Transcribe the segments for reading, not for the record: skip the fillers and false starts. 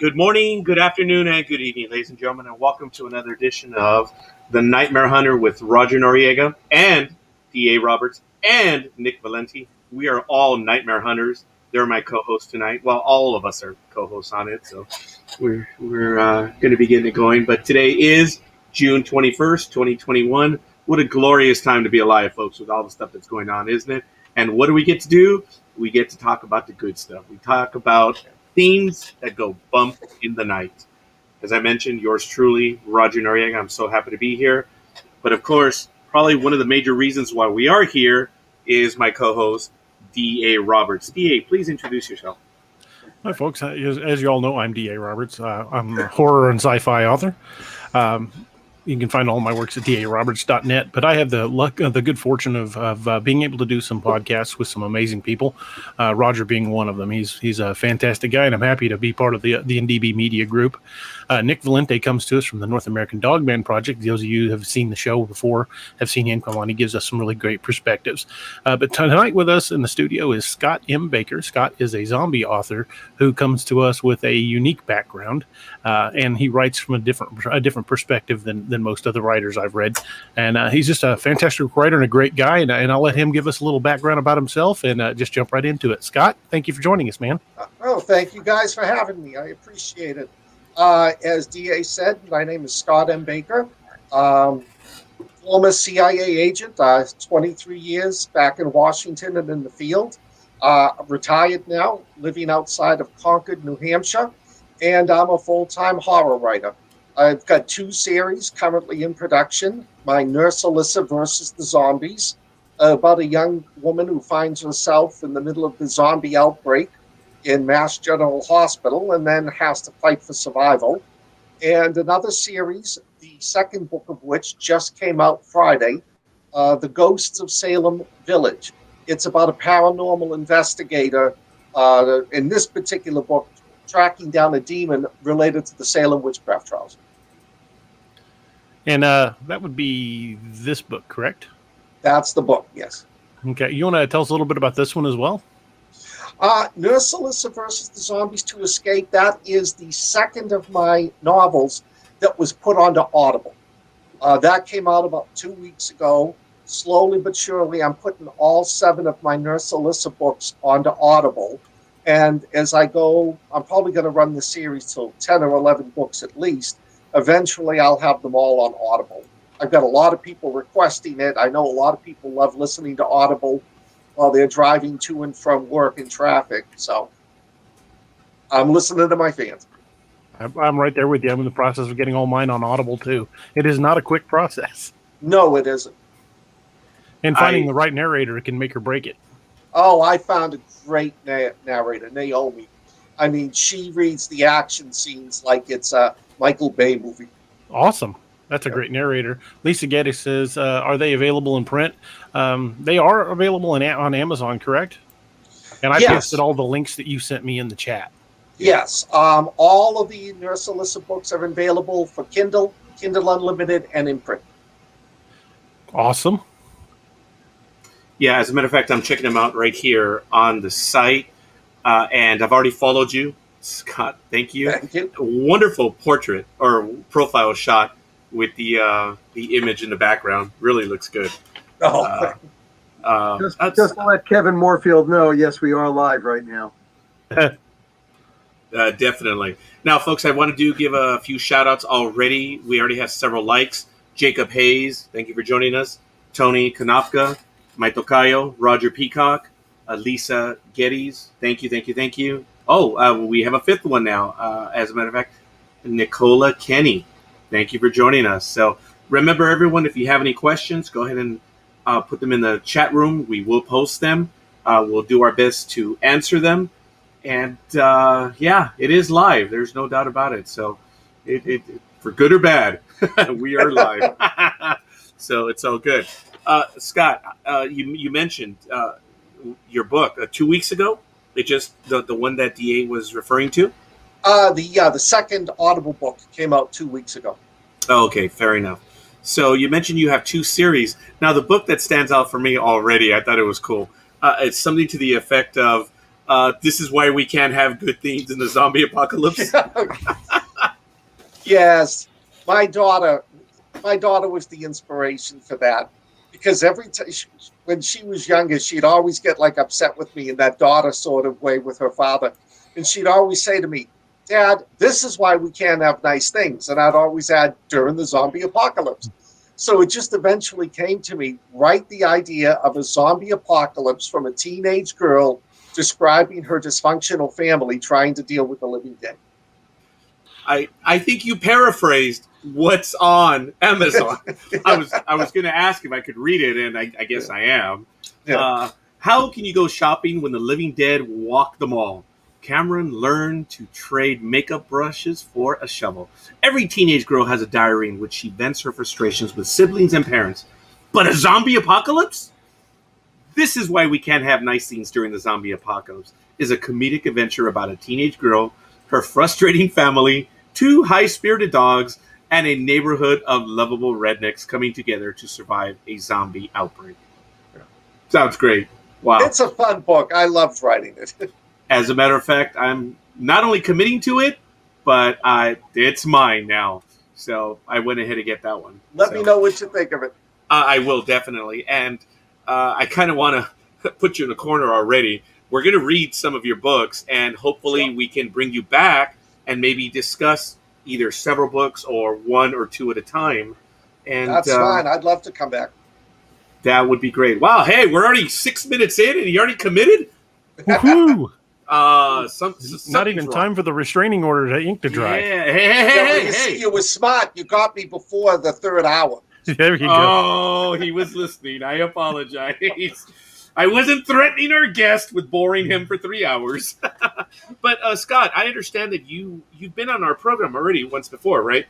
Good morning, good afternoon, and good evening, ladies and gentlemen, and welcome to another edition of The Nightmare Hunter with Roger Noriega and D.A. Roberts and Nick Valenti. We are all Nightmare Hunters. They're my co-hosts tonight. Well, all of us are co-hosts on it, so we're going to be getting it going. But today is June 21st, 2021. What a glorious time to be alive, folks, with all the stuff that's going on, isn't it? And what do we get to do? We get to talk about the good stuff. We talk about things that go bump in the night. As I mentioned, yours truly, Roger Noriega. I'm so happy to be here. But of course, probably one of the major reasons why we are here is my co-host, D.A. Roberts. D.A., please introduce yourself. Hi, folks. As you all know, I'm D.A. Roberts. I'm a horror and sci-fi author. You can find all my works at daroberts.net, but I have the good fortune of being able to do some podcasts with some amazing people, Roger being one of them. He's a fantastic guy, and I'm happy to be part of the NDB Media Group. Nick Valenti comes to us from the North American Dogman Project. Those of you who have seen the show before have seen him come on. He gives us some really great perspectives. But tonight with us in the studio is Scott M. Baker. Scott is a zombie author who comes to us with a unique background, and he writes from a different perspective than most other writers I've read. And he's just a fantastic writer and a great guy. And I'll let him give us a little background about himself and just jump right into it. Scott, thank you for joining us, man. Thank you guys for having me. I appreciate it. As DA said, my name is Scott M. Baker. Former CIA agent, 23 years back in Washington and in the field. Retired now, living outside of Concord, New Hampshire. And I'm a full-time horror writer. I've got 2 series currently in production. My Nurse Alyssa versus the Zombies, about a young woman who finds herself in the middle of the zombie outbreak in Mass General Hospital and then has to fight for survival. And another series, the second book of which just came out Friday, The Ghosts of Salem Village. It's about a paranormal investigator, in this particular book, tracking down a demon related to the Salem witchcraft trials. And that would be this book, correct? That's the book, yes. Okay. You want to tell us a little bit about this one as well? Nurse Alyssa versus the Zombies to Escape. That is the second of my novels that was put onto Audible. That came out about 2 weeks ago. Slowly but surely, I'm putting all 7 of my Nurse Alyssa books onto Audible. And as I go, I'm probably going to run the series till 10 or 11 books at least. Eventually, I'll have them all on Audible. I've got a lot of people requesting it. I know a lot of people love listening to Audible while they're driving to and from work in traffic. So I'm listening to my fans. I'm right there with you. I'm in the process of getting all mine on Audible, too. It is not a quick process. No, it isn't. And finding the right narrator can make or break it. Oh, I found a great narrator, Naomi. I mean, she reads the action scenes like it's a Michael Bay movie. Awesome. That's a great narrator. Lisa Geddes says, are they available in print? They are available on Amazon, correct? And I pasted all the links that you sent me in the chat. Yes. All of the Nurse Alyssa books are available for Kindle, Kindle Unlimited, and in print. Awesome. Yeah, as a matter of fact, I'm checking them out right here on the site. And I've already followed you, Scott. Thank you. Thank you. A wonderful portrait or profile shot with the image in the background. Really looks good. Just to let Kevin Moorfield know, yes, we are live right now. Definitely. Now, folks, I want to give a few shout-outs already. We already have several likes. Jacob Hayes, thank you for joining us. Tony Kanofka, Mike Tocayo, Roger Peacock, Lisa Geddes, thank you. Oh, we have a 5th one now, as a matter of fact. Nicola Kenny, thank you for joining us. So remember, everyone, if you have any questions, go ahead and put them in the chat room. We will post them. We'll do our best to answer them. And, it is live. There's no doubt about it. So it for good or bad, we are live. So it's all good. Scott, you mentioned your book 2 weeks ago. It just the one that DA was referring to. The second Audible book came out 2 weeks ago. Oh, okay, fair enough. So you mentioned you have 2 series. Now, the book that stands out for me already, I thought it was cool. It's something to the effect of This is why we can't have good things in the zombie apocalypse. Yes, my daughter was the inspiration for that, because every time when she was younger, she'd always get like upset with me in that daughter sort of way with her father, and she'd always say to me, "Dad, this is why we can't have nice things," and I'd always add, "during the zombie apocalypse." So it just eventually came to me, write the idea of a zombie apocalypse from a teenage girl describing her dysfunctional family trying to deal with the living dead. I think you paraphrased what's on Amazon. I was going to ask if I could read it, and I guess I am. Yeah. How can you go shopping when the living dead walk the mall? Cameron learned to trade makeup brushes for a shovel. Every teenage girl has a diary in which she vents her frustrations with siblings and parents. But a zombie apocalypse? This is why we can't have nice things during the zombie apocalypse. Is a comedic adventure about a teenage girl, her frustrating family, 2 high-spirited dogs, and a neighborhood of lovable rednecks coming together to survive a zombie outbreak. Sounds great. Wow. It's a fun book. I loved writing it. As a matter of fact, I'm not only committing to it, but it's mine now. So I went ahead and get that one. Let me know what you think of it. I will, definitely. And I kind of want to put you in a corner already. We're going to read some of your books, and hopefully we can bring you back and maybe discuss either several books or 1 or 2 at a time. And that's fine. I'd love to come back. That would be great. Wow, hey, we're already 6 minutes in, and you already committed? Woohoo! Not even time for the restraining order to ink to dry. Yeah, hey. You were smart. You got me before the 3rd hour. There you go. Oh, he was listening. I apologize. I wasn't threatening our guest with boring him for 3 hours. But Scott, I understand that you've been on our program already once before, right?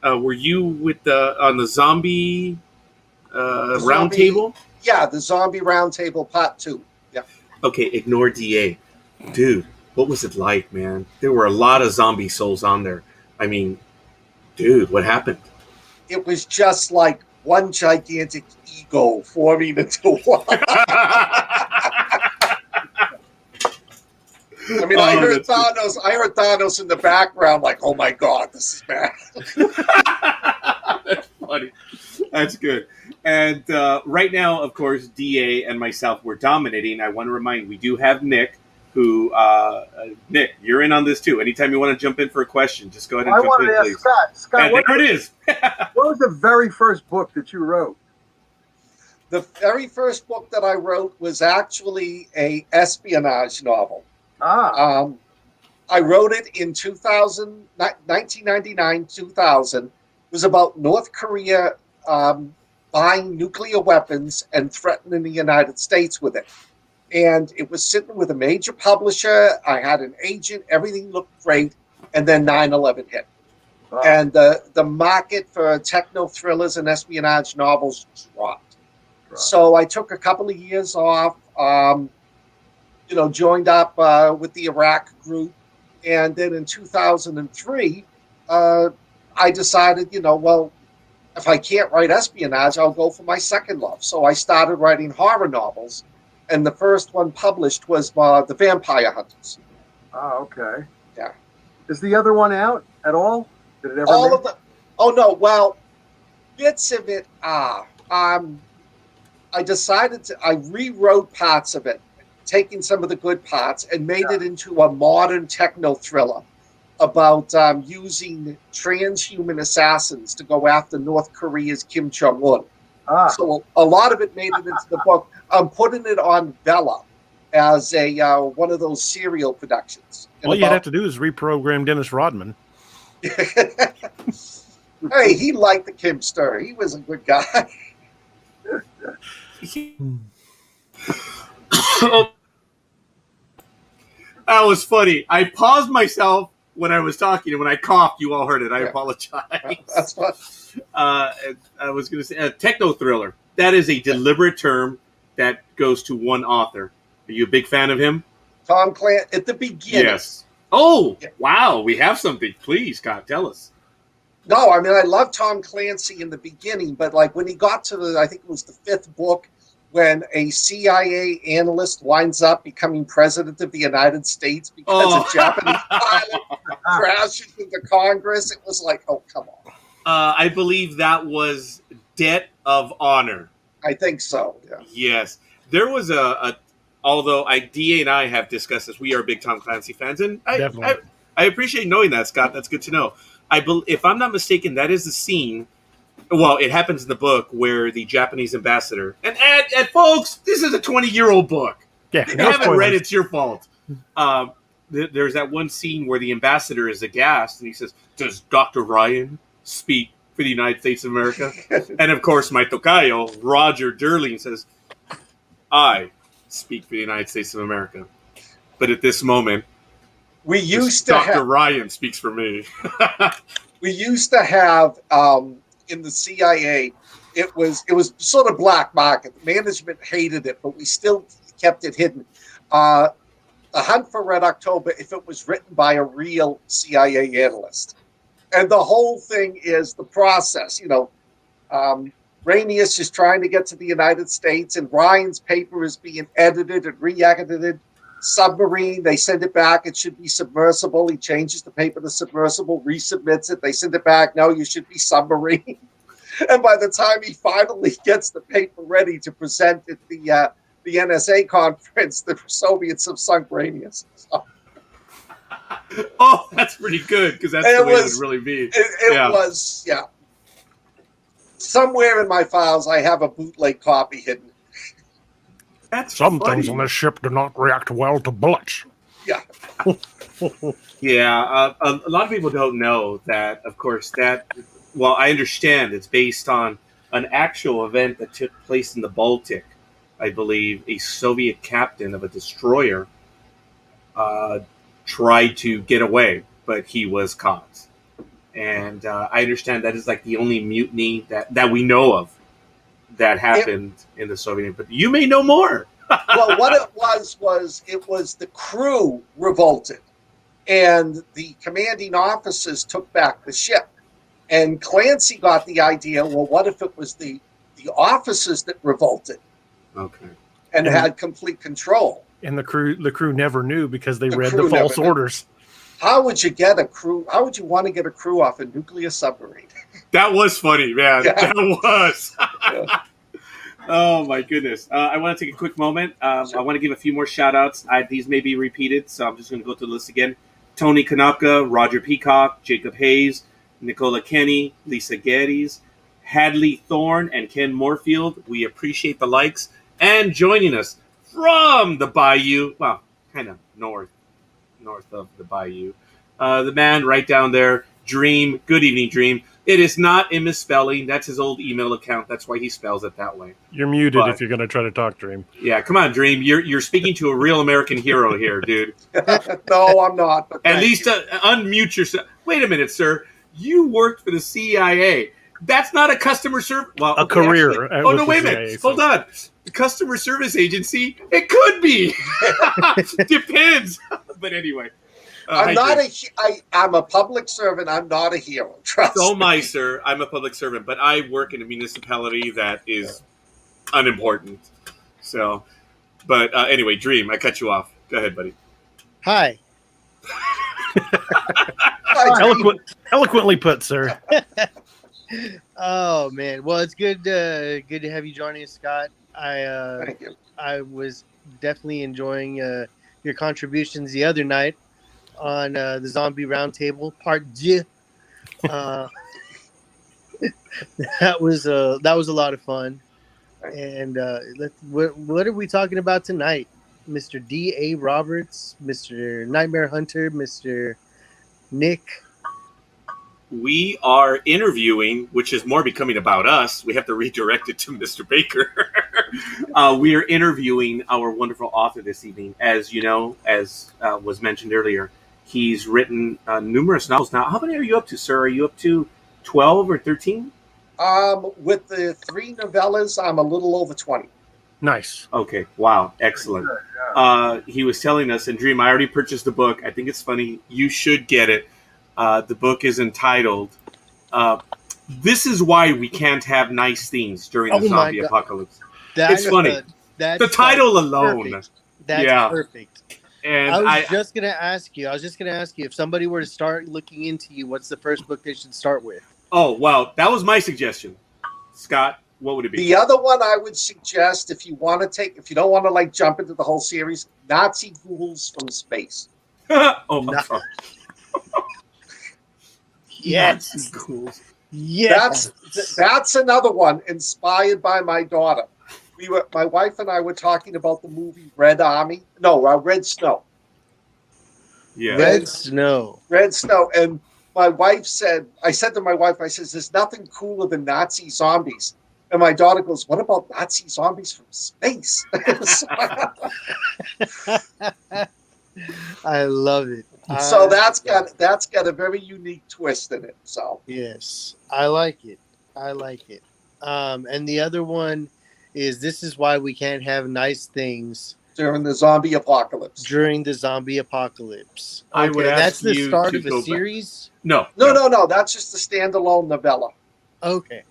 Were you with on the zombie roundtable? Yeah, the zombie roundtable part 2. Yeah. Okay, ignore DA. Dude, what was it like, man? There were a lot of zombie souls on there. I mean, dude, what happened? It was just like one gigantic ego forming into one. I mean, I heard Thanos in the background, like, "Oh my God, this is bad." That's funny. That's good. And right now, of course, DA and myself were dominating. I want to remind, we do have Nick, who, Nick, you're in on this too. Anytime you want to jump in for a question, just go ahead and jump in, please. I wanted to ask Scott, and there it is. What was the very first book that you wrote? The very first book that I wrote was actually a espionage novel. I wrote it in 1999, 2000. It was about North Korea buying nuclear weapons and threatening the United States with it. And it was sitting with a major publisher. I had an agent. Everything looked great. And then 9/11 hit. Wow. And the market for techno thrillers and espionage novels dropped. Right. So I took a couple of years off, joined up with the Iraq group. And then in 2003, I decided, if I can't write espionage, I'll go for my second love. So I started writing horror novels. And the first one published was The Vampire Hunters. Oh, okay. Yeah. Is the other one out at all? Did it ever all of them? Oh, no. Well, bits of it are. I decided I rewrote parts of it, taking some of the good parts and made it into a modern techno thriller about using transhuman assassins to go after North Korea's Kim Jong-un. So a lot of it made it into the book. I'm putting it on Vela as a one of those serial productions. All you'd have to do is reprogram Dennis Rodman. Hey, he liked the Kim story. He was a good guy. That was funny. I paused myself when I was talking, and when I coughed, you all heard it. I apologize. That's fine. I was going to say a techno thriller. That is a deliberate term that goes to one author. Are you a big fan of him? Tom Clancy at the beginning. Yes. Oh, wow. We have something. Please, Scott, tell us. No, I mean, I love Tom Clancy in the beginning, but like when he got to I think it was the 5th book, when a CIA analyst winds up becoming president of the United States because a Japanese pilot crashes into Congress. It was like, oh, come on. I believe that was Debt of Honor. I think so. Yeah. Yes, there was although DA and I have discussed this. We are big Tom Clancy fans, and I appreciate knowing that, Scott. That's good to know. If I'm not mistaken, that is the scene. Well, it happens in the book where the Japanese ambassador and folks, this is a 20-year-old book. Yeah, if you haven't read, it's your fault. There's that one scene where the ambassador is aghast and he says, "Does Dr. Ryan speak for the United States of America?" And of course, my tocayo, Roger Durling, says, "I speak for the United States of America." But at this moment, we used to Dr. Ryan speaks for me. We used to have in the CIA, it was sort of black market. The management hated it, but we still kept it hidden. The Hunt for Red October, if it was written by a real CIA analyst. And the whole thing is the process. Rainius is trying to get to the United States, and Ryan's paper is being edited and re-edited. Submarine, they send it back. It should be submersible. He changes the paper to submersible, resubmits it. They send it back. No, you should be submarine. And by the time he finally gets the paper ready to present at the NSA conference, the Soviets have sunk Rainius. So. Oh, that's pretty good, because that's the way it would really be. It was, yeah. Somewhere in my files, I have a bootleg copy hidden. Some things on this ship do not react well to bullets. Yeah. Yeah, a lot of people don't know that, of course, well, I understand it's based on an actual event that took place in the Baltic. I believe a Soviet captain of a destroyer tried to get away, but he was caught. And I understand that is like the only mutiny that we know of that happened in the Soviet Union. But you may know more. Well, what it was the crew revolted, and the commanding officers took back the ship. And Clancy got the idea, well, what if it was the officers that revolted? Okay. And had complete control. And the crew never knew because they read the false orders. How would you get a crew? How would you want to get a crew off a nuclear submarine? That was funny, man. Yeah. That was. Yeah. Oh, my goodness. I want to take a quick moment. Sure. I want to give a few more shout-outs. These may be repeated, so I'm just going to go through the list again. Tony Konopka, Roger Peacock, Jacob Hayes, Nicola Kenny, Lisa Geddes, Hadley Thorne, and Ken Moorfield. We appreciate the likes. And joining us from the Bayou, well, kind of north of the Bayou, the man right down there, Dream. Good evening, Dream. It is not a misspelling. That's his old email account. That's why he spells it that way. You're muted if you're going to try to talk, Dream. Yeah, come on, Dream. You're speaking to a real American hero here, dude. No, I'm not. At least unmute yourself. Wait a minute, sir. You worked for the CIA. That's not a customer service. Well, a career. Actually, no, wait a minute. Hold on. The customer service agency. It could be. Depends. But anyway. I'm a public servant. I'm not a hero. Trust me. So am I, sir. I'm a public servant, but I work in a municipality that is unimportant. So, but anyway, Dream, I cut you off. Go ahead, buddy. Hi. Eloquently put, sir. Oh man, well, it's good to have you joining us, Scott. Thank you. I was definitely enjoying your contributions the other night on the Zombie Roundtable Part 2. That was a lot of fun. And what are we talking about tonight, Mr. D.A. Roberts, Mr. Nightmare Hunter, Mr. Nick? We are interviewing, which is more becoming about us. We have to redirect it to Mr. Baker. We are interviewing our wonderful author this evening. As you know, as was mentioned earlier, he's written numerous novels. Now, how many are you up to, sir? Are you up to 12 or 13? With the 3 novellas, I'm a little over 20. Nice. Okay. Wow. Excellent. He was telling us, and Dream, I already purchased the book. I think it's funny. You should get it. The book is entitled, This is Why We Can't Have Nice Things During the Zombie Apocalypse. It's funny. That's The title alone. perfect. That's Yeah. perfect. And I was just gonna ask you if somebody were to start looking into you, what's the first book they should start with? oh wow, that was my suggestion. Scott, what would it be? The other one I would suggest, if you don't want to like jump into the whole series, Nazi Ghouls from Space. Oh, I'm sorry. Yes. Cool. Yes. That's another one inspired by my daughter. My wife and I were talking about the movie Red Snow. Yeah. Red Snow. Red Snow. And I said to my wife, there's nothing cooler than Nazi zombies. And my daughter goes, what about Nazi zombies from space? I love it. So that's got a very unique twist in it. So yes, I like it. And the other one is This Is Why We Can't Have Nice Things during the zombie apocalypse. I would ask that's the you start to of a go series. No. That's just a standalone novella. Okay,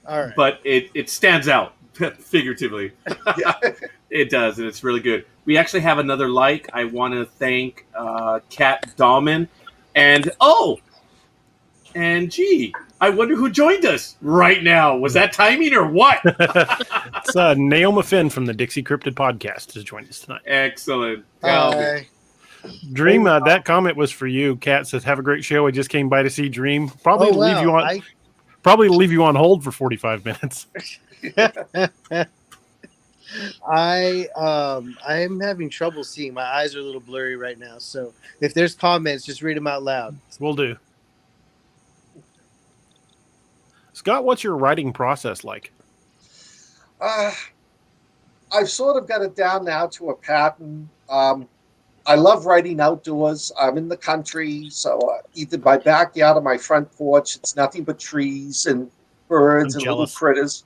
all right. But it stands out figuratively. Yeah. It does, and it's really good. We actually have another like. I want to thank Kat Dahlman. And gee, I wonder who joined us right now. Was that timing or what? It's Naoma Finn from the Dixie Cryptid podcast has joined us tonight. Excellent. Dream, that comment was for you. Kat says, have a great show. I just came by to see Dream. Probably leave you on hold for 45 minutes. I am having trouble seeing. My eyes are a little blurry right now. So if there's comments, just read them out loud. Will do. Scott, what's your writing process like? I've sort of got it down now to a pattern. I love writing outdoors. I'm in the country, so either my backyard or my front porch, it's nothing but trees and birds and little critters.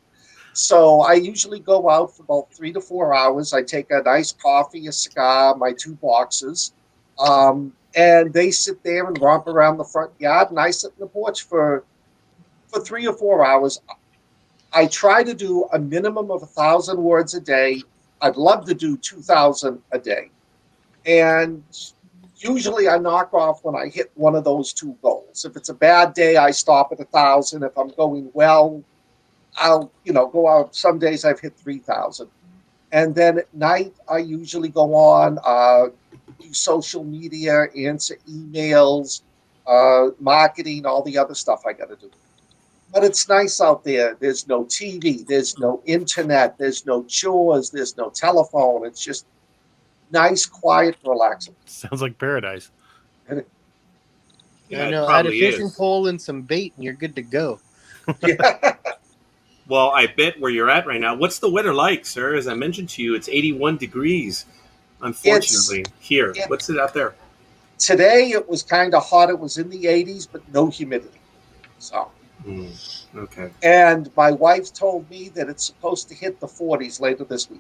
So I usually go out for about 3 to 4 hours. I take a nice coffee, a cigar, my 2 boxes, and they sit there and romp around the front yard, and I sit in the porch for 3 or 4 hours. I try to do a minimum of 1,000 words a day. I'd love to do 2,000 a day. And usually I knock off when I hit one of those 2 goals. If it's a bad day, I stop at 1,000. If I'm going well, I'll go out. Some days I've hit 3,000. And then at night, I usually go on, do social media, answer emails, marketing, all the other stuff I got to do. But it's nice out there. There's no TV. There's no internet. There's no chores. There's no telephone. It's just nice, quiet, relaxing. Sounds like paradise. Yeah, add a fishing pole and some bait, and you're good to go. Yeah. Well, I bet where you're at right now. What's the weather like, sir? As I mentioned to you, it's 81 degrees, unfortunately, here. What's it out there? Today, it was kind of hot. It was in the 80s, but no humidity. So... Okay. And my wife told me that it's supposed to hit the 40s later this week.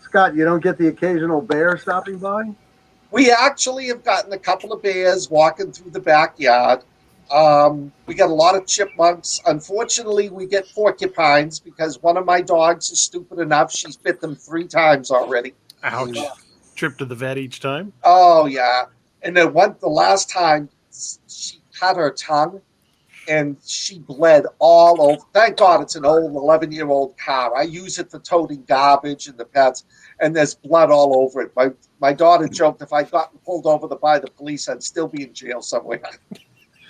Scott, you don't get the occasional bear stopping by? We actually have gotten a couple of bears walking through the backyard. We got a lot of chipmunks. Unfortunately, we get porcupines because one of my dogs is stupid enough. She's bit them 3 times already. Ouch. Trip to the vet each time? Oh, yeah. And then the last time, she cut her tongue. And she bled all over. Thank God it's an old 11-year-old car. I use it for toting garbage and the pets, and there's blood all over it. My daughter joked if I'd gotten pulled over by the police, I'd still be in jail somewhere.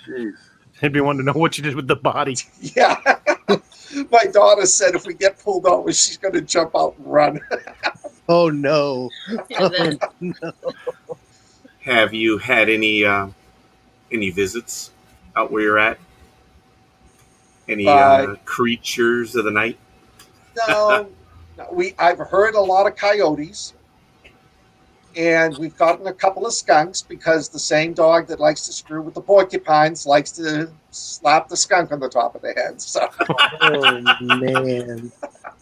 Jeez. They'd be wanting to know what you did with the body. Yeah. My daughter said if we get pulled over, she's going to jump out and run. Oh, no. Oh, no. Have you had any visits out where you're at? Any creatures of the night? No. I've heard a lot of coyotes, and we've gotten a couple of skunks because the same dog that likes to screw with the porcupines likes to slap the skunk on the top of the head. So. Oh, man.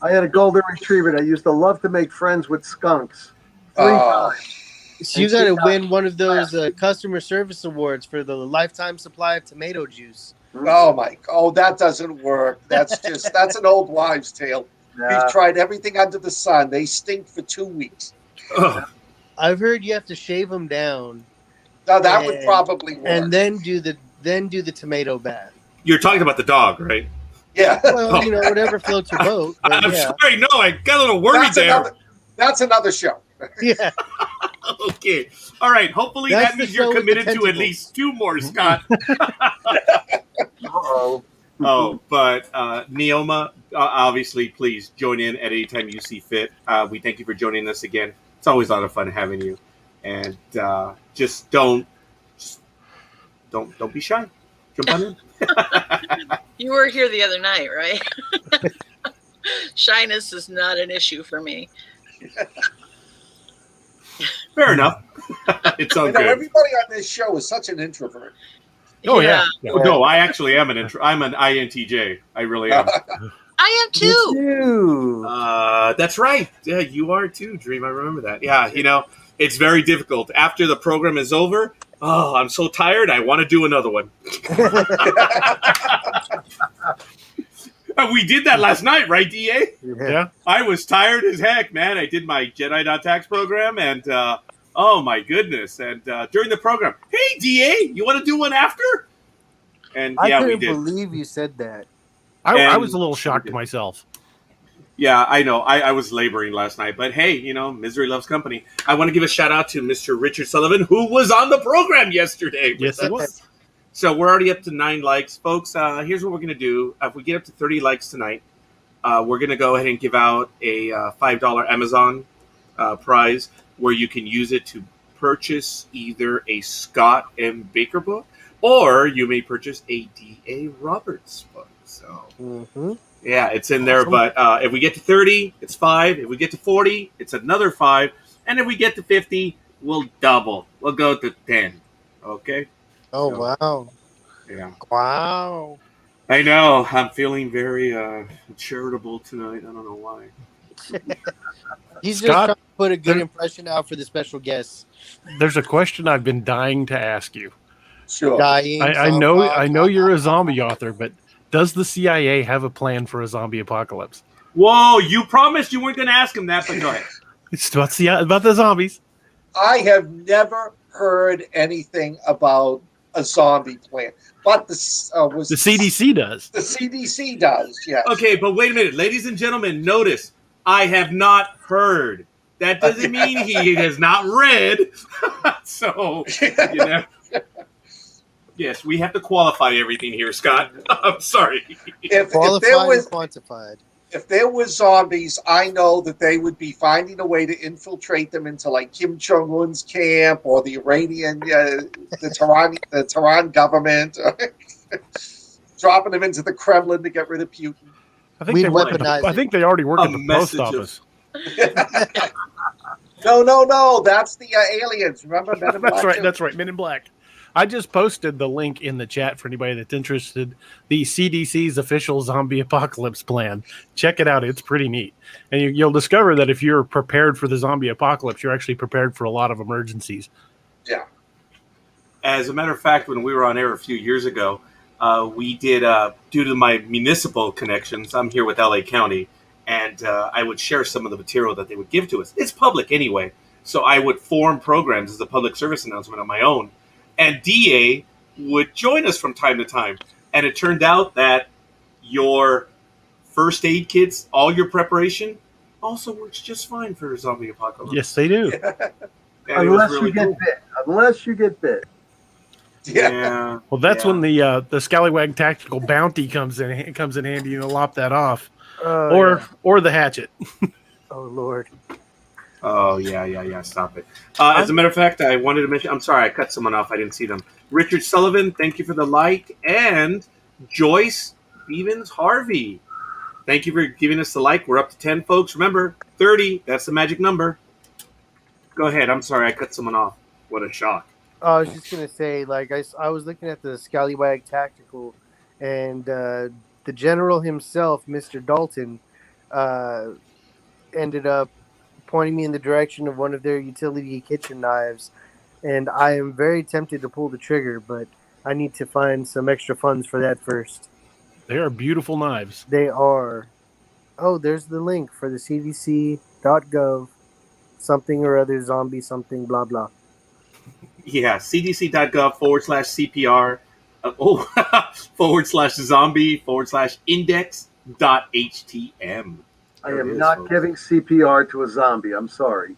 I had a golden retriever that used to love to make friends with skunks. 3 times. So you got to win one of those customer service awards for the lifetime supply of tomato juice. Oh, Mike. Oh, that doesn't work. That's an old wives' tale. We've tried everything under the sun. They stink for 2 weeks. Ugh. I've heard you have to shave them down. Now that would probably work. And then do the tomato bath. You're talking about the dog, right? Yeah. Well, whatever floats your boat. But I'm sorry. No, I got a little worried That's another show. Yeah. Okay. All right. Hopefully that means you're committed to at least 2 more, Scott. Oh, but Neoma, obviously, please join in at any time you see fit. We thank you for joining us again. It's always a lot of fun having you, and just don't be shy. Jump on in. You were here the other night, right? Shyness is not an issue for me. Fair enough. It's all good. Everybody on this show is such an introvert. Oh yeah. Oh, no, I actually am I'm an INTJ. I really am. I am too. That's right. Yeah, you are too, Dream. I remember that. Yeah, it's very difficult. After the program is over, I'm so tired. I want to do another one. We did that last night, right, DA? Yeah. I was tired as heck, man. I did my Jedi.tax program, and oh my goodness! And during the program, hey, DA, you want to do one after? And I yeah, couldn't we did. believe you said that. I was a little shocked myself. Yeah, I know. I was laboring last night, but hey, misery loves company. I want to give a shout out to Mr. Richard Sullivan, who was on the program yesterday. Yes, he was. So we're already up to 9 likes, folks. Here's what we're going to do. If we get up to 30 likes tonight, we're going to go ahead and give out a $5 Amazon prize where you can use it to purchase either a Scott M. Baker book or you may purchase a D.A. Roberts book. So, yeah, it's in there. But if we get to 30, it's 5. If we get to 40, it's another 5. And if we get to 50, we'll double. We'll go to 10. Okay? Oh, wow. Yeah. Wow. I know. I'm feeling very charitable tonight. I don't know why. He's just Scott, trying to put a good impression out for the special guests. There's a question I've been dying to ask you. Sure. I know you're a zombie author, but does the CIA have a plan for a zombie apocalypse? Whoa, you promised you weren't going to ask him that, but go ahead. It's about the zombies. I have never heard anything about a zombie plan, but the CDC does. The CDC does, yes. Okay, but wait a minute. Ladies and gentlemen, notice, I have not heard. That doesn't mean he has not read. So, yes, we have to qualify everything here, Scott. I'm sorry. If there was zombies, I know that they would be finding a way to infiltrate them into like Kim Jong-un's camp or the Iranian, the Tehran government, dropping them into the Kremlin to get rid of Putin. I think they already work at the post office. No, that's the aliens. Remember Men in Black? That's right, Men in Black. I just posted the link in the chat for anybody that's interested. The CDC's official zombie apocalypse plan. Check it out. It's pretty neat. And you'll discover that if you're prepared for the zombie apocalypse, you're actually prepared for a lot of emergencies. Yeah. As a matter of fact, when we were on air a few years ago, we did, due to my municipal connections, I'm here with LA County, and I would share some of the material that they would give to us. It's public anyway. So I would form programs as a public service announcement on my own. And DA would join us from time to time. And it turned out that your first aid kits, all your preparation, also works just fine for a zombie apocalypse. Yes, they do. Unless you get bit. Yeah. Well, that's when the Scallywag Tactical Bounty comes in handy, and lop that off. Or the hatchet. Oh, Lord. Oh, yeah. Stop it. As a matter of fact, I wanted to mention, I'm sorry, I cut someone off. I didn't see them. Richard Sullivan, thank you for the like. And Joyce Bevins Harvey, thank you for giving us the like. We're up to 10, folks. Remember, 30, that's the magic number. Go ahead. I'm sorry, I cut someone off. What a shock. I was just going to say, I was looking at the Scallywag Tactical, and the general himself, Mr. Dalton, ended up pointing me in the direction of one of their utility kitchen knives, and I am very tempted to pull the trigger, but I need to find some extra funds for that first. They are beautiful knives. They are. Oh, there's the link for the CDC.gov something or other zombie something blah blah. Yeah, cdc.gov/CPR /zombie/index.htm. I There it am is, not folks. giving CPR to a zombie. I'm sorry.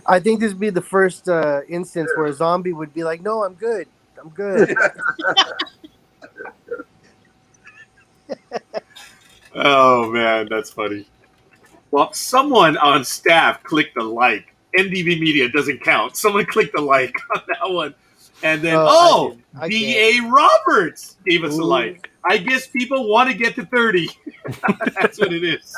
I think this would be the first instance where a zombie would be like, "No, I'm good. I'm good." Oh man, that's funny. Well, someone on staff clicked the like. NDB Media doesn't count. Someone clicked the like on that one. And then, I did. I can't. D.A. Roberts gave us a Ooh. like. I guess people want to get to 30. That's what it is.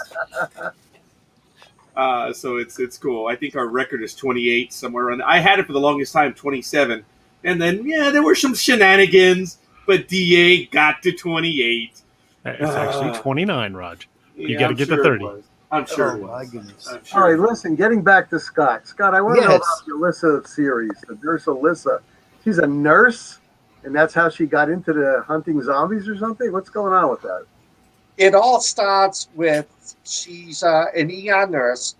So it's cool. I think our record is 28 somewhere around. I had it for the longest time, 27, and then there were some shenanigans, but DA got to 28. It's actually 29, Raj. You got to I'm get sure to 30. It was. I'm sure Oh, it was. my goodness. I'm All sure right, it was. listen, getting back to Scott. Scott, I want to know Yes. about the Alyssa series, the nurse Alyssa. She's a nurse, and that's how she got into the hunting zombies or something? What's going on with that? It all starts with she's an ER nurse,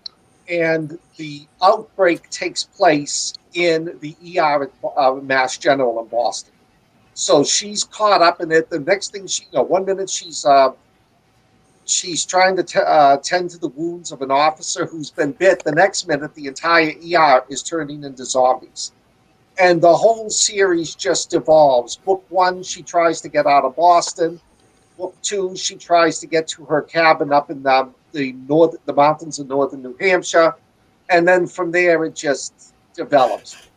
and the outbreak takes place in the ER at Mass General in Boston. So she's caught up in it. The next thing one minute she's trying to tend to the wounds of an officer who's been bit. The next minute, the entire ER is turning into zombies. And the whole series just evolves. Book 1, she tries to get out of Boston. Book 2, she tries to get to her cabin up in the mountains of northern New Hampshire. And then from there, it just develops.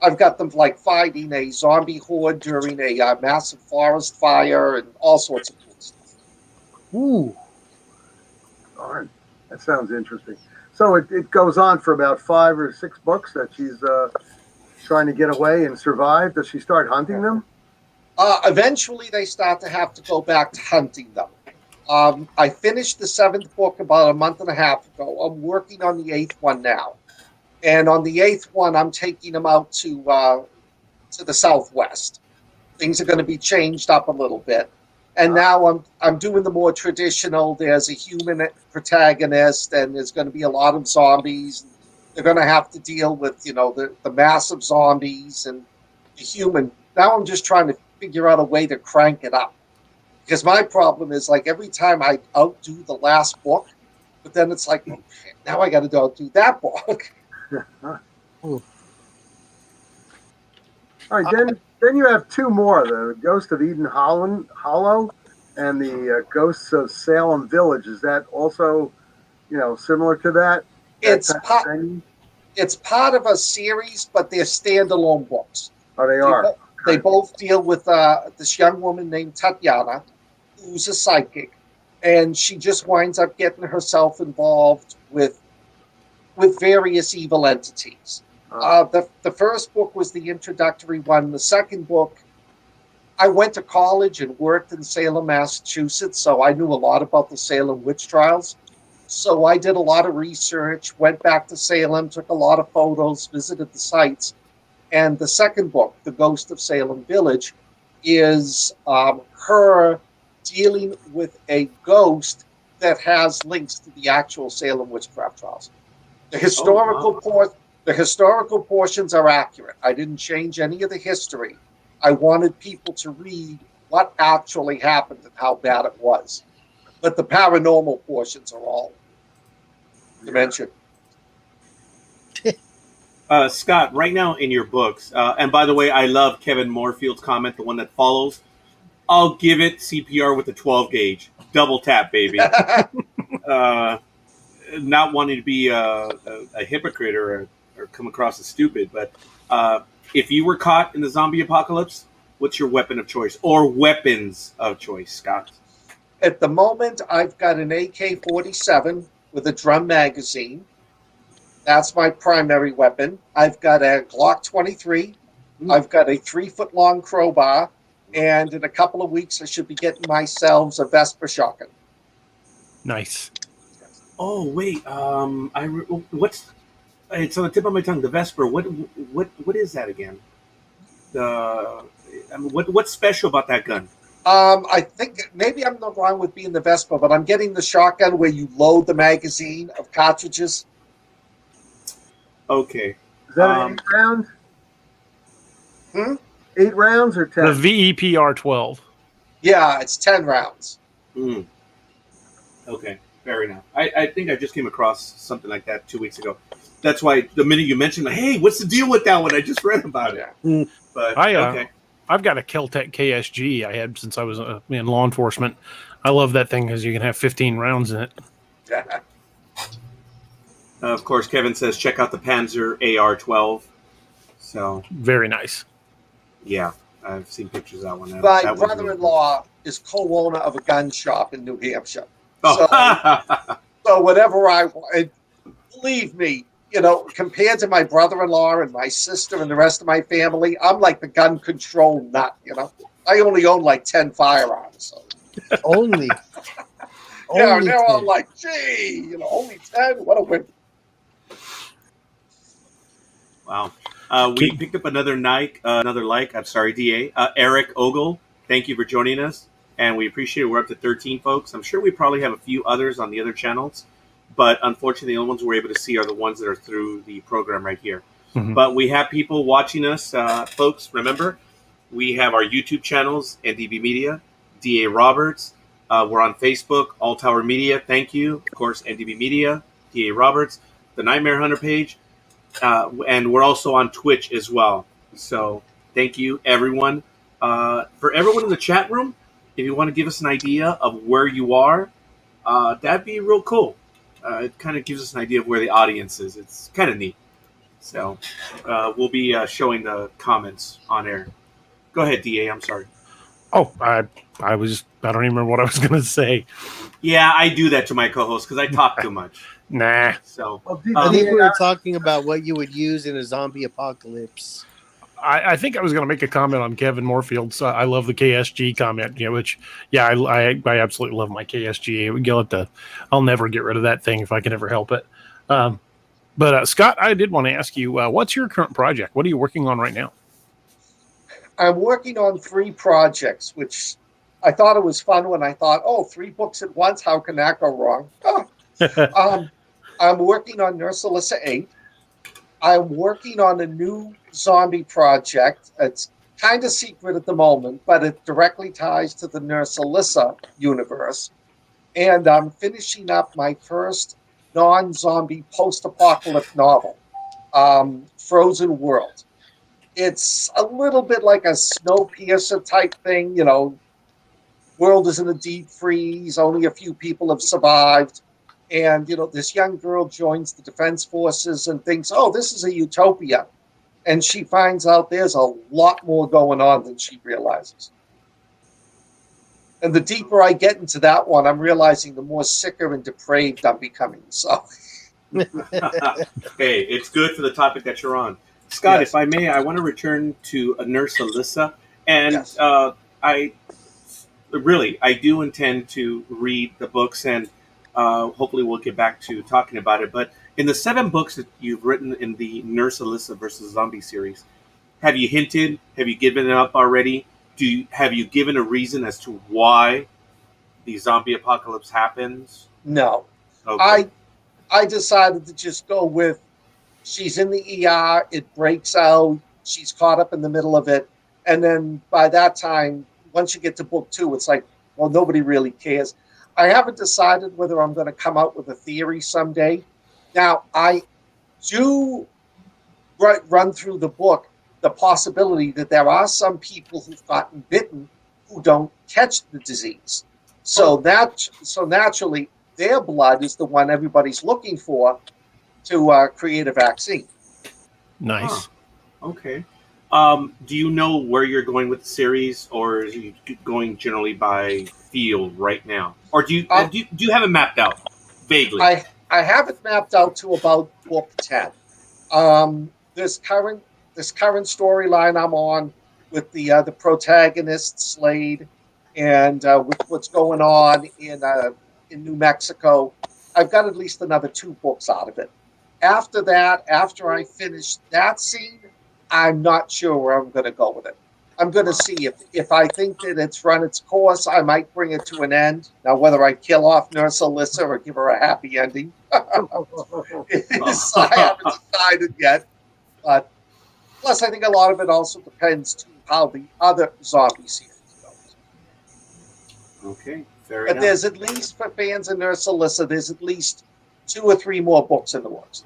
I've got them like fighting a zombie horde during a massive forest fire and all sorts of cool stuff. Ooh. Darn, that sounds interesting. So it goes on for about 5 or 6 books that she's trying to get away and survive. Does she start hunting them? Eventually, they start to have to go back to hunting them. I finished the 7th book about a month and a half ago. I'm working on the 8th one now. And on the 8th one, I'm taking them out to the Southwest. Things are going to be changed up a little bit. And now I'm doing the more traditional. There's a human protagonist, and there's going to be a lot of zombies. They're going to have to deal with, the massive zombies and the human. Now I'm just trying to figure out a way to crank it up. Because my problem is, like, every time I outdo the last book, but then it's like, oh, shit, now I got to outdo that book. All right, then you have 2 more: the Ghost of Eden Hollow and the Ghosts of Salem Village. Is that also, similar to that? It's part of a series, but they're standalone books. Oh, they are. They both deal with this young woman named Tatiana, who's a psychic, and she just winds up getting herself involved with various evil entities. The first book was the introductory one. The second book, I went to college and worked in Salem, Massachusetts, so I knew a lot about the Salem witch trials. So I did a lot of research, went back to Salem, took a lot of photos, visited the sites. And the second book, The Ghost of Salem Village, is her dealing with a ghost that has links to the actual Salem witchcraft trials. The historical portions are accurate. I didn't change any of the history. I wanted people to read what actually happened and how bad it was. But the paranormal portions are all dementia. Scott, right now in your books, and by the way, I love Kevin Moorfield's comment, the one that follows. I'll give it CPR with a 12 gauge. Double tap, baby. Not wanting to be a hypocrite or come across as stupid, but if you were caught in the zombie apocalypse, what's your weapon of choice or weapons of choice, Scott? At the moment, I've got an AK-47 with a drum magazine. That's my primary weapon. I've got a Glock 23. I've got a 3-foot-long crowbar. And in a couple of weeks, I should be getting myself a Vesper shotgun. Nice. Oh wait, what's? It's on the tip of my tongue. The Vesper. What is that again? What's special about that gun? I think maybe I'm not wrong with being the Vespa, but I'm getting the shotgun where you load the magazine of cartridges. Okay. Is that an 8 round? Hmm? 8 rounds or 10? The VEPR 12. Yeah, it's 10 rounds. Mm. Okay, fair enough. I think I just came across something like that 2 weeks ago. That's why the minute you mentioned, like, hey, what's the deal with that one? I just read about it. Yeah. But I've got a Keltec KSG I had since I was in law enforcement. I love that thing because you can have 15 rounds in it. Yeah. Of course, Kevin says check out the Panzer AR-12. So Very nice. yeah, I've seen pictures of that one. My That one's really cool. brother-in-law is co-owner of a gun shop in New Hampshire. Oh. So whatever I want, believe me, compared to my brother-in-law and my sister and the rest of my family, I'm like the gun control nut. I only own like 10 firearms. So. Only. Yeah, Only they're all 10. like, gee, only 10? What a win. Wow. We picked up another like. I'm sorry, DA. Eric Ogle, thank you for joining us. And we appreciate it. We're up to 13 folks. I'm sure we probably have a few others on the other channels. But unfortunately, the only ones we're able to see are the ones that are through the program right here. Mhm. But we have people watching us. Folks, remember, we have our YouTube channels, NDB Media, DA Roberts. We're on Facebook, All Tower Media. Thank you. Of course, NDB Media, DA Roberts, the Nightmare Hunter page. And we're also on Twitch as well. So thank you, everyone. For everyone in the chat room, if you want to give us an idea of where you are, that'd be real cool. It kind of gives us an idea of where the audience is. It's kind of neat. So we'll be showing the comments on air. Go ahead, DA. I'm sorry. Oh, I don't even remember what I was going to say. Yeah, I do that to my co-host because I talk too much. Nah. So Well, I think we were talking about what you would use in a zombie apocalypse. I think I was going to make a comment on Kevin Moorfield's. I love the KSG comment, I absolutely love my KSG. I'll never get rid of that thing if I can ever help it. But Scott, I did want to ask you, what's your current project? What are you working on right now? I'm working on 3 projects, which I thought it was fun when I thought, 3 books at once. How can that go wrong? I'm working on Nurse Alyssa 8. I'm working on a new zombie project. It's kind of secret at the moment, but it directly ties to the Nurse Alyssa universe. And I'm finishing up my first non-zombie post-apocalyptic novel, Frozen World. It's a little bit like a Snowpiercer type thing, world is in a deep freeze, only a few people have survived. And, this young girl joins the defense forces and thinks, this is a utopia. And she finds out there's a lot more going on than she realizes. And the deeper I get into that one, I'm realizing the more sicker and depraved I'm becoming. So, hey, it's good for the topic that you're on. Scott, Yes. if I may, I want to return to Nurse Alyssa. And Yes. I do intend to read the books, and hopefully we'll get back to talking about it. But in the 7 books that you've written in the Nurse Alyssa versus Zombie series, have you hinted? Have you given it up already? Have you given a reason as to why the zombie apocalypse happens? No. Okay. I decided to just go with she's in the ER, it breaks out, she's caught up in the middle of it. And then by that time, once you get to book 2, it's like, well, nobody really cares. I haven't decided whether I'm going to come out with a theory someday. Now, I do run through the book the possibility that there are some people who've gotten bitten who don't catch the disease. So naturally, their blood is the one everybody's looking for to create a vaccine. Nice. Okay. Do you know where you're going with the series, or are you going generally by field right now, or do you have it mapped out vaguely? I have it mapped out to about book 10. This current storyline I'm on with the protagonist Slade, and with what's going on in New Mexico, I've got at least another 2 books out of it. After that, after I finish that scene, I'm not sure where I'm going to go with it. I'm going to see if I think that it's run its course, I might bring it to an end. Now, whether I kill off Nurse Alyssa or give her a happy ending, I haven't decided yet. But plus, I think a lot of it also depends too how the other zombie series goes. Okay, fair But enough. there's at least, for fans of Nurse Alyssa, there's at least 2 or 3 more books in the works.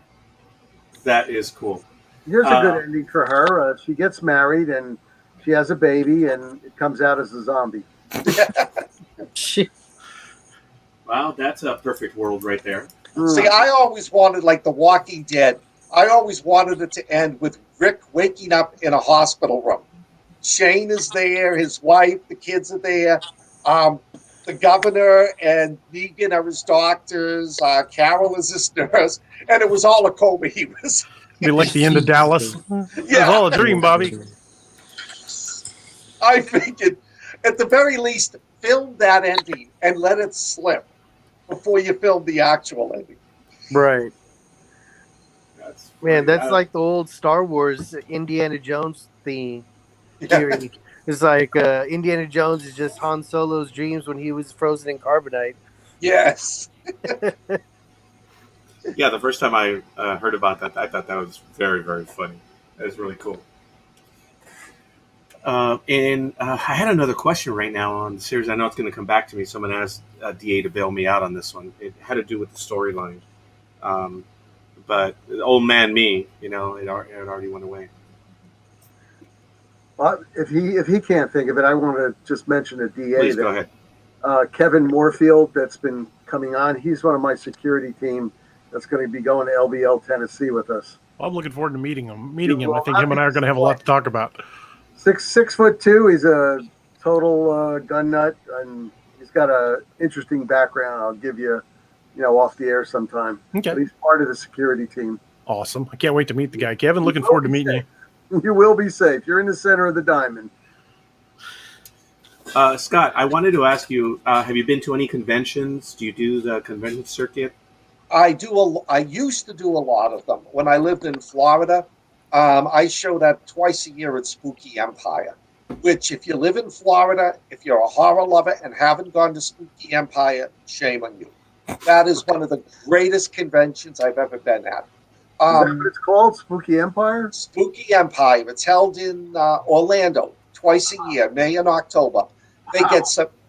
That is cool. Here's a good ending for her. She gets married and she has a baby, and it comes out as a zombie. Wow, that's a perfect world right there. See, I always wanted, like The Walking Dead, I always wanted it to end with Rick waking up in a hospital room. Shane is there, his wife, the kids are there. The governor and Negan are his doctors. Carol is his nurse, and it was all a coma. He was. Be like the end of Dallas. It was all a dream, Bobby. I figured, at the very least, film that ending and let it slip before you film the actual ending. Right. Man, that's out. like the old Star Wars Indiana Jones theory. It's like Indiana Jones is just Han Solo's dreams when he was frozen in carbonite. Yes. Yeah, the first time I heard about that, I thought that was very, very funny. That was really cool. And I had another question right now on the series. I know it's going to come back to me. Someone asked DA to bail me out on this one. It had to do with the storyline. But old man me, it already went away. Well, if he can't think of it, I want to just mention a DA. Please go ahead. Kevin Moorfield, that's been coming on. He's one of my security team that's going to be going to LBL Tennessee with us. Well, I'm looking forward to meeting him. I think him and I are going to have a lot to talk about. 6'2". He's a total gun nut, and he's got a interesting background. I'll give you, off the air sometime. Okay. But he's part of the security team. Awesome. I can't wait to meet the guy. Kevin, looking forward to meeting you. You will be safe. You're in the center of the diamond. Scott, I wanted to ask you, have you been to any conventions? Do you do the convention circuit? I used to do a lot of them. When I lived in Florida, I showed up twice a year at Spooky Empire, which if you live in Florida, if you're a horror lover and haven't gone to Spooky Empire, shame on you. That is one of the greatest conventions I've ever been at. Is that what it's called? Spooky Empire? Spooky Empire. It's held in Orlando twice a year, May and October.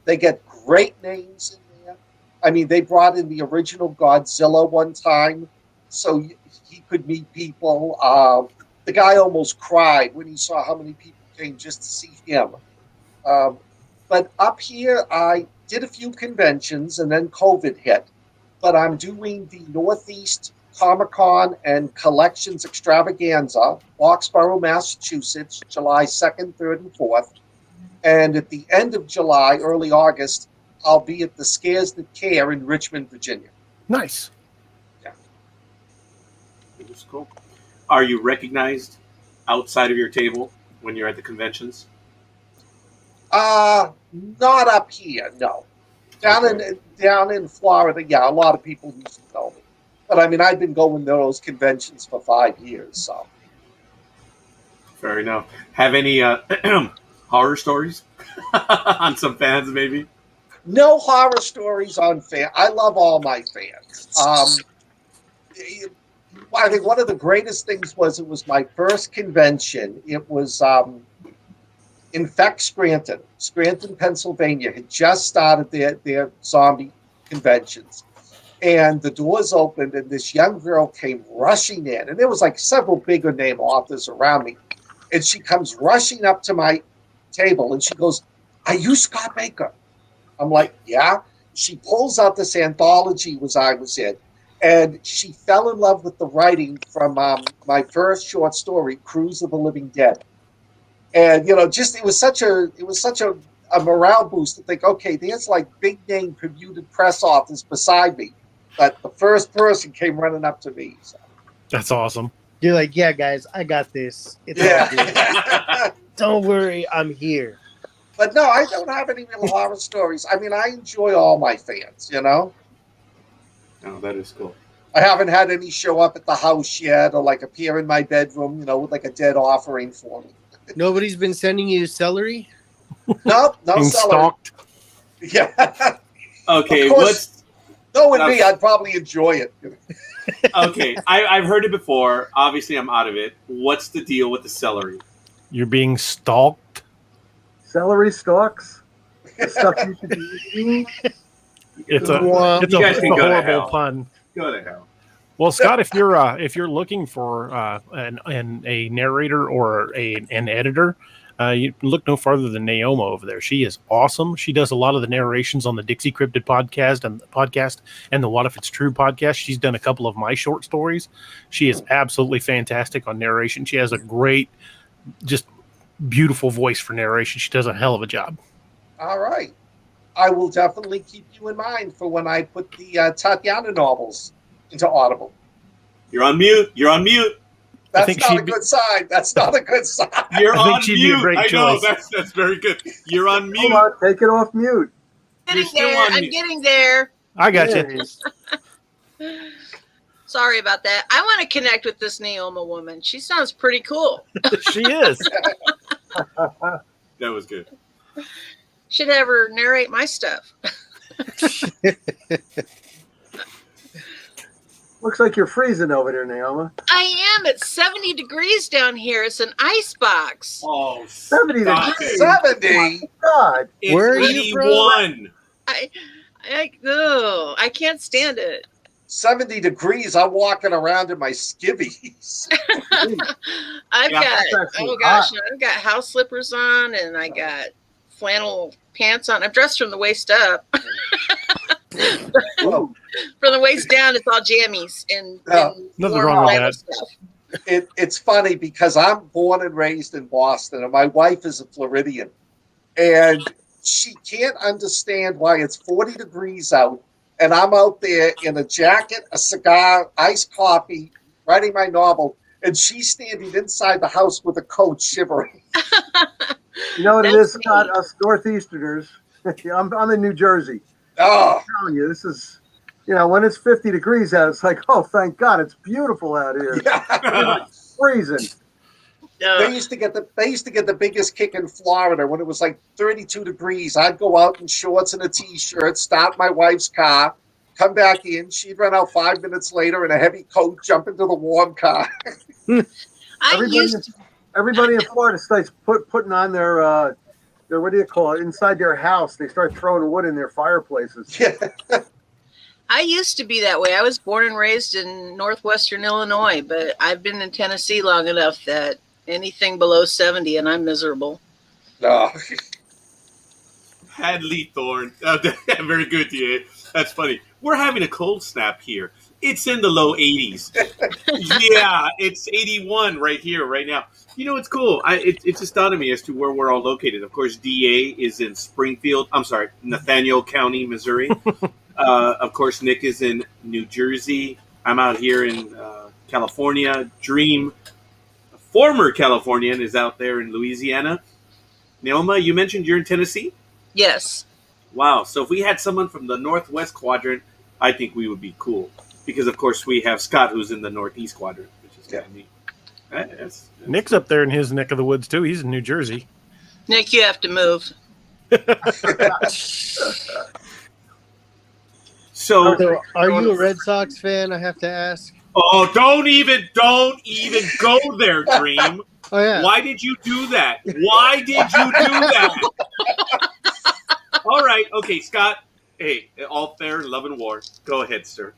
They get great names in there. I mean, they brought in the original Godzilla one time, so he could meet people. The guy almost cried when he saw how many people came just to see him. But up here, I did a few conventions, and then COVID hit. But I'm doing the Northeast Comic-Con and Collections Extravaganza, Boxborough, Massachusetts, July 2nd, 3rd, and 4th. And at the end of July, early August, I'll be at the Scares That Care in Richmond, Virginia. Nice. Yeah. It was cool. Are you recognized outside of your table when you're at the conventions? Not up here, no. Down in Florida, yeah, a lot of people used to know me. But I mean, I've been going to those conventions for 5 years, so. Fair enough. Have any horror stories on some fans, maybe? No horror stories on fans. I love all my fans. I think one of the greatest things was it was my first convention. It was Infect Scranton, Pennsylvania, had just started their zombie conventions. And the doors opened, and this young girl came rushing in. And there was like several bigger name authors around me. And she comes rushing up to my table, and she goes, "Are you Scott Baker?" I'm like, "Yeah." She pulls out this anthology I was in, and she fell in love with the writing from my first short story, Cruise of the Living Dead. And it was such a morale boost to think, okay, there's like big name commuted press authors beside me, but the first person came running up to me. So. That's awesome. You're like, yeah, guys, I got this. It's all good. Don't worry, I'm here. But no, I don't have any real horror stories. I mean, I enjoy all my fans, Oh, that is cool. I haven't had any show up at the house yet or like appear in my bedroom, with like a dead offering for me. Nobody's been sending you celery? No Being celery. stalked. Yeah. Okay, Of course. Knowing me, I'd probably enjoy it. Okay, I've heard it before. Obviously, I'm out of it. What's the deal with the celery? You're being stalked. Celery stalks? The stuff you should be eating? It's Wah. a You guys can go to horrible hell. pun. Go to hell. Well, Scott, if you're looking for a narrator or an editor, you look no farther than Naoma over there. She is awesome. She does a lot of the narrations on the Dixie Cryptid podcast and the What If It's True podcast. She's done a couple of my short stories. She is absolutely fantastic on narration. She has a great, just beautiful voice for narration. She does a hell of a job. All right. I will definitely keep you in mind for when I put the Tatiana novels into Audible. You're on mute. You're on mute. That's not a good sign. That's not a good sign. You're I think on she'd be a mute. great I know. choice. That's very good. You're on mute. Hold on, take it off mute. You're still on I'm mute. getting there. I got There you. it is. Sorry about that. I want to connect with this Naoma woman. She sounds pretty cool. She is. That was good. Should have her narrate my stuff. Looks like you're freezing over there, Naoma. I am. It's 70 degrees down here. It's an ice box. Oh, 70 stop degrees. it. 70. God. It's Where are you from? 81. I can't stand it. 70 degrees. I'm walking around in my skivvies. I've Yeah, got, that's actually oh gosh, hot. I've got house slippers on and I got flannel pants on. I'm dressed from the waist up. Well, From the waist down, it's all jammies and Nothing warm wrong with flannel that. stuff. it's funny because I'm born and raised in Boston, and my wife is a Floridian, and she can't understand why it's 40 degrees out, and I'm out there in a jacket, a cigar, iced coffee, writing my novel, and she's standing inside the house with a coat, shivering. You know what it That's is, Scott? Us Northeasterners. I'm in New Jersey. Oh, I'm telling you, this is, when it's 50 degrees out, it's like, oh, thank God, it's beautiful out here. yeah. It's freezing. They used to get the biggest kick in Florida when it was like 32 degrees. I'd go out in shorts and a t-shirt, start my wife's car, come back in. She'd run out 5 minutes later in a heavy coat, jump into the warm car. Everybody in Florida starts putting on their what do you call it? Inside their house, they start throwing wood in their fireplaces. Yeah. I used to be that way. I was born and raised in northwestern Illinois, but I've been in Tennessee long enough that anything below 70 and I'm miserable. No. Hadley Thorne. Very good, DA. That's funny. We're having a cold snap here. It's in the low 80s. Yeah, it's 81 right here, right now. It's cool. It just dawned on me as to where we're all located. Of course, DA is in Nathaniel County, Missouri. Of course, Nick is in New Jersey. I'm out here in California. Dream, a former Californian, is out there in Louisiana. Naoma, you mentioned you're in Tennessee? Yes. Wow. So if we had someone from the Northwest Quadrant, I think we would be cool. Because, of course, we have Scott, who's in the Northeast Quadrant, which is kind of neat. That's Nick's up there in his neck of the woods, too. He's in New Jersey. Nick, you have to move. So, Are you a Red Sox fan? I have to ask. oh, don't even go there, Dream. Oh yeah. Why did you do that? Why did you do that? All right, okay, Scott. Hey, all fair in love and war. Go ahead, sir.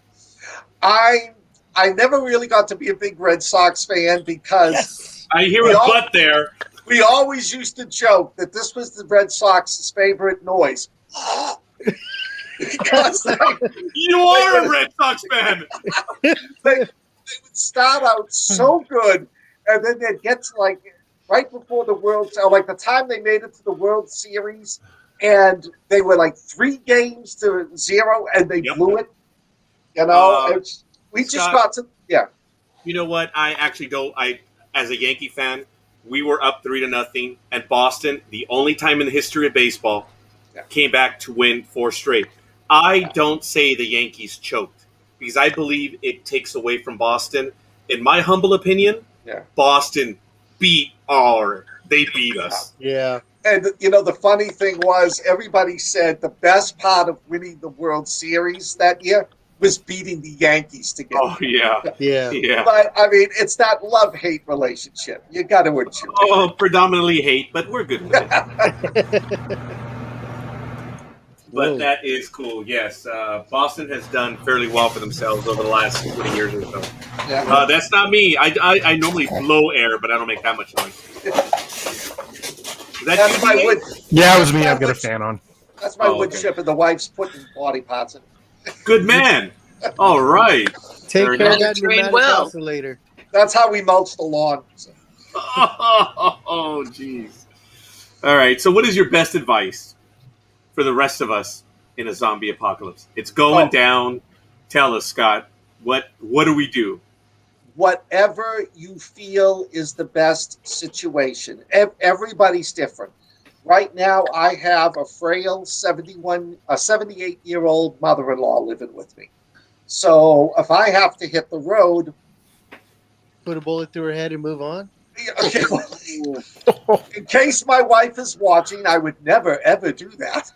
I never really got to be a big Red Sox fan because I hear a butt there. we always used to joke that this was the Red Sox's favorite noise. Because You are a Red Sox fan. they would start out so good, and then they'd get to like right before the the time they made it to the World Series, and they were like 3 games to 0, and they blew it. We just Scott, got to You know what? I actually don't. As a Yankee fan, we were up 3-0, and Boston, the only time in the history of baseball, came back to win 4 straight. I don't say the Yankees choked because I believe it takes away from Boston. In my humble opinion, Boston beat our They beat us. Yeah. And the funny thing was, everybody said the best part of winning the World Series that year was beating the Yankees to get. Oh yeah, Yeah. yeah. But I mean, it's that love-hate relationship. You got to enjoy. Oh, predominantly hate, but we're good with it. But Whoa. that is cool. Yes, Boston has done fairly well for themselves over the last 20 years or so. Yeah. That's not me. I normally blow air, but I don't make that much noise. Is that That's you, my DA? wood. Yeah, it was me. I've got a fan on. That's my Oh, wood okay. chip, and the wife's putting body parts in. Good man. All right. Take Very care of nice. that Trained pneumatic well. oscillator. That's how we mulch the lawn. So, Oh, jeez. All right. So, what is your best advice for the rest of us in a zombie apocalypse? It's going down. Tell us, Scott. What do we do? whatever you feel is the best situation. Everybody's different. Right now, I have a frail 78-year-old mother-in-law living with me. So if I have to hit the road, Put a bullet through her head and move on. in case my wife is watching, I would never ever do that.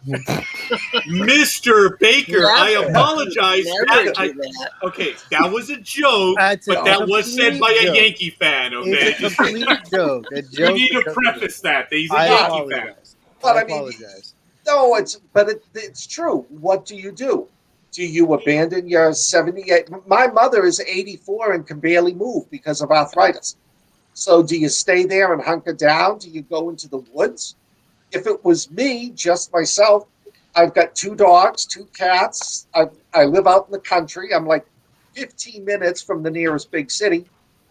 Mr. Baker, I Never. apologize. Never do that. Okay, that was a joke, That's but that was said by a joke. Yankee fan, okay? It's a complete joke. A We joke. need to that- preface that. He's a I Yankee fan. apologize. But I I mean, apologize. No, it's true. What do you do? Do you abandon your 78? My mother is 84 and can barely move because of arthritis. So do you stay there and hunker down? Do you go into the woods? If it was me, just myself, I've got 2 dogs, 2 cats. I live out in the country. I'm like 15 minutes from the nearest big city.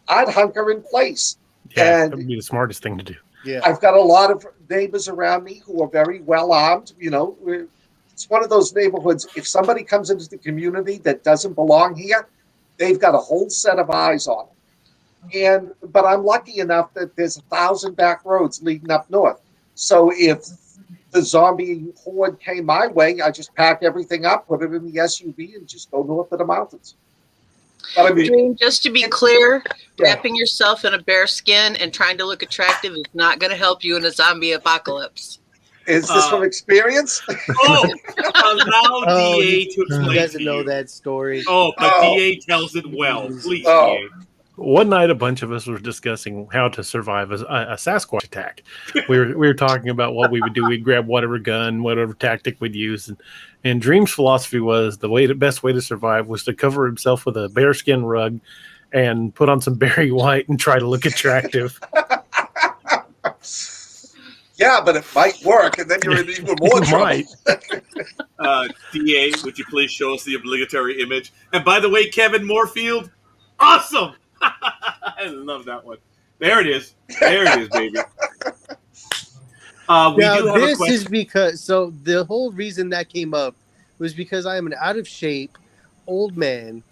I'd hunker in place. Yeah, And- that would be the smartest thing to do. Yeah. I've got a lot of neighbors around me who are very well armed. It's one of those neighborhoods. If somebody comes into the community that doesn't belong here, they've got a whole set of eyes on them. But I'm lucky enough that there's 1,000 back roads leading up north. So if the zombie horde came my way, I just pack everything up, put it in the SUV, and just go north of the mountains. But I mean, Just to be clear, Yeah. wrapping yourself in a bear skin and trying to look attractive is not going to help you in a zombie apocalypse. is this from experience? Oh, allow Oh, DA to He explain doesn't to know you. that story. Oh, but Oh. DA tells it well. Please, Oh. DA. One night, a bunch of us were discussing how to survive a Sasquatch attack. We were talking about what we would do. We'd grab whatever gun, whatever tactic we'd use, and Dream's philosophy was the best way to survive was to cover himself with a bearskin rug and put on some Barry White and try to look attractive. Yeah, but it might work, and then you're in even more It trouble. might. DA, would you please show us the obligatory image? And by the way, Kevin Moorfield, awesome! I love that one. There it is. There it is, baby. We Now, do have a this question. is because, so the whole reason that came up was because I am an out of shape old man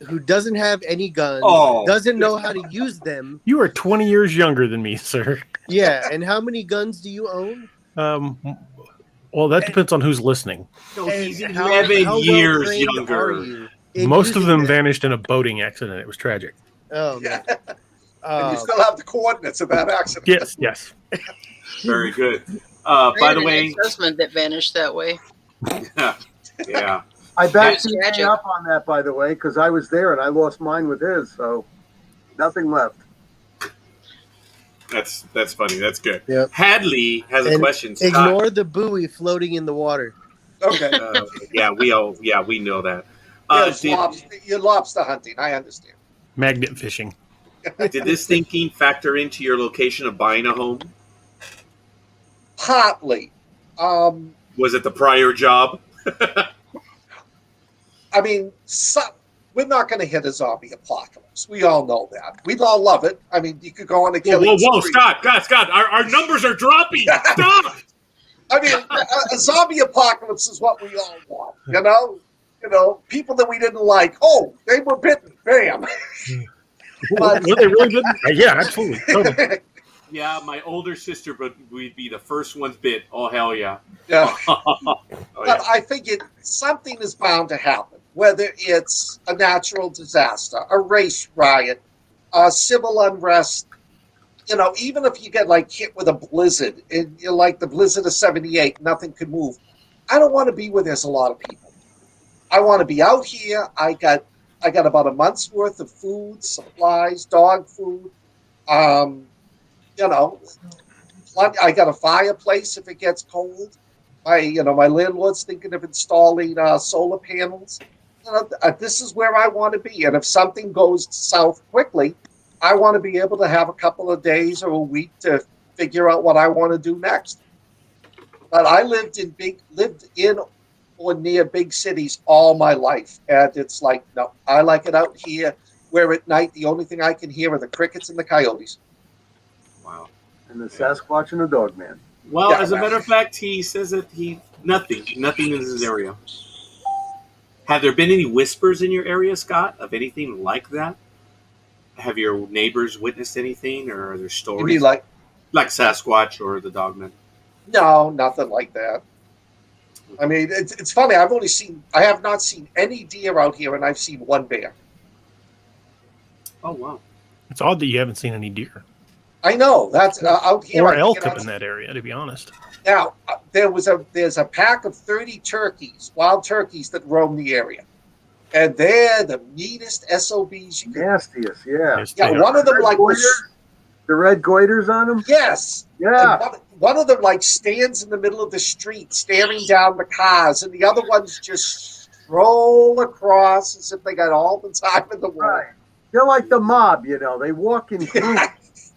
who doesn't have any guns, Oh. doesn't know how to use them. You are 20 years younger than me, sir. Yeah, and how many guns do you own? Well, that depends on who's listening. No, And he's how 11 well years trained younger. are you in Most of using them them? vanished in a boating accident. It was tragic. Oh, man. And you still have the coordinates of that accident. Yes. Very good. I By had the an way, ex-husband that vanished that way. yeah. I backed That's DA tragic. up on that, by the way, because I was there and I lost mine with his, so nothing left. That's funny. That's good. Yep. Hadley has a And question. Scott. Ignore the buoy floating in the water. Okay. We know that. You're lobster hunting. I understand. Magnet fishing. Did this thinking factor into your location of buying a home? Partly. Was it the prior job? I mean, we're not going to hit a zombie apocalypse. We all know that. We'd all love it. I mean, you could go on a killing spree. Scott! Our numbers are dropping. Stop! I mean, a zombie apocalypse is what we all want. People that we didn't like. Oh, they were bitten. Bam. Well, they really didn't. Yeah, absolutely. Totally. Yeah, my older sister, but we'd be the first ones bit. Oh hell yeah! Yeah. Oh, But yeah. I figured something is bound to happen, whether it's a natural disaster, a race riot, civil unrest, even if you get like hit with a blizzard, and you're like the blizzard of '78, nothing could move. I don't want to be where there's a lot of people. I want to be out here. I got about a month's worth of food, supplies, dog food. Um, you know, I got a fireplace if it gets cold. My landlord's thinking of installing solar panels. This is where I want to be. And if something goes south quickly, I want to be able to have a couple of days or a week to figure out what I want to do next. But I lived in or near big cities all my life, and it's like, no, I like it out here, where at night the only thing I can hear are the crickets and the coyotes. Wow. And the Sasquatch and the Dogman. Well, Yeah, as a well. matter of fact, he says that nothing in his area. Have there been any whispers in your area, Scott, of anything like that? Have your neighbors witnessed anything, or are there You stories mean like, like Sasquatch or the Dogman? no, nothing like that. I mean, it's funny. I have not seen any deer out here, and I've seen one bear. Oh wow! It's odd that you haven't seen any deer I know that's out here. or I elk cannot up in that area, to be honest. Now, there's a pack of 30 turkeys, wild turkeys that roam the area, and they're the meanest SOBs you can. Nastiest, yeah. Yes, Yeah, they one are. of them like was, The red goiters on them? yes, Yeah. and one of them like stands in the middle of the street, staring down the cars, and the other ones just stroll across as if they got all the time in the world. Right. They're like the mob, They walk in groups.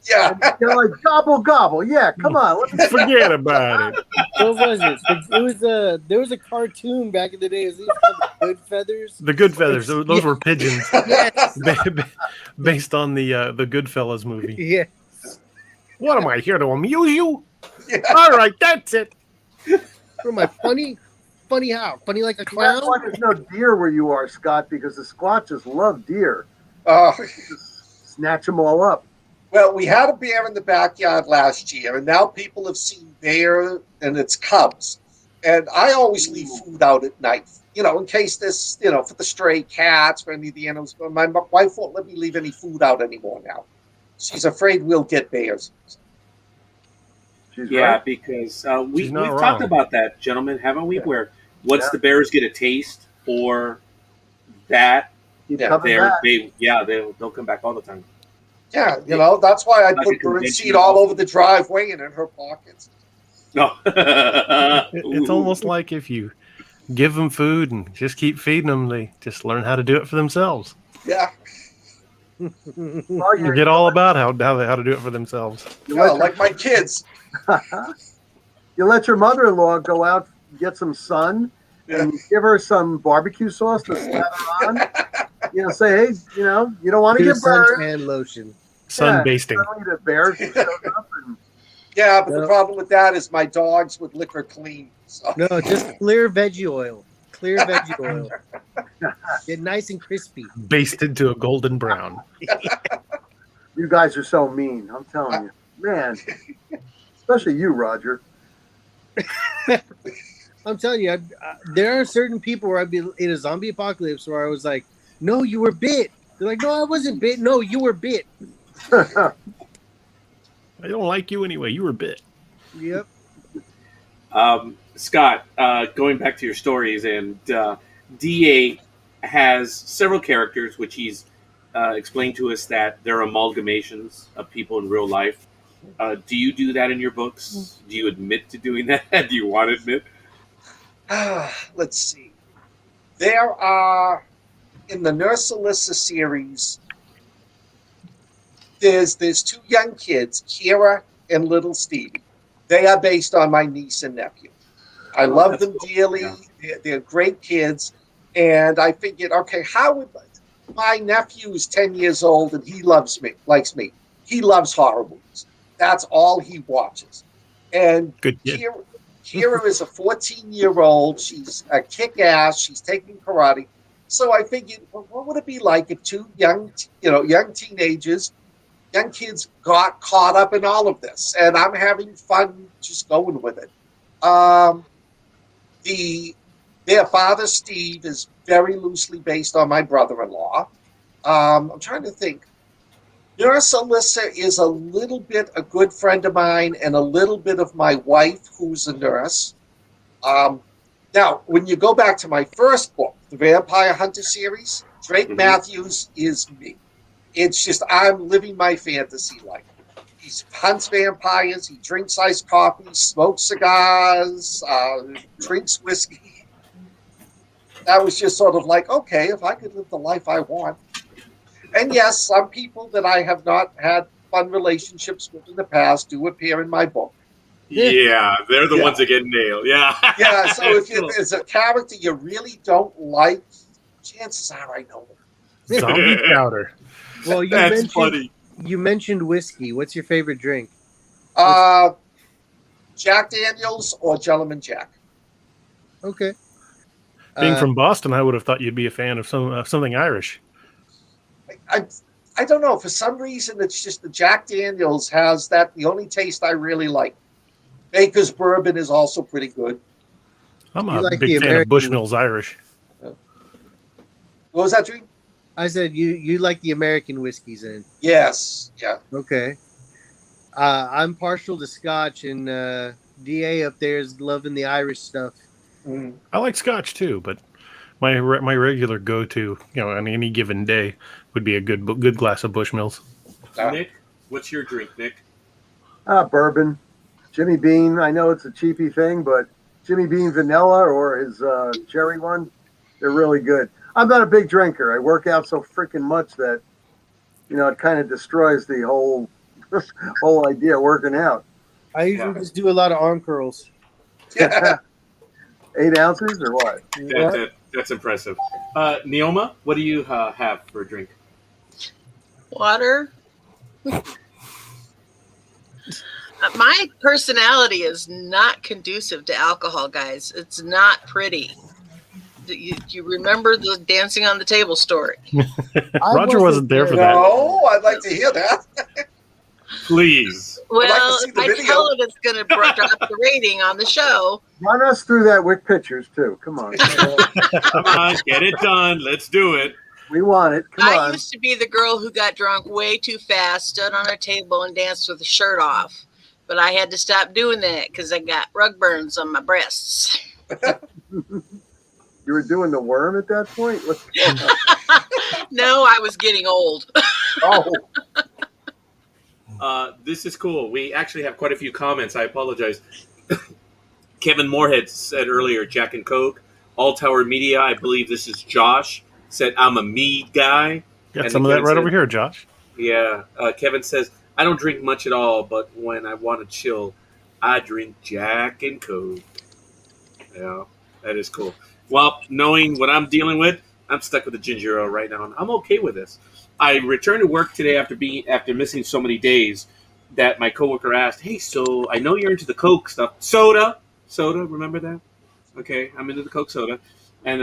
Yeah, They're like gobble gobble. Yeah, come on. Let me Forget about it. What was it? There was a cartoon back in the day. It was called The Good Feathers. The good feathers; those were pigeons, Yes. based on the Goodfellas movie. Yeah. What am I here to amuse you? yeah. All right, that's it. What am I, funny? Funny how? Funny like a That's clown? why there's no deer where you are, Scott, because the Squatches love deer. Just snatch them all up. Well, we had a bear in the backyard last year, and now people have seen bear and its cubs. And I always leave food out at night, in case this, for the stray cats, for any of the animals. My wife won't let me leave any food out anymore now. She's afraid we'll get bears. She's Yeah, right. because She's we've not talked wrong. about that, gentlemen, haven't we? Yeah. Where once Yeah. the bears get a taste for that, Keep Yeah. coming back. they'll come back all the time. Yeah, that's why I Like put a bird convention seed all over the driveway and in her pockets. No, It's almost like if you give them food and just keep feeding them, they just learn how to do it for themselves. Yeah, Well, You get all about how to do it for themselves. you let your- like my kids. you let your mother-in-law go out, get some sun, and give her some barbecue sauce to slather on. Say, hey, you don't want to Here's get burned. suntan lotion. Sun basting. Suddenly the bears shows up and Yeah, but the No. problem with that is my dogs would lick her clean. So. No, just clear veggie oil. Clear veggie oil. Get nice and crispy. Basted to a golden brown. you guys are so mean. I'm telling you, man. Especially you, Roger. I'm telling you, there are certain people where I'd be in a zombie apocalypse where I was like, no, you were bit. They're like, no, I wasn't bit. No, you were bit. I don't like you anyway. You were bit. Yep. Scott, going back to your stories, and DA has several characters which he's explained to us that they're amalgamations of people in real life. Do you do that in your books? Do you admit to doing that? Do you want to admit? Let's see. There are, in the Nurse Alyssa series, there's two young kids, Kira and little Stevie. They are based on my niece and nephew. I love them dearly. Yeah. They're great kids. And I figured, okay, how would my nephew is 10 years old and he likes me. He loves horror movies. That's all he watches. And Good kid. Kira is a 14-year-old. She's a kick-ass. She's taking karate. So I figured, well, what would it be like if two young teenagers, young kids got caught up in all of this? And I'm having fun just going with it. Their father, Steve, is very loosely based on my brother-in-law. I'm trying to think. Nurse Alyssa is a little bit a good friend of mine and a little bit of my wife, who's a nurse. Now, when you go back to my first book, the Vampire Hunter series, Drake Matthews is me. It's just I'm living my fantasy life. He hunts vampires, he drinks iced coffee, smokes cigars, drinks whiskey. That was just sort of like, okay, if I could live the life I want. And yes, some people that I have not had fun relationships with in the past do appear in my book. Yeah, they're the ones that get nailed. Yeah. Yeah, so if there's a character you really don't like, chances are I know them. Zombie powder. Well, That's funny. You mentioned whiskey. What's your favorite drink? Jack Daniels or Gentleman Jack. Okay. Being from Boston, I would have thought you'd be a fan of something Irish. I don't know. For some reason, it's just the Jack Daniels has the only taste I really like. Baker's bourbon is also pretty good. I'm a big fan of Bushmills Irish. What was that, Dream? I said you like the American whiskeys then. Yes. Yeah. Okay. I'm partial to Scotch, and DA up there is loving the Irish stuff. I like Scotch too, but my regular go-to, on any given day, would be a good glass of Bushmills. Nick, what's your drink, Nick? Bourbon. Jimmy Bean. I know it's a cheapy thing, but Jimmy Bean vanilla or his cherry one, they're really good. I'm not a big drinker. I work out so freaking much that, it kind of destroys the whole idea of working out. I usually just do a lot of arm curls. 8 ounces or what? That's impressive. Neoma, what do you have for a drink? Water. My personality is not conducive to alcohol, guys. It's not pretty. You remember the dancing on the table story? Roger wasn't there for that. No, I'd like to hear that. Please. Well, if I tell it, it's going to drop the rating on the show. Run us through that with pictures, too. Come on. Come on, get it done. Let's do it. We want it. Come on. I used to be the girl who got drunk way too fast, stood on a table, and danced with the shirt off. But I had to stop doing that because I got rug burns on my breasts. You were doing the worm at that point? No, I was getting old. Oh. This is cool. We actually have quite a few comments. I apologize. Kevin Moorhead said earlier, Jack and Coke. All Tower Media, I believe this is Josh, said, I'm a mead guy. Got And some of Kevin that right said, over here, Josh. Yeah. Kevin says, I don't drink much at all, but when I want to chill, I drink Jack and Coke. Yeah, that is cool. Well, knowing what I'm dealing with, I'm stuck with the ginger ale right now, and I'm okay with this. I returned to work today after missing so many days that my coworker asked, hey, so I know you're into the Coke stuff. Soda, remember that? Okay, I'm into the Coke soda. And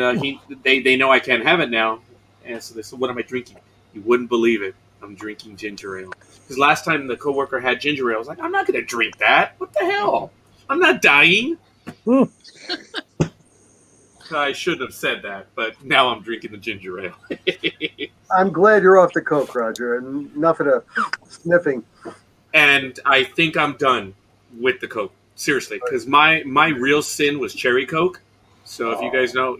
they know I can't have it now. And so they said, what am I drinking? You wouldn't believe it. I'm drinking ginger ale. Because last time the coworker had ginger ale, I was like, I'm not going to drink that. What the hell? I'm not dying. I shouldn't have said that, but now I'm drinking the ginger ale. I'm glad you're off the Coke, Roger, and enough of the sniffing. And I think I'm done with the Coke. Seriously, because my real sin was cherry Coke. So if you guys know,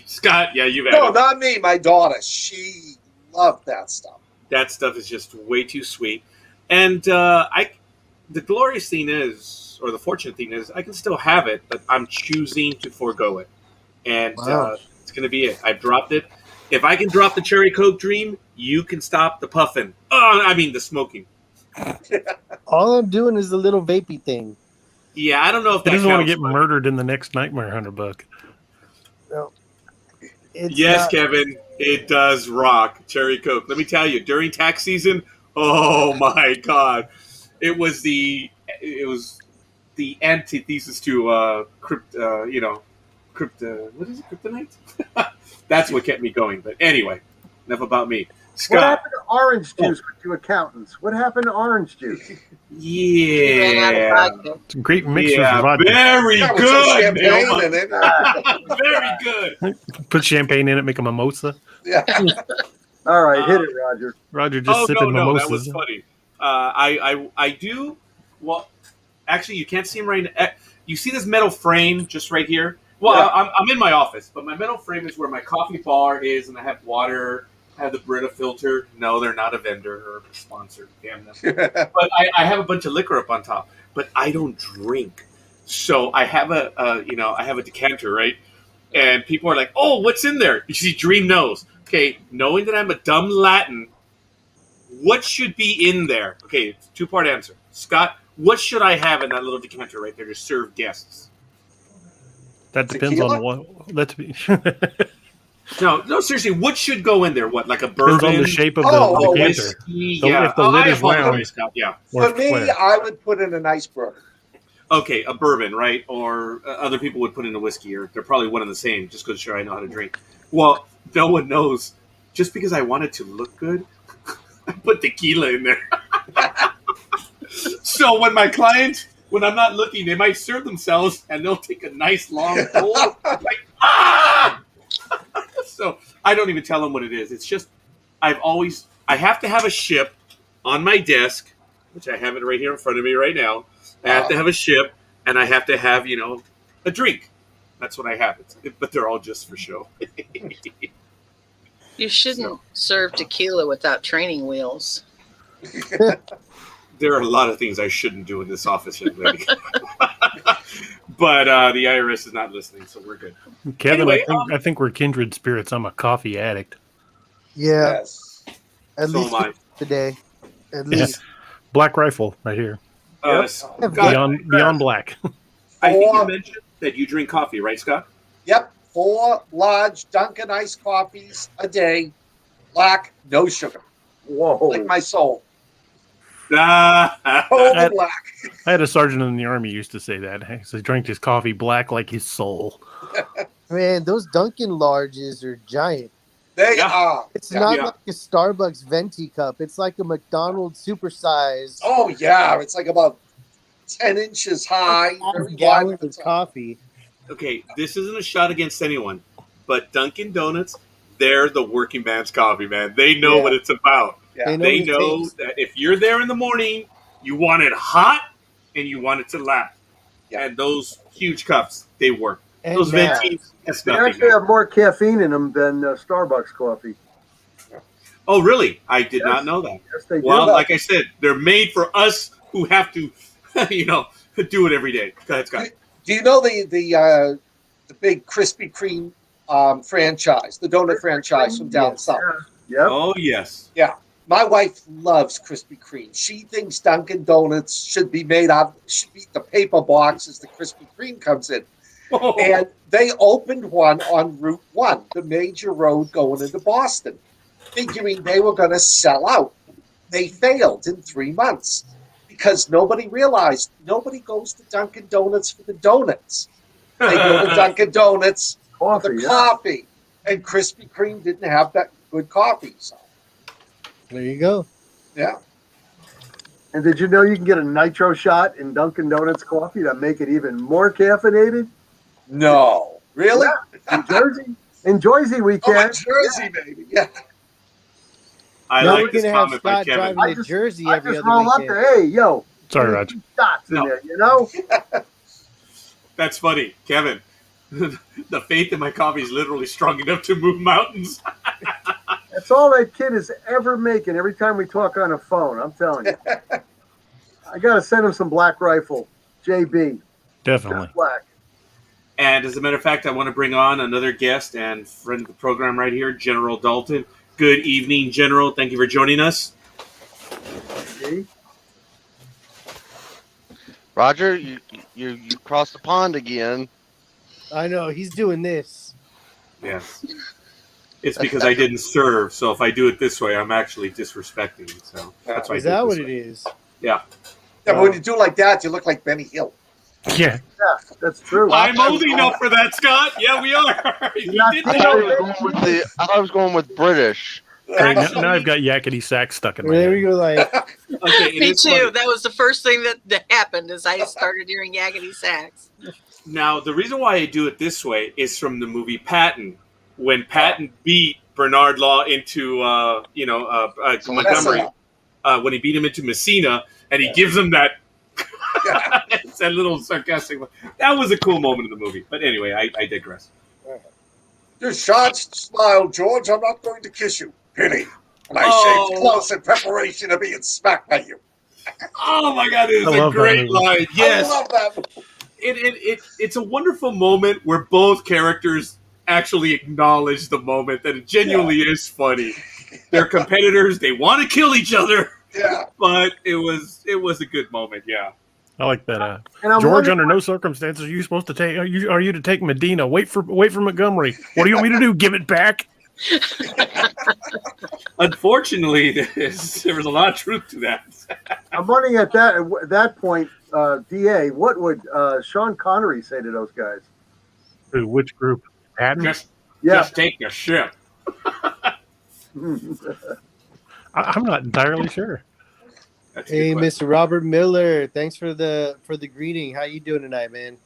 Scott, you've had it. No, not me. My daughter. She loved that stuff. That stuff is just way too sweet. And the glorious thing is, or the fortunate thing is, I can still have it, but I'm choosing to forego it. And it's going to be it. I've dropped it. If I can drop the cherry Coke dream, you can stop the puffing. The smoking. All I'm doing is the little vapey thing. Yeah, I don't know if that He doesn't want to get counts, murdered in the next Nightmare Hunter book. No. Yes, Kevin, it does rock. Cherry Coke. Let me tell you, during tax season, oh my God, it was the antithesis to kryptonite. That's what kept me going. But anyway, enough about me. Scott. What happened to orange juice with you accountants? What happened to orange juice? Yeah. It's a great mixture of vodka. Very good. Champagne in it. Very good. Put champagne in it, make a mimosa. Yeah. All right, hit it, Roger. Roger just sipping that was mimosas. funny. I do. Well, actually, you can't see him right now. You see this metal frame just right here? Well, Yeah. I'm in my office, but my metal frame is where my coffee bar is, and I have water. I have the Brita filter. No, they're not a vendor or a sponsor. Damn them. But I have a bunch of liquor up on top. But I don't drink, so I have I have a decanter, right? And people are like, "Oh, what's in there?" You see, Dream knows. Okay, knowing that I'm a dumb Latin, what should be in there? Okay, it's a two-part answer. Scott, what should I have in that little decanter right there to serve guests? That depends Tequila? on what. Let's be. No, seriously, what should go in there? What, like a Depends bourbon? on the shape of Oh, the decanter. Whiskey? So Yeah. if the lid I is apologize, round- Scott. Yeah. Or For me, square. I would put in an iceberg. Okay, a bourbon, right? Or other people would put in a whiskey, or they're probably one and the same, just because sure I know how to drink. Well, no one knows. Just because I want it to look good, I put tequila in there. So when my clients, when I'm not looking, they might serve themselves, and they'll take a nice long pull, like ah. So I don't even tell them what it is. It's just I have to have a ship on my desk, which I have it right here in front of me right now. I have to have a ship, and I have to have a drink. That's what I have. But they're all just for show. You shouldn't serve tequila without training wheels. There are a lot of things I shouldn't do in this office, young lady. But the IRS is not listening, so we're good. Kevin, Anyway, I think we're kindred spirits. I'm a coffee addict. Yeah, Yes. at So least am I. today. At Yeah. least. Black Rifle right here. Scott, Beyond black. I think you mentioned that you drink coffee, right, Scott? Yep. 4 large Dunkin' iced coffees a day. Black, no sugar. Whoa. Like my soul. Ah, Cold That- and black. I had a sergeant in the army used to say that. He said, drank his coffee black like his soul. Man, those Dunkin' larges are giant. They Yeah. are. It's Yeah. not Yeah. like a Starbucks venti cup. It's like a McDonald's supersized Oh, yeah. It's like about 10 inches high. Very gallon wide at the of top. coffee. okay, this isn't a shot against anyone, but Dunkin' Donuts, they're the working man's coffee, man. They know Yeah. what it's about. Yeah. They what it know takes. that if you're there in the morning, you want it hot and you want it to lap. Yeah. And those huge cups, they work. And Those now- ventis, that's They nothing. actually have more caffeine in them than Starbucks coffee. Oh, really? I did Yes. not know that. Yes, they Well, do. like I said, they're made for us who have to, do it every day. Go ahead, Scott. Do you know the big Krispy Kreme franchise, the donut franchise from down Yes. south? Yep. Oh, yes. My wife loves Krispy Kreme. She thinks Dunkin' Donuts should be the paper box as the Krispy Kreme comes in. And they opened one on Route 1, the major road going into Boston, figuring they were going to sell out. They failed in 3 months because nobody realized nobody goes to Dunkin' Donuts for the donuts. They go to Dunkin' Donuts for Coffee, the yeah. coffee. And Krispy Kreme didn't have that good coffee. So, There you go. yeah. And did you know you can get a nitro shot in Dunkin' Donuts coffee to make it even more caffeinated? No. Really? In Jersey? In Jersey, we Oh, my can. Jersey, baby. Yeah. I Now like we're this gonna have comment by Scott Kevin. driving to Jersey I every just other roll up weekend. there. Hey, yo. Sorry, there's Roger. 2 shots in No. there, you know? That's funny. Kevin, the faith in my coffee is literally strong enough to move mountains. That's all that kid is ever making every time we talk on the phone. I'm telling you. I got to send him some Black Rifle. JB. Definitely. Just black. And as a matter of fact, I want to bring on another guest and friend of the program right here, General Dalton. Good evening, General. Thank you for joining us. See? Roger, you crossed the pond again. I know he's doing this. Yes. It's because I didn't serve, so if I do it this way, I'm actually disrespecting. So that's why I Is do that it what this it way. is? Yeah. Yeah, but when you do like that, you look like Benny Hill. Yeah. Yeah, that's true. I'm old enough for that, Scott. Yeah, we are. You not did I know. thought I was going with British. Hey, now I've got yakety sack stuck in my There head. we go. Like Okay, it Me is too. funny. That was the first thing that happened as I started hearing yakety sax. Now, the reason why I do it this way is from the movie Patton. When Patton beat Bernard Law into Montgomery when he beat him into Messina, and he gives him that that little sarcastic. That was a cool moment in the movie. But anyway, I digress. You shan't smile, George. I'm not going to kiss you. Pity. And I shaved close in preparation to being smacked by you. Oh my God, it was a great line. Yes. I love that. It's a wonderful moment where both characters actually acknowledge the moment that it genuinely is funny. They're competitors, they want to kill each other. Yeah. But it was a good moment, yeah. I like that. George, under no circumstances are you supposed to take. Are you to take Medina? Wait for Montgomery. What do you want me to do? Give it back? Unfortunately, there was a lot of truth to that. I'm wondering at that point, DA, what would Sean Connery say to those guys? Who? Which group? Patton? Just take the ship. I'm not entirely sure. Hey, Mr. Robert Miller, thanks for the greeting. How you doing tonight, man?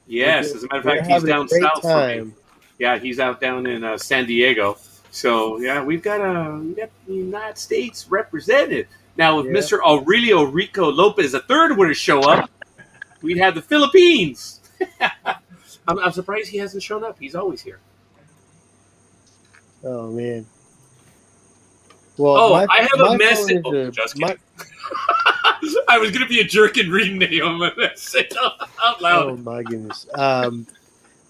Yes, as a matter of fact, he's down south for me. Yeah, he's out down in San Diego. So yeah, we've got the United States represented. Now, if Mr. Aurelio Rico Lopez III were to show up, we'd have the Philippines. I'm surprised he hasn't shown up. He's always here. Oh man. Well, I have a message. Just kidding. I was going to be a jerk and read name out loud. Oh my goodness.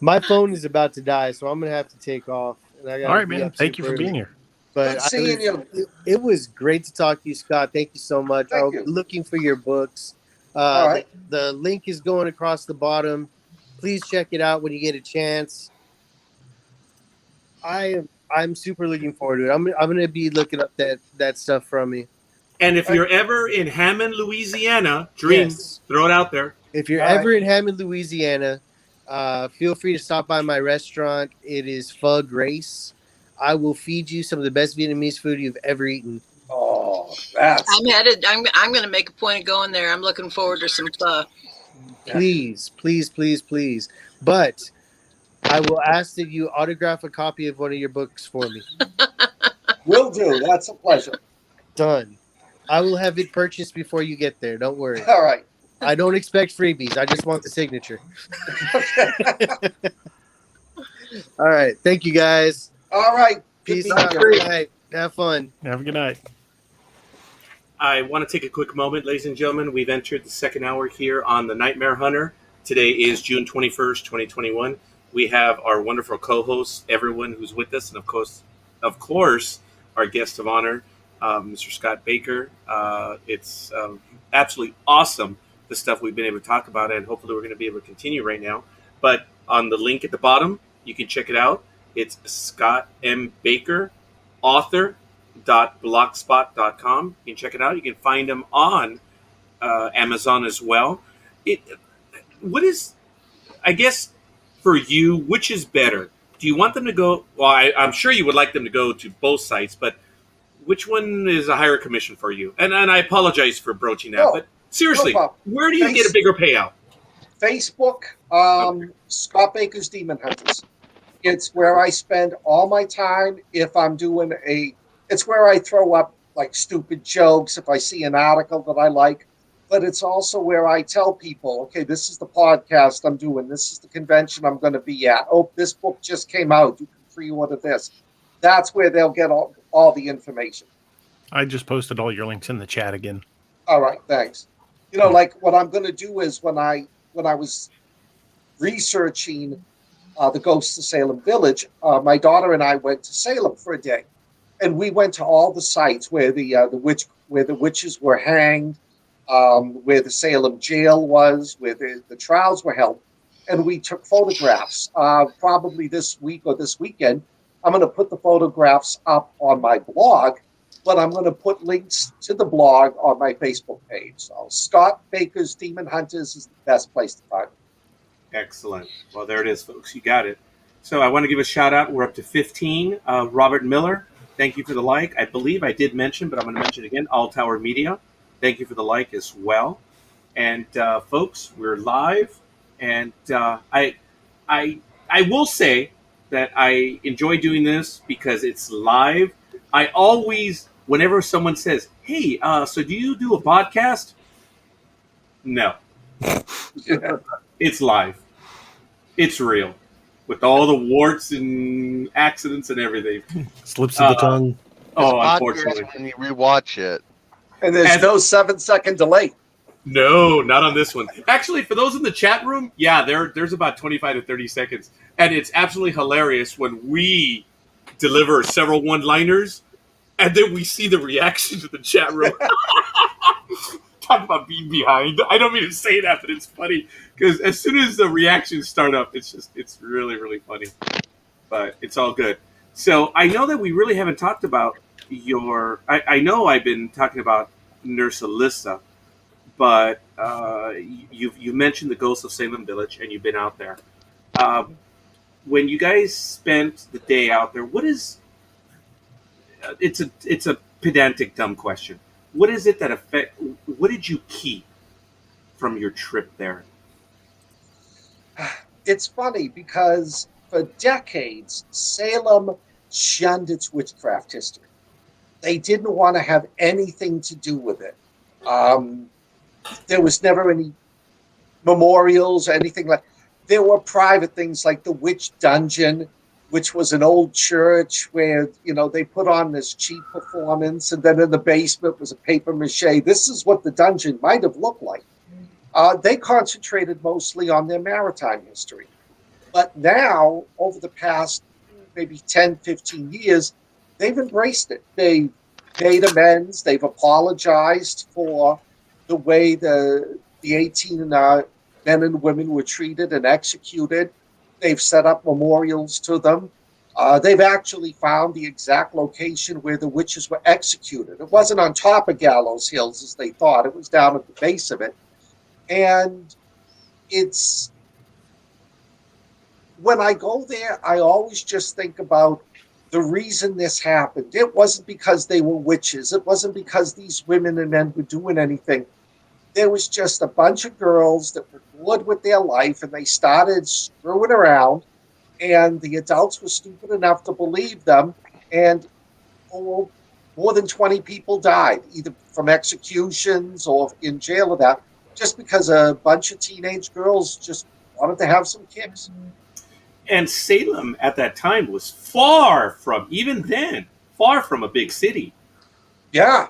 My phone is about to die, so I'm going to have to take off. And I all right, man. Thank you for being here. But it was great to talk to you, Scott. Thank you so much. I'm looking for your books. All right. The link is going across the bottom. Please check it out when you get a chance. I'm super looking forward to it. I'm going to be looking up that stuff from you. And if you're ever in Hammond, Louisiana, throw it out there. If you're ever in Hammond, Louisiana, feel free to stop by my restaurant. It is Pho Grace. I will feed you some of the best Vietnamese food you've ever eaten. Oh, that's... I'm headed. I'm going to make a point of going there. I'm looking forward to some pho. Please, please, please, please. But I will ask that you autograph a copy of one of your books for me. Will do. That's a pleasure. Done. I will have it purchased before you get there. Don't worry. All right. I don't expect freebies. I just want the signature. All right. Thank you, guys. All right. Peace out. Good night. Have fun. Have a good night. I want to take a quick moment, ladies and gentlemen. We've entered the second hour here on the Nightmare Hunter. Today is June 21st, 2021. We have our wonderful co-hosts, everyone who's with us, and of course, our guest of honor, Mr. Scott Baker. It's absolutely awesome, the stuff we've been able to talk about, and hopefully we're going to be able to continue right now. But on the link at the bottom, you can check it out. It's Scott M. Baker, author.blogspot.com. You can check it out. You can find him on Amazon as well. What is, I guess, for you, which is better? Do you want them to go? Well, I'm sure you would like them to go to both sites, but which one is a higher commission for you? And I apologize for broaching that, but seriously, where do you get a bigger payout? Facebook, Scott Baker's Demon Hunters. It's where I spend all my time. If I'm doing it's where I throw up like stupid jokes if I see an article that I like. But it's also where I tell people, okay, this is the podcast I'm doing. This is the convention I'm going to be at. Oh, this book just came out. You can pre-order this. That's where they'll get all the information. I just posted all your links in the chat again. All right, thanks. Like what I'm going to do is when I was researching the Ghosts of Salem Village, my daughter and I went to Salem for a day, and we went to all the sites where the witches were hanged, where the Salem jail was, where the trials were held, and we took photographs. Probably this week or this weekend, I'm going to put the photographs up on my blog, but I'm going to put links to the blog on my Facebook page. So Scott Baker's Demon Hunters is the best place to find it. Excellent. Well, there it is, folks. You got it. So I want to give a shout out. We're up to 15. Robert Miller, thank you for the like. I believe I did mention, but I'm going to mention it again, All Tower Media. Thank you for the like as well. And folks, we're live. And I will say that I enjoy doing this because it's live. I always, whenever someone says, "Hey, so do you do a podcast?" No, Yeah. it's live. It's real, with all the warts and accidents and everything. Slips of the Uh, tongue. It's Oh, podcast unfortunately, when you rewatch it. And there's And- no 7-second delay. no, not on this one. Actually, for those in the chat room, yeah, there's about 25 to 30 seconds, and it's absolutely hilarious when we deliver several one-liners, and then we see the reaction to the chat room. Talk about being behind. I don't mean to say that, but it's funny because as soon as the reactions start up, it's really, really funny. But it's all good. So I know that we really haven't talked about your. I know I've been talking about Nurse Alyssa, but you mentioned the Ghost of Salem Village, and you've been out there. When you guys spent the day out there, what is? It's a pedantic, dumb question. What is it that affect? What did you keep from your trip there? It's funny because for decades, Salem shunned its witchcraft history. They didn't want to have anything to do with it. There was never any memorials or anything like. There were private things like the Witch Dungeon, which was an old church where they put on this cheap performance, and then in the basement was a paper mache. This is what the dungeon might have looked like. They concentrated mostly on their maritime history. But now, over the past maybe 10, 15 years, they've embraced it. They've made amends. They've apologized for the way the 18 men and women were treated and executed. They've set up memorials to them. They've actually found the exact location where the witches were executed. It wasn't on top of Gallows Hills as they thought. It was down at the base of it. And it's, when I go there, I always just think about the reason this happened. It wasn't because they were witches. It wasn't because these women and men were doing anything. There was just a bunch of girls that were bored with their life, and they started screwing around, and the adults were stupid enough to believe them, and more than 20 people died, either from executions or in jail or that, just because a bunch of teenage girls just wanted to have some kicks. And Salem at that time was far from, even then, far from a big city. Yeah,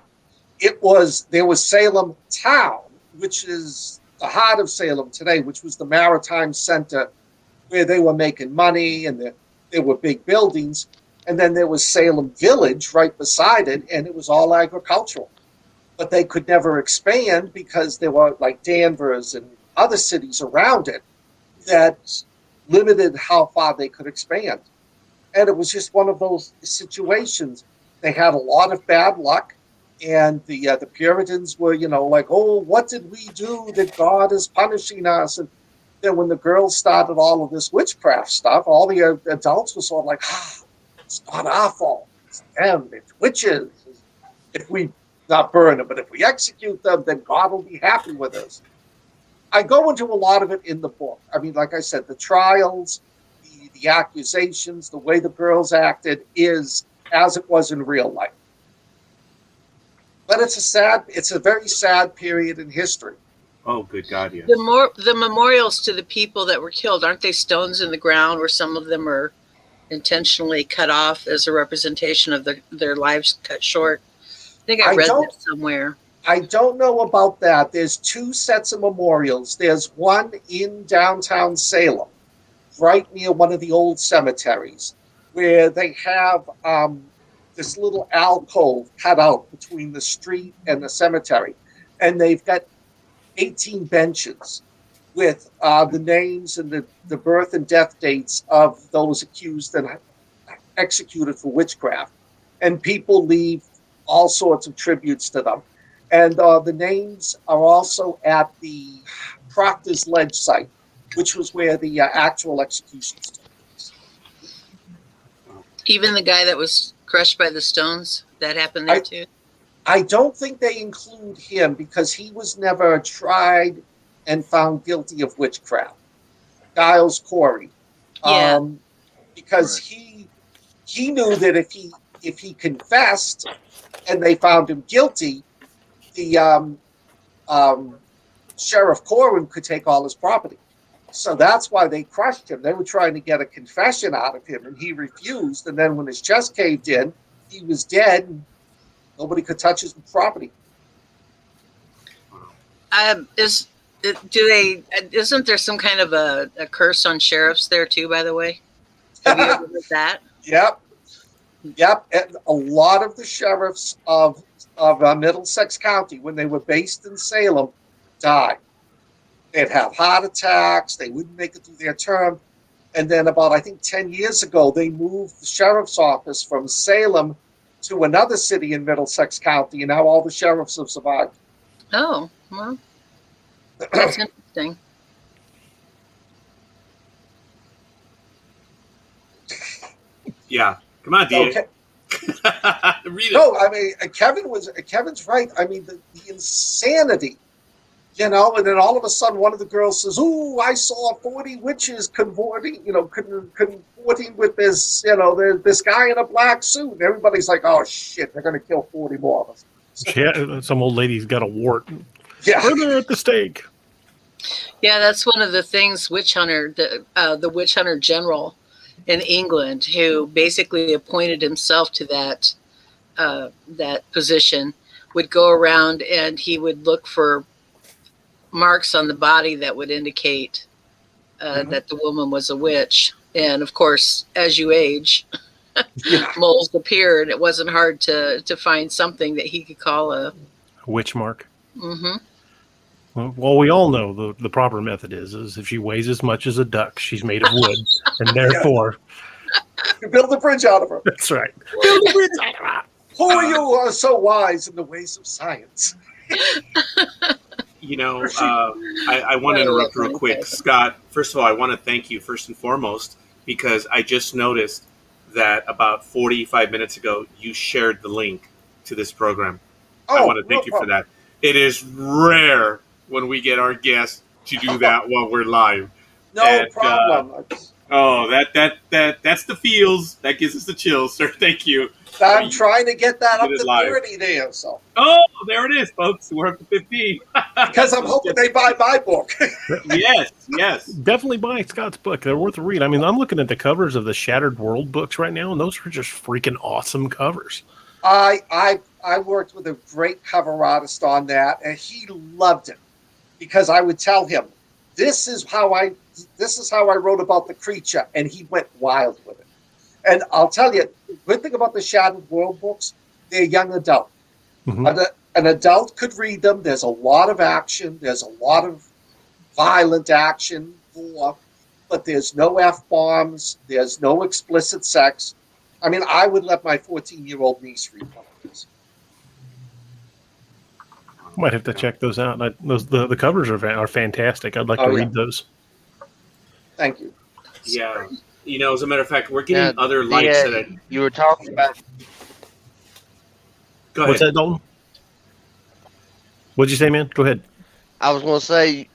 there was Salem Town, which is the heart of Salem today, which was the maritime center where they were making money, and there were big buildings. And then there was Salem Village right beside it, and it was all agricultural. But they could never expand because there were like Danvers and other cities around it that limited how far they could expand. And it was just one of those situations. They had a lot of bad luck, and the Puritans were, like, oh, what did we do that God is punishing us? And then when the girls started all of this witchcraft stuff, all the adults were sort of like, it's not our fault. It's them. It's witches. If we not burn them, but if we execute them, then God will be happy with us. I go into a lot of it in the book. I mean, like I said, the trials, the accusations, the way the girls acted is as it was in real life. But it's a very sad period in history. Oh, good God, yes. The memorials to the people that were killed, aren't they stones in the ground where some of them are intentionally cut off as a representation of their lives cut short? I think I read that somewhere. I don't know about that. There's 2 sets of memorials. There's one in downtown Salem, right near one of the old cemeteries, where they have this little alcove cut out between the street and the cemetery. And they've got 18 benches with the names and the birth and death dates of those accused and executed for witchcraft. And people leave all sorts of tributes to them. And the names are also at the Proctor's Ledge site, which was where the actual executions took place. Even the guy that was crushed by the stones, that happened there too? I don't think they include him because he was never tried and found guilty of witchcraft. Giles Corey. Yeah. because he knew that if he confessed and they found him guilty, the Sheriff Corwin could take all his property. So that's why they crushed him. They were trying to get a confession out of him, and he refused. And then when his chest caved in, he was dead. And nobody could touch his property. Isn't there some kind of a curse on sheriffs there too? By the way, have you ever heard that? Yep. And a lot of the sheriffs of Middlesex County, when they were based in Salem, died. They'd have heart attacks. They wouldn't make it through their term. And then about, I think, 10 years ago, they moved the sheriff's office from Salem to another city in Middlesex County, and now all the sheriffs have survived. Oh, well, that's interesting. Yeah. Come on, DA. Okay. Read it. No, I mean, Kevin's right. I mean, the insanity, and then all of a sudden one of the girls says, "Ooh, I saw 40 witches convorting with this, this guy in a black suit." And everybody's like, "Oh shit, they're going to kill 40 more of us." Yeah, some old lady's got a wart. Yeah. Murder at the stake. Yeah, that's one of the things the witch hunter general in England, who basically appointed himself to that position, would go around and he would look for marks on the body that would indicate that the woman was a witch. And of course, as you age, moles appear, and it wasn't hard to find something that he could call a witch mark. Mm-hmm. Well, we all know the proper method is if she weighs as much as a duck, she's made of wood, and therefore you build a bridge out of her. That's right. Build a bridge out of her. Who are you are so wise in the ways of science? I want to interrupt real quick. Scott, first of all, I want to thank you first and foremost, because I just noticed that about 45 minutes ago, you shared the link to this program. I want to thank you for that. It is rare when we get our guests to do that while we're live. No problem. That's the feels. That gives us the chills, sir. Thank you. I'm trying to get that up to 30 there. So. Oh, there it is, folks. We're up to 15. Because I'm hoping they buy my book. Yes. Definitely buy Scott's book. They're worth a read. I mean, I'm looking at the covers of the Shattered World books right now, and those are just freaking awesome covers. I worked with a great cover artist on that, and he loved it because I would tell him, this is how I wrote about the creature, and he went wild with it. And I'll tell you, the good thing about the Shattered World books, they're young adult. Mm-hmm. An adult could read them. There's a lot of action. There's a lot of violent action, but there's no F-bombs. There's no explicit sex. I mean, I would let my 14-year-old niece read one of these. Might have to check those out. The covers are fantastic. I'd like to read those. Thank you. Yeah. As a matter of fact, we're getting other likes. You were talking about. Go ahead. What's that, Dalton? What'd you say, man? Go ahead. I was going to say,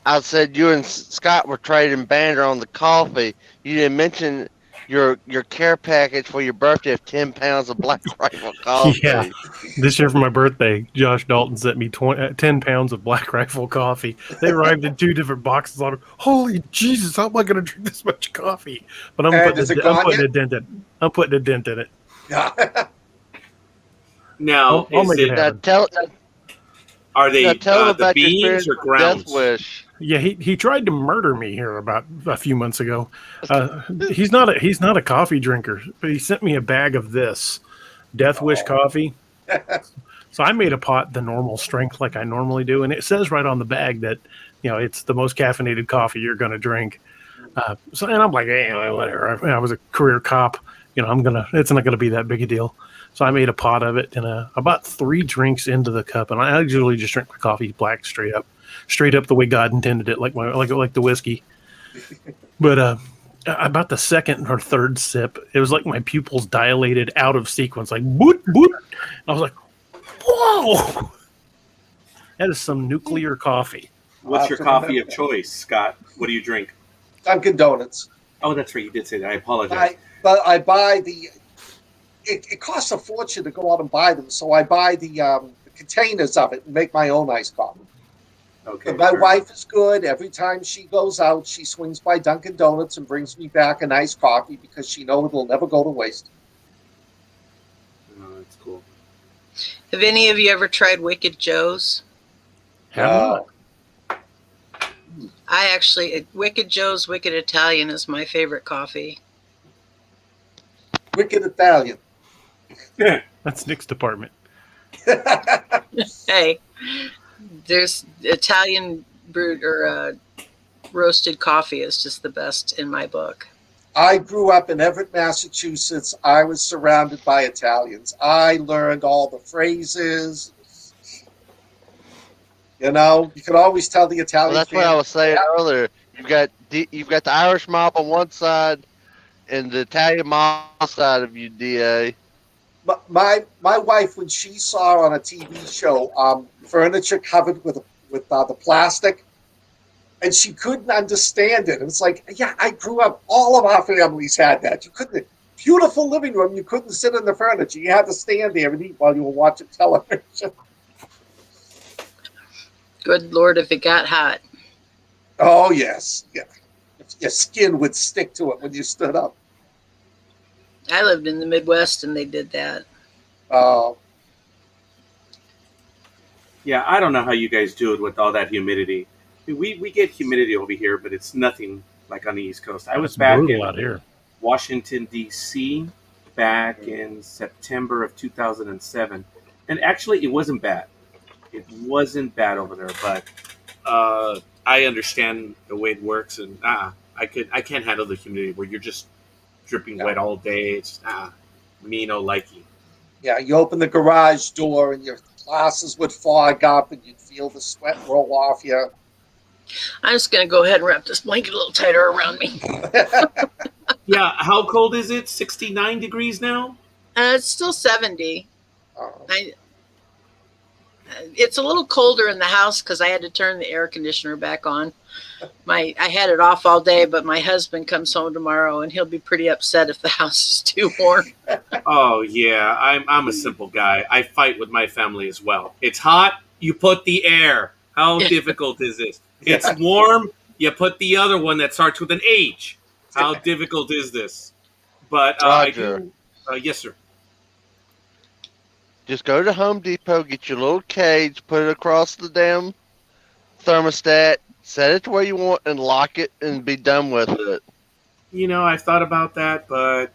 I said you and Scott were trading banter on the coffee. You didn't mention your care package for your birthday of 10 pounds of Black Rifle coffee. Yeah. This year for my birthday, Josh Dalton sent me 10 pounds of Black Rifle coffee. They arrived in 2 different boxes. On Holy Jesus, how am I going to drink this much coffee? But I'm putting a dent in it. Yeah. Now, I'll make it happen. Are they the about beans or grounds? Death Wish. Yeah, he tried to murder me here about a few months ago. He's not a coffee drinker, but he sent me a bag of this Death Wish coffee. So I made a pot the normal strength like I normally do, and it says right on the bag that it's the most caffeinated coffee you're going to drink. And I'm like, whatever. I was a career cop. It's not gonna be that big a deal. So I made a pot of it, and about 3 drinks into the cup, and I usually just drink my coffee black straight up the way God intended it, like the whiskey. But about the second or third sip, it was like my pupils dilated out of sequence, like boop boop. I was like, whoa, that is some nuclear coffee. What's your coffee of choice, Scott? What do you drink? Dunkin' Donuts. Oh, that's right. You did say that. I apologize. But I buy the. It costs a fortune to go out and buy them, so I buy the containers of it and make my own iced coffee. Okay. But my wife is good. Every time she goes out, she swings by Dunkin' Donuts and brings me back a nice coffee because she knows it'll never go to waste. Oh, that's cool. Have any of you ever tried Wicked Joe's? Have not. I actually, Wicked Joe's Wicked Italian is my favorite coffee. Wicked Italian. That's Nick's department. Hey, there's Italian brewed or roasted coffee is just the best in my book. I grew up in Everett, Massachusetts. I was surrounded by Italians. I learned all the phrases. You know, you could always tell the Italian. Well, that's what I was saying earlier. You've got the Irish mob on one side and the Italian mob side of you, DA. My wife, when she saw on a TV show furniture covered with the plastic, and she couldn't understand it. It's like, yeah, I grew up. All of our families had that. You couldn't. Beautiful living room. You couldn't sit in the furniture. You had to stand there and eat while you were watching television. Good Lord, if it got hot. Oh yes, yeah. Your skin would stick to it when you stood up. I lived in the Midwest and they did that. Oh. Yeah, I don't know how you guys do it with all that humidity. We get humidity over here, but it's nothing like on the East Coast. I was It's back brutal in out here. Washington, D.C. back in September of 2007. And actually, it wasn't bad. It wasn't bad over there, but I understand the way it works, and I can't handle the humidity where you're just dripping wet all day. It's me no likey. Yeah, you open the garage door and your glasses would fog up and you'd feel the sweat roll off you. I'm just going to go ahead and wrap this blanket a little tighter around me. Yeah, how cold is it? 69 degrees now? It's still 70. Oh. It's a little colder in the house because I had to turn the air conditioner back on. I had it off all day, but my husband comes home tomorrow and he'll be pretty upset if the house is too warm. Oh yeah, I'm a simple guy. I fight with my family as well. It's hot, you put the air. How difficult is this? It's warm, you put the other one that starts with an H. How difficult is this? But Roger. Yes, sir. Just go to Home Depot, get your little cage, put it across the damn thermostat, set it to where you want, and lock it, and be done with it. You know, I've thought about that, but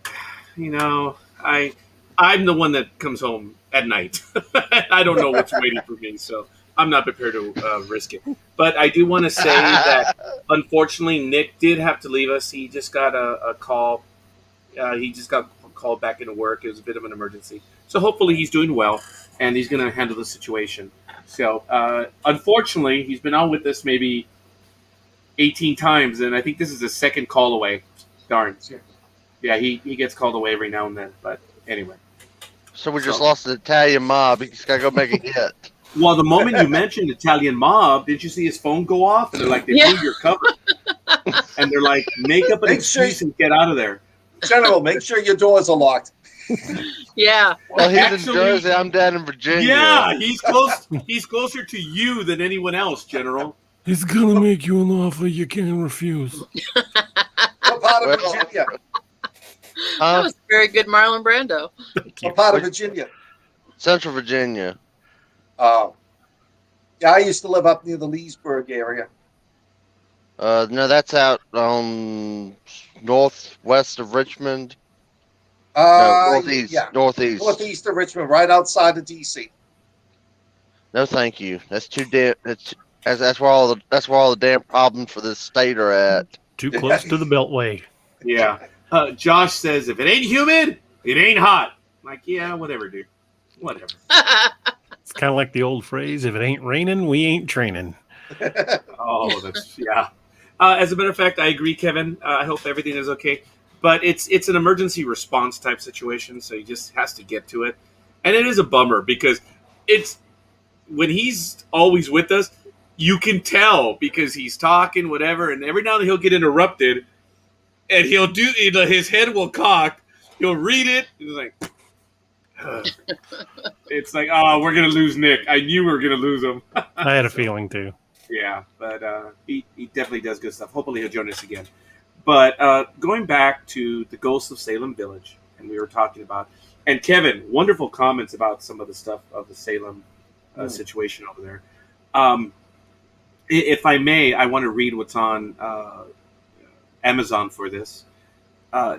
you know, I'm the one that comes home at night. I don't know what's waiting for me, so I'm not prepared to risk it. But I do want to say that unfortunately, Nick did have to leave us. He just got a call. He just got called back into work. It was a bit of an emergency. So hopefully he's doing well, and he's going to handle the situation. So unfortunately, he's been on with us maybe 18 times, and I think this is the second call away. Darn. Yeah, he gets called away every now and then. But anyway. So we just lost the Italian mob. He's got to go make a hit. Well, the moment you mentioned Italian mob, did you see his phone go off? And they're like, they blew your cover. And they're like, make up an excuse and get out of there. General, make sure your doors are locked. Yeah. Well, he's in Jersey. I'm down in Virginia. Yeah, he's close. He's closer to you than anyone else, General. He's gonna make you an offer you can't refuse. What part of Virginia? That was very good, Marlon Brando. What part of Virginia? Central Virginia. Yeah, I used to live up near the Leesburg area. No, that's out northwest of Richmond. Northeast. Yeah. Northeast. Northeast of Richmond, right outside of D.C. No, thank you. That's too damn. That's where all the damn problems for this state are at. Too close to the Beltway. Yeah. Josh says, if it ain't humid, it ain't hot. I'm like, yeah, whatever, dude. Whatever. It's kind of like the old phrase: "If it ain't raining, we ain't training." Oh, that's yeah. As a matter of fact, I agree, Kevin. I hope everything is okay. But it's an emergency response type situation, so he just has to get to it. And it is a bummer because it's when he's always with us, you can tell because he's talking, whatever, and every now and then he'll get interrupted. and he'll do. His head will cock. He'll read it. He's like, it's like, oh, we're gonna lose Nick. I knew we were gonna lose him. I had a feeling too. Yeah, but he definitely does good stuff. Hopefully he'll join us again. But going back to the Ghosts of Salem Village, and we were talking about, and Kevin, wonderful comments about some of the stuff of the Salem situation over there. If I may, I want to read what's on Amazon for this.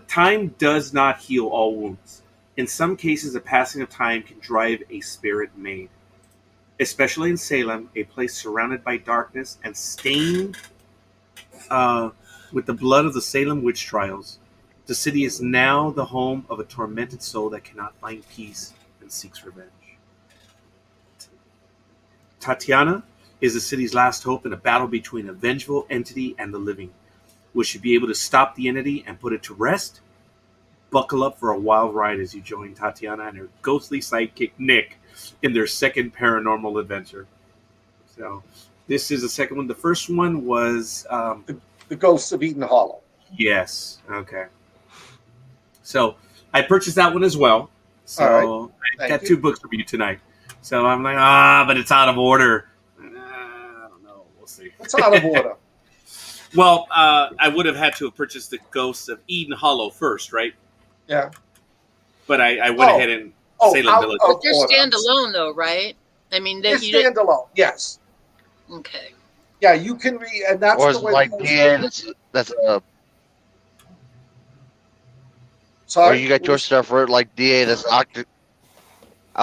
Time does not heal all wounds. In some cases, the passing of time can drive a spirit mad. Especially in Salem, a place surrounded by darkness and stained with the blood of the Salem witch trials. The city is now the home of a tormented soul that cannot find peace and seeks revenge. Tatiana is the city's last hope in a battle between a vengeful entity and the living. Will she be able to stop the entity and put it to rest? Buckle up for a wild ride as you join Tatiana and her ghostly sidekick Nick in their second paranormal adventure. So this is the second one. The first one was The Ghosts of Eden Hollow. Yes. Okay. So I purchased that one as well. So I got 2 books from you tonight. So I'm like, but it's out of order. I don't know. We'll see. It's out of order. Well, I would have had to have purchased the Ghosts of Eden Hollow first, right? Yeah. But I went ahead and Salem Village. But they're standalone, though, right? I mean, they're standalone. Yes. Okay. Yeah, you can read, and that's Or the way. like that's Sorry. or you got your stuff wrote like DA. That's I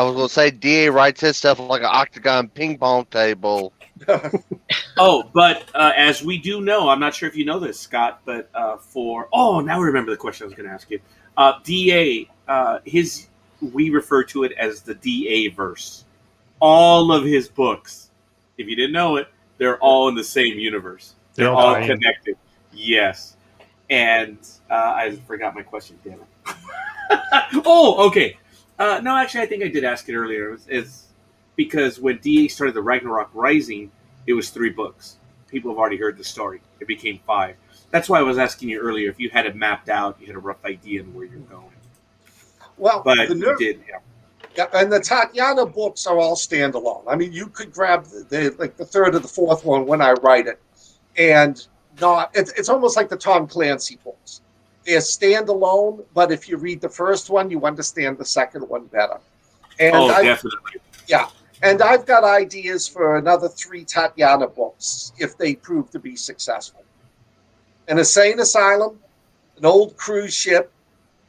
was gonna say DA writes his stuff like an octagon ping pong table. But as we do know, I'm not sure if you know this, Scott, but now I remember the question I was going to ask you. DA, we refer to it as the DA verse. All of his books, if you didn't know it, they're all in the same universe. They're all connected. Yes. And I forgot my question, damn it. Okay. No, actually, I think I did ask it earlier. It's because when DA started the Ragnarok Rising, it was 3 books. People have already heard the story. It became 5. That's why I was asking you earlier if you had it mapped out, you had a rough idea of where you're going. Well, but you did, yeah. And the Tatiana books are all standalone. I mean, you could grab the 3rd or the 4th one when I write it, and it's almost like the Tom Clancy books. They're standalone, but if you read the first one, you understand the second one better. And definitely. Yeah. And I've got ideas for another 3 Tatiana books if they prove to be successful. An insane asylum, an old cruise ship,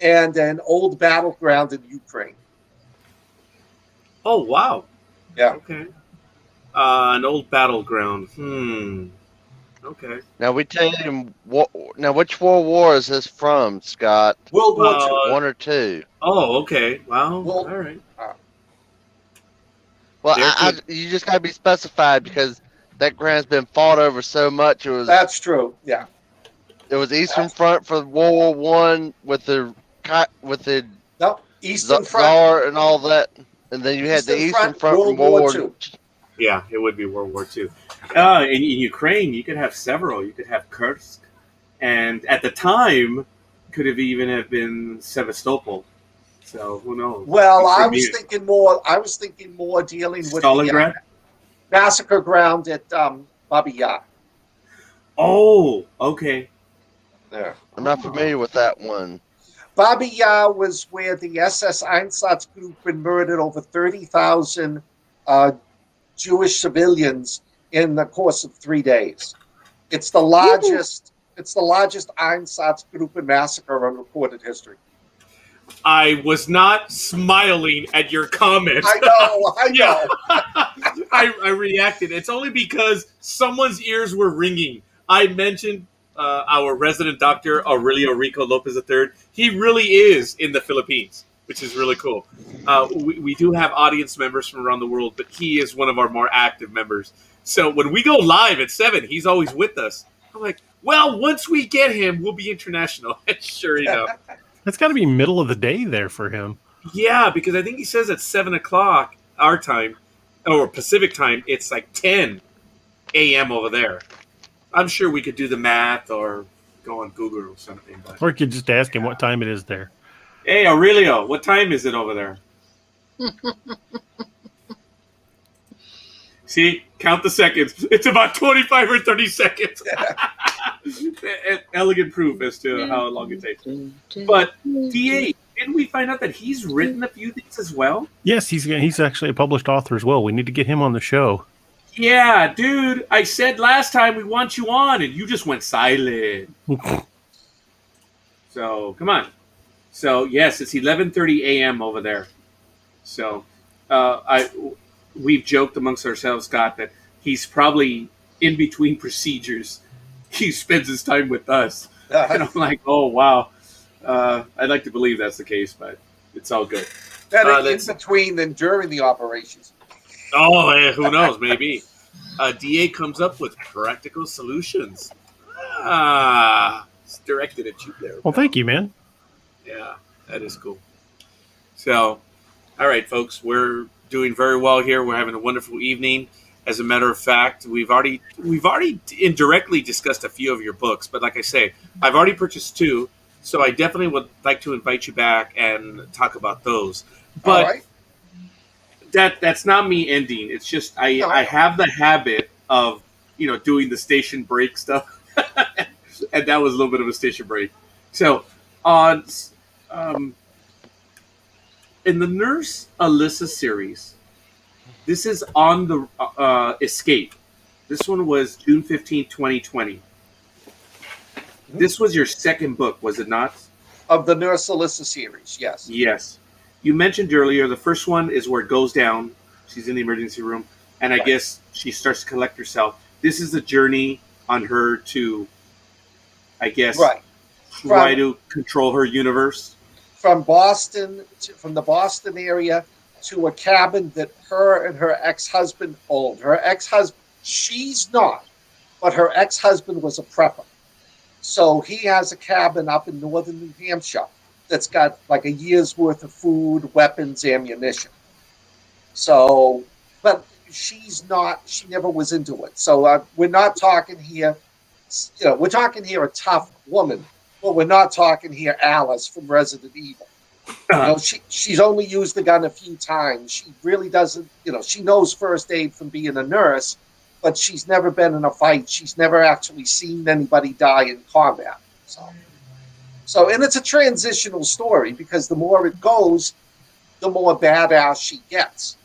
and an old battleground in Ukraine. Oh, wow. Yeah. Okay. An old battleground. Okay. Now we tell you now which World War is this from, Scott? World War II. 1 or 2? Oh, okay. Wow. All right. Well, you just got to be specified because that ground's been fought over so much. That's true. Yeah. It was Eastern Front for World War I with the Eastern Front Tsar and all that, and then you had the Eastern Front for World War II. Yeah, it would be World War II. In Ukraine, you could have several. You could have Kursk, and at the time, could have even have been Sevastopol. So who knows? Well, I was thinking more dealing with Stalingrad? the massacre ground at Babi Yar. Oh, okay. Yeah. I'm not familiar with that one. Babi Yar was where the SS Einsatzgruppen murdered over 30,000 Jewish civilians in the course of 3 days. It's the largest. It's the largest Einsatzgruppen massacre in recorded history. I was not smiling at your comment. I know. I reacted. It's only because someone's ears were ringing. I mentioned our resident doctor, Aurelio Rico Lopez III. He really is in the Philippines, which is really cool. We do have audience members from around the world, but he is one of our more active members. So when we go live at 7, he's always with us. I'm like, well, once we get him, we'll be international. Sure enough. It's got to be middle of the day there for him. Yeah, because I think he says at 7 o'clock our time, or Pacific time, it's like 10 a.m. over there. I'm sure we could do the math or go on Google or something. But Or you could just ask him what time it is there. hey, Aurelio, what time is it over there? See, count the seconds. It's about 25 or 30 seconds. Elegant proof as to how long it takes. But DA, didn't we find out that he's written a few things as well? Yes, he's actually a published author as well. We need to get him on the show. Yeah, dude. I said last time we want you on, and you just went silent. So come on. So yes, it's 11:30 a.m. over there. So we've joked amongst ourselves, Scott, that he's probably in between procedures. He spends his time with us, and I'm like, oh wow. I'd like to believe that's the case, but it's all good. In between and during the operations. Oh, who knows? Maybe. DA comes up with practical solutions. It's directed at you there. Well, thank you, man. Yeah, that is cool. So, all right, folks, we're doing very well here. We're having a wonderful evening. As a matter of fact, we've already indirectly discussed a few of your books, but like I say, I've already purchased 2, so I definitely would like to invite you back and talk about those. But All right. that's not me ending. It's just I have the habit of doing the station break stuff, and that was a little bit of a station break. So on in the Nurse Alyssa series, this is on the Escape. This one was June 15, 2020. This was your second book, was it not? Of the Nurse Alyssa series, yes. Yes. You mentioned earlier the first one is where it goes down. She's in the emergency room, and I guess she starts to collect herself. This is a journey on her to, I guess, try to control her universe. From Boston, from the Boston area to a cabin that her and her ex-husband owned. Her ex-husband, she's not, but her ex-husband was a prepper. So he has a cabin up in northern New Hampshire that's got like a year's worth of food, weapons, ammunition. So, but she never was into it. So we're not talking here, we're talking here a tough woman, but we're not talking here Alice from Resident Evil. She's only used the gun a few times. She really doesn't, she knows first aid from being a nurse, but she's never been in a fight. She's never actually seen anybody die in combat. So, and it's a transitional story because the more it goes, the more badass she gets.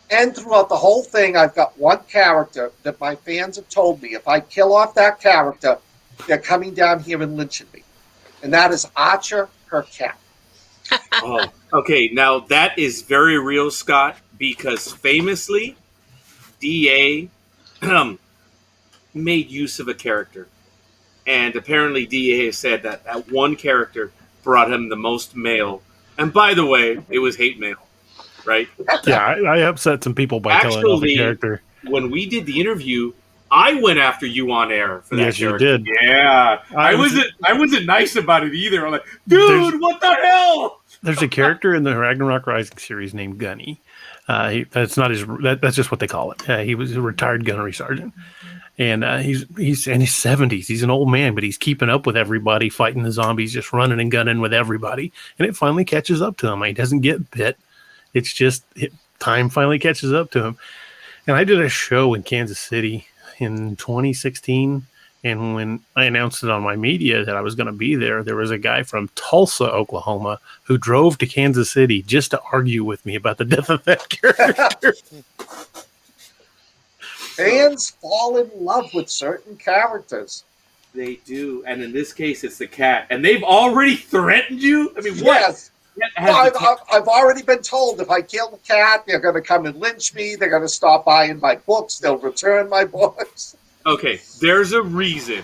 And throughout the whole thing, I've got one character that my fans have told me, if I kill off that character, they're coming down here and lynching me. And that is Archer, her cat. Oh, okay. Now that is very real, Scott, because famously, DA made use of a character. And apparently DA has said that that one character brought him the most mail. And by the way, it was hate mail, right? Yeah, I upset some people by telling off a character. When we did the interview, I went after you on air for that yes, character. You did. Yeah. I wasn't nice about it either. I'm like, dude, what the hell? There's a character in the Ragnarok Rising series named Gunny. That's not his. That's just what they call it. He was a retired gunnery sergeant, and he's in his 70s. He's an old man, but he's keeping up with everybody, fighting the zombies, just running and gunning with everybody. And it finally catches up to him. He doesn't get bit. It's just time finally catches up to him. And I did a show in Kansas City in 2016. And when I announced it on my media that I was going to be there, there was a guy from Tulsa, Oklahoma, who drove to Kansas City just to argue with me about the death of that character. Fans fall in love with certain characters. They do. And in this case, it's the cat. And they've already threatened you? I mean, what? Yes. I've already been told if I kill the cat, they're going to come and lynch me. They're going to stop buying my books. They'll return my books. Okay, there's a reason.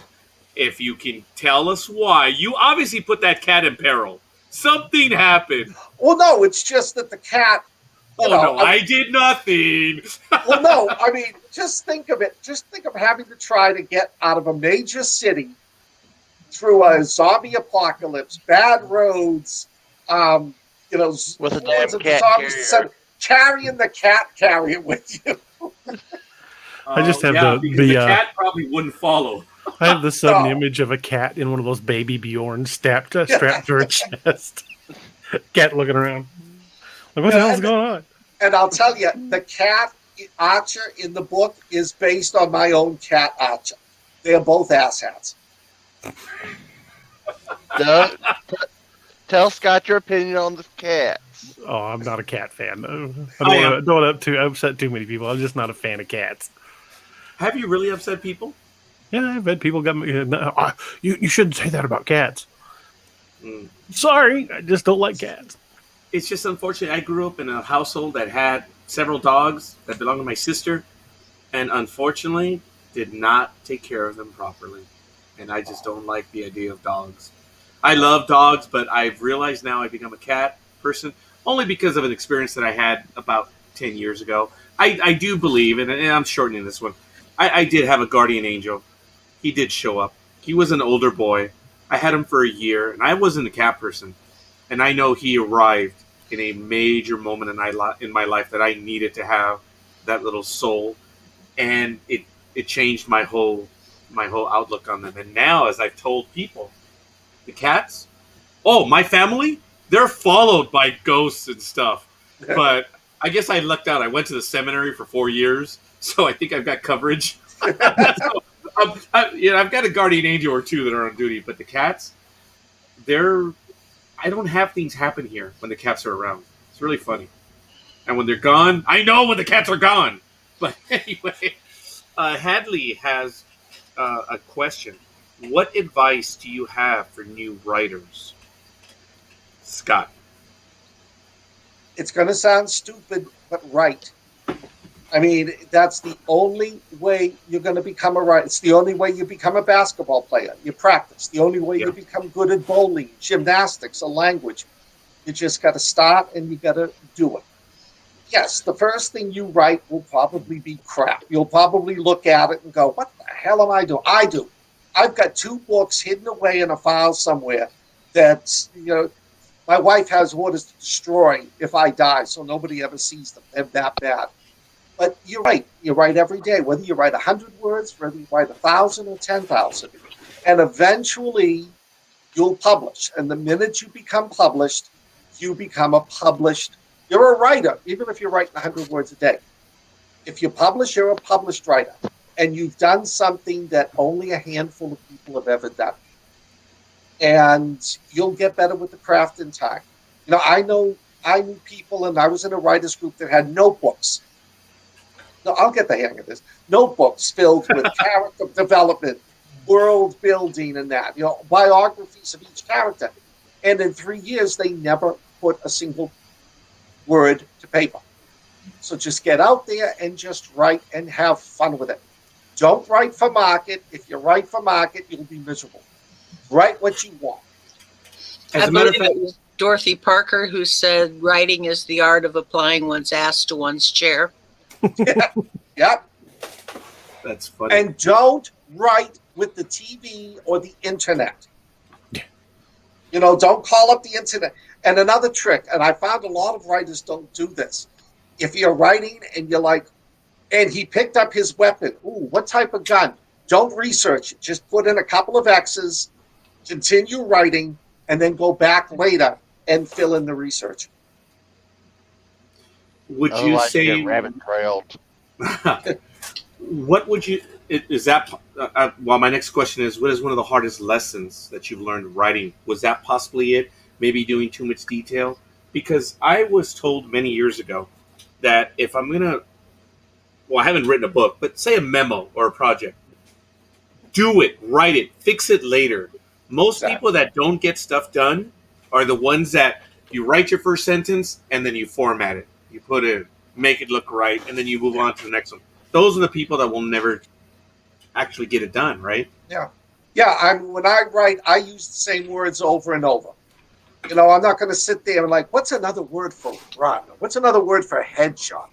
If you can tell us why. You obviously put that cat in peril. Something happened. Well, no, it's just that the cat... I did nothing. Well, no, I mean, just think of it. Just think of having to try to get out of a major city through a zombie apocalypse, bad roads, with a damn cat carrier. Carrying the cat carrier with you. I just have the cat probably wouldn't follow. I have the sudden No. image of a cat in one of those baby Bjorns strapped to her chest. Cat looking around. Like, what the hell's going on? And I'll tell you, the cat Archer in the book is based on my own cat Archer. They're both asshats. Tell Scott your opinion on the cats. Oh, I'm not a cat fan. I don't want to upset too many people. I'm just not a fan of cats. Have you really upset people? Yeah, I've had people got me. You shouldn't say that about cats. Mm. Sorry, I just don't like cats. It's just unfortunate. I grew up in a household that had several dogs that belonged to my sister, and unfortunately did not take care of them properly. And I just don't like the idea of dogs. I love dogs, but I've realized now I've become a cat person only because of an experience that I had about 10 years ago. I do believe, and I'm shortening this one, I did have a guardian angel. He did show up. He was an older boy. I had him for a year, and I wasn't a cat person. And I know he arrived in a major moment in my life that I needed to have that little soul. And it changed my whole outlook on them. And now, as I've told people, the cats, my family, they're followed by ghosts and stuff. But I guess I lucked out. I went to the seminary for 4 years, so I think I've got coverage. So, I've got a guardian angel or two that are on duty, but the cats, I don't have things happen here when the cats are around. It's really funny. And when they're gone, I know when the cats are gone. But anyway, Hadley has a question. What advice do you have for new writers? Scott. It's going to sound stupid, but right. I mean, that's the only way you're going to become a writer. It's the only way you become a basketball player. You practice. The only way you become good at bowling, gymnastics, a language. You just got to start and you got to do it. Yes, the first thing you write will probably be crap. You'll probably look at it and go, what the hell am I doing? I do. I've got 2 books hidden away in a file somewhere that, my wife has orders to destroy if I die, so nobody ever sees them. They're that bad. But you're right. You write every day, whether you write 100 words, whether you write 1,000 or 10,000. And eventually you'll publish. And the minute you become published, you become you're a writer, even if you're writing 100 words a day. If you publish, you're a published writer. And you've done something that only a handful of people have ever done. And you'll get better with the craft in time. I knew people, and I was in a writers group that had notebooks. No, I'll get the hang of this. Notebooks filled with character development, world building, and that. Biographies of each character. And in 3 years, they never put a single word to paper. So just get out there and just write and have fun with it. Don't write for market. If you write for market, you'll be miserable. Write what you want. As a matter of fact, it was Dorothy Parker who said writing is the art of applying one's ass to one's chair. Yeah. That's funny. And don't write with the TV or the internet. Don't call up the internet. And another trick, and I found a lot of writers don't do this. If you're writing and you're like, and he picked up his weapon. Ooh, what type of gun? Don't research it. Just put in a couple of X's, continue writing, and then go back later and fill in the research. Would you say rabbit trailed? What would you? Is that? Well, my next question is: what is one of the hardest lessons that you've learned writing? Was that possibly it? Maybe doing too much detail? Because I was told many years ago that if I'm gonna, I haven't written a book, but say a memo or a project, do it, write it, fix it later. Most people that don't get stuff done are the ones that you write your first sentence and then you format it. You put it, make it look right, and then you move on to the next one. Those are the people that will never actually get it done, right? Yeah. Yeah, when I write, I use the same words over and over. I'm not going to sit there and what's another word for run? What's another word for headshot?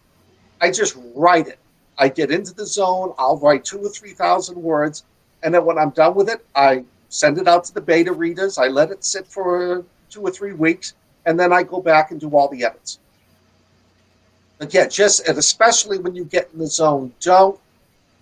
I just write it. I get into the zone. I'll write 2,000 or 3,000 words. And then when I'm done with it, I send it out to the beta readers. I let it sit for 2 or 3 weeks. And then I go back and do all the edits. But yeah, and especially when you get in the zone, don't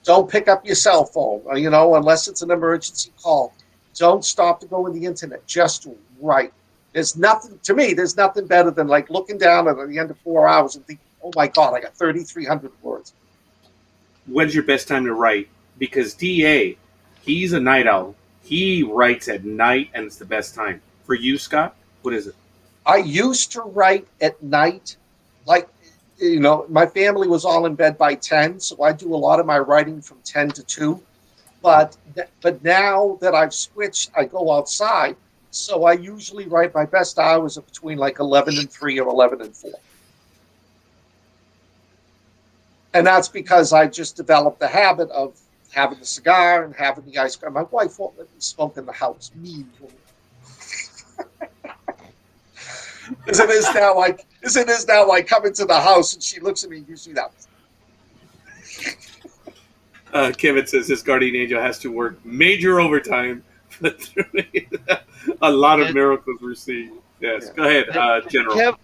Don't pick up your cell phone, unless it's an emergency call. Don't stop to go on the internet. Just write. There's nothing better than like looking down at the end of 4 hours and thinking, oh my God, I got 3,300 words. When's your best time to write? Because DA, he's a night owl. He writes at night, and it's the best time. For you, Scott, what is it? I used to write at night, like, my family was all in bed by 10, so I do a lot of my writing from 10 to 2. But now that I've switched, I go outside, so I usually write my best hours of between like 11 and 3 or 11 and 4. And that's because I just developed the habit of having the cigar and having the ice cream. My wife won't let me smoke in the house. Mean woman. As it is now, I come into the house and she looks at me and you see that. Kevin says his guardian angel has to work major overtime. A lot of miracles we're seeing. Yes, go ahead, General.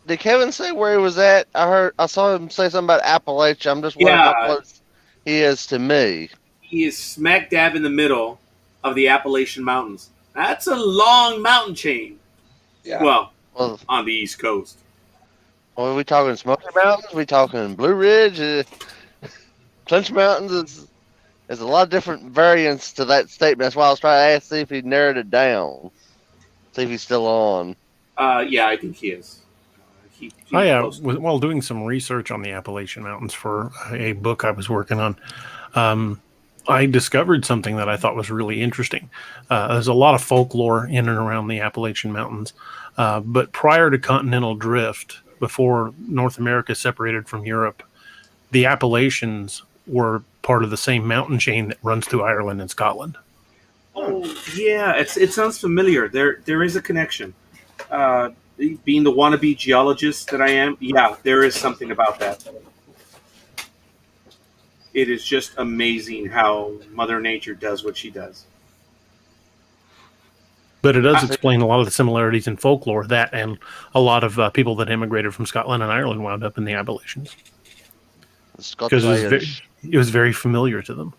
Did Kevin say where he was at? I saw him say something about Appalachia. I'm just wondering how close he is to me. He is smack dab in the middle of the Appalachian Mountains. That's a long mountain chain. Yeah. Well, on the East Coast. Well, are we talking Smoky Mountains? Are we talking Blue Ridge? Clinch Mountains? There's a lot of different variants to that statement. That's why I was trying to ask, see if he narrowed it down. See if he's still on. Yeah, I think he is. While doing some research on the Appalachian Mountains for a book I was working on, I discovered something that I thought was really interesting. There's a lot of folklore in and around the Appalachian Mountains, but prior to continental drift, before North America separated from Europe, the Appalachians were part of the same mountain chain that runs through Ireland and Scotland. Oh, yeah, it sounds familiar. There is a connection. Being the wannabe geologist that I am, yeah, there is something about that. It is just amazing how Mother Nature does what she does. But it does explain a lot of the similarities in folklore. That and a lot of people that immigrated from Scotland and Ireland wound up in the Appalachians. Because it was very familiar to them.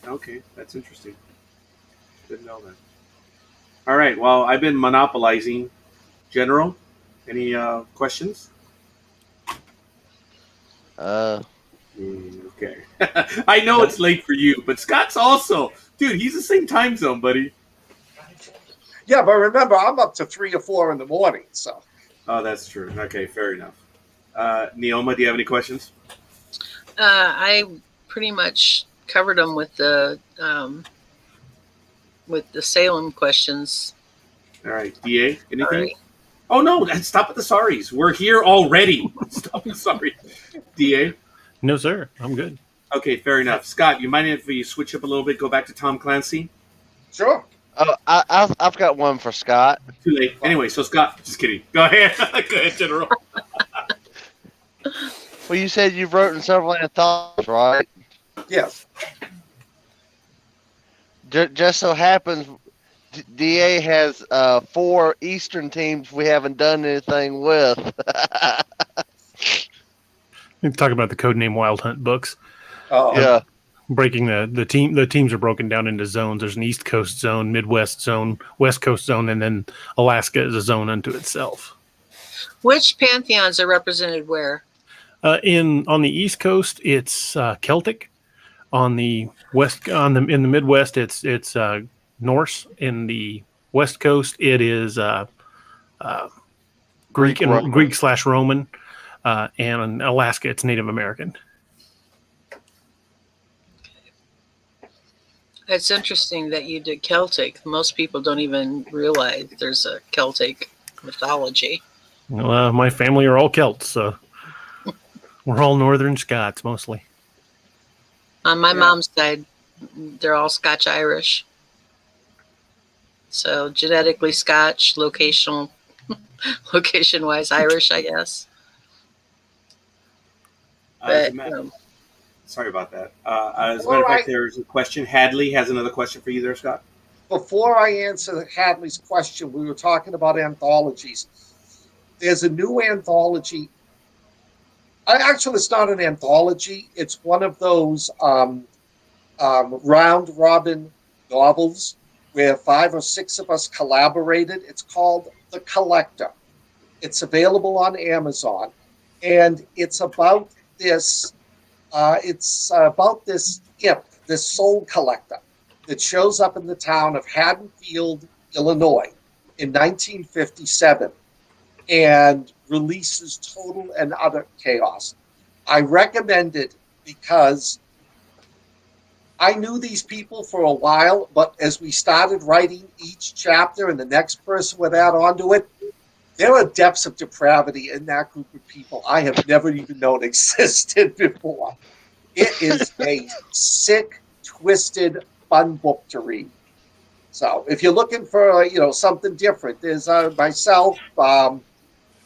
Okay, that's interesting. Didn't know that. All right, well, I've been monopolizing. General, any questions? Okay. I know it's late for you, but Scott's also... Dude, he's the same time zone, buddy. Yeah, but remember, I'm up to 3 or 4 in the morning, so... Oh, that's true. Okay, fair enough. Neoma, do you have any questions? I pretty much covered them with the Salem questions. All right, DA, anything? Right. Oh no! Stop at the sorries. We're here already. Stop the sorry. DA. No, sir. I'm good. Okay, fair enough. Scott, you mind if we switch up a little bit? Go back to Tom Clancy. Sure. Oh, I've got one for Scott. Too late. Anyway, so Scott, just kidding. Go ahead. Go ahead, General. Well, you said you've written several anthologies, right? Yes. Just so happens, DA has 4 Eastern teams we haven't done anything with. You talk about the Codename Wild Hunt books. Oh yeah. Breaking the teams are broken down into zones. There's an East Coast zone, Midwest zone, West Coast zone, and then Alaska is a zone unto itself. Which pantheons are represented where? On the East Coast, it's Celtic. On the west, in the Midwest, it's Norse. In the West Coast, it is Greek and Greek/Roman, and in Alaska, it's Native American. It's interesting that you did Celtic. Most people don't even realize there's a Celtic mythology. Well, my family are all Celts, so we're all Northern Scots mostly. On my mom's side, they're all Scotch-Irish. So genetically Scotch, location-wise Irish, I guess. But, sorry about that. As a matter of fact, there's a question. Hadley has another question for you there, Scott. Before I answer Hadley's question, we were talking about anthologies. There's a new anthology Actually, it's not an anthology. It's one of those round robin novels where 5 or 6 of us collaborated. It's called The Collector. It's available on Amazon, and it's about this. Imp, this soul collector, that shows up in the town of Haddonfield, Illinois, in 1957, and releases total and utter chaos. I recommend it because I knew these people for a while, but as we started writing each chapter and the next person would add on to it, there are depths of depravity in that group of people I have never even known existed before. It is a sick, twisted, fun book to read. So if you're looking for something different, there's myself, 5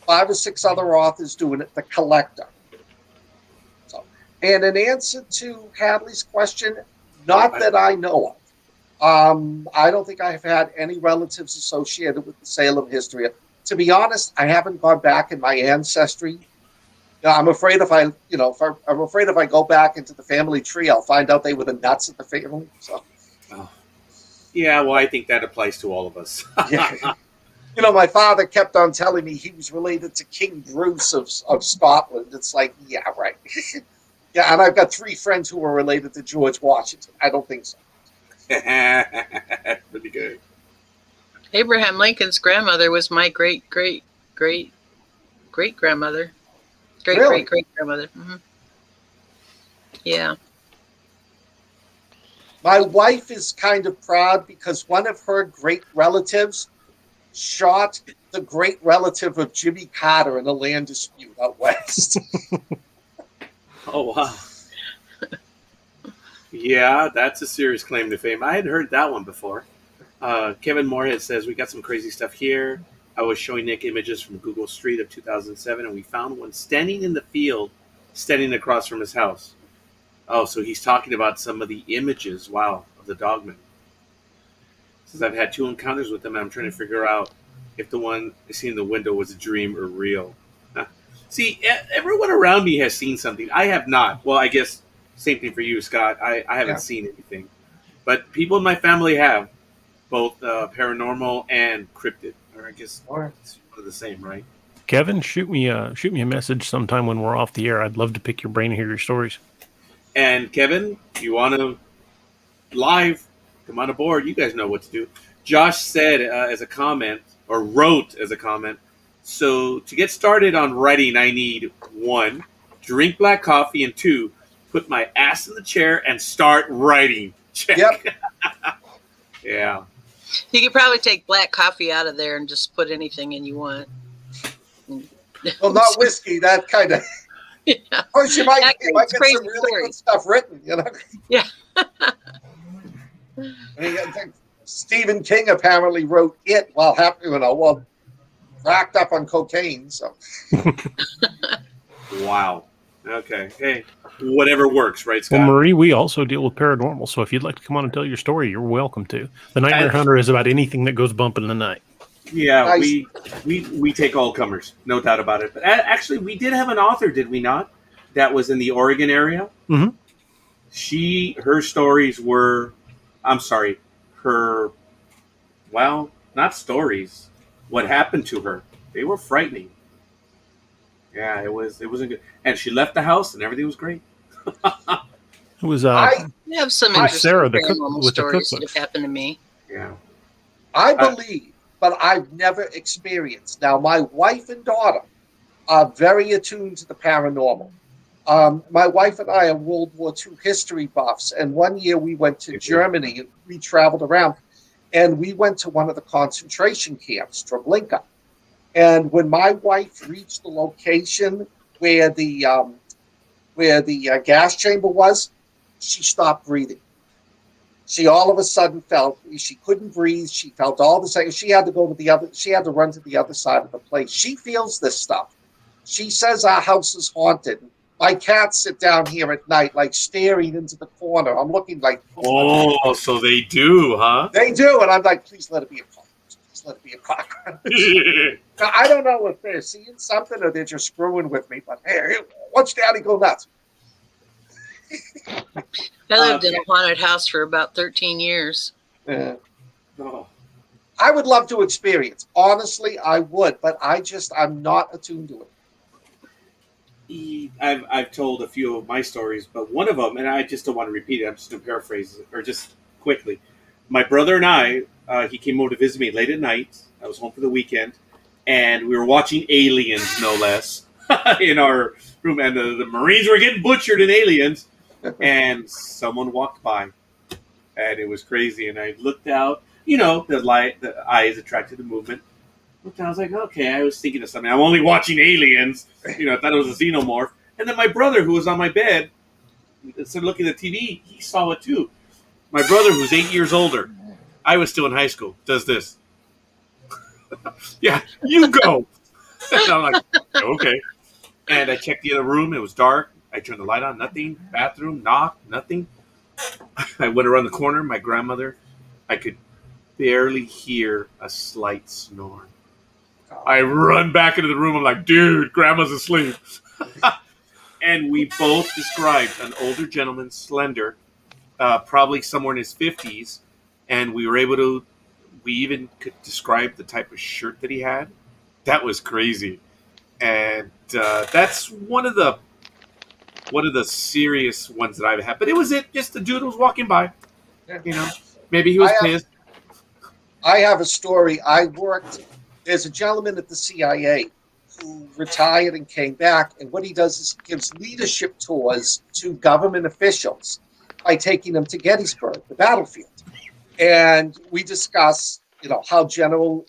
or 6 other authors doing it. The Collector. So, and in answer to Hadley's question, not that I know of. I don't think I have had any relatives associated with the Salem history. To be honest, I haven't gone back in my ancestry. I'm afraid if I go back into the family tree, I'll find out they were the nuts of the family. So, yeah, well, I think that applies to all of us. Yeah. My father kept on telling me he was related to King Bruce of Scotland. It's like, yeah, right. Yeah, and I've got 3 friends who are related to George Washington. I don't think so. Pretty good. Abraham Lincoln's grandmother was my great grandmother. Really? Great grandmother. Mm-hmm. Yeah. My wife is kind of proud because one of her great relatives shot the great relative of Jimmy Carter in a land dispute out west. Oh, wow. Yeah, that's a serious claim to fame. I had heard that one before. Kevin Moorhead says, we got some crazy stuff here. I was showing Nick images from Google Street of 2007, and we found one standing in the field, standing across from his house. Oh, so he's talking about some of the images, wow, of the dogman. Says, I've had 2 encounters with them, and I'm trying to figure out if the one I see in the window was a dream or real. See, everyone around me has seen something. I have not. Well, I guess same thing for you, Scott. I haven't seen anything. But people in my family have, both paranormal and cryptid. Or I guess it's one of the same, right? Kevin, shoot me a message sometime when we're off the air. I'd love to pick your brain and hear your stories. And Kevin, you want to live, come on aboard. You guys know what to do. Josh said as a comment, or wrote as a comment, so to get started on writing, I need 1, drink black coffee, and 2, put my ass in the chair and start writing. Check. Yep. Yeah. You could probably take black coffee out of there and just put anything in you want. Well, not whiskey. That kind of. Yeah. Or you might get some really good stuff written. Yeah. Stephen King apparently wrote it while racked up on cocaine. So. Wow. Okay. Hey, whatever works, right, Scott? Well, Marie, we also deal with paranormal, so if you'd like to come on and tell your story, you're welcome to. The Nightmare Hunter is about anything that goes bump in the night. Yeah, Nice. we take all comers, no doubt about it. But actually, we did have an author, did we not? That was in the Oregon area. Mm-hmm. Her stories were, not stories. What happened to her? They were frightening. Yeah, it wasn't good. And she left the house, and everything was great. It was We have some interesting Sarah, paranormal with the stories that cookbook. have happened to me. Yeah. I believe, but I've never experienced. Now, my wife and daughter are very attuned to the paranormal. My wife and I are World War II history buffs, and one year we went to Germany and we traveled around, and we went to one of the concentration camps, Treblinka. And when my wife reached the location where the gas chamber was, she stopped breathing. She all of a sudden felt she couldn't breathe. She felt all the same. She had to go to the other. She had to run to the other side of the place. She feels this stuff. She says our house is haunted. My cats sit down here at night, like staring into the corner. I'm looking like, oh, so they do, huh? They do, and I'm like, please let it be a call. Please let it be a cockroach. Now, I don't know if they're seeing something or they're just screwing with me, but hey, watch Daddy go nuts. I lived in a haunted house for about 13 years. Oh. I would love to experience. Honestly, I would, but I'm not attuned to it. I've told a few of my stories, but one of them, and I just don't want to repeat it. I'm just going to paraphrase it, or just quickly. My brother and I, he came over to visit me late at night. I was home for the weekend, and we were watching Aliens, no less, in our room. And the Marines were getting butchered in Aliens, and someone walked by, and it was crazy. And I looked out. You know, the eyes attracted to movement. Looked out, I was like, okay, I was thinking of something. I'm only watching Aliens. You know, I thought it was a xenomorph. And then my brother, who was on my bed, instead of looking at the TV, he saw it too. My brother, who's 8 years older, I was still in high school, does this. Yeah, you go. And I'm like, okay. And I checked the other room. It was dark. I turned the light on. Nothing. Bathroom. Knocked. Nothing. I went around the corner. My grandmother. I could barely hear a slight snore. I run back into the room. I'm like, dude, Grandma's asleep. And we both described an older gentleman, slender, probably somewhere in his 50s. And we even could describe the type of shirt that he had. That was crazy. And that's one of the serious ones that I've had. But it was just the dude was walking by. You know, maybe he was pissed. I have a story. There's a gentleman at the CIA who retired and came back, and what he does is he gives leadership tours to government officials by taking them to Gettysburg, the battlefield. And we discuss, how General,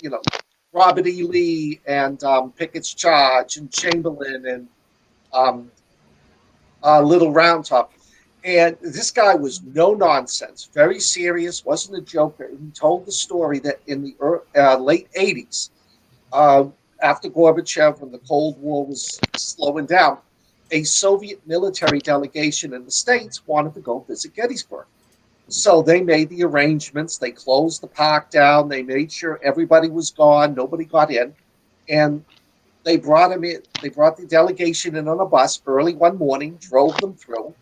Robert E. Lee and Pickett's Charge and Chamberlain and Little Round Top. And this guy was no nonsense, very serious, wasn't a joker. He told the story that in the late 80s, after Gorbachev, when the Cold War was slowing down, a Soviet military delegation in the States wanted to go visit Gettysburg. So they made the arrangements. They closed the park down. They made sure everybody was gone. Nobody got in. And they brought him in. They brought the delegation in on a bus early one morning, drove them through.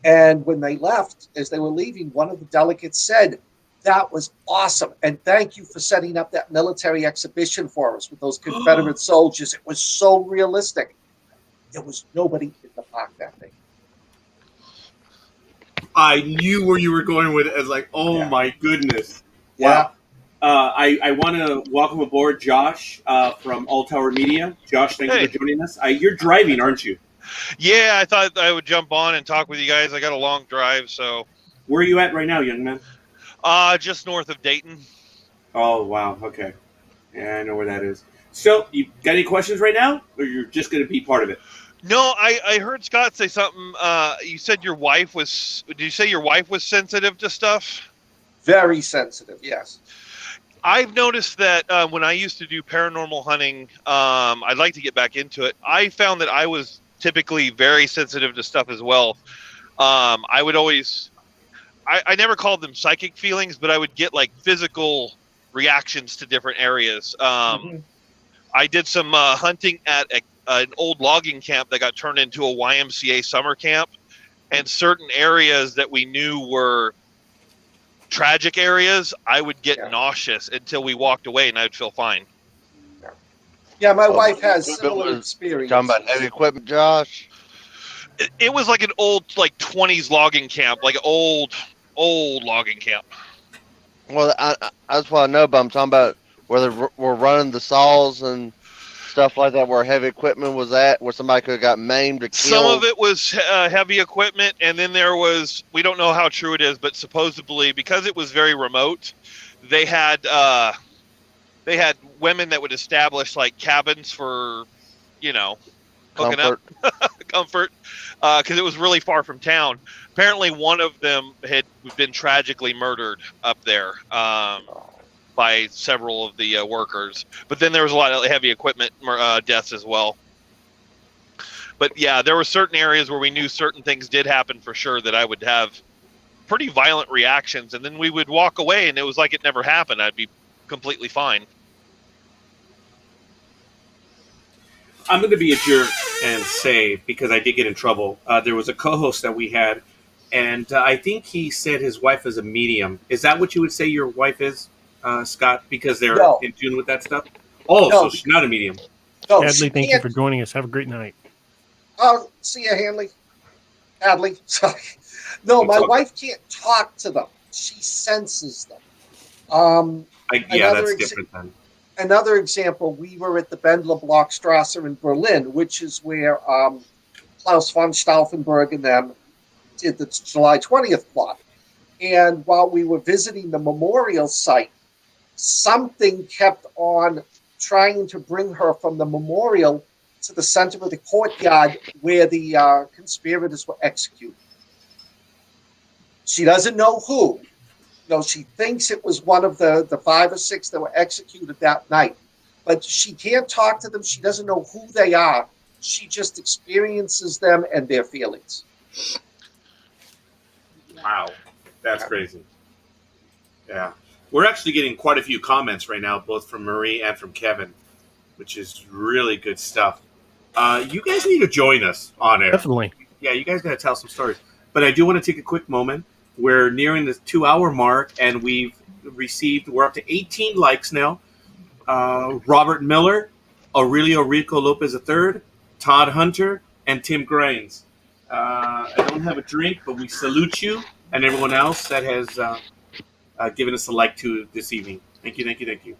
And when they left, as they were leaving, one of the delegates said, "That was awesome. And thank you for setting up that military exhibition for us with those Confederate soldiers. It was so realistic." There was nobody in the park that day. I knew where you were going with it. I was like, oh my goodness. Yeah. Wow. I want to welcome aboard Josh from All Tower Media. Josh, thank you for joining us. You're driving, aren't you? Yeah, I thought I would jump on and talk with you guys. I got a long drive, so. Where are you at right now, young man? Just north of Dayton. Oh, wow. Okay. Yeah, I know where that is. So, you got any questions right now, or you're just going to be part of it? No, I heard Scott say something. You said your wife was. Did you say your wife was sensitive to stuff? Very sensitive, yes. I've noticed that when I used to do paranormal hunting, I'd like to get back into it. I found that I was typically very sensitive to stuff as well. I would always. I never called them psychic feelings, but I would get like physical reactions to different areas. I did some hunting at an old logging camp that got turned into a YMCA summer camp, and certain areas that we knew were tragic areas, I would get nauseous until we walked away, and I'd feel fine. Yeah, my wife has similar experience. Talking about heavy equipment, Josh? It was like an old, 20s logging camp, like an old logging camp. Well, that's what I know, but I'm talking about where they were running the saws and stuff like that, where heavy equipment was at, where somebody could have got maimed or killed. Some of it was heavy equipment, and then there was, we don't know how true it is, but supposedly, because it was very remote, they had women that would establish cabins for, hooking up, comfort, because it was really far from town. Apparently, one of them had been tragically murdered up there by several of the workers. But then there was a lot of heavy equipment deaths as well. But yeah, there were certain areas where we knew certain things did happen for sure that I would have pretty violent reactions, and then we would walk away, and it was like it never happened. I'd be completely fine. I'm going to be a jerk and say, because I did get in trouble, there was a co-host that we had, and I think he said his wife is a medium. Is that what you would say your wife is, Scott? Because they're No. in tune with that stuff? Oh, No. so she's not a medium. No, Hadley, she thank you can't. for joining us. Have a great night. Oh, see ya, Hadley. Sorry. No, my wife can't talk to them. She senses them. That's different then. Another example, we were at the Bendler Blockstrasse in Berlin, which is where Klaus von Stauffenberg and them did the July 20th plot. And while we were visiting the memorial site, something kept on trying to bring her from the memorial to the center of the courtyard where the conspirators were executed. She doesn't know who. No, she thinks it was one of the 5 or 6 that were executed that night. But she can't talk to them. She doesn't know who they are. She just experiences them and their feelings. Wow. That's crazy. Yeah. We're actually getting quite a few comments right now, both from Marie and from Kevin, which is really good stuff. You guys need to join us on air. Definitely. Yeah, you guys got to tell some stories. But I do want to take a quick moment. We're nearing the 2-hour mark, and we're up to 18 likes now. Robert Miller, Aurelio Rico Lopez III, Todd Hunter, and Tim Grains. I don't have a drink, but we salute you and everyone else that has given us a like to this evening. Thank you, thank you, thank you.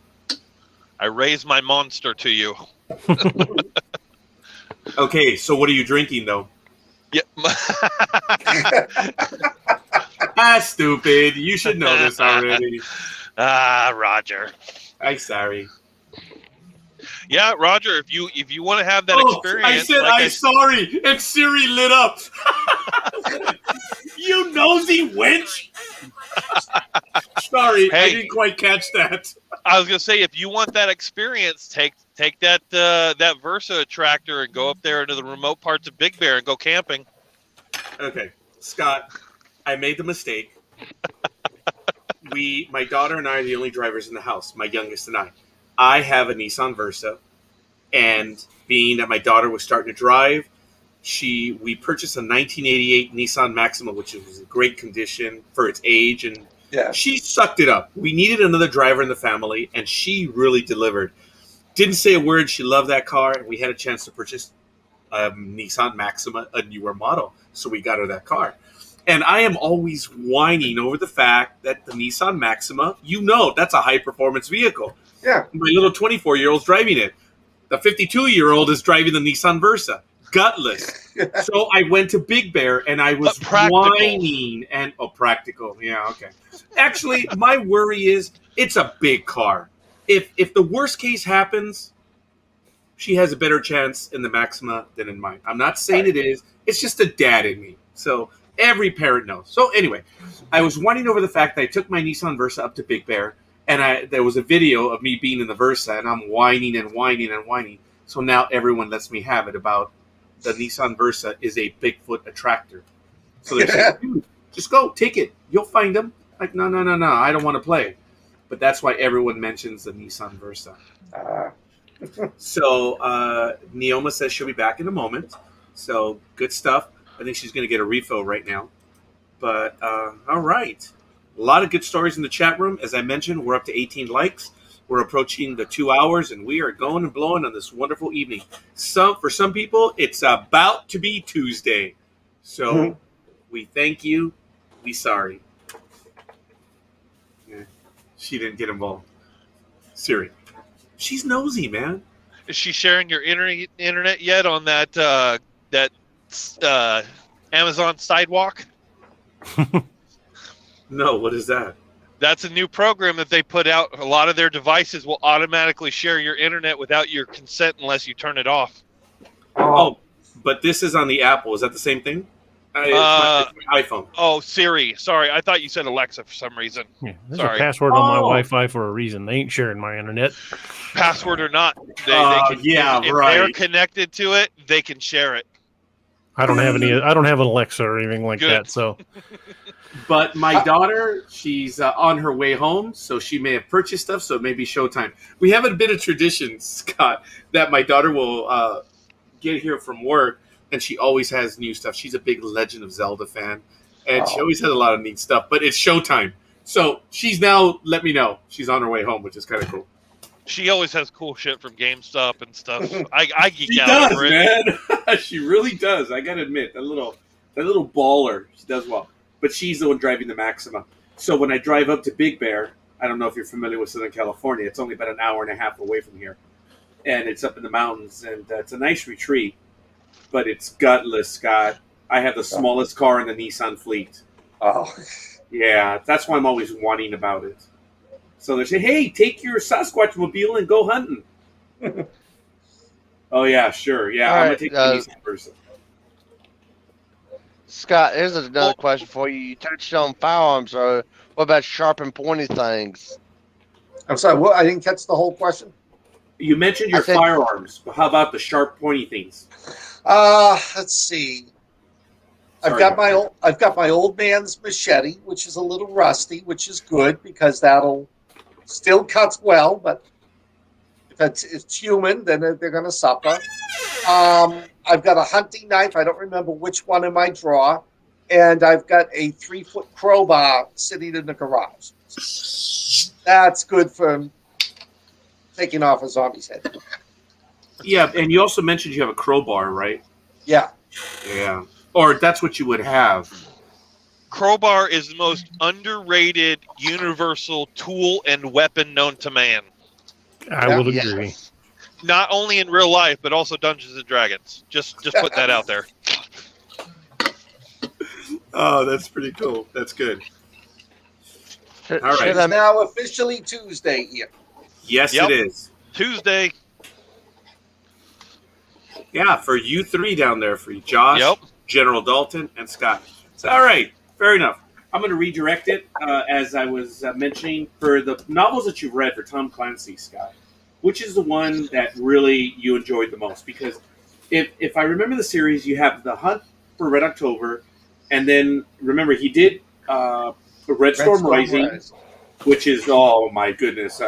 I raise my monster to you. Okay, so what are you drinking, though? Yep. Stupid. You should know this already. Roger. I'm sorry. Yeah, Roger. If you want to have that experience, I said I'm sorry, and Siri lit up. You nosy wench. Sorry, hey, I didn't quite catch that. I was gonna say, if you want that experience, take that Versa tractor and go up there into the remote parts of Big Bear and go camping. Okay, Scott, I made the mistake. My daughter and I are the only drivers in the house. My youngest and I. I have a Nissan Versa, and being that my daughter was starting to drive, we purchased a 1988 Nissan Maxima, which was in great condition for its age, and she sucked it up. We needed another driver in the family, and she really delivered. Didn't say a word. She loved that car, and we had a chance to purchase a Nissan Maxima, a newer model, so we got her that car. And I am always whining over the fact that the Nissan Maxima, that's a high-performance vehicle. Yeah. My little 24-year-old's driving it. The 52-year-old is driving the Nissan Versa. Gutless. So I went to Big Bear, and I was whining. Practical. Yeah, okay. Actually, my worry is it's a big car. If the worst case happens, she has a better chance in the Maxima than in mine. I'm not saying it is. It's just a dad in me. So every parent knows. So anyway, I was whining over the fact that I took my Nissan Versa up to Big Bear, and there was a video of me being in the Versa, and I'm whining and whining and whining. So now everyone lets me have it about the Nissan Versa is a Bigfoot attractor. So they're saying, dude, just go, take it. You'll find them. Like, no, I don't want to play. But that's why everyone mentions the Nissan Versa. So Neoma says she'll be back in a moment. So good stuff. I think she's going to get a refill right now. But all right. A lot of good stories in the chat room. As I mentioned, we're up to 18 likes. We're approaching the 2 hours, and we are going and blowing on this wonderful evening. For some people, it's about to be Tuesday. So we thank you. We sorry. Yeah, she didn't get involved. Siri. She's nosy, man. Is she sharing your internet yet on that Amazon Sidewalk? No, what is that? That's a new program that they put out. A lot of their devices will automatically share your internet without your consent unless you turn it off. Oh, but this is on the Apple. Is that the same thing? It's my iPhone. Oh, Siri. Sorry, I thought you said Alexa for some reason. Yeah, there's Sorry. a password on my Wi-Fi for a reason. They ain't sharing my internet. Password or not, they can, if they're connected to it, they can share it. I don't have any. I don't have an Alexa or anything like that. So, but my daughter, she's on her way home, so she may have purchased stuff. So it may be showtime. We have a bit of tradition, Scott, that my daughter will get here from work, and she always has new stuff. She's a big Legend of Zelda fan, and she always has a lot of neat stuff. But it's showtime, so she's now let me know she's on her way home, which is kind of cool. She always has cool shit from GameStop and stuff. I geek She out does, over it. man. She really does. I gotta admit, that little baller, she does well. But she's the one driving the Maxima. So when I drive up to Big Bear, I don't know if you're familiar with Southern California. It's only about an hour and a half away from here, and it's up in the mountains, and it's a nice retreat, but it's gutless, Scott. I have the smallest car in the Nissan fleet. Oh, yeah, that's why I'm always whining about it. So they say, "Hey, take your Sasquatch mobile and go hunting." Oh yeah, sure, yeah. All I'm right, gonna take the Nissan person. Scott, here's another question for you. You touched on firearms, so what about sharp and pointy things? I'm sorry. What? I didn't catch the whole question. You mentioned your firearms, but how about the sharp, pointy things? Let's see. Sorry, I've got my old man's machete, which is a little rusty, which is good because that'll still cuts well, but if it's human, then they're going to suffer. I've got a hunting knife. I don't remember which one in my drawer, and I've got a 3-foot crowbar sitting in the garage. That's good for taking off a zombie's head. Yeah, and you also mentioned you have a crowbar, right? Yeah. Yeah. Or that's what you would have. Crowbar is the most underrated universal tool and weapon known to man. I would agree. Not only in real life, but also Dungeons and Dragons. Just put that out there. Oh, that's pretty cool. That's good. All right. It's now officially Tuesday here. Yes, it is. Tuesday. Yeah, for you three down there, for you, Josh, General Dalton, and Scott. So, all right, fair enough. I'm going to redirect it, as I was mentioning, for the novels that you've read for Tom Clancy, Scott. Which is the one that really you enjoyed the most? Because if I remember the series, you have The Hunt for Red October, and then, remember, he did Red Storm Rising, which is, oh my goodness.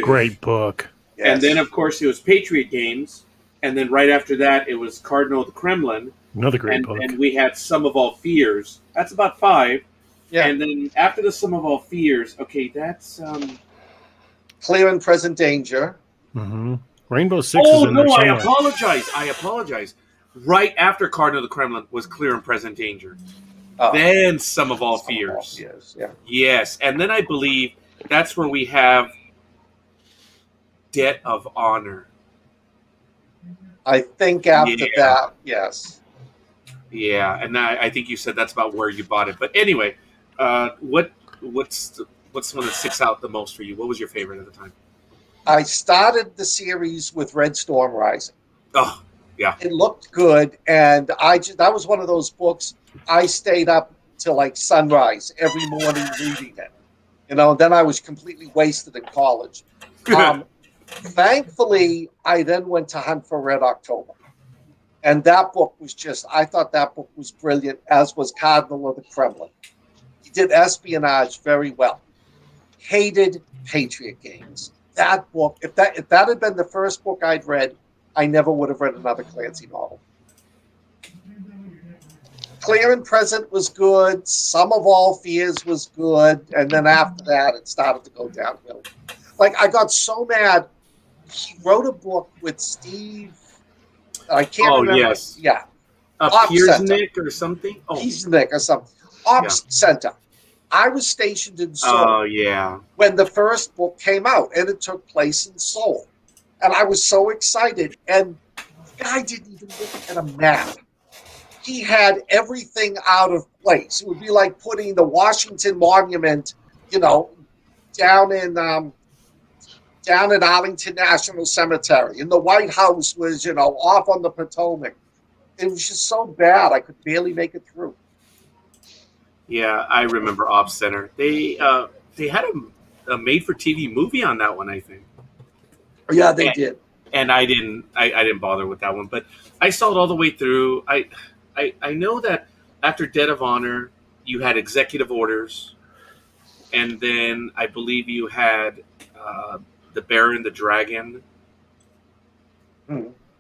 Great book. Yes. And then, of course, it was Patriot Games, and then right after that, it was Cardinal of the Kremlin. Another great book. And we had Sum of All Fears. That's about 5. Yeah. And then after the Sum of All Fears, okay, that's... Clear and Present Danger. Mm-hmm. Rainbow Six is in there somewhere. I apologize. Right after Cardinal of the Kremlin was Clear and Present Danger. Then Sum of All Fears. Yeah. Yes, and then I believe that's where we have Debt of Honor. I think after that, yes. Yeah, and I think you said that's about where you bought it. But anyway, what's the one that sticks out the most for you? What was your favorite at the time? I started the series with Red Storm Rising. Oh, yeah. It looked good, and that was one of those books I stayed up till like sunrise every morning reading it. Then I was completely wasted in college. Thankfully, I then went to Hunt for Red October. And that book was I thought that book was brilliant, as was Cardinal of the Kremlin. He did espionage very well. Hated Patriot Games. That book, if that had been the first book I'd read, I never would have read another Clancy novel. Clear and Present was good. Sum of All Fears was good. And then after that, it started to go downhill. Like, I got so mad. He wrote a book with Steve. I can't remember. Oh, yes. Yeah. Piersnick or something? Piersnick or something. Ops Center. I was stationed in Seoul when the first book came out, and it took place in Seoul. And I was so excited. And the guy didn't even look at a map. He had everything out of place. It would be like putting the Washington Monument, down in Arlington National Cemetery. And the White House was, off on the Potomac. It was just so bad, I could barely make it through. Yeah, I remember Ops Center. They had a made-for-TV movie on that one, I think. Yeah, they did. And I didn't bother with that one, but I saw it all the way through. I know that after Debt of Honor, you had Executive Orders, and then I believe you had The Bear and the Dragon.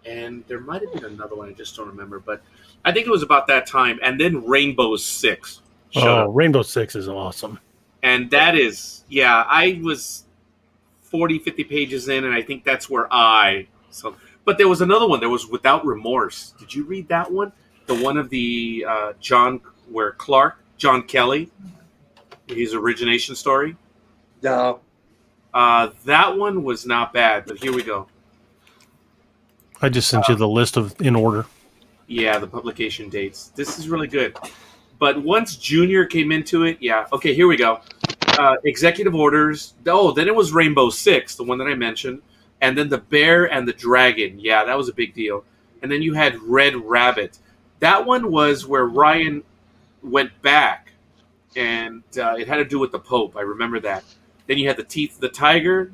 and there might have been another one. I just don't remember, but I think it was about that time. And then Rainbow Six showed up, Rainbow Six is awesome. and that is, yeah, I was 40, 50 pages in, and I think that's where I. So, but there was another one. There was Without Remorse. Did you read that one? The one of the John Kelly, his origination story. No. That one was not bad, but here we go. I just sent you the list in order. Yeah, the publication dates. This is really good. But once Junior came into it, yeah. Okay, here we go. Executive orders. Oh, then it was Rainbow Six, the one that I mentioned. And then The Bear and the Dragon. Yeah, that was a big deal. And then you had Red Rabbit. That one was where Ryan went back, and it had to do with the Pope. I remember that. Then you had The Teeth of the Tiger,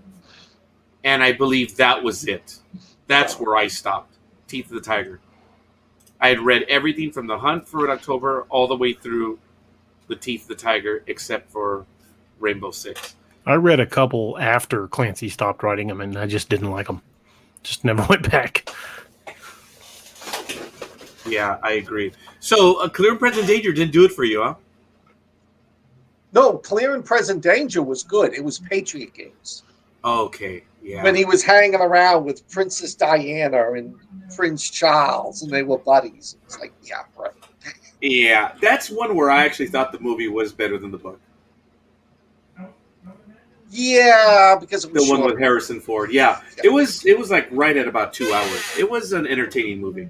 and I believe that was it. That's where I stopped. Teeth of the Tiger. I had read everything from The Hunt for Red October all the way through The Teeth of the Tiger, except for Rainbow Six. I read a couple after Clancy stopped writing them, and I just didn't like them. Just never went back. Yeah, I agree. So, Clear and Present Danger didn't do it for you, huh? No, Clear and Present Danger was good. It was Patriot Games. Okay, yeah. When he was hanging around with Princess Diana and Prince Charles, and they were buddies. It's like, yeah, right. Yeah, that's one where I actually thought the movie was better than the book. Yeah, because it was The one short. with Harrison Ford. Yeah, it was like right at about 2 hours. It was an entertaining movie.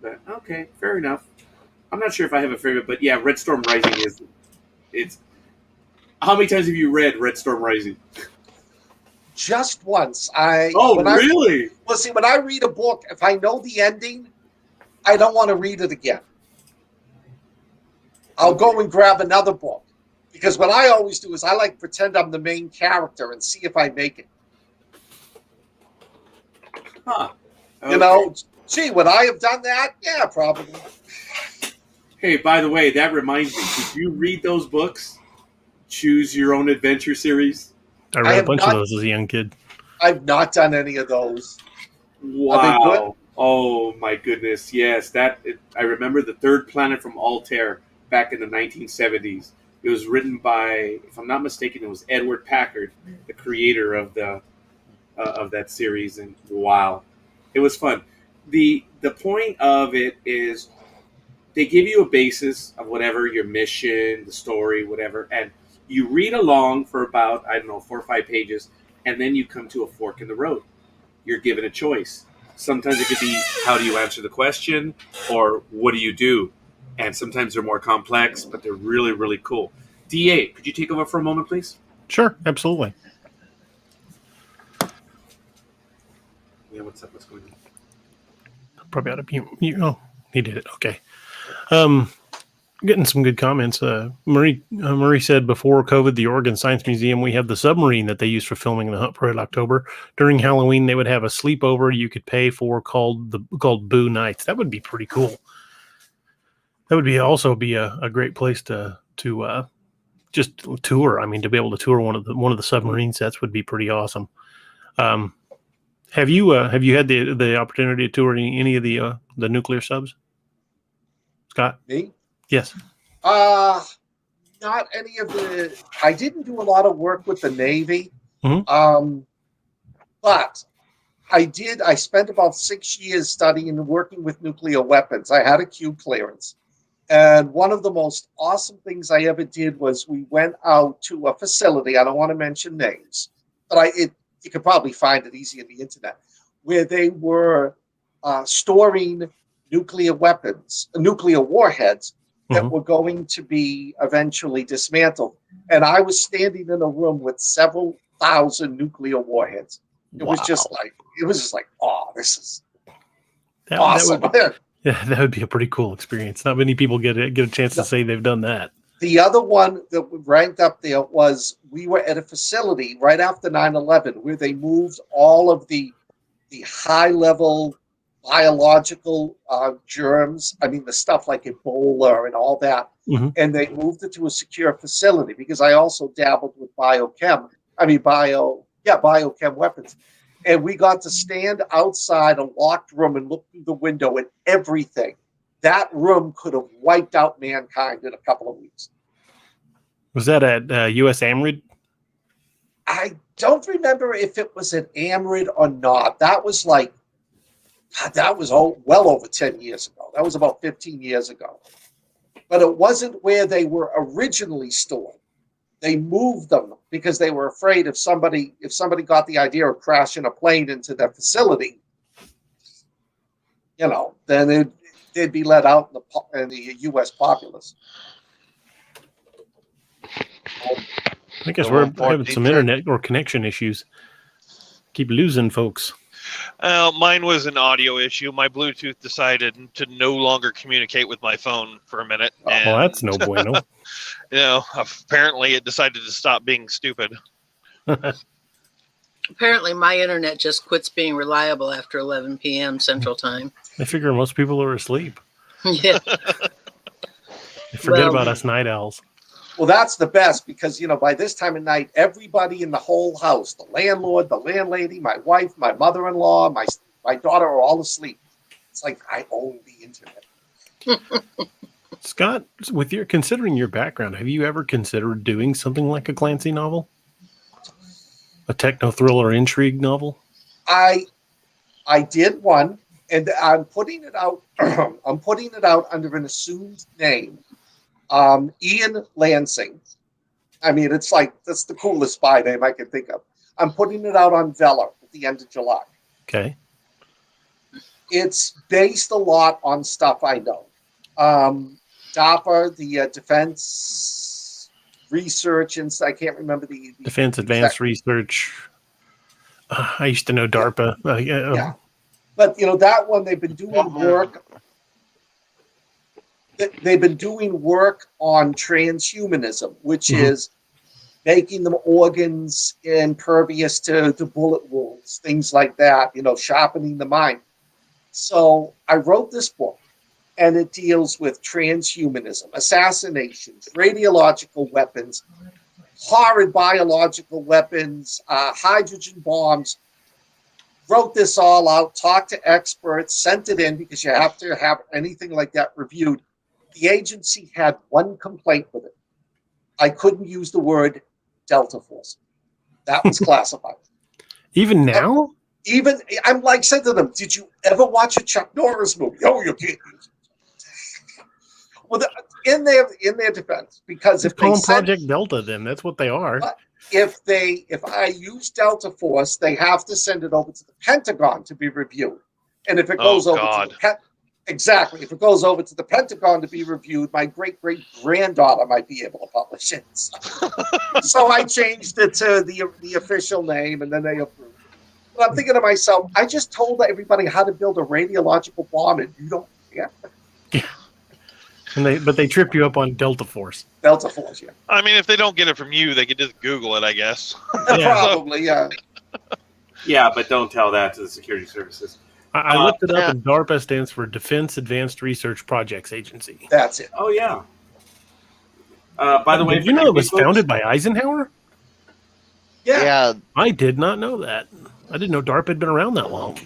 But okay, fair enough. I'm not sure if I have a favorite, but yeah, Red Storm Rising is. It's. How many times have you read Red Storm Rising? Just once. Really? Well, see, when I read a book, if I know the ending, I don't want to read it again. I'll go and grab another book. Because what I always do is I like to pretend I'm the main character and see if I make it. Huh. Okay. You know, gee, would I have done that? Yeah, probably. Hey, by the way, that reminds me. Did you read those books? Choose Your Own Adventure series? I read a bunch of those as a young kid. I've not done any of those. Wow. Are they good? Oh, my goodness. Yes. I remember The Third Planet from Altair back in the 1970s. It was written by, if I'm not mistaken, it was Edward Packard, the creator of that series. And wow, it was fun. The point of it is they give you a basis of whatever your mission, the story, whatever, and you read along for about, 4 or 5 pages, and then you come to a fork in the road. You're given a choice. Sometimes it could be, how do you answer the question, or what do you do? And sometimes they're more complex, but they're really, really cool. DA, could you take over for a moment, please? Sure, absolutely. Yeah, what's up? What's going on? Probably ought to mute. Oh, he did it. Okay. Getting some good comments. Marie said before COVID, the Oregon Science Museum, we have the submarine that they used for filming The Hunt for Red October. During Halloween, they would have a sleepover you could pay for called Boo Nights. That would be pretty cool. That would also be a great place to just tour. I mean, to be able to tour one of the submarine sets would be pretty awesome. Have you had the opportunity to tour any of the nuclear subs, Scott? Me? Yes. Not any of the. I didn't do a lot of work with the Navy, but I did. I spent about 6 years studying and working with nuclear weapons. I had a Q clearance. And one of the most awesome things I ever did was we went out to a facility. I don't want to mention names, but you could probably find it easy on the internet, where they were storing nuclear weapons, nuclear warheads that were going to be eventually dismantled. And I was standing in a room with several thousand nuclear warheads. It was just like, oh, this is awesome. That would be a pretty cool experience. Not many people get a chance to say they've done that. The other one that ranked up there was we were at a facility right after 9/11 where they moved all of the high-level biological germs. I mean, the stuff like Ebola and all that. And they moved it to a secure facility because I also dabbled with biochem weapons. And we got to stand outside a locked room and look through the window at everything. That room could have wiped out mankind in a couple of weeks. Was that at U.S. Amrid? I don't remember if it was at Amrid or not. That was well over 10 years ago. That was about 15 years ago. But it wasn't where they were originally stored. They moved them because they were afraid if somebody got the idea of crashing a plane into their facility, then they'd be let out in the U.S. populace. I guess we're having some internet or connection issues. Keep losing folks. Mine was an audio issue. My Bluetooth decided to no longer communicate with my phone for a minute. Well, that's no bueno. Apparently it decided to stop being stupid. Apparently my internet just quits being reliable after 11 p.m. Central Time. I figure most people are asleep. Yeah. They forget about us night owls. Well, that's the best because, by this time of night, everybody in the whole house, the landlord, the landlady, my wife, my mother-in-law, my daughter are all asleep. It's like I own the internet. Scott, considering your background, have you ever considered doing something like a Clancy novel? A techno thriller intrigue novel? I did one, and I'm putting it out. I'm putting it out under an assumed name. Ian Lansing. I mean, that's the coolest spy name I can think of. I'm putting it out on Vella at the end of July. Okay. It's based a lot on stuff I know. DAPA, the Defense Research, and I can't remember the Defense Advanced Research. I used to know DARPA. Yeah. But, that one, they've been doing work. They've been doing work on transhumanism, which is making them organs impervious to bullet wounds, things like that, sharpening the mind. So I wrote this book, and it deals with transhumanism, assassinations, radiological weapons, horrid biological weapons, hydrogen bombs. Wrote this all out, talked to experts, sent it in because you have to have anything like that reviewed. The agency had one complaint with it. I couldn't use the word Delta Force. That was classified. Even now? I'm like said to them, did you ever watch a Chuck Norris movie? Oh, you can't use it. Well, in their defense, because if call they them Project Delta, then that's what they are. If I use Delta Force, they have to send it over to the Pentagon to be reviewed. And if it goes over to the Exactly. If it goes over to the Pentagon to be reviewed, my great-great-granddaughter might be able to publish it. So I changed it to the official name, and then they approved. But I'm thinking to myself, I just told everybody how to build a radiological bomb, and you don't care. But they trip you up on Delta Force. Delta Force, yeah. I mean, if they don't get it from you, they could just Google it, I guess. Probably, yeah. Yeah, but don't tell that to the security services. I looked it up, and DARPA stands for Defense Advanced Research Projects Agency. That's it. Oh, yeah. By the way, did you know it was founded by Eisenhower? Yeah. I did not know that. I didn't know DARPA had been around that long.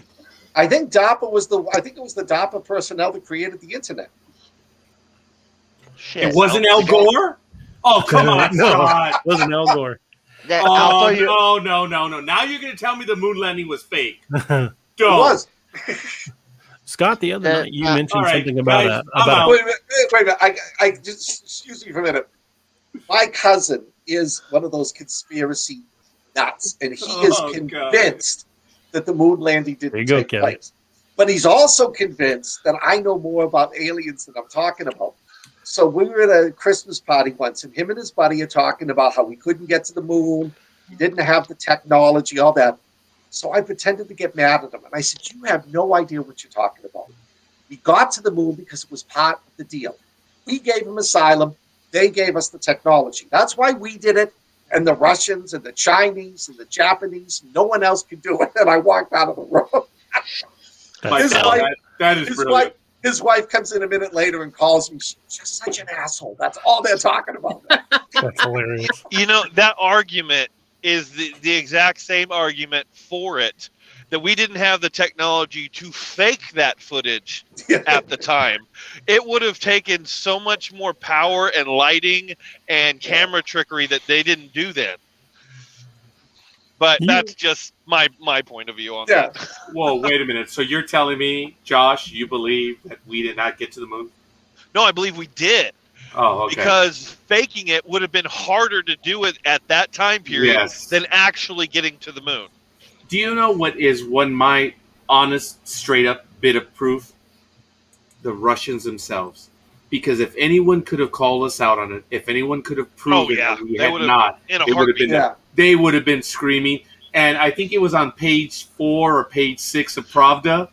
I think it was the DARPA personnel that created the internet. Shit, it wasn't Al Gore? Oh, come on, Scott. It wasn't Al Gore. No. Now you're going to tell me the moon landing was fake. It was. Scott, the other night you mentioned something about Wait a minute. I just excuse me for a minute. My cousin is one of those conspiracy nuts, and he is convinced that the moon landing didn't take place. But he's also convinced that I know more about aliens than I'm talking about. So we were at a Christmas party once, and him and his buddy are talking about how we couldn't get to the moon, we didn't have the technology, all that. So I pretended to get mad at him. And I said, you have no idea what you're talking about. We got to the moon because it was part of the deal. We gave them asylum. They gave us the technology. That's why we did it. And the Russians and the Chinese and the Japanese, no one else could do it. And I walked out of the room. That is brilliant. His wife comes in a minute later and calls me. She's just such an asshole. That's all they're talking about. That's hilarious. That argument is the exact same argument for it that we didn't have the technology to fake that footage at the time. It would have taken so much more power and lighting and camera trickery that they didn't do then. But that's just my point of view on that. Whoa, wait a minute. So you're telling me, Josh, you believe that we did not get to the moon? No, I believe we did. Oh, okay. Because faking it would have been harder to do it at that time period than actually getting to the moon. Do you know what is my honest, straight up bit of proof? The Russians themselves. Because if anyone could have called us out on it, if anyone could have proven that we had not, they would have been screaming. And I think it was on page 4 or page 6 of Pravda.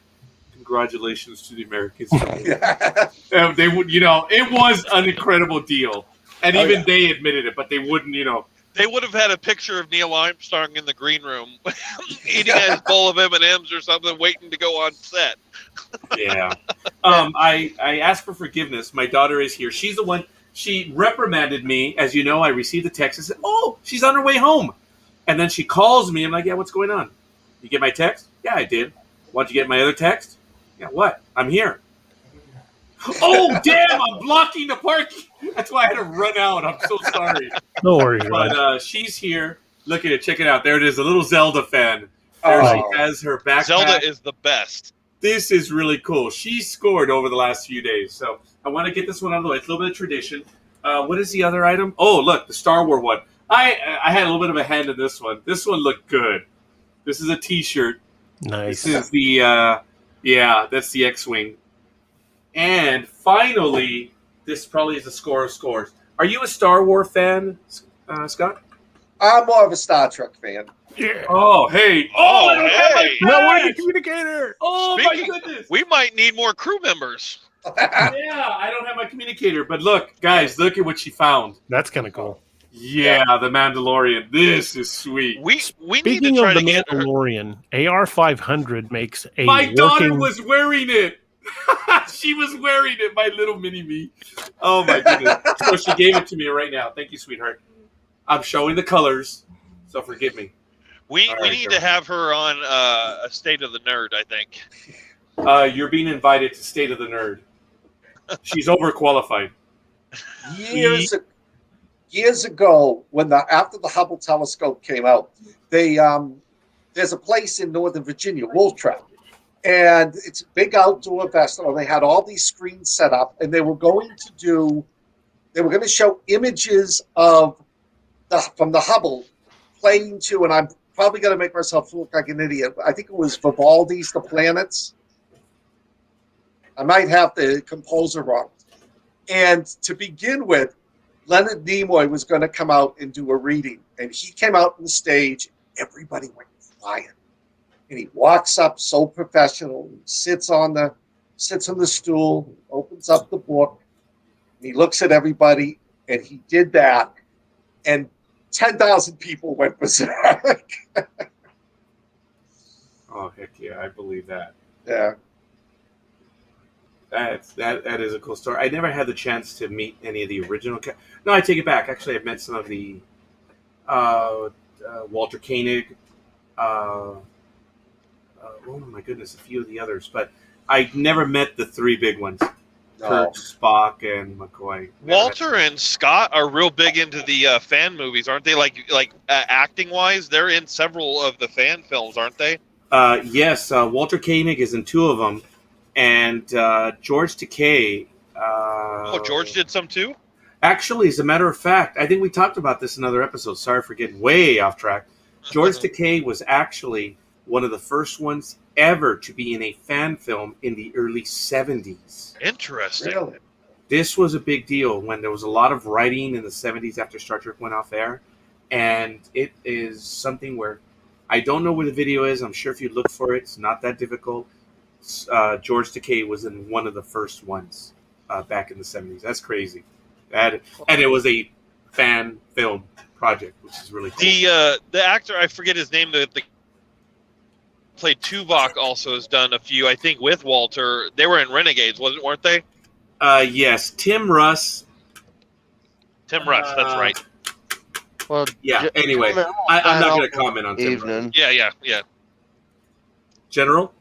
Congratulations to the Americans. They would, it was an incredible deal. And even they admitted it, but they wouldn't, They would have had a picture of Neil Armstrong in the green room eating his bowl of M&Ms or something, waiting to go on set. Yeah. I asked for forgiveness. My daughter is here. She's the one. She reprimanded me. As you know, I received a text and said, "Oh, she's on her way home." And then she calls me. I'm like, "Yeah, what's going on? You get my text?" "Yeah, I did." "Want you get my other text?" "Yeah, what?" "I'm here." "Oh, damn, I'm blocking the parking." That's why I had to run out. I'm so sorry. No worries. But she's here. Look at it. Check it out. There it is. A little Zelda fan. There she has her backpack. Zelda is the best. This is really cool. She scored over the last few days. So I want to get this one out of the way. It's a little bit of tradition. What is the other item? Oh, look, the Star Wars one. I had a little bit of a hand in this one. This one looked good. This is a T-shirt. Nice. This is the, that's the X-Wing. And finally, this probably is a score of scores. Are you a Star Wars fan, Scott? I'm more of a Star Trek fan. Yeah. Oh, hey. Oh, hey. No, we're the communicator. Oh, my goodness. We might need more crew members. Yeah, I don't have my communicator. But look, guys, look at what she found. That's kind of cool. Yeah, the Mandalorian. This is sweet. We need to Speaking try of to the get her. Mandalorian, AR-500 makes a My daughter working... was wearing it. She was wearing it, my little mini me. Oh, my goodness. So she gave it to me right now. Thank you, sweetheart. I'm showing the colors, so forgive me. We need to have her on a State of the Nerd, I think. You're being invited to State of the Nerd. She's overqualified. Years ago, after the Hubble telescope came out, there's a place in Northern Virginia, Wolf Trap, and it's a big outdoor festival. They had all these screens set up, and they were going to show images from the Hubble playing to, and I'm probably going to make myself look like an idiot. I think it was Vivaldi's The Planets. I might have the composer wrong. And to begin with, Leonard Nimoy was going to come out and do a reading. And he came out on the stage. Everybody went quiet. And he walks up so professional, sits on the stool, opens up the book, and he looks at everybody, and he did that. And 10,000 people went berserk. Oh, heck yeah, I believe that. Yeah. That is a cool story. I never had the chance to meet any of the original. No, I take it back. Actually, I've met some of the Walter Koenig. Oh my goodness, a few of the others, but I never met the three big ones: Kirk, Spock, and McCoy. Walter and Scott are real big into the fan movies, aren't they? Like acting wise, they're in several of the fan films, aren't they? Yes, Walter Koenig is in 2 of them. And George Takei. George did some too? Actually, as a matter of fact, I think we talked about this in another episode. Sorry for getting way off track. George Takei was actually one of the first ones ever to be in a fan film in the early 70s. Interesting. Really? This was a big deal when there was a lot of writing in the 70s after Star Trek went off air. And it is something where I don't know where the video is. I'm sure if you look for it, it's not that difficult. George Takei was in one of the first ones back in the 70s. That's crazy. And it was a fan film project, which is really cool. The actor, I forget his name, the played Tuvok also has done a few, I think, with Walter. They were in Renegades, weren't they? Yes, Tim Russ. That's right. Well, yeah, anyway, I'm not going to comment on Tim Russ. Yeah. General?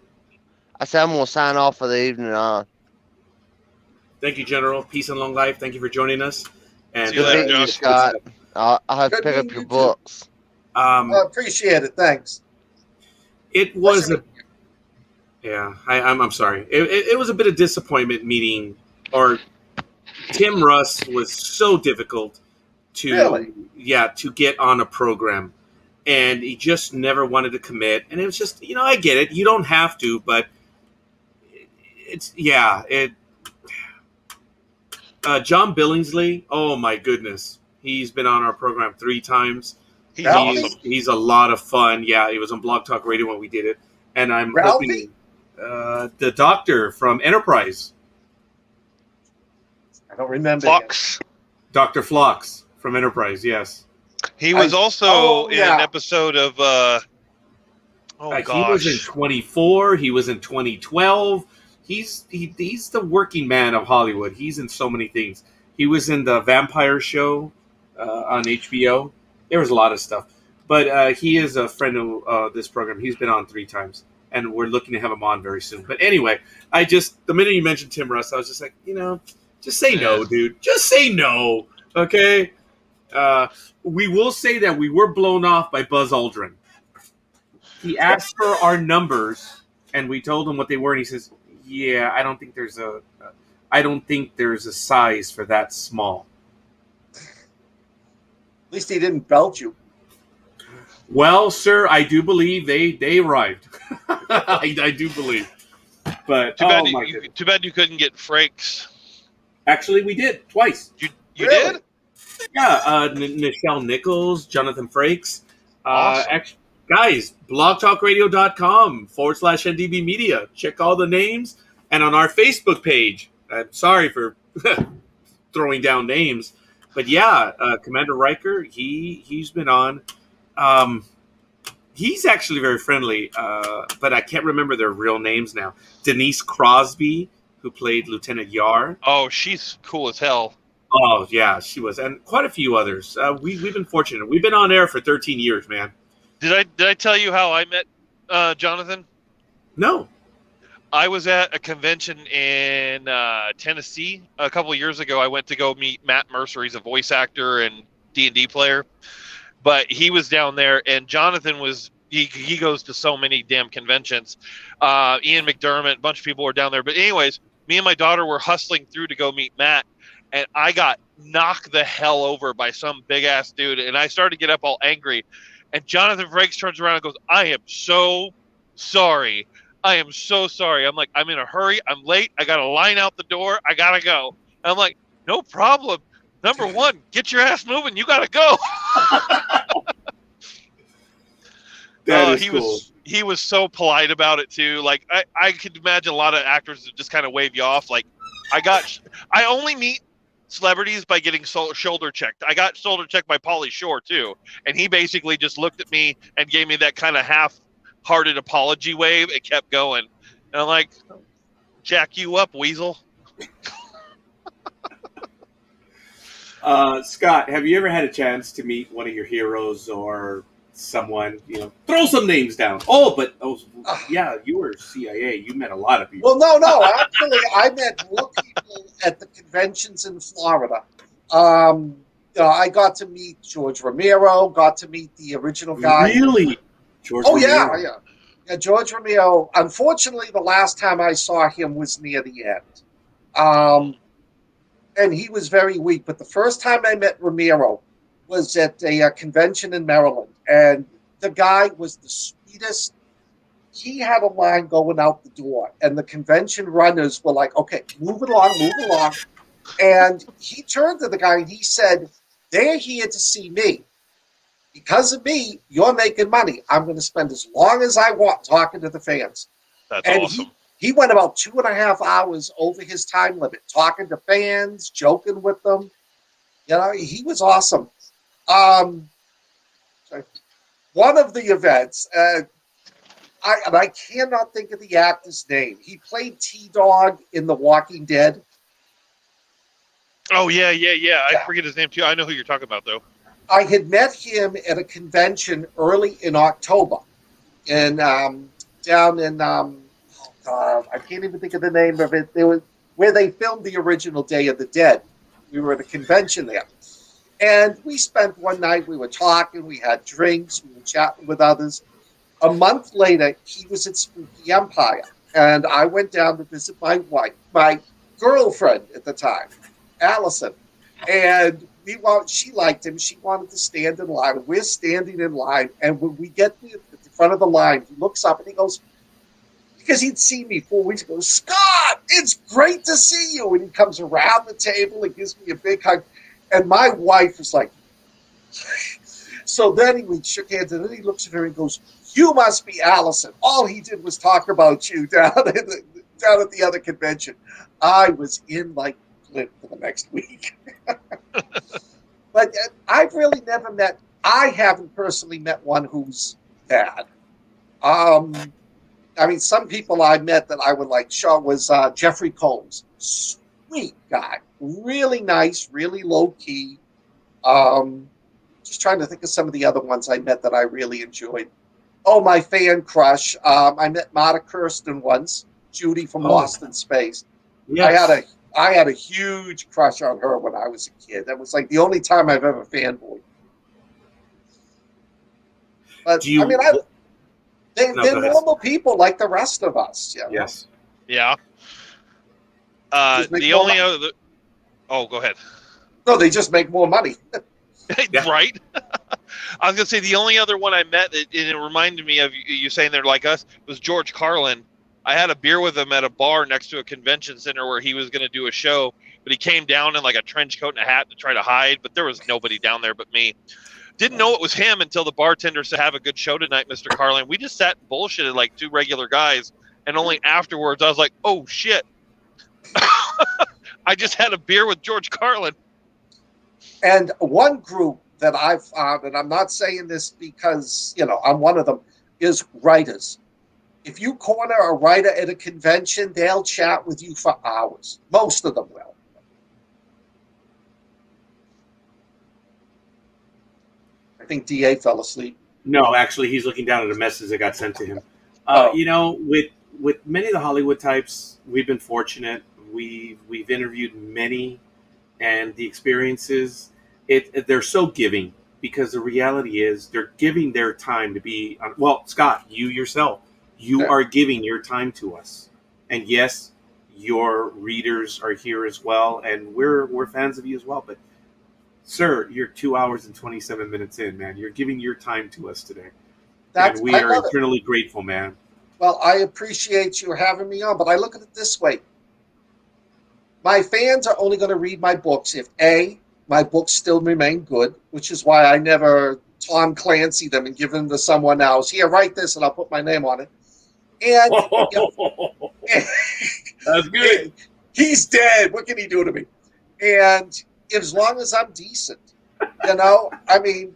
I said I'm gonna sign off for the evening on. Thank you, General. Peace and long life. Thank you for joining us. And See you Good later, meeting you, Josh. Scott. I'll have to Good pick up meeting your you, too. books. I appreciate it. Thanks. It was Listen, I'm sorry. It was a bit of disappointment meeting, or Tim Russ was so difficult Really? to get on a program, and he just never wanted to commit. And it was just, I get it. You don't have to, but it. John Billingsley, oh my goodness, he's been on our program 3 times. He's Ralphie? awesome. He's a lot of fun. Yeah, he was on Blog Talk Radio when we did it, and I'm Ralphie? hoping the doctor from Enterprise, I don't remember. Fox. Dr. Phlox from Enterprise. Yes, He was also in yeah. an episode of. he was in 24. He was in 2012. He's the working man of Hollywood. He's in so many things. He was in the Vampire Show on HBO. There was a lot of stuff, but he is a friend of this program. He's been on 3 times, and we're looking to have him on very soon. But anyway, the minute you mentioned Tim Russ, I was just like, just say no, dude. Just say no, okay? We will say that we were blown off by Buzz Aldrin. He asked for our numbers, and we told him what they were, and he says, "Yeah, I don't think there's a size for that small." At least he didn't belt you. Well, sir, I do believe they arrived. I do believe, but Too bad, oh my goodness. too bad you couldn't get Frakes. Actually, we did twice. You Really? did? Yeah, Nichelle Nichols, Jonathan Frakes. Awesome. Guys, blogtalkradio.com/NDB Media. Check all the names. And on our Facebook page, I'm sorry for throwing down names, but yeah, Commander Riker, he's been on. He's actually very friendly, but I can't remember their real names now. Denise Crosby, who played Lieutenant Yar. Oh, she's cool as hell. Oh, yeah, she was. And quite a few others. We've been fortunate. We've been on air for 13 years, man. Did I tell you how I met Jonathan? No. I was at a convention in Tennessee a couple of years ago. I went to go meet Matt Mercer. He's a voice actor and D&D player. But he was down there, and Jonathan was he goes to so many damn conventions. Ian McDermott, a bunch of people were down there. But anyways, me and my daughter were hustling through to go meet Matt, and I got knocked the hell over by some big-ass dude, and I started to get up all angry. And Jonathan Frakes turns around and goes, "I am so sorry. I am so sorry." I'm like, "I'm in a hurry. I'm late. I got to line out the door. I got to go." And I'm like, "No problem. Number one, get your ass moving. You got to go." That is cool. He was so polite about it too. Like I could imagine a lot of actors that just kind of wave you off. Like I only meet celebrities by getting shoulder checked. I got shoulder checked by Pauly Shore too, and he basically just looked at me and gave me that kind of half-hearted apology wave and kept going. And I'm like, "Jack you up, weasel." Scott, have you ever had a chance to meet one of your heroes or someone, throw some names down? Yeah, you were CIA. You met a lot of people. Well, no. Actually, I met more people at the conventions in Florida. I got to meet George Romero, got to meet the original guy. Really? George Romero. Romero. Yeah, George Romero. Unfortunately, the last time I saw him was near the end. And he was very weak. But the first time I met Romero was at a convention in Maryland. And the guy was the sweetest. He had a line going out the door. And the convention runners were like, "Okay, move it along. And he turned to the guy and he said, "They're here to see me. Because of me, you're making money. I'm going to spend as long as I want talking to the fans." That's and awesome. He went about 2.5 hours over his time limit, talking to fans, joking with them. He was awesome. One of the events, I cannot think of the actor's name. He played T-Dog in The Walking Dead. Oh, yeah. I forget his name, too. I know who you're talking about, though. I had met him at a convention early in October in down in I can't even think of the name of it. There was where they filmed the original Day of the Dead. We were at a convention there. And we spent one night, we were talking, we had drinks, we were chatting with others. A month later, he was at Spooky Empire. And I went down to visit my wife, my girlfriend at the time, Allison. And she liked him. She wanted to stand in line. We're standing in line. And when we get to the front of the line, he looks up and he goes, because he'd seen me 4 weeks ago, Scott, it's great to see you. And he comes around the table and gives me a big hug. And my wife was like, so then we shook hands, and then he looks at her and goes, you must be Allison. All he did was talk about you down at the other convention. I was in like Flint for the next week. But I've really never met, I haven't personally met one who's bad. I mean, some people I met that I would like show was Jeffrey Combs. Sweet guy. Really nice, really low key. Just trying to think of some of the other ones I met that I really enjoyed. Oh, my fan crush. I met Marta Kirsten once, Judy from Lost in Space. Yes. I had a huge crush on her when I was a kid. That was like the only time I've ever fanboyed. But they're normal people like the rest of us. You know? Yes. Yeah. The only other. Oh, go ahead. No, they just make more money. Right. I was gonna say the only other one I met, and it reminded me of you saying they're like us, was George Carlin. I had a beer with him at a bar next to a convention center where he was going to do a show, but he came down in like a trench coat and a hat to try to hide, but there was nobody down there but me. Didn't know it was him until the bartender said, have a good show tonight, Mr. Carlin. We just sat and bullshitted like two regular guys, and only afterwards I was like, oh, shit. I just had a beer with George Carlin. And one group that I've found, and I'm not saying this because, I'm one of them, is writers. If you corner a writer at a convention, they'll chat with you for hours. Most of them will. I think DA fell asleep. No, actually, he's looking down at a message that got sent to him. With many of the Hollywood types, we've been fortunate. We've interviewed many, and the experiences, they're so giving, because the reality is they're giving their time to be. Well, Scott, you yourself, you are giving your time to us, and yes, your readers are here as well, and we're fans of you as well. But, sir, you're 2 hours and 27 minutes in, man. You're giving your time to us today, and we are eternally grateful, man. Well, I appreciate you having me on, but I look at it this way. My fans are only going to read my books if, A, my books still remain good, which is why I never Tom Clancy them and give them to someone else. Here, write this, and I'll put my name on it. And that's good. He's dead. What can he do to me? And as long as I'm decent, I mean,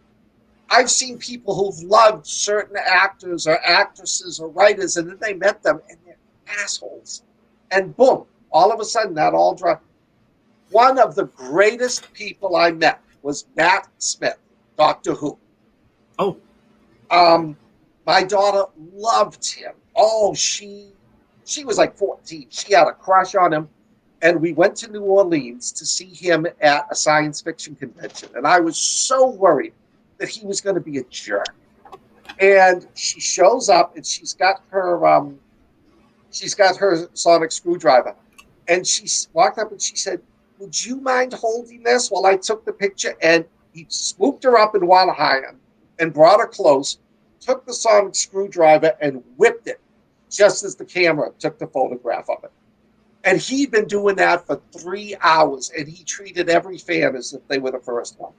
I've seen people who've loved certain actors or actresses or writers, and then they met them, and they're assholes. And boom, all of a sudden, that all dropped. One of the greatest people I met was Matt Smith, Doctor Who. Oh. My daughter loved him. Oh, she was like 14. She had a crush on him. And we went to New Orleans to see him at a science fiction convention. And I was so worried that he was going to be a jerk. And she shows up, and she's got her sonic screwdriver. And she walked up and she said, would you mind holding this while I took the picture? And he swooped her up in one hand and brought her close, took the sonic screwdriver and whipped it just as the camera took the photograph of it. And he'd been doing that for 3 hours, and he treated every fan as if they were the first one.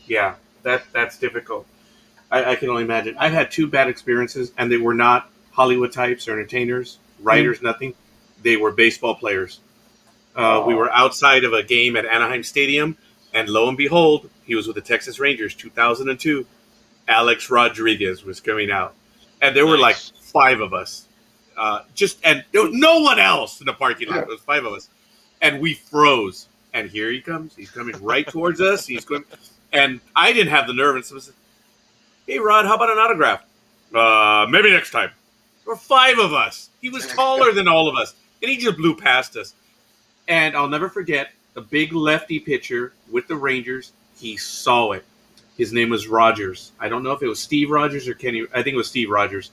Yeah, that's difficult. I can only imagine. I've had 2 bad experiences, and they were not Hollywood types or entertainers, writers, nothing. They were baseball players. We were outside of a game at Anaheim Stadium, and lo and behold, he was with the Texas Rangers, 2002. Alex Rodriguez was coming out. And there were like 5 of us. And there was no one else in the parking lot. It was 5 of us. And we froze. And here he comes. He's coming right towards us. He's going, and I didn't have the nerve. And someone said, hey, Rod, how about an autograph? Maybe next time. There were 5 of us. He was taller than all of us, and he just blew past us. And I'll never forget the big lefty pitcher with the Rangers. He saw it. His name was Rogers. I don't know if it was Steve Rogers or Kenny. I think it was Steve Rogers.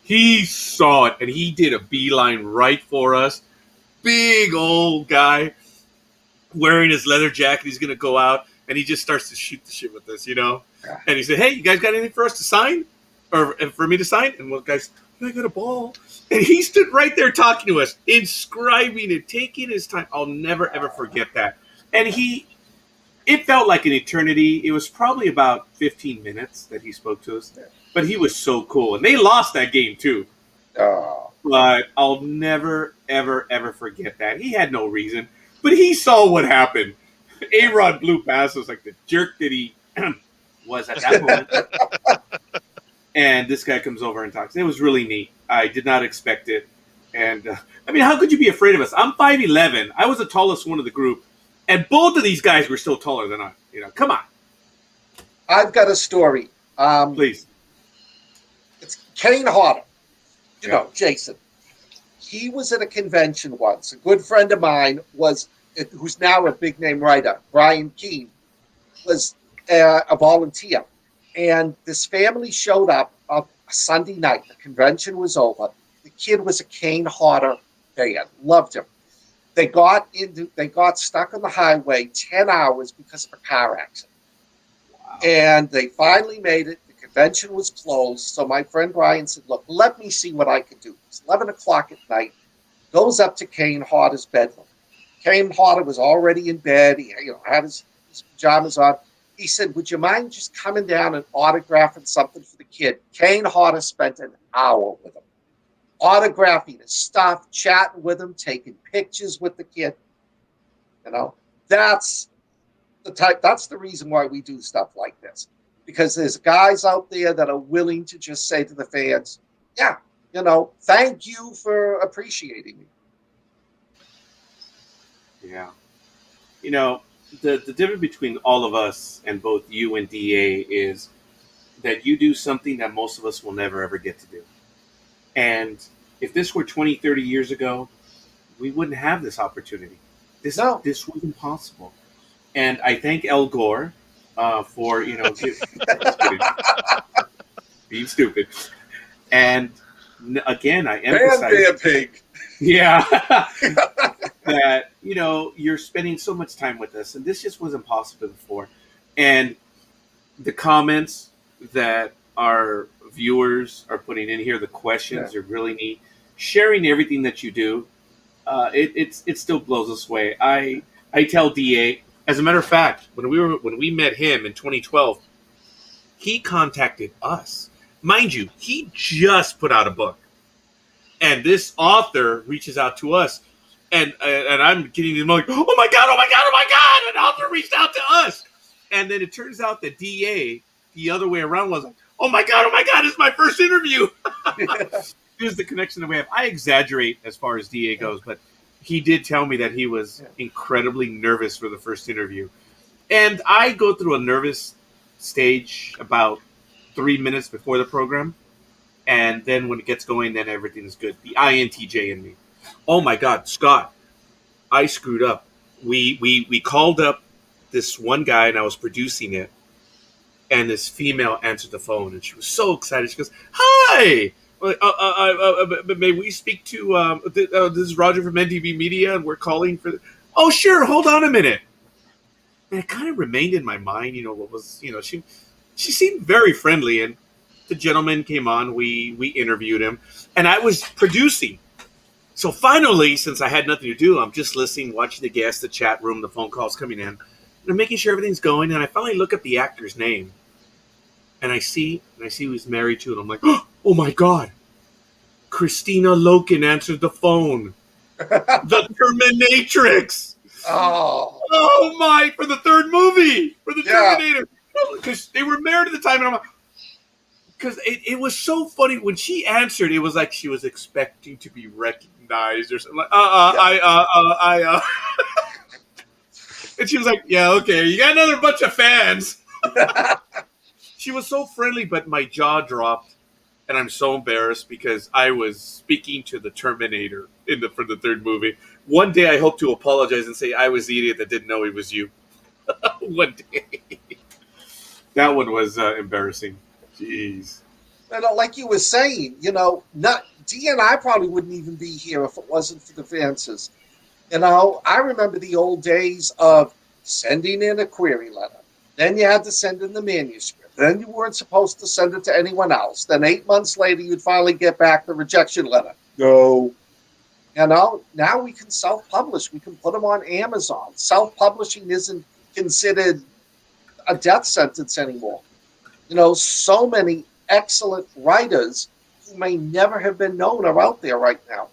He saw it, and he did a beeline right for us. Big old guy wearing his leather jacket. He's going to go out, and he just starts to shoot the shit with us, you know? And he said, hey, you guys got anything for us to sign? Or for me to sign? And one guy's, I got a ball. And he stood right there talking to us, inscribing it, taking his time. I'll never, ever forget that. And it felt like an eternity. It was probably about 15 minutes that he spoke to us. But he was so cool. And they lost that game, too. Oh. But I'll never, ever, ever forget that. He had no reason. But he saw what happened. A-Rod blew past us like the jerk that he was at that moment. And this guy comes over and talks. It was really neat. I did not expect it. And, I mean, how could you be afraid of us? I'm 5'11". I was the tallest one of the group. And both of these guys were still taller than I. You know, come on. I've got a story. Please. It's Kane Hodder. You know, Jason. He was at a convention once. A good friend of mine who's now a big name writer, Brian Keene, was a volunteer. And this family showed up a Sunday night. The convention was over. The kid was a Kane Hodder fan. Loved him. They got stuck on the highway 10 hours because of a car accident. Wow. And they finally made it. The convention was closed. So my friend Brian said, look, let me see what I can do. It's 11 o'clock at night. Goes up to Kane Hodder's bedroom. Kane Hodder was already in bed. He had his pajamas on. He said, would you mind just coming down and autographing something for the kid? Kane Hodder spent an hour with him, autographing his stuff, chatting with him, taking pictures with the kid. You know, that's the reason why we do stuff like this. Because there's guys out there that are willing to just say to the fans, yeah, you know, thank you for appreciating me. Yeah. You know, the difference between all of us and both you and DA is that you do something that most of us will never, ever get to do. And if this were 20, 30 years ago, we wouldn't have this opportunity. This was impossible. And I thank El Gore for, you know, being stupid. And again, I emphasize... pig. Yeah. That, you know, you're spending so much time with us, and this just wasn't possible before. And the comments that our viewers are putting in here, the questions are really neat. Sharing everything that you do, it still blows us away. I tell DA, as a matter of fact, when we met him in 2012, he contacted us. Mind you, he just put out a book, and this author reaches out to us. And I'm getting him like, oh my God, an author reached out to us. And then it turns out that DA, the other way around, was like, oh my God, it's my first interview. Here's the connection that we have. I exaggerate as far as DA goes, but he did tell me that he was incredibly nervous for the first interview. And I go through a nervous stage about 3 minutes before the program. And then when it gets going, then everything is good. The INTJ in me. Oh my God, Scott, I screwed up. We called up this one guy, and I was producing it, and this female answered the phone, and she was so excited. She goes, "Hi, may we speak to this is Roger from NDB Media, and we're calling for." Oh, sure. Hold on a minute. And it kind of remained in my mind, you know, what was, you know, she seemed very friendly, and the gentleman came on. We interviewed him, and I was producing. So finally, since I had nothing to do, I'm just listening, watching the guests, the chat room, the phone calls coming in. And I'm making sure everything's going. And I finally look up the actor's name. And I see who he's married to. And I'm like, oh my God. Christina Loken answered the phone. The Terminatrix. Oh my, for the third movie. For the Terminator. Because they were married at the time. And I'm like, because it was so funny. When she answered, it was like she was expecting to be recognized or something. Like, and she was like, yeah, okay, you got another bunch of fans. She was so friendly, but my jaw dropped. and I'm so embarrassed because I was speaking to the Terminator for the third movie. One day, I hope to apologize and say I was the idiot that didn't know it was you. One day, that one was embarrassing. Jeez. And like you were saying, not D and I probably wouldn't even be here if it wasn't for the Vances. I remember the old days of sending in a query letter. Then you had to send in the manuscript. Then you weren't supposed to send it to anyone else. Then 8 months later, you'd finally get back the rejection letter. No. Now we can self-publish. We can put them on Amazon. Self-publishing isn't considered a death sentence anymore. So many excellent writers who may never have been known are out there right now.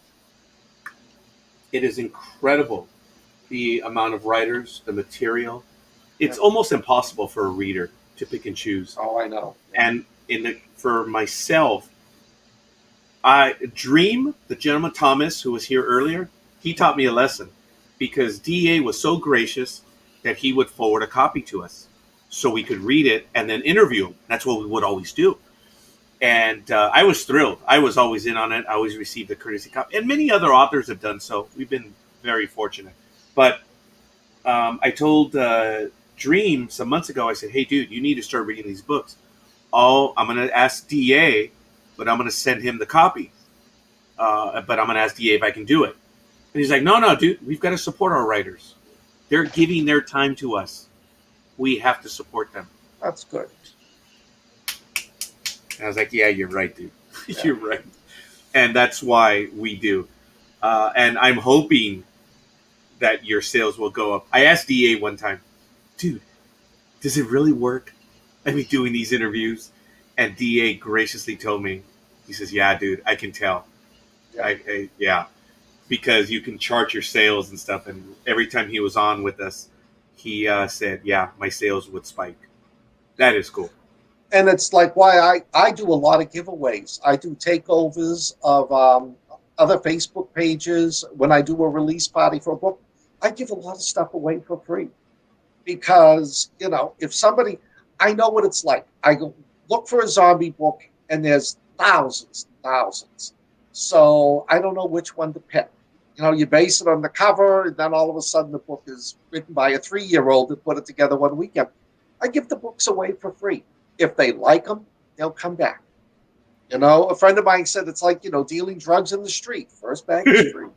It is incredible, the amount of writers, the material. It's almost impossible for a reader to pick and choose. Oh, I know. And for myself, Dream, the gentleman Thomas, who was here earlier, he taught me a lesson because DA was so gracious that he would forward a copy to us so we could read it and then interview him. That's what we would always do. And I was thrilled. I was always in on it. I always received a courtesy copy. And many other authors have done so. We've been very fortunate. But I told Dream some months ago, I said, hey, dude, you need to start reading these books. Oh, I'm going to ask DA, but I'm going to send him the copy. But I'm going to ask DA if I can do it. And he's like, no, dude, we've got to support our writers. They're giving their time to us. We have to support them. That's good. And I was like, yeah, you're right, dude. Yeah. You're right. And that's why we do. And I'm hoping that your sales will go up. I asked DA one time, dude, does it really work? I mean, doing these interviews? And DA graciously told me, he says, yeah, dude, I can tell. Yeah. Yeah. Because you can chart your sales and stuff. And every time he was on with us, he said, yeah, my sales would spike. That is cool. And it's like why I do a lot of giveaways. I do takeovers of other Facebook pages. When I do a release party for a book, I give a lot of stuff away for free. Because, if somebody, I know what it's like. I go look for a zombie book and there's thousands. So I don't know which one to pick. You base it on the cover and then all of a sudden the book is written by a 3-year-old that put it together one weekend. I give the books away for free. If they like them, they'll come back. A friend of mine said it's like, dealing drugs in the street. First bag is free.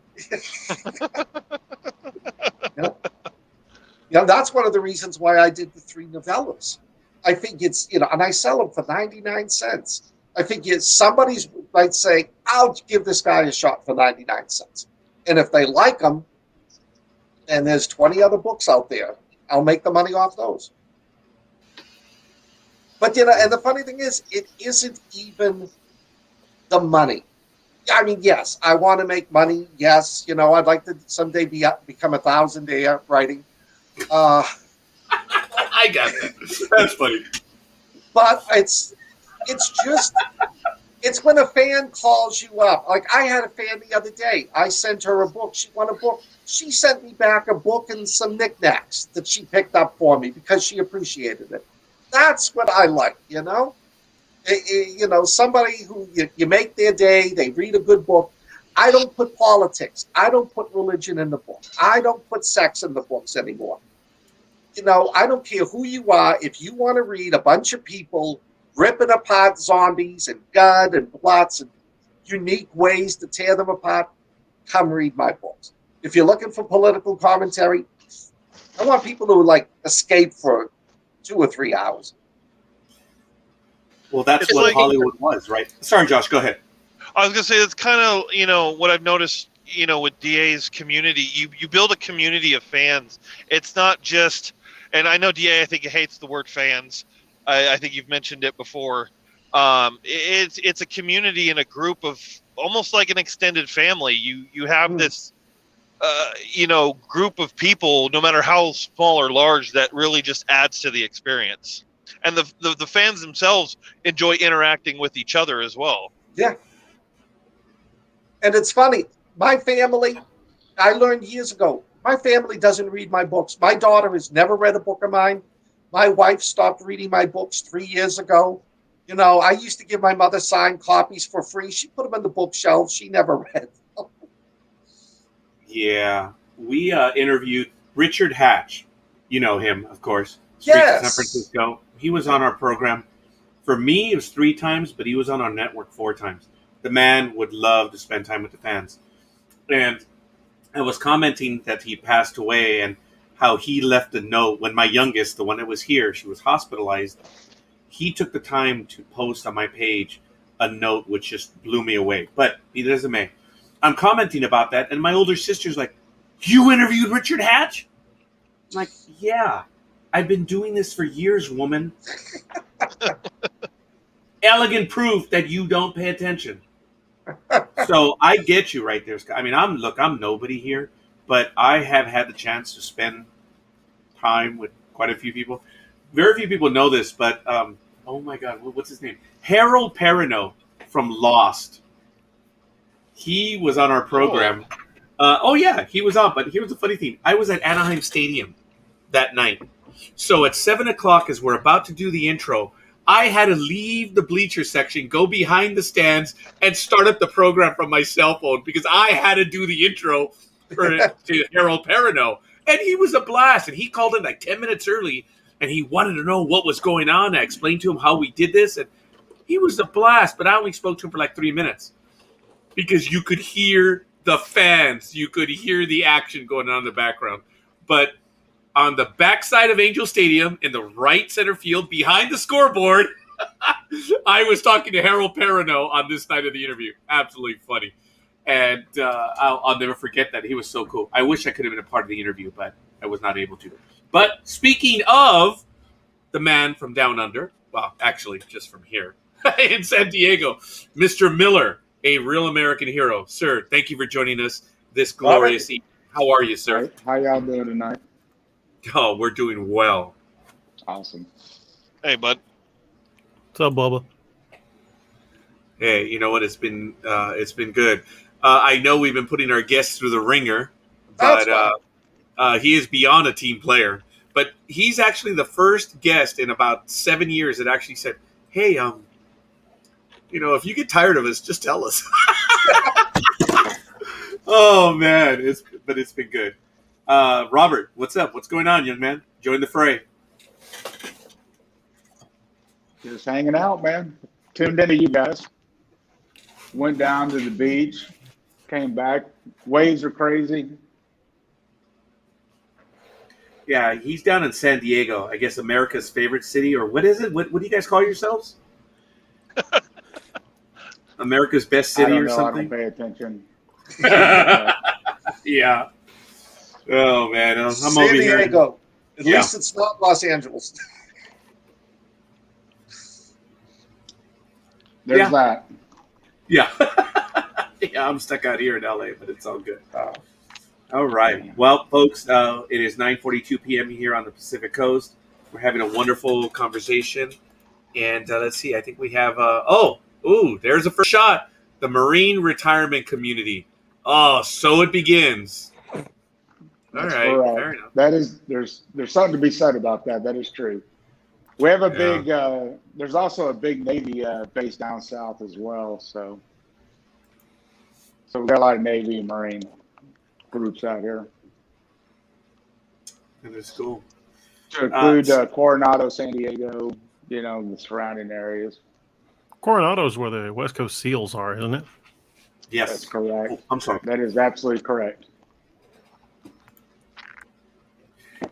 That's one of the reasons why I did the 3 novellas. I think it's, and I sell them for 99 cents. I think somebody might say, I'll give this guy a shot for 99 cents. And if they like them, and there's 20 other books out there, I'll make the money off those. But, and the funny thing is, it isn't even the money. I mean, yes, I want to make money. Yes, I'd like to someday become a thousandaire writing. I got that. That's funny. But it's when a fan calls you up. Like I had a fan the other day. I sent her a book. She won a book. She sent me back a book and some knickknacks that she picked up for me because she appreciated it. That's what I like, somebody who you make their day, they read a good book. I don't put politics. I don't put religion in the book. I don't put sex in the books anymore. I don't care who you are. If you want to read a bunch of people ripping apart zombies and blood and plots and unique ways to tear them apart, come read my books. If you're looking for political commentary, I want people to escape for 2 or 3 hours. Well, that's what Hollywood was, right? Sorry, Josh, go ahead. I was going to say that's kind of, what I've noticed, with DA's community. You build a community of fans. It's not just, and I know DA, I think he hates the word fans. I think you've mentioned it before. It's a community and a group of almost like an extended family. You have this, group of people, no matter how small or large, that really just adds to the experience. And the fans themselves enjoy interacting with each other as well. Yeah. And it's funny. My family, I learned years ago, my family doesn't read my books. My daughter has never read a book of mine. My wife stopped reading my books 3 years ago. You know, I used to give my mother signed copies for free. She put them in the bookshelf. She never read them. Yeah, we interviewed Richard Hatch. You know him, of course. Streets of San Yes. Francisco. He was on our program. For me, it was 3 times, but he was on our network 4 times. The man would love to spend time with the fans. And I was commenting that he passed away and how he left a note when my youngest, the one that was here, she was hospitalized. He took the time to post on my page a note which just blew me away. But be that as it may, I'm commenting about that, and my older sister's like, "You interviewed Richard Hatch?" I'm like, "Yeah, I've been doing this for years, woman." Elegant proof that you don't pay attention. So I get you right there, Scott. I mean, I'm nobody here, but I have had the chance to spend time with quite a few people. Very few people know this, but oh my God, what's his name? Harold Perrineau from Lost. He was on our program. Oh yeah, he was on. But here's the funny thing: I was at Anaheim Stadium that night. So at 7:00, as we're about to do the intro, I had to leave the bleacher section, go behind the stands, and start up the program from my cell phone because I had to do the intro to Harold Perrineau. And he was a blast. And he called in like 10 minutes early, and he wanted to know what was going on. I explained to him how we did this, and he was a blast. But I only spoke to him for like 3 minutes because you could hear the fans. You could hear the action going on in the background. But on the backside of Angel Stadium, in the right center field, behind the scoreboard, I was talking to Harold Perrineau on this night of the interview. Absolutely funny. And I'll never forget that. He was so cool. I wish I could have been a part of the interview, but I was not able to. But speaking of the man from down under, well, actually, just from here in San Diego, Mr. Miller, a real American hero. Sir, thank you for joining us this glorious evening. How are you, sir? How y'all doing tonight? Oh, we're doing well. Awesome. Hey, bud. What's up, Bubba? Hey, you know what? It's been good. I know we've been putting our guests through the ringer, but he is beyond a team player. But he's actually the first guest in about 7 years that actually said, "Hey, if you get tired of us, just tell us." Oh man, it's been good. Robert, what's up? What's going on, young man? Join the fray. Just hanging out, man. Tuned into you guys. Went down to the beach, came back. Waves are crazy. Yeah, he's down in San Diego, I guess America's favorite city, or what is it? What do you guys call yourselves? America's best city or something? I don't pay attention. Yeah. Oh man, I'm San over here. Diego. At least it's not Los Angeles. There's that. Yeah. Yeah, I'm stuck out here in LA, but it's all good. All right. Well, folks, it is 9:42 p.m. here on the Pacific Coast. We're having a wonderful conversation. And let's see, I think we have, there's the first shot. The Marine retirement community. Oh, so it begins. That's all right. correct. Fair enough. That is, there's something to be said about that. That is true. We have a big, there's also a big Navy base down south as well. So we've got a lot of Navy and Marine groups out here. That is cool. To include Coronado, San Diego, the surrounding areas. Coronado's where the West Coast SEALs are, isn't it? Yes. That's correct. Oh, I'm sorry. That is absolutely correct.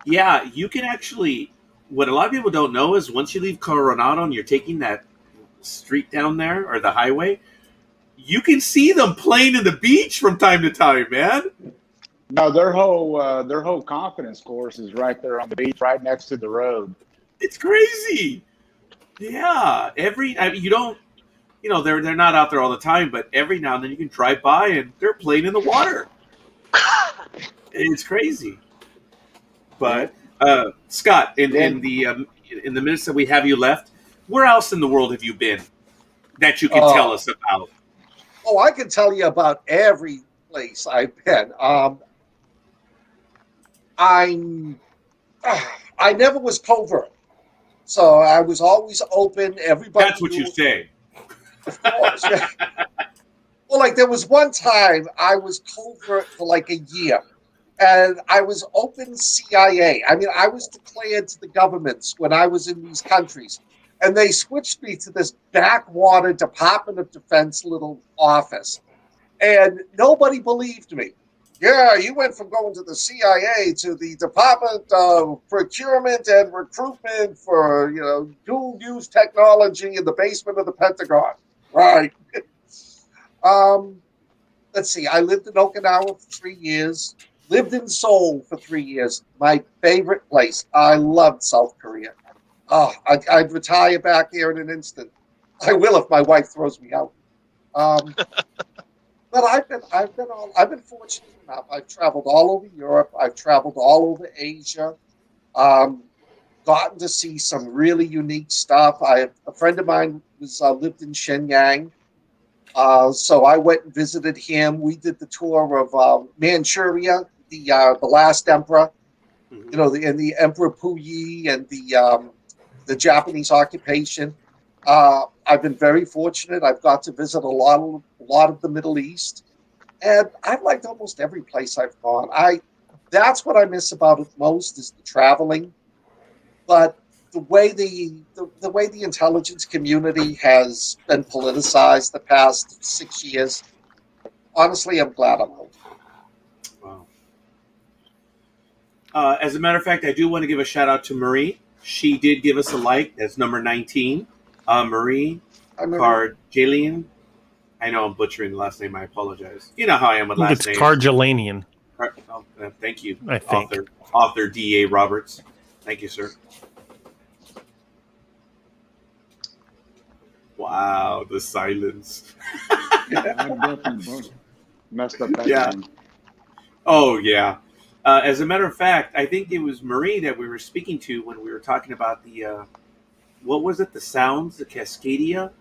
Yeah, you can actually, what a lot of people don't know is once you leave Coronado and you're taking that street down there or the highway, you can see them playing in the beach from time to time, man. No, their whole confidence course is right there on the beach, right next to the road. It's crazy. Yeah, they're not out there all the time, but every now and then you can drive by and they're playing in the water. It's crazy. But Scott, in the minutes that we have you left, where else in the world have you been that you can tell us about? Oh, I can tell you about every place I've been. I never was covert. So I was always open. Everybody That's what knew, you say. of course. Yeah. Well, like there was one time I was covert for like a year, and I was open CIA. I mean, I was declared to the governments when I was in these countries, and they switched me to this backwater Department of Defense little office, and nobody believed me. Yeah, you went from going to the CIA to the Department of Procurement and Recruitment for, dual use technology in the basement of the Pentagon. Right. Um, let's see. I lived in Okinawa for 3 years, lived in Seoul for 3 years. My favorite place. I loved South Korea. Oh, I'd retire back there in an instant. I will if my wife throws me out. Um, but I've been fortunate enough. I've traveled all over Europe. I've traveled all over Asia. Um, Gotten to see some really unique stuff. A friend of mine was lived in Shenyang, so I went and visited him. We did the tour of Manchuria, the last emperor. And the Emperor Puyi and the Japanese occupation. I've been very fortunate. I've got to visit a lot of the Middle East, and I've liked almost every place I've gone. That's what I miss about it most is the traveling, but the way the intelligence community has been politicized the past 6 years. Honestly, I'm glad I'm out. Wow. As a matter of fact, I do want to give a shout out to Marie. She did give us a like. That's number 19. Marie Carjalian. I know I'm butchering the last name. I apologize. You know how I am with last names. It's Carjalanian. Thank you, I think. Author D.A. Roberts. Thank you, sir. Wow, the silence. I definitely messed up that Yeah. name. Oh, yeah. As a matter of fact, I think it was Marie that we were speaking to when we were talking about the, what was it? The sounds, the Cascadia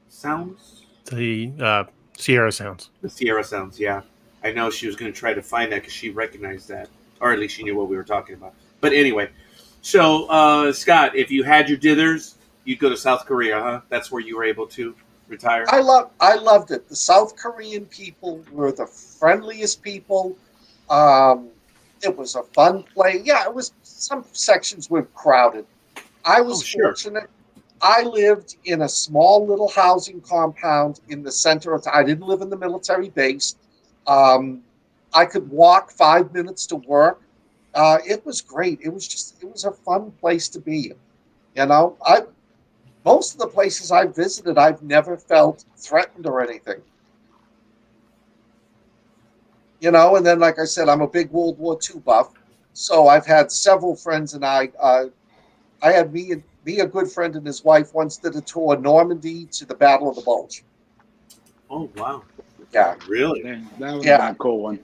sounds? The Sierra sounds. The Sierra sounds, yeah. I know she was going to try to find that because she recognized that. Or at least she knew what we were talking about. But anyway, so, Scott, if you had your dithers, you'd go to South Korea, huh? That's where you were able to retire? I loved it. The South Korean people were the friendliest people. It was a fun place. Yeah, it was. Some sections were crowded. I was fortunate. I lived in a small little housing compound in the center of. I didn't live in the military base. I could walk 5 minutes to work. It was great. It was a fun place to be. Most of the places I've visited, I've never felt threatened or anything. And then, like I said, I'm a big World War II buff. So I've had several friends, and I had me, a good friend and his wife once did a tour Normandy to the Battle of the Bulge. Oh, wow. Yeah. Really? That was a cool one.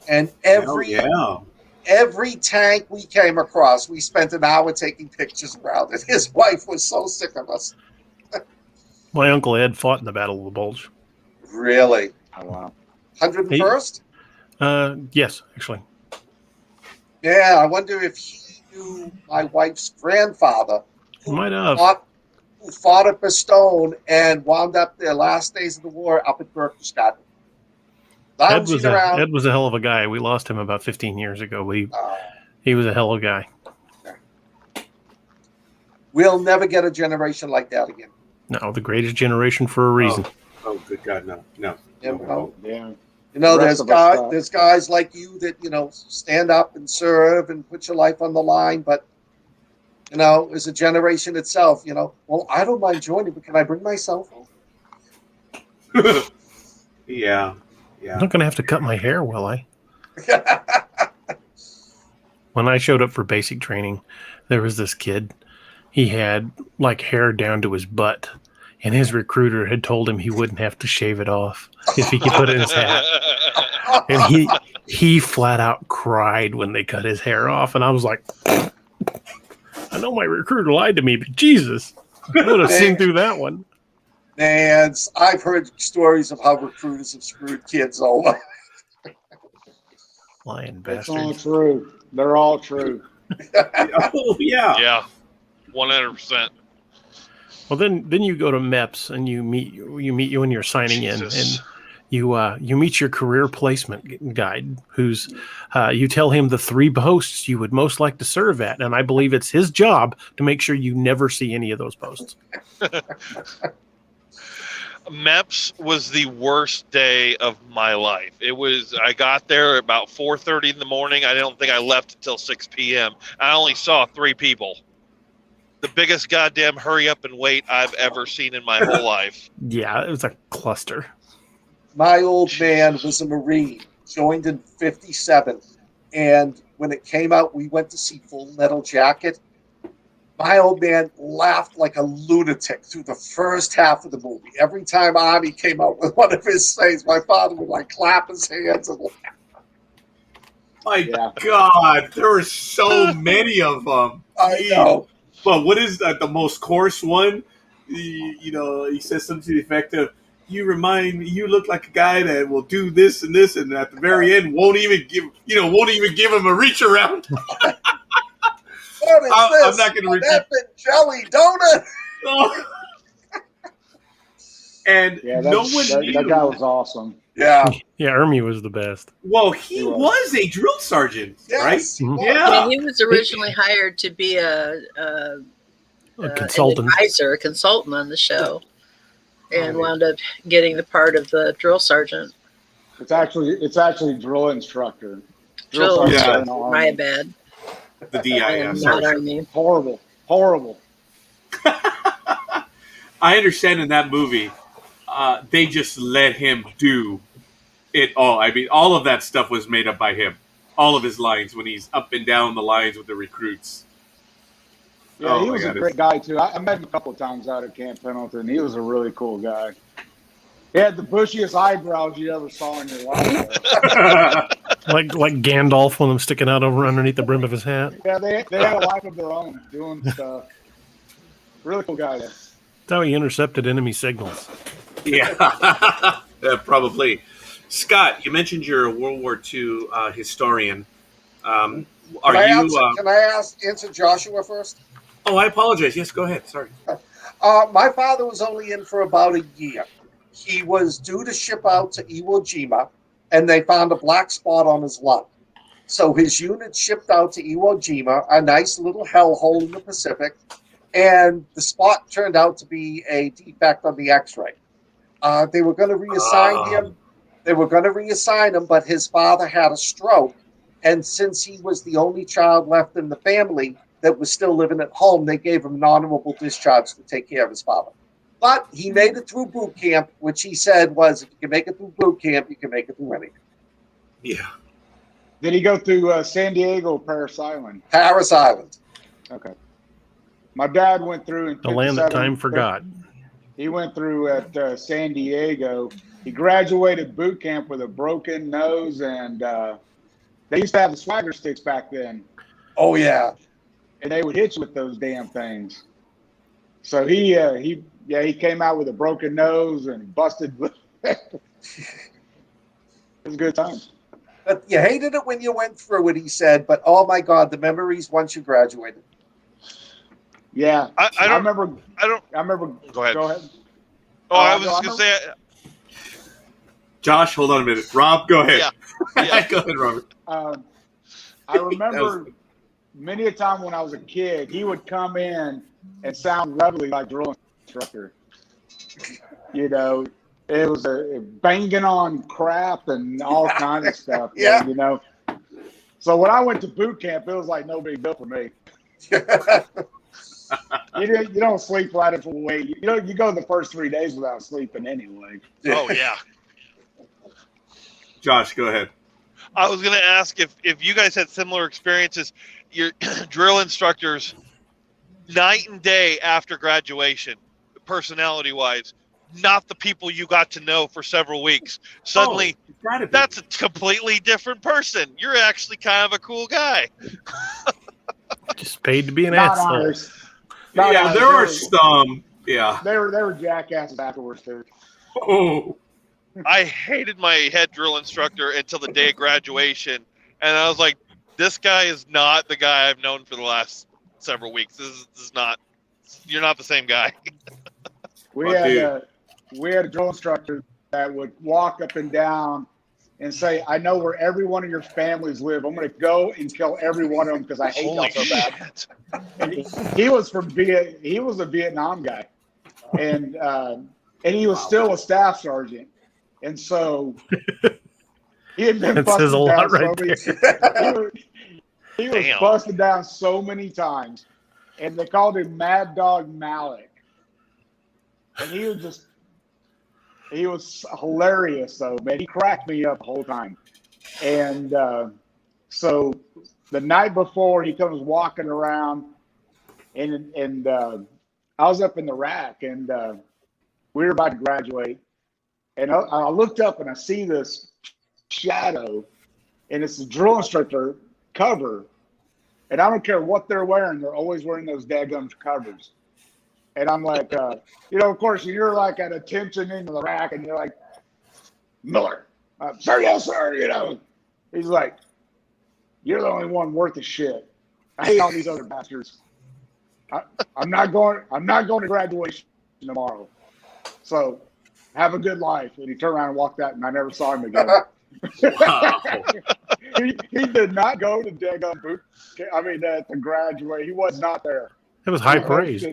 And every tank we came across, we spent an hour taking pictures around it. His wife was so sick of us. My Uncle Ed fought in the Battle of the Bulge. Really? Oh, wow. 101st? Yes, actually. Yeah, I wonder if he knew my wife's grandfather. He might have. Who fought at Bastogne and wound up their last days of the war up at Berchtesgaden. Ed was a hell of a guy. We lost him about 15 years ago. He was a hell of a guy. We'll never get a generation like that again. No, the greatest generation for a reason. Oh good God, no. Yeah. There's guys like you that, stand up and serve and put your life on the line, but, as a generation itself, well, I don't mind joining, but can I bring my cell phone? Yeah. I'm not going to have to cut my hair, will I? When I showed up for basic training, there was this kid. He had hair down to his butt, and his recruiter had told him he wouldn't have to shave it off if he could put it in his hat. And he flat out cried when they cut his hair off, and I was like, I know my recruiter lied to me, but Jesus, I would have seen through that one. And I've heard stories of how recruiters have screwed kids over. Lying That's bastards. all true. They're all true. Oh, yeah. Yeah. 100%. Well, then you go to MEPS and you meet you when you're signing Jesus. in, and you meet your career placement guide, who's you tell him the 3 posts you would most like to serve at, and I believe it's his job to make sure you never see any of those posts. MEPS was the worst day of my life. I got there about 4:30 in the morning. I don't think I left until 6 p.m. I only saw 3 people. The biggest goddamn hurry up and wait I've ever seen in my whole life. Yeah, it was a cluster. My old man was a Marine, joined in 57. And when it came out, we went to see Full Metal Jacket. My old man laughed like a lunatic through the first half of the movie. Every time Arnie came out with one of his things, my father would like clap his hands and laugh. My God, there were so many of them. I know. But what is the most coarse one? He says something to the effect of, you look like a guy that will do this, and at the very end won't even give him a reach around. What is this? I'm not going to repeat. That jelly donut. And no one knew. That guy was awesome. Yeah. Yeah, Ermi was the best. Well, he was a drill sergeant, right? Yeah. He was originally hired to be a consultant, an advisor, a consultant on the show, and wound up getting the part of the drill sergeant. It's actually drill instructor. Drill instructor. My bad. The DIS. Not Army. Horrible. I understand in that movie, they just let him do it all. I mean, all of that stuff was made up by him. All of his lines when he's up and down the lines with the recruits. Yeah, he was a great guy, too. I met him a couple of times out at Camp Pendleton. He was a really cool guy. He had the bushiest eyebrows you ever saw in your life. like Gandalf with them sticking out over underneath the brim of his hat. Yeah, they had a life of their own doing stuff. Really cool guy. That's how he intercepted enemy signals. Yeah, probably. Scott, you mentioned you're a World War II historian. Can I answer Joshua first? Oh, I apologize. Yes, go ahead. Sorry. My father was only in for about a year. He was due to ship out to Iwo Jima, and they found a black spot on his lung. So his unit shipped out to Iwo Jima, a nice little hellhole in the Pacific, and the spot turned out to be a defect on the X-ray. They were going to reassign him. They were going to reassign him, but his father had a stroke, and since he was the only child left in the family that was still living at home, they gave him an honorable discharge to take care of his father. But he made it through boot camp, which he said was, if you can make it through boot camp, you can make it through anything. Yeah. Did he go through San Diego or Paris Island? Paris Island. Okay. My dad went through in the land that time forgot. He went through at San Diego. He graduated boot camp with a broken nose, and they used to have the swagger sticks back then. Oh, yeah. And they would hit you with those damn things. So he came out with a broken nose and busted. It was a good time. But you hated it when you went through it, he said. But, oh, my God, the memories once you graduated. Yeah. I remember. Go ahead. Oh, I was just going to say. Josh, hold on a minute. Rob, go ahead. Yeah. Go ahead, Robert. I remember many a time when I was a kid, he would come in and sound lovely like drill instructor. You know, it was a banging on crap and all kinds of stuff. Yeah. You know. So when I went to boot camp, it was like no big deal for me. You don't sleep right at full weight. You go the first 3 days without sleeping anyway. Oh yeah. Josh, go ahead. I was going to ask if you guys had similar experiences. Your drill instructors, night and day after graduation, personality-wise, not the people you got to know for several weeks. Suddenly, that's a completely different person. You're actually kind of a cool guy. Just paid to be an asshole. Yeah, there are some. Yeah, they were jackasses afterwards too. Oh. I hated my head drill instructor until the day of graduation, and I was like, this guy is not the guy I've known for the last several weeks. This is not. You're not the same guy. We had a drill instructor that would walk up and down and say, "I know where every one of your families live. I'm going to go and kill every one of them because I hate y'all Holy so bad." shit! And he was he was a Vietnam guy, and he was still a staff sergeant, and so he had been That says a busted lot down right so many. He was Damn. busted down so many times, and they called him Mad Dog Malik. And he was hilarious though, man. He cracked me up the whole time. And so the night before, he comes walking around, and I was up in the rack, and we were about to graduate, and I looked up and I see this shadow, and it's the drill instructor cover, and I don't care what they're wearing, they're always wearing those daggum covers. And I'm like, of course, you're like at attention in the rack, and you're like, "Miller, sir, yes, sir." He's like, "You're the only one worth a shit. I hate all these other bastards. I'm not going to graduation tomorrow. So have a good life." And he turned around and walked out, and I never saw him again. Wow. he did not go to daggum boot. I mean, to graduate, he was not there. That was high praise.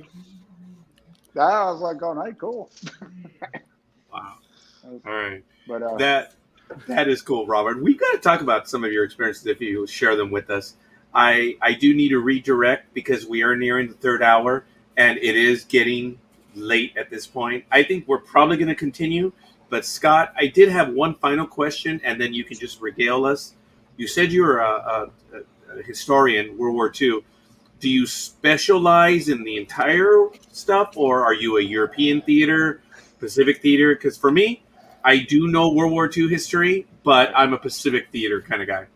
I was like, "Going, hey, cool." Wow. All right. But that is cool, Robert. We've got to talk about some of your experiences if you share them with us. I do need to redirect because we are nearing the third hour and it is getting late at this point. I think we're probably going to continue. But Scott, I did have one final question, and then you can just regale us. You said you were a historian, World War II. Do you specialize in the entire stuff, or are you a European theater, Pacific theater? Because for me, I do know World War II history, but I'm a Pacific theater kind of guy.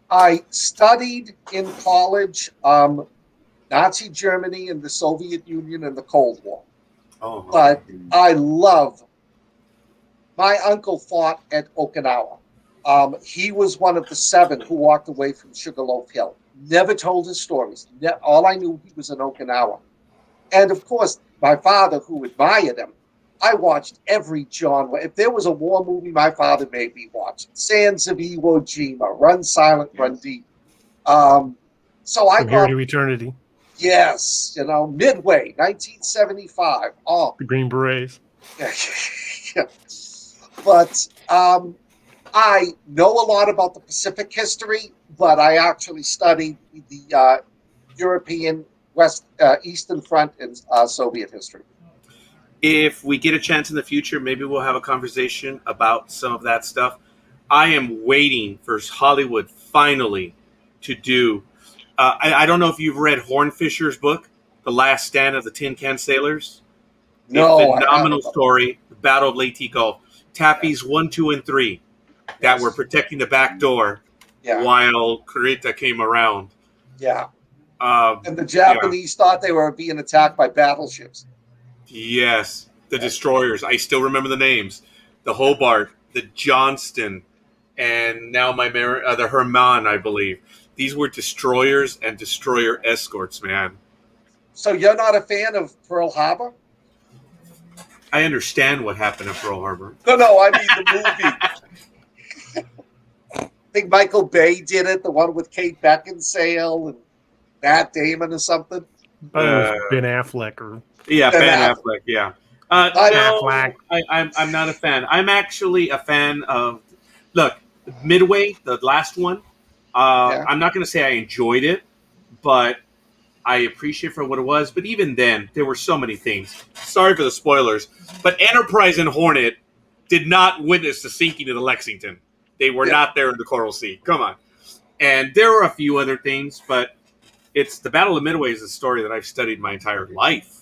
I studied in college Nazi Germany and the Soviet Union and the Cold War. Oh, but I love. My uncle fought at Okinawa. He was one of the 7 who walked away from Sugarloaf Hill. Never told his stories. All I knew, he was in Okinawa. And of course, my father, who admired him, I watched every genre. If there was a war movie, my father made me watch it. Sands of Iwo Jima, Run Silent, Run Deep. So I From Here got, to Eternity. yes, Midway, 1975. Oh, The Green Berets. yeah. But I know a lot about the Pacific history, but I actually studied the European Eastern Front and Soviet history. If we get a chance in the future, maybe we'll have a conversation about some of that stuff. I am waiting for Hollywood finally to do. I don't know if you've read Hornfisher's book, The Last Stand of the Tin Can Sailors. No, A phenomenal story. The Battle of Leyte Gulf. Tappies 1, 2, and 3 that were protecting the back door while Kurita came around. Yeah. And the Japanese thought they were being attacked by battleships. Yes, the destroyers. I still remember the names. The Hobart, the Johnston, and now the Herman, I believe. These were destroyers and destroyer escorts, man. So you're not a fan of Pearl Harbor? I understand what happened at Pearl Harbor. No, I mean the movie. I think Michael Bay did it, the one with Kate Beckinsale and Matt Damon or something. Ben Affleck or Ben Affleck. Yeah. No, Affleck. I'm not a fan. I'm actually a fan of. Look, Midway, the last one. I'm not going to say I enjoyed it, but I appreciate it for what it was. But even then, there were so many things. Sorry for the spoilers, but Enterprise and Hornet did not witness the sinking of the Lexington. They were not there in the Coral Sea. Come on. And there were a few other things, but it's the Battle of Midway is a story that I've studied my entire life.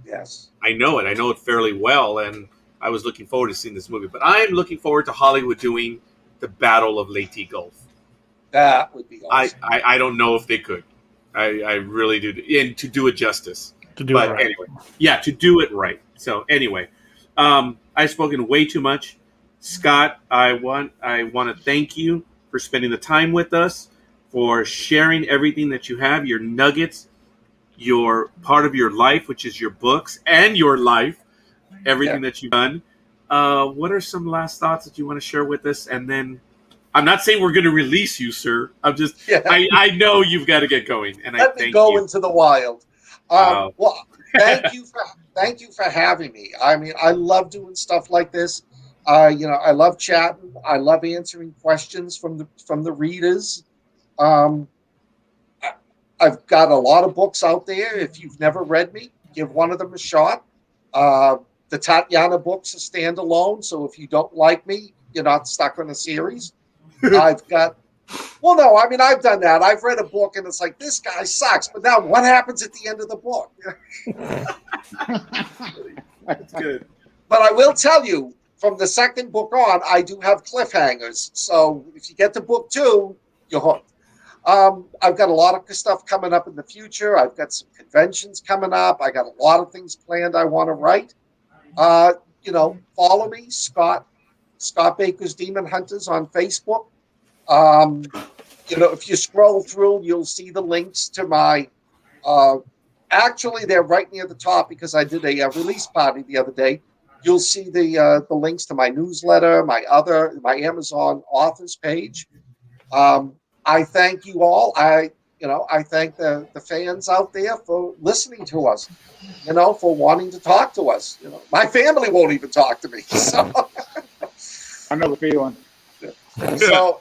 Yes. I know it. I know it fairly well, and I was looking forward to seeing this movie. But I'm looking forward to Hollywood doing the Battle of Leyte Gulf. That would be awesome. I don't know if they could. I really do. And to do it justice. To do it right. Anyway, to do it right. So anyway, I've spoken way too much. Scott, I want to thank you for spending the time with us. for sharing everything that you have, your nuggets, your part of your life, which is your books and your life, everything that you've done. What are some last thoughts that you want to share with us? And then I'm not saying we're going to release you, sir. I'm just, I know you've got to get going. And Let me go into the wild. Wow. Well, thank you for having me. I mean, I love doing stuff like this. I love chatting. I love answering questions from the readers. I've got a lot of books out there. If you've never read me, give one of them a shot. The Tatiana books are standalone, so if you don't like me, you're not stuck on a series. I've done that. I've read a book and it's like, this guy sucks. But now what happens at the end of the book? That's good. But I will tell you, from the second book on, I do have cliffhangers. So if you get to book 2, you're hooked. I've got a lot of stuff coming up in the future. I've got some conventions coming up. I got a lot of things planned I want to write. Follow me, Scott Baker's Demon Hunters on Facebook. If you scroll through, you'll see the links to my. Actually, they're right near the top because I did a release party the other day. You'll see the links to my newsletter, my Amazon authors page. I thank you all. I thank the fans out there for listening to us, for wanting to talk to us. My family won't even talk to me. So I know the feeling. So,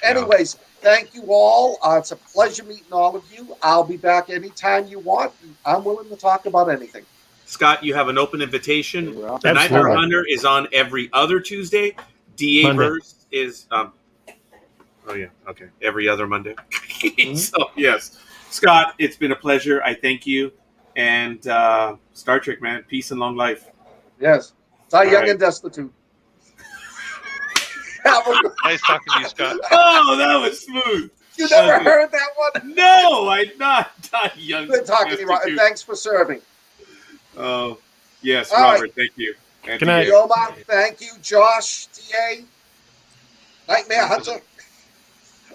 anyways, thank you all. It's a pleasure meeting all of you. I'll be back anytime you want. I'm willing to talk about anything. Scott, you have an open invitation. The Nightmare Hunter is on every other Tuesday. DA Verse is every other Monday. So yes, Scott, it's been a pleasure. I thank you, and Star Trek, man, peace and long life. Yes, die young and destitute. Nice talking to you, Scott. Oh, that was smooth. You never heard that one? No, I not young. Good talking to you, and thanks for serving. Oh, yes, all Robert, right. Thank you. And Good night. Yoma, thank you. Josh, TA, Nightmare Hunter.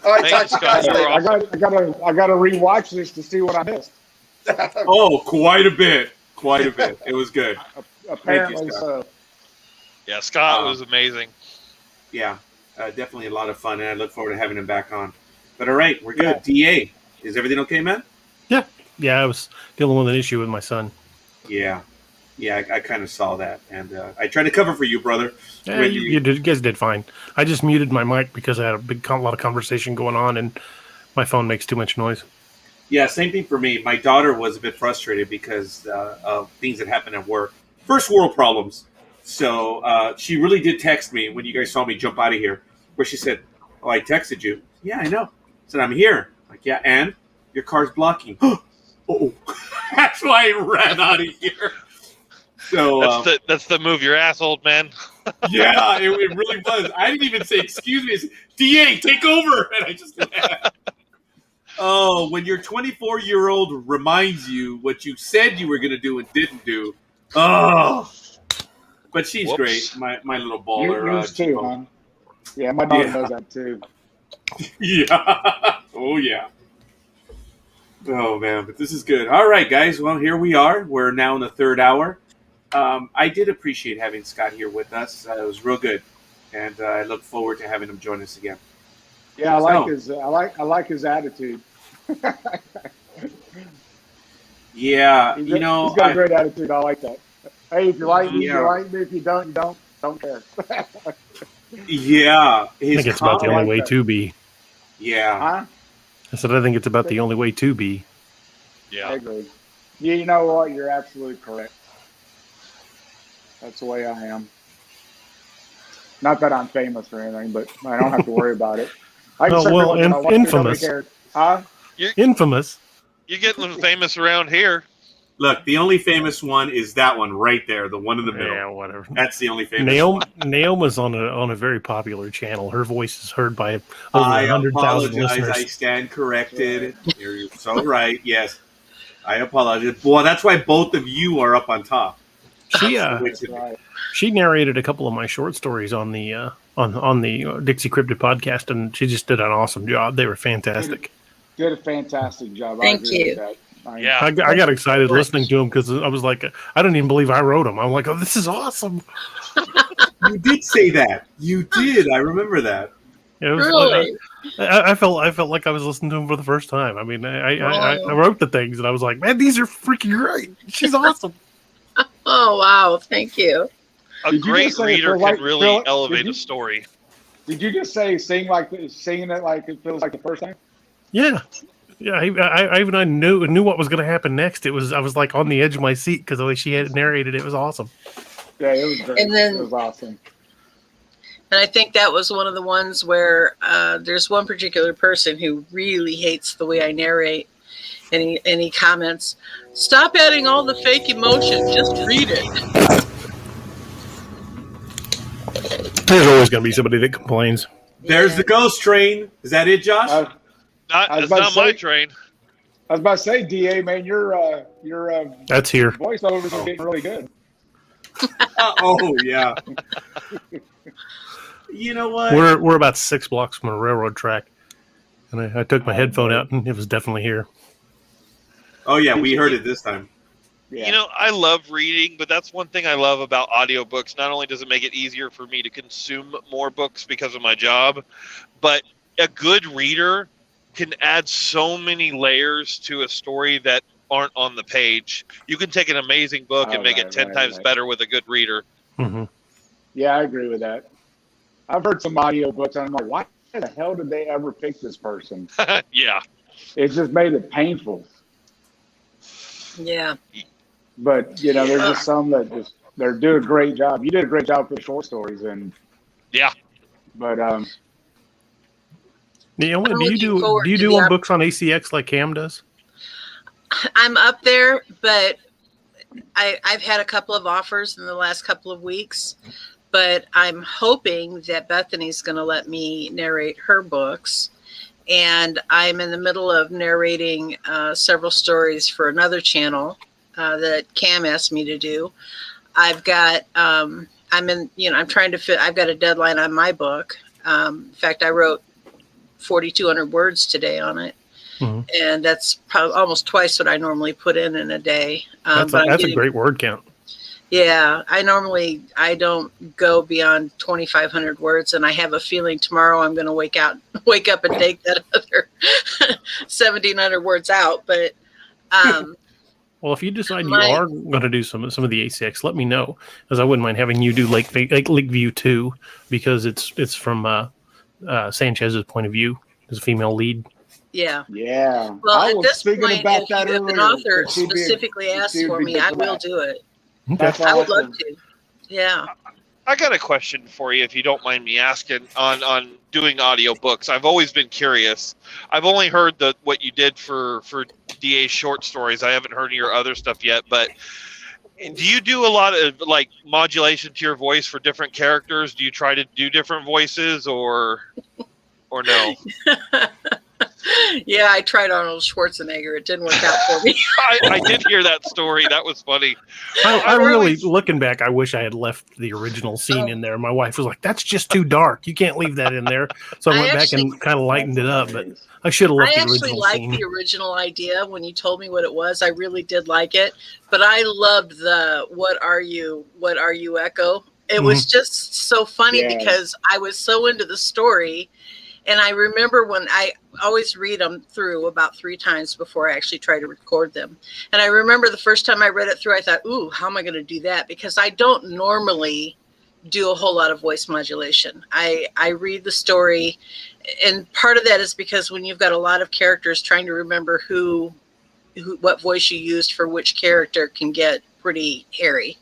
All right, Thanks, talk to you guys Scott. later. I gotta rewatch this to see what I missed. Oh, quite a bit. It was good. Apparently Scott. so. Yeah, Scott was amazing. Yeah, definitely a lot of fun, and I look forward to having him back on. But all right, we're good. DA, is everything okay, man? Yeah, I was dealing with an issue with my son. Yeah, I kind of saw that, and I tried to cover for you, brother. Yeah, you guys did fine. I just muted my mic because I had a lot of conversation going on, and my phone makes too much noise. Yeah, same thing for me. My daughter was a bit frustrated because of things that happened at work. First world problems. So she really did text me when you guys saw me jump out of here, where she said, "Oh, I texted you." Yeah, I know. I said, "I'm here." Like, yeah, and your car's blocking. Oh, that's why I ran out of here. So that's the move your ass, old man. Yeah, it really was. I didn't even say excuse me. I said, DA, take over, and I just laughed. Oh, when your 24-year-old reminds you what you said you were going to do and didn't do. Oh, but she's great, my little baller. Yours too, huh? Yeah, my daughter does that too. Yeah. Oh yeah. Oh man, but this is good. All right, guys. Well, here we are. We're now in the third hour. I did appreciate having Scott here with us. It was real good, and I look forward to having him join us again. Yeah, I like his attitude. Yeah, he's got a great attitude. I like that. Hey, if you like me, you like me. If you don't care. Yeah, I think it's about the only way to be. Yeah. Huh? I said I think it's about the only way to be. Yeah. I agree. Yeah, you know what? You're absolutely correct. That's the way I am. Not that I'm famous or anything, but I don't have to worry about it. Infamous. Huh? Infamous. You're getting famous around here. Look, the only famous one is that one right there, the one in the middle. Yeah, whatever. That's the only famous one. Naoma's on a very popular channel. Her voice is heard by over 100,000 listeners. I stand corrected. You're so right. Yes, I apologize. Well, that's why both of you are up on top. She She narrated a couple of my short stories on the on the Dixie Cryptid podcast, and she just did an awesome job. They were fantastic. Did a fantastic job. Thank I agree you. with that. Yeah. I got excited listening to them because I was like, I didn't even believe I wrote them. I'm like, oh, this is awesome. You did say that. You did. I remember that. It was, Really? I felt like I was listening to them for the first time. I mean, I wrote the things and I was like, man, these are freaking great. She's awesome. Oh, wow. Thank you. A Did you great just say it reader feels like- can really feel- elevate did you- a story. Did you just say singing it like it feels like the first time? Yeah. Yeah, I knew what was going to happen next. I was like on the edge of my seat because the way she had narrated it was awesome. Yeah, it was great. And then- it was awesome. And I think that was one of the ones where there's one particular person who really hates the way I narrate. And he comments, "Stop adding all the fake emotion. Just read it." There's always going to be somebody that complains. There's the ghost train. Is that it, Josh? I was It's about not to my say- train. I was about to say, DA, man, your That's here. voiceovers are getting really good. Oh, yeah. You know what? We're about 6 blocks from a railroad track, and I took my headphone out, and it was definitely here. Oh, yeah, we heard it this time. Yeah. You know, I love reading, but that's one thing I love about audiobooks. Not only does it make it easier for me to consume more books because of my job, but a good reader can add so many layers to a story that aren't on the page. You can take an amazing book and make it 10 times better with a good reader. Mm-hmm. Yeah, I agree with that. I've heard some audiobooks, and I'm like, why the hell did they ever pick this person? Yeah. It just made it painful. Yeah. But, you know, there's just some that just, they're doing a great job. You did a great job for the short stories. Yeah. But, Yeah, what, I'm do you looking do forward do you to do the on op- books on ACX like Cam does? I'm up there, but I've had a couple of offers in the last couple of weeks. But I'm hoping that Bethany's going to let me narrate her books. And I'm in the middle of narrating several stories for another channel that Cam asked me to do. I've got, I'm trying to fit, I've got a deadline on my book. In fact, I wrote 4,200 words today on it. Mm-hmm. And that's probably almost twice what I normally put in a day. That's a great word count. Yeah, I don't go beyond 2,500 words, and I have a feeling tomorrow I'm going to wake up and take that other 1,700 words out. But well, if you decide you are going to do some of the ACX, let me know, because I wouldn't mind having you do Lakeview 2, because it's from Sanchez's point of view as a female lead. Yeah. yeah. Well, I at was this thinking point, about if that an earlier, author that she'd be- specifically asks she'd for be me, good I for will that. do it. That's I would love awesome. to. Yeah. I got a question for you, if you don't mind me asking, on doing audiobooks. I've always been curious. I've only heard what you did for DA short stories. I haven't heard of your other stuff yet, but do you do a lot of like modulation to your voice for different characters? Do you try to do different voices or no? Yeah, I tried Arnold Schwarzenegger. It didn't work out for me. I did hear that story. That was funny. I really, looking back, I wish I had left the original scene in there. My wife was like, "That's just too dark. You can't leave that in there." So I went back and kind of lightened it up, but I should have left I the actually original liked scene. the original idea when you told me what it was. I really did like it, but I loved the "What are you echo?" It was just so funny because I was so into the story. And I remember when I always read them through about 3 times before I actually try to record them. And I remember the first time I read it through, I thought, ooh, how am I going to do that? Because I don't normally do a whole lot of voice modulation. I read the story, and part of that is because when you've got a lot of characters, trying to remember what voice you used for which character can get pretty hairy.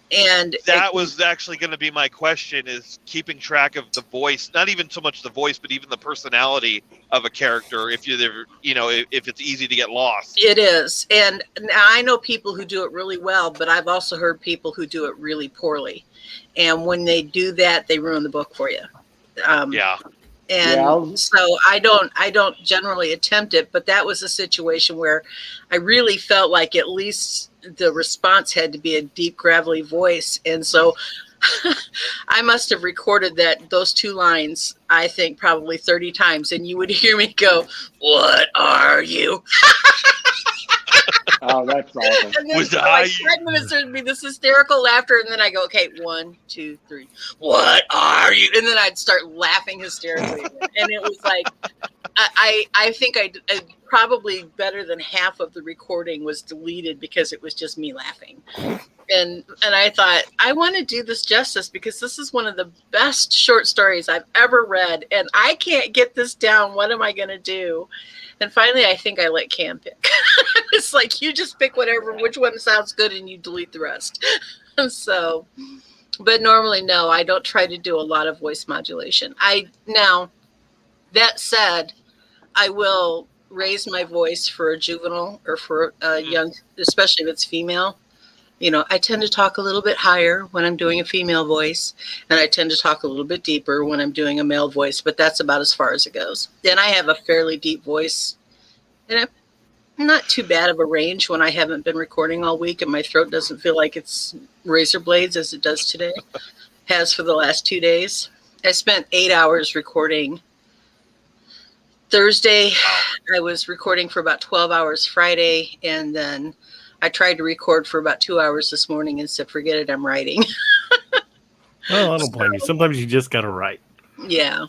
And that was actually going to be my question, is keeping track of the voice, not even so much the voice, but even the personality of a character. If if it's easy to get lost. It is. And I know people who do it really well, but I've also heard people who do it really poorly. And when they do that, they ruin the book for you. Yeah. And so I don't generally attempt it, but that was a situation where I really felt like at least the response had to be a deep, gravelly voice. And so I must have recorded those 2 lines, I think probably 30 times, and you would hear me go, "What are you?" Oh, that's awesome. And then for like 5 minutes there'd be this hysterical laughter, and then I go, "Okay, 1, 2, 3. What are you?" And then I'd start laughing hysterically, and it was like I think I probably better than half of the recording was deleted because it was just me laughing. And I thought, I want to do this justice because this is one of the best short stories I've ever read, and I can't get this down. What am I going to do? And finally, I think I let Cam pick. It's like, you just pick which one sounds good, and you delete the rest. So, but normally, no, I don't try to do a lot of voice modulation. Now, that said, I will raise my voice for a juvenile or for a young, especially if it's female. I tend to talk a little bit higher when I'm doing a female voice, and I tend to talk a little bit deeper when I'm doing a male voice, but that's about as far as it goes. And I have a fairly deep voice, and I'm not too bad of a range when I haven't been recording all week and my throat doesn't feel like it's razor blades as it does today, has for the last 2 days. I spent 8 hours recording Thursday. I was recording for about 12 hours Friday, and then I tried to record for about 2 hours this morning and said, forget it, I'm writing. Well, I don't blame you. Sometimes you just got to write. Yeah.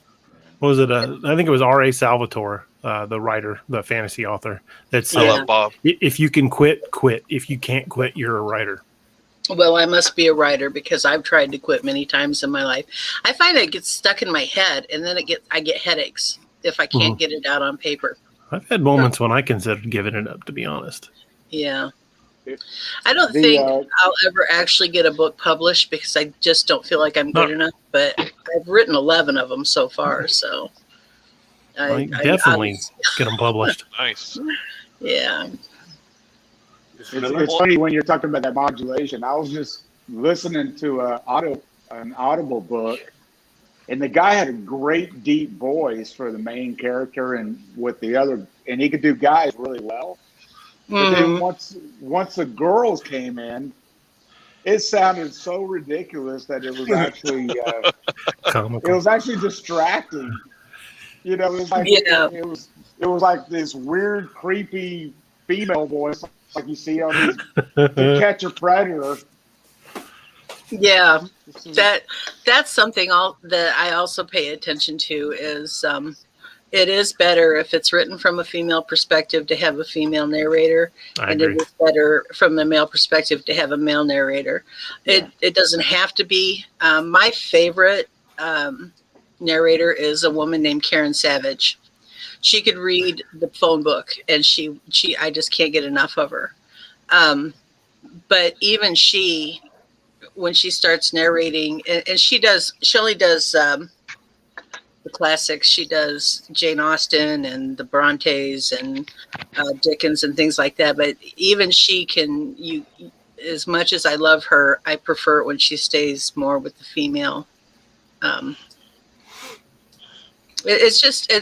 What was it? I think it was R.A. Salvatore, the writer, the fantasy author, that said, I love Bob. If you can quit, quit. If you can't quit, you're a writer. Well, I must be a writer because I've tried to quit many times in my life. I find it gets stuck in my head, and then I get headaches if I can't get it out on paper. I've had moments when I considered giving it up, to be honest. Yeah. I don't think I'll ever actually get a book published because I just don't feel like I'm good enough. But I've written 11 of them so far, so I definitely get them published. Nice. Yeah. It's funny when you're talking about that modulation. I was just listening to an Audible book, and the guy had a great deep voice for the main character, and with the other, and he could do guys really well. But then once the girls came in, it sounded so ridiculous that it was actually it was actually distracting. It was like it was like this weird, creepy female voice like you see on these To Catch a Predator. Yeah, that's something that I also pay attention to is it is better if it's written from a female perspective to have a female narrator, and it is better from a male perspective to have a male narrator. It doesn't have to be. My favorite narrator is a woman named Karen Savage. She could read the phone book, and I just can't get enough of her. But even she, when she starts narrating, and she only does the classics. She does Jane Austen and the Brontes and Dickens and things like that. But even she can, as much as I love her, I prefer it when she stays more with the female. It's just,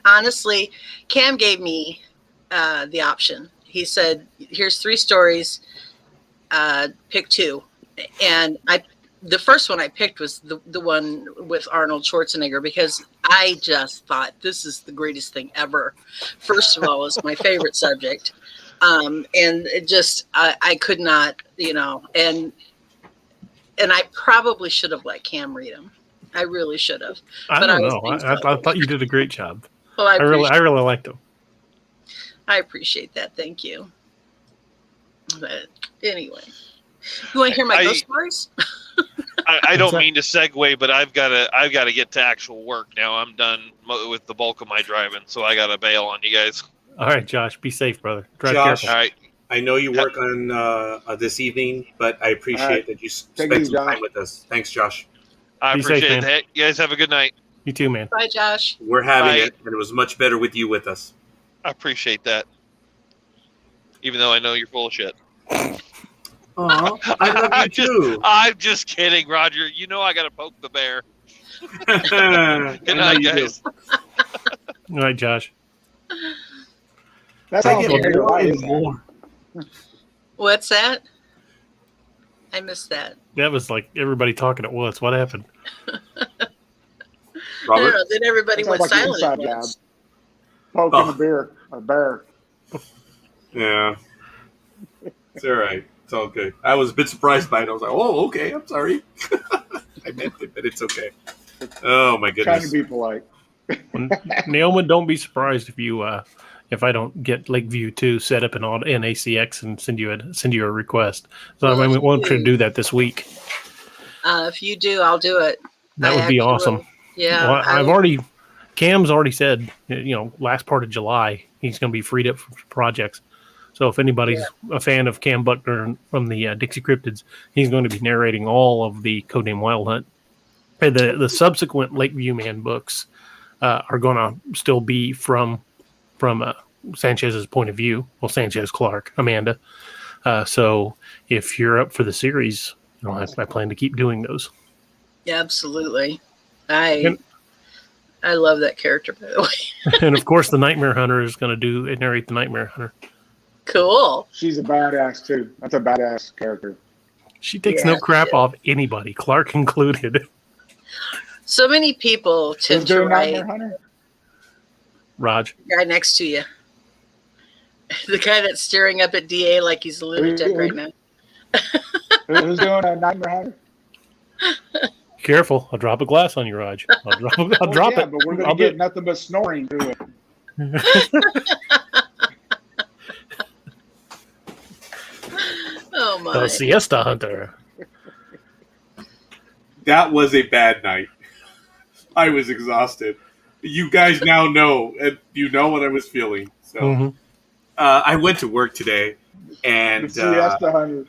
honestly, Cam gave me the option. He said, here's 3 stories, pick 2. And the first one I picked was the one with Arnold Schwarzenegger because I just thought this is the greatest thing ever. First of all, it's my favorite subject. And it just, I could not, and I probably should have let Cam read them. I really should have. I don't know. I thought you did a great job. Well, I really liked them. I appreciate that. Thank you. But anyway, you want to hear my ghost stories? I don't mean to segue, but I've got to get to actual work now. I'm done with the bulk of my driving, so I got to bail on you guys. All right, Josh, be safe, brother. Drive Josh, careful. All right. I know you work on this evening, but I appreciate that you spent some time with us. Thanks, Josh. I appreciate safe, it. You guys have a good night. You too, man. Bye, Josh. We're having it, and it was much better with you with us. I appreciate that. Even though I know you're full of shit. Aw, I love you too. I'm just kidding, Roger. You know I got to poke the bear. Good night, guys. All right, Josh. That's I how get familiar more life and is. more. What's that? I missed that. That was like everybody talking at once. What happened? I Robert? don't know. Then everybody That went sounds like an silent at inside job. once. Poking a bear. Yeah. It's all right. It's all good. I was a bit surprised by it. I was like, oh, okay. I'm sorry. I meant it, but it's okay. Oh, my Trying to goodness. be polite. Naomi, don't be surprised if I don't get Lakeview 2 set up in ACX and send you a request. So Well, I if want you to do that this week. If you do, I'll do it. That I would be actually awesome. will. Yeah. Well, Cam's already said, last part of July, he's going to be freed up from projects. So if anybody's a fan of Cam Buckner from the Dixie Cryptids, he's going to be narrating all of the Codename Wild Hunt. And the subsequent Lakeview Man books are going to still be from Sanchez's point of view. Well, Sanchez, Clark, Amanda. So if you're up for the series, I plan to keep doing those. Yeah, absolutely. I love that character, by the way. And of course, the Nightmare Hunter is going to narrate the Nightmare Hunter. Cool. She's a badass too. That's a badass character. She takes no crap off anybody, Clark included. So many people tend Who's to doing write. Nightmare Hunter? Raj. The guy next to you. The guy that's staring up at DA like he's a lunatic right now. Who's doing a Nightmare Hunter? Careful, I'll drop a glass on you, Raj. I'll drop Yeah, it. but we're going to get nothing but snoring through it. Oh my. The Siesta Hunter. That was a bad night. I was exhausted. You guys now know, and you know what I was feeling. So I went to work today, and The Siesta Hunter.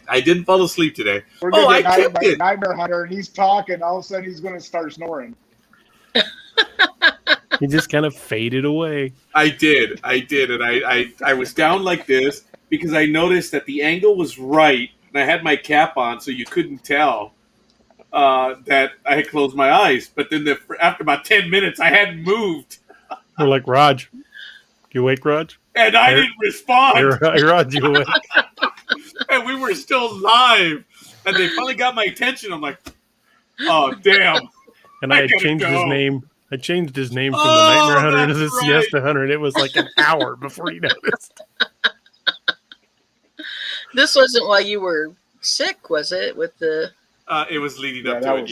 I didn't fall asleep today. We're going I to kept get it. Nightmare Hunter, and he's talking. All of a sudden, he's going to start snoring. He just kind of faded away. I did, and I was down like this because I noticed that the angle was right, and I had my cap on, so you couldn't tell that I had closed my eyes. But then after about 10 minutes, I hadn't moved. We're like, Raj, you awake, Raj? And I didn't respond. Hey, Raj, you awake? And we were still live. And they finally got my attention. I'm like, oh, damn. And I had changed his name. I changed his name from the Nightmare Hunter to the Siesta Hunter, and it was like an hour before he noticed. This wasn't while you were sick, was it? With the it was leading up that to it. was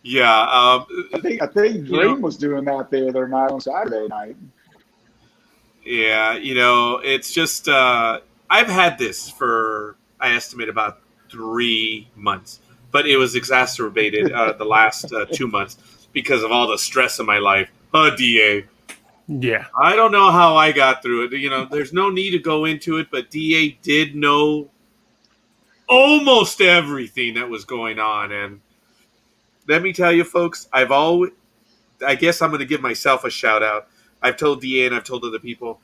Yeah, funny. I think Dream was doing that the other night on Saturday night. Yeah, it's just I've had this for I estimate about 3 months, but it was exacerbated the last 2 months because of all the stress in my life. DA. Yeah. I don't know how I got through it. There's no need to go into it, but DA did know almost everything that was going on. And let me tell you, folks, I guess I'm going to give myself a shout out. I've told DA and I've told other people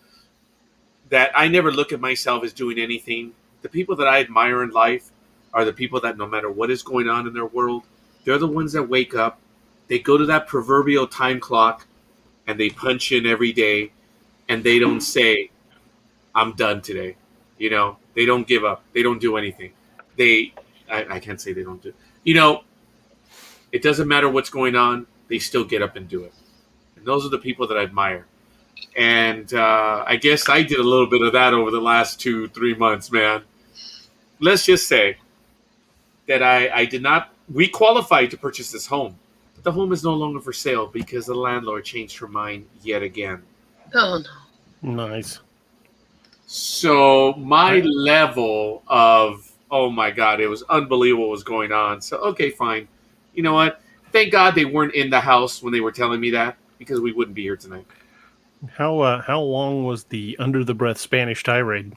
that I never look at myself as doing anything. The people that I admire in life are the people that no matter what is going on in their world, they're the ones that wake up, they go to that proverbial time clock, and they punch in every day, and they don't say, I'm done today. They don't give up. They don't do anything. I can't say they don't do. It doesn't matter what's going on. They still get up and do it. And those are the people that I admire. And I guess I did a little bit of that over the last 2-3 months, man. Let's just say that I did not. We qualified to purchase this home. But the home is no longer for sale because the landlord changed her mind yet again. oh no. Nice. So my level of, oh my God, it was unbelievable what was going on. So, okay, fine. You know what? Thank God they weren't in the house when they were telling me that because we wouldn't be here tonight. How long was the under the breath Spanish tirade?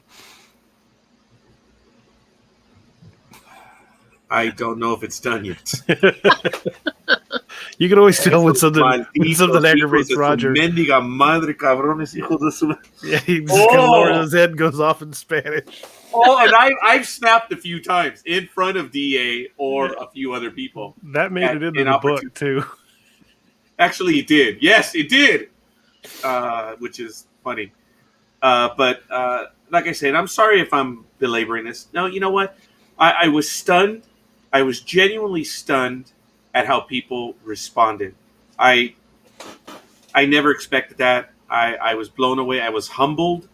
I don't know if it's done yet. You can always tell when something aggravates Roger. Mendiga madre cabrones hijos de su. Yeah, he just kind of lowers his head and goes off in Spanish. Oh, and I've snapped a few times in front of DA or a few other people. That made it into the inopportune- book too. Actually, it did. Yes, it did. Which is funny. But like I said, I'm sorry if I'm belaboring this. No, you know what? I was stunned. I was genuinely stunned at how people responded. I never expected that. I was blown away. I was humbled.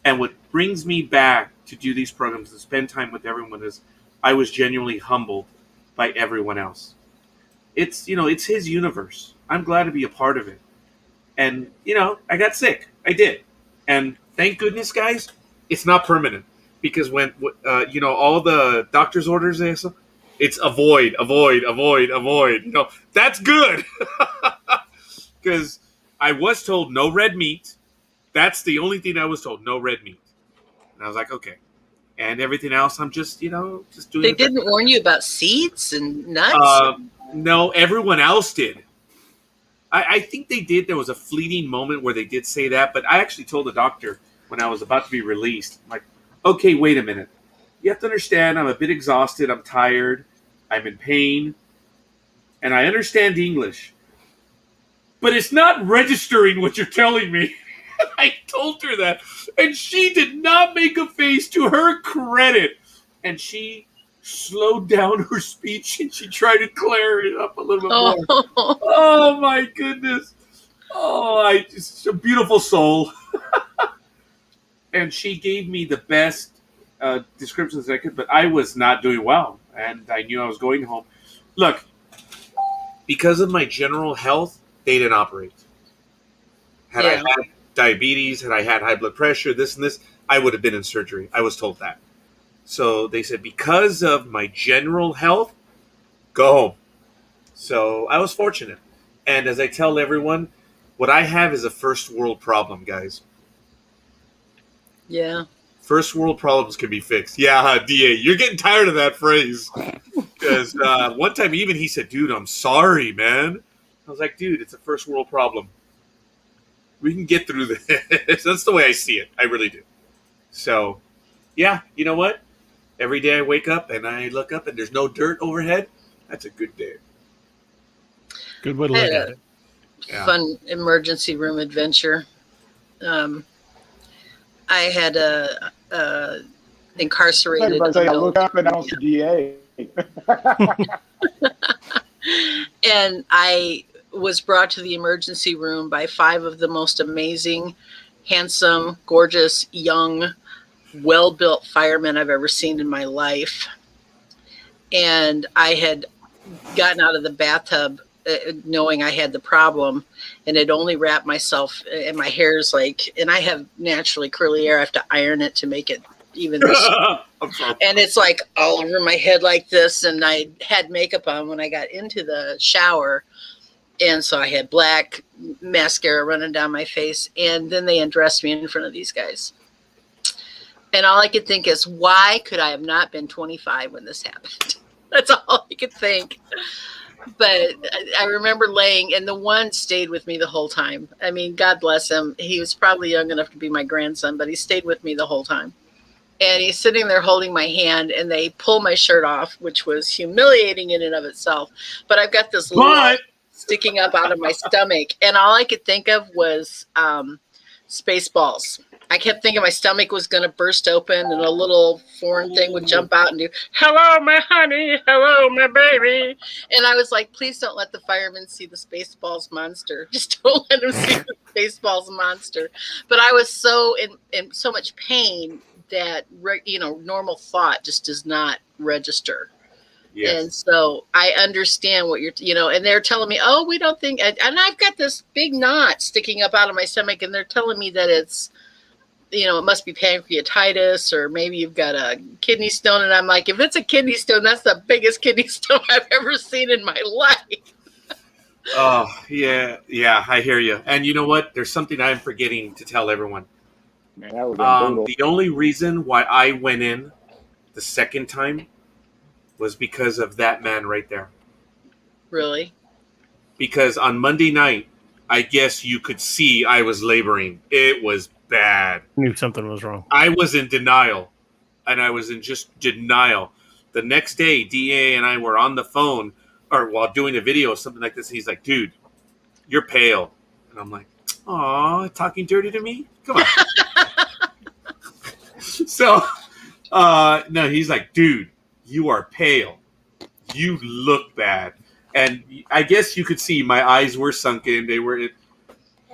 And what brings me back to do these programs and spend time with everyone is I was genuinely humbled by everyone else. It's his universe. I'm glad to be a part of it. And I got sick. I did. And thank goodness, guys, it's not permanent because when all the doctor's orders, it's avoid. That's good because I was told no red meat. That's the only thing I was told, no red meat. And I was like, okay. And everything else, I'm just doing. They didn't warn you about seeds and nuts? No, everyone else did. I think they did. There was a fleeting moment where they did say that, but I actually told the doctor when I was about to be released, I'm like, okay, wait a minute. You have to understand, I'm a bit exhausted. I'm tired. I'm in pain. And I understand English. But it's not registering what you're telling me. I told her that. And she did not make a face, to her credit. And she slowed down her speech and she tried to clear it up a little bit more. Oh my goodness. Oh, just a beautiful soul. And she gave me the best descriptions I could, but I was not doing well. And I knew I was going home. Look, because of my general health, they didn't operate. Had I had diabetes, had I had high blood pressure, this and this, I would have been in surgery. I was told that. So they said, because of my general health, go home. So I was fortunate. And as I tell everyone, what I have is a first world problem, guys. Yeah. First world problems can be fixed. Yeah, DA, you're getting tired of that phrase. Because one time even he said, dude, I'm sorry, man. I was like, dude, it's a first world problem. We can get through this. That's the way I see it. I really do. So, yeah, you know what? Every day I wake up and I look up and there's no dirt overhead. That's a good day. Good way to look at it. Fun emergency room adventure. I had a incarcerated. I look up and I don't see DA. And I was brought to the emergency room by 5 of the most amazing, handsome, gorgeous, young, well-built firemen I've ever seen in my life. And I had gotten out of the bathtub knowing I had the problem, and had only wrapped myself, and my hair's and I have naturally curly hair. I have to iron it to make it even this. And it's all over my head like this, and I had makeup on when I got into the shower. And so I had black mascara running down my face. And then they undressed me in front of these guys. And all I could think is, why could I have not been 25 when this happened? That's all I could think. But I remember laying, and the one stayed with me the whole time. I mean, God bless him. He was probably young enough to be my grandson, but he stayed with me the whole time. And he's sitting there holding my hand, and they pull my shirt off, which was humiliating in and of itself. But I've got this lump sticking up out of my stomach, and all I could think of was Spaceballs. I kept thinking my stomach was going to burst open, and a little foreign thing would jump out and do, hello, my honey, hello, my baby. And I was like, please don't let the firemen see the Spaceballs monster. Just don't let them see the Spaceballs monster. But I was so in so much pain that normal thought just does not register. Yes. And so I understand what you're, and they're telling me, oh, we don't think, and I've got this big knot sticking up out of my stomach, and they're telling me that it's, it must be pancreatitis, or maybe you've got a kidney stone. And I'm like, if it's a kidney stone, that's the biggest kidney stone I've ever seen in my life. Oh, yeah, I hear you. And you know what? There's something I'm forgetting to tell everyone. Man, that was the only reason why I went in the second time was because of that man right there. Really? Because on Monday night, I guess you could see I was laboring. It was bad. I knew something was wrong. I was in denial. and I was in just denial. The next day, DA and I were on the phone, or while doing a video or something like this, and he's like, dude, you're pale. And I'm like, aw, talking dirty to me? Come on. So, no, he's like, dude, you are pale. You look bad. And I guess you could see my eyes were sunken. They were,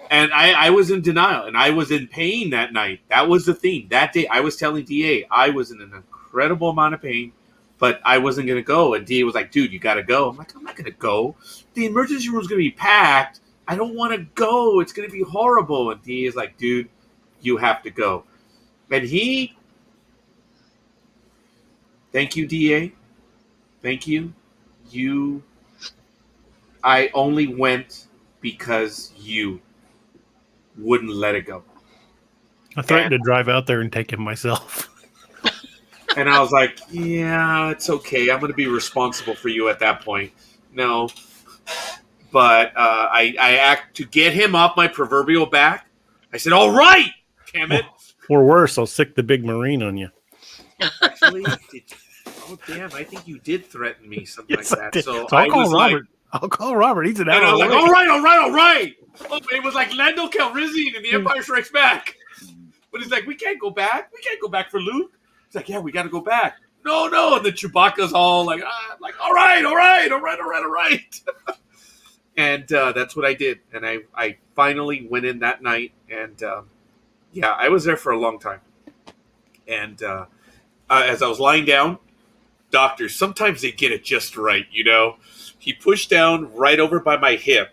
and I was in denial, and I was in pain that night. That was the thing. That day, I was telling DA I was in an incredible amount of pain, but I wasn't going to go. And DA was like, dude, you got to go. I'm like, I'm not going to go. The emergency room is going to be packed. I don't want to go. It's going to be horrible. And DA is like, dude, you have to go. And thank you, DA. Thank you. I only went because you wouldn't let it go. I threatened to drive out there and take him myself. And I was like, yeah, it's okay. I'm going to be responsible for you at that point. No. But I act to get him off my proverbial back. I said, all right, damn it. Or worse, I'll sick the big Marine on you. Actually, oh, damn, I think you did threaten me, something Yes, like that. So I'll call was Robert. I'll call Robert. He's an hour and I was like, away. all right. Oh, it was like Lando Calrissian in The Empire Strikes Back. But he's like, we can't go back. We can't go back for Luke. He's like, yeah, we got to go back. No. And then Chewbacca's all like, all right. And that's what I did. And I finally went in that night. And, yeah, I was there for a long time. And as I was lying down, doctors, sometimes they get it just right, you know? He pushed down right over by my hip.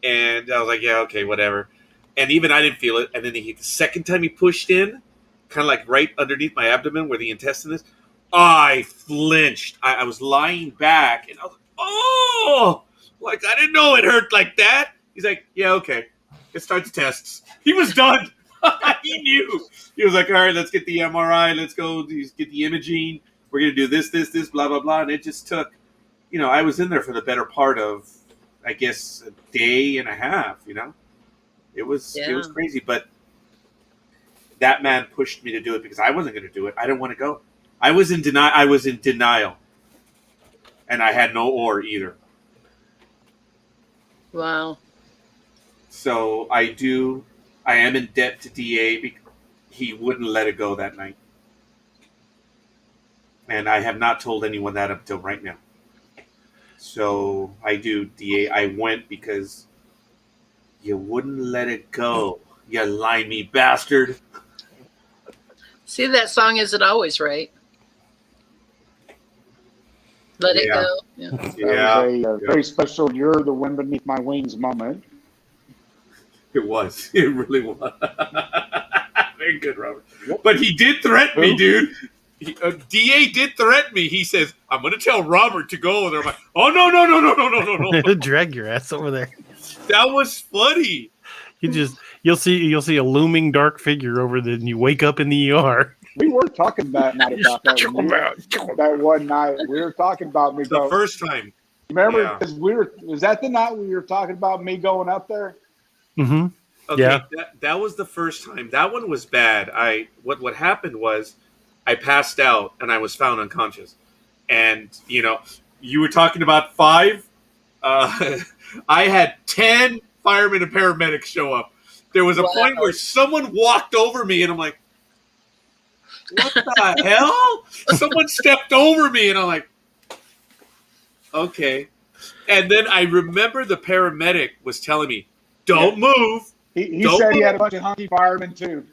And I was like, yeah, okay, whatever. And even I didn't feel it. And then the second time he pushed in, kind of like right underneath my abdomen where the intestine is, I flinched. I was lying back, and I was like, oh! Like, I didn't know it hurt like that. He's like, yeah, okay. Let's start the tests. He was done. He knew. He was like, all right, let's get the MRI. Let's go get the imaging. We're going to do this, blah, blah, blah. And it just took, I was in there for the better part of, I guess, a day and a half, It was crazy. But that man pushed me to do it because I wasn't going to do it. I didn't want to go. I was in denial. And I had no ore either. Wow. So I am in debt to DA because he wouldn't let it go that night. And I have not told anyone that up until right now. So I do, DA. I went because you wouldn't let it go, you limey bastard. See, that song isn't always right. Let it go. Yeah. That was a very special "You're the Wind Beneath My Wings" moment. It was. It really was. Very good, Robert. Yep. But he did threaten me, dude. DA did threaten me. He says, I'm going to tell Robert to go. And I'm like, oh, no. Drag your ass over there. That was funny. You'll see a looming dark figure over there, and you wake up in the ER. We were talking about that one night. We were talking about me. The first time. Remember, because was that the night we were talking about me going up there? Mm-hmm. Okay, yeah. That was the first time. That one was bad. What happened was I passed out and I was found unconscious. And, you were talking about 5. I had 10 firemen and paramedics show up. There was a point where someone walked over me and I'm like, what the hell? Someone stepped over me and I'm like, okay. And then I remember the paramedic was telling me, don't move. He said he had a bunch of hunky firemen too.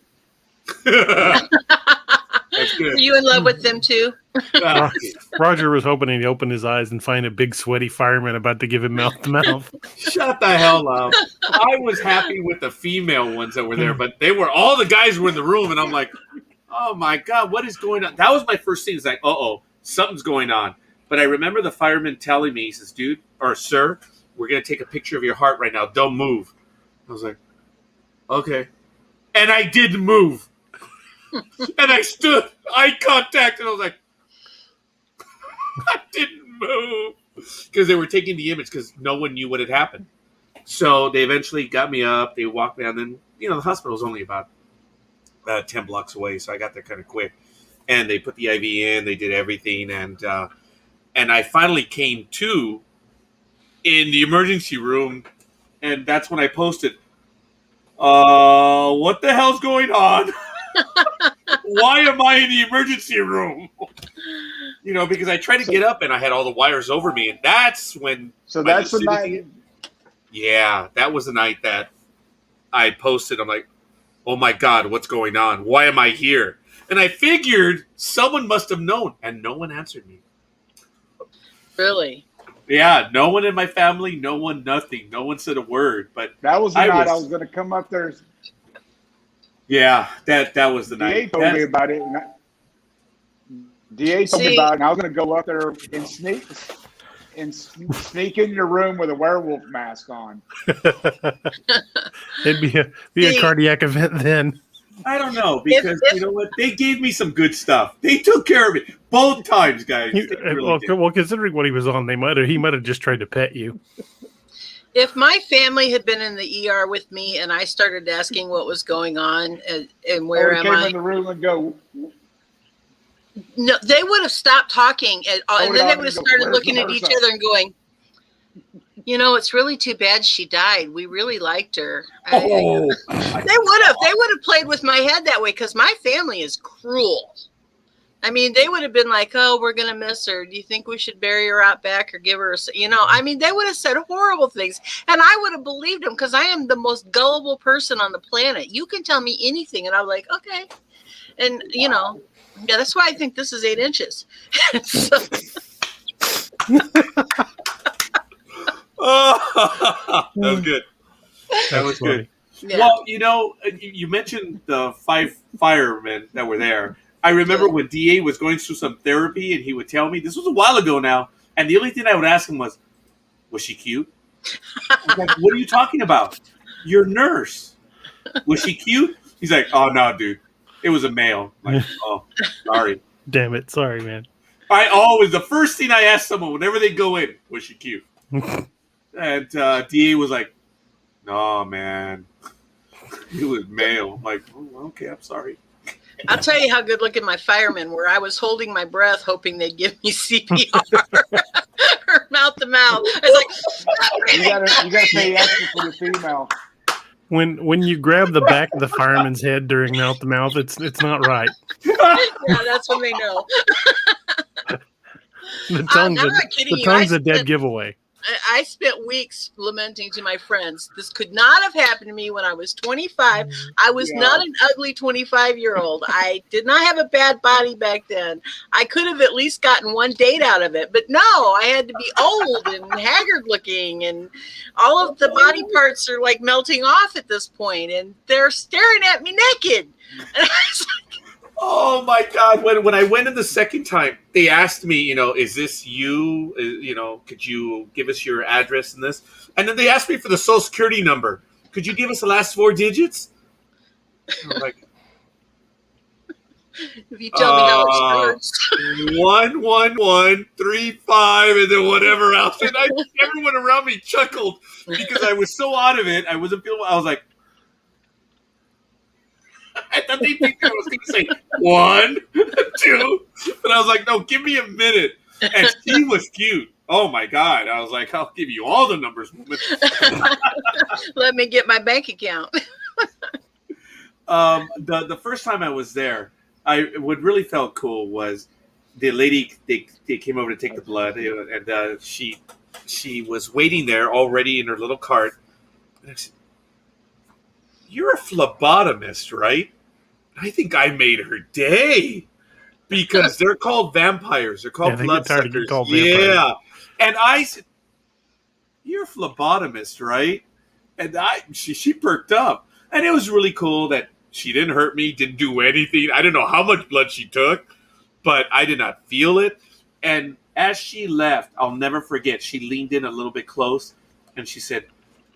That's good. Were you in love with them too? Roger was hoping he'd open his eyes and find a big sweaty fireman about to give him mouth to mouth. Shut the hell up. I was happy with the female ones that were there, but all the guys were in the room and I'm like, oh my God, what is going on? That was my first thing. It's like, something's going on. But I remember the fireman telling me, he says, dude, or sir, we're going to take a picture of your heart right now. Don't move. I was like, okay. And I didn't move. And I stood, eye contact, and I was like, I didn't move. Because they were taking the image because no one knew what had happened. So they eventually got me up. They walked me out. And then, the hospital was only about 10 blocks away. So I got there kind of quick. and they put the IV in. They did everything, and I finally came to in the emergency room, and that's when I posted, what the hell's going on? Why am I in the emergency room? Because I tried to get up and I had all the wires over me, and that's when. So that's the night. Yeah, that was the night that I posted. I'm like, oh my God, what's going on? Why am I here? And I figured someone must have known, and no one answered me. Really? Yeah, no one in my family, no one, nothing. No one said a word. But that was the night I was going to come up there. Yeah, that was the night. DA told me about it. DA told me about it, and I was going to go up there and sneak in your room with a werewolf mask on. It'd be a cardiac event then. I don't know, because you know what? They gave me some good stuff. They took care of me both times, guys. Well, considering what he was on, he might have just tried to pet you. If my family had been in the ER with me and I started asking what was going on and where am I, in the room and go. No, they would have stopped talking, and then they would have started looking at each other and going, it's really too bad she died. We really liked her. They would have played with my head that way, because my family is cruel. I mean, they would have been like, oh, we're going to miss her. Do you think we should bury her out back or give her they would have said horrible things, and I would have believed them, because I am the most gullible person on the planet. You can tell me anything, and I'm like, okay. And, yeah, that's why I think this is 8 inches. That was good. That was good. Yeah. Well, you mentioned the 5 firemen that were there. I remember when DA was going through some therapy, and he would tell me, this was a while ago now, and the only thing I would ask him was she cute? I was like, what are you talking about? Your nurse. Was she cute? He's like, oh, no, dude. It was a male. I'm like, oh, sorry. Damn it. Sorry, man. The first thing I ask someone whenever they go in, was she cute? And DA was like, no, man. It was male. I'm like, oh, okay, I'm sorry. I'll tell you how good looking my firemen were. I was holding my breath, hoping they'd give me CPR or mouth to mouth. I was like, you gotta pay extra for the female. When you grab the back of the fireman's head during mouth to mouth, it's not right. Yeah, that's when they know. The tongue's a dead giveaway. I spent weeks lamenting to my friends, this could not have happened to me when I was 25. I was not an ugly 25-year-old. I did not have a bad body back then. I could have at least gotten one date out of it. But no, I had to be old and haggard looking, and all of the body parts are like melting off at this point, and they're staring at me naked. And I was like, oh my God! When I went in the second time, they asked me, is this you? Could you give us your address and this? And then they asked me for the Social Security number. Could you give us the last 4 digits? And I'm like, if you tell me how it starts. 11135, and then whatever else. And everyone around me chuckled because I was so out of it. I wasn't feeling. I was like. I thought they think I was going to say 1, 2, and I was like, no, give me a minute. And she was cute. Oh my God! I was like, I'll give you all the numbers, woman. Let me get my bank account. The first time I was there, what really felt cool was the lady. They came over to take the blood, and she was waiting there already in her little cart. And I said, you're a phlebotomist, right? I think I made her day, because they're called vampires. They're called bloodsuckers. Yeah. And I said, you're a phlebotomist, right? And she perked up. And it was really cool that she didn't hurt me, didn't do anything. I don't know how much blood she took, but I did not feel it. And as she left, I'll never forget, she leaned in a little bit close, and she said,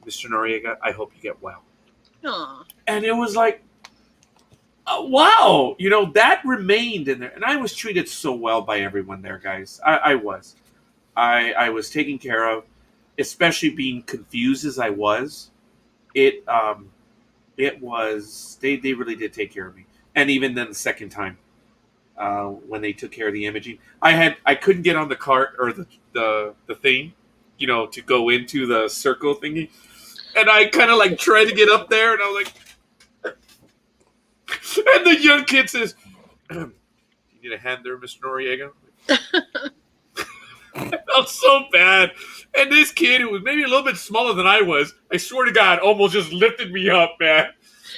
Mr. Noriega, I hope you get well. Aww. And it was like, wow, that remained in there. And I was treated so well by everyone there, guys. I was. I was taken care of, especially being confused as I was. It was, they really did take care of me. And even then the second time, when they took care of the imaging. I couldn't get on the cart or the thing, to go into the circle thingy, and I kind of like tried to get up there, and I was like, and the young kid says, "You need a hand there, Mr. Noriega?" I felt so bad. And this kid, who was maybe a little bit smaller than I was, I swear to God, almost just lifted me up, man.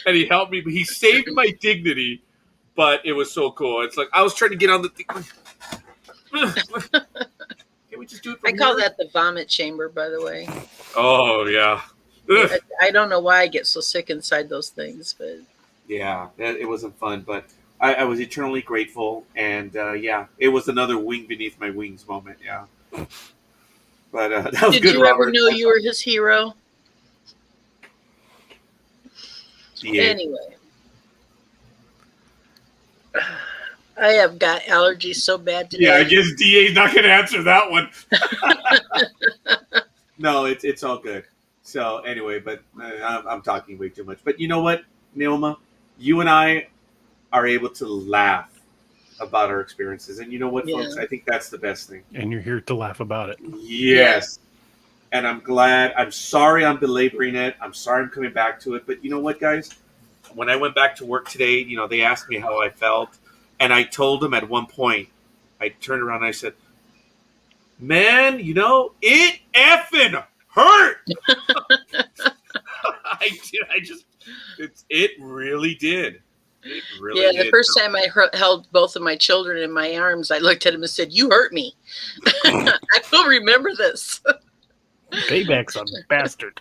And he helped me. But he saved my dignity. But it was so cool. It's like I was trying to get on the thing. Can we just do it from I call here? that the vomit chamber, by the way. Oh, yeah. I don't know why I get so sick inside those things, but Yeah, it wasn't fun. But I was eternally grateful. And, yeah, it was another wing beneath my wings moment. Yeah. But that was did good, you Robert. ever know you were his hero? Yeah. Anyway, I have got allergies so bad today. Yeah, I guess DA's not going to answer that one. No, it's all good. So anyway, but I'm talking way too much. But you know what, Neoma? You and I are able to laugh about our experiences. And you know what, folks? I think that's the best thing. And you're here to laugh about it. Yes. And I'm glad. I'm sorry I'm belaboring it. I'm sorry I'm coming back to it. But you know what, guys? When I went back to work today, they asked me how I felt. And I told them at one point, I turned around and I said, "Man, it effing hurt." I did. It really did. It really did. The first time I held both of my children in my arms, I looked at him and said, "You hurt me." I will remember this. Payback's a bastard.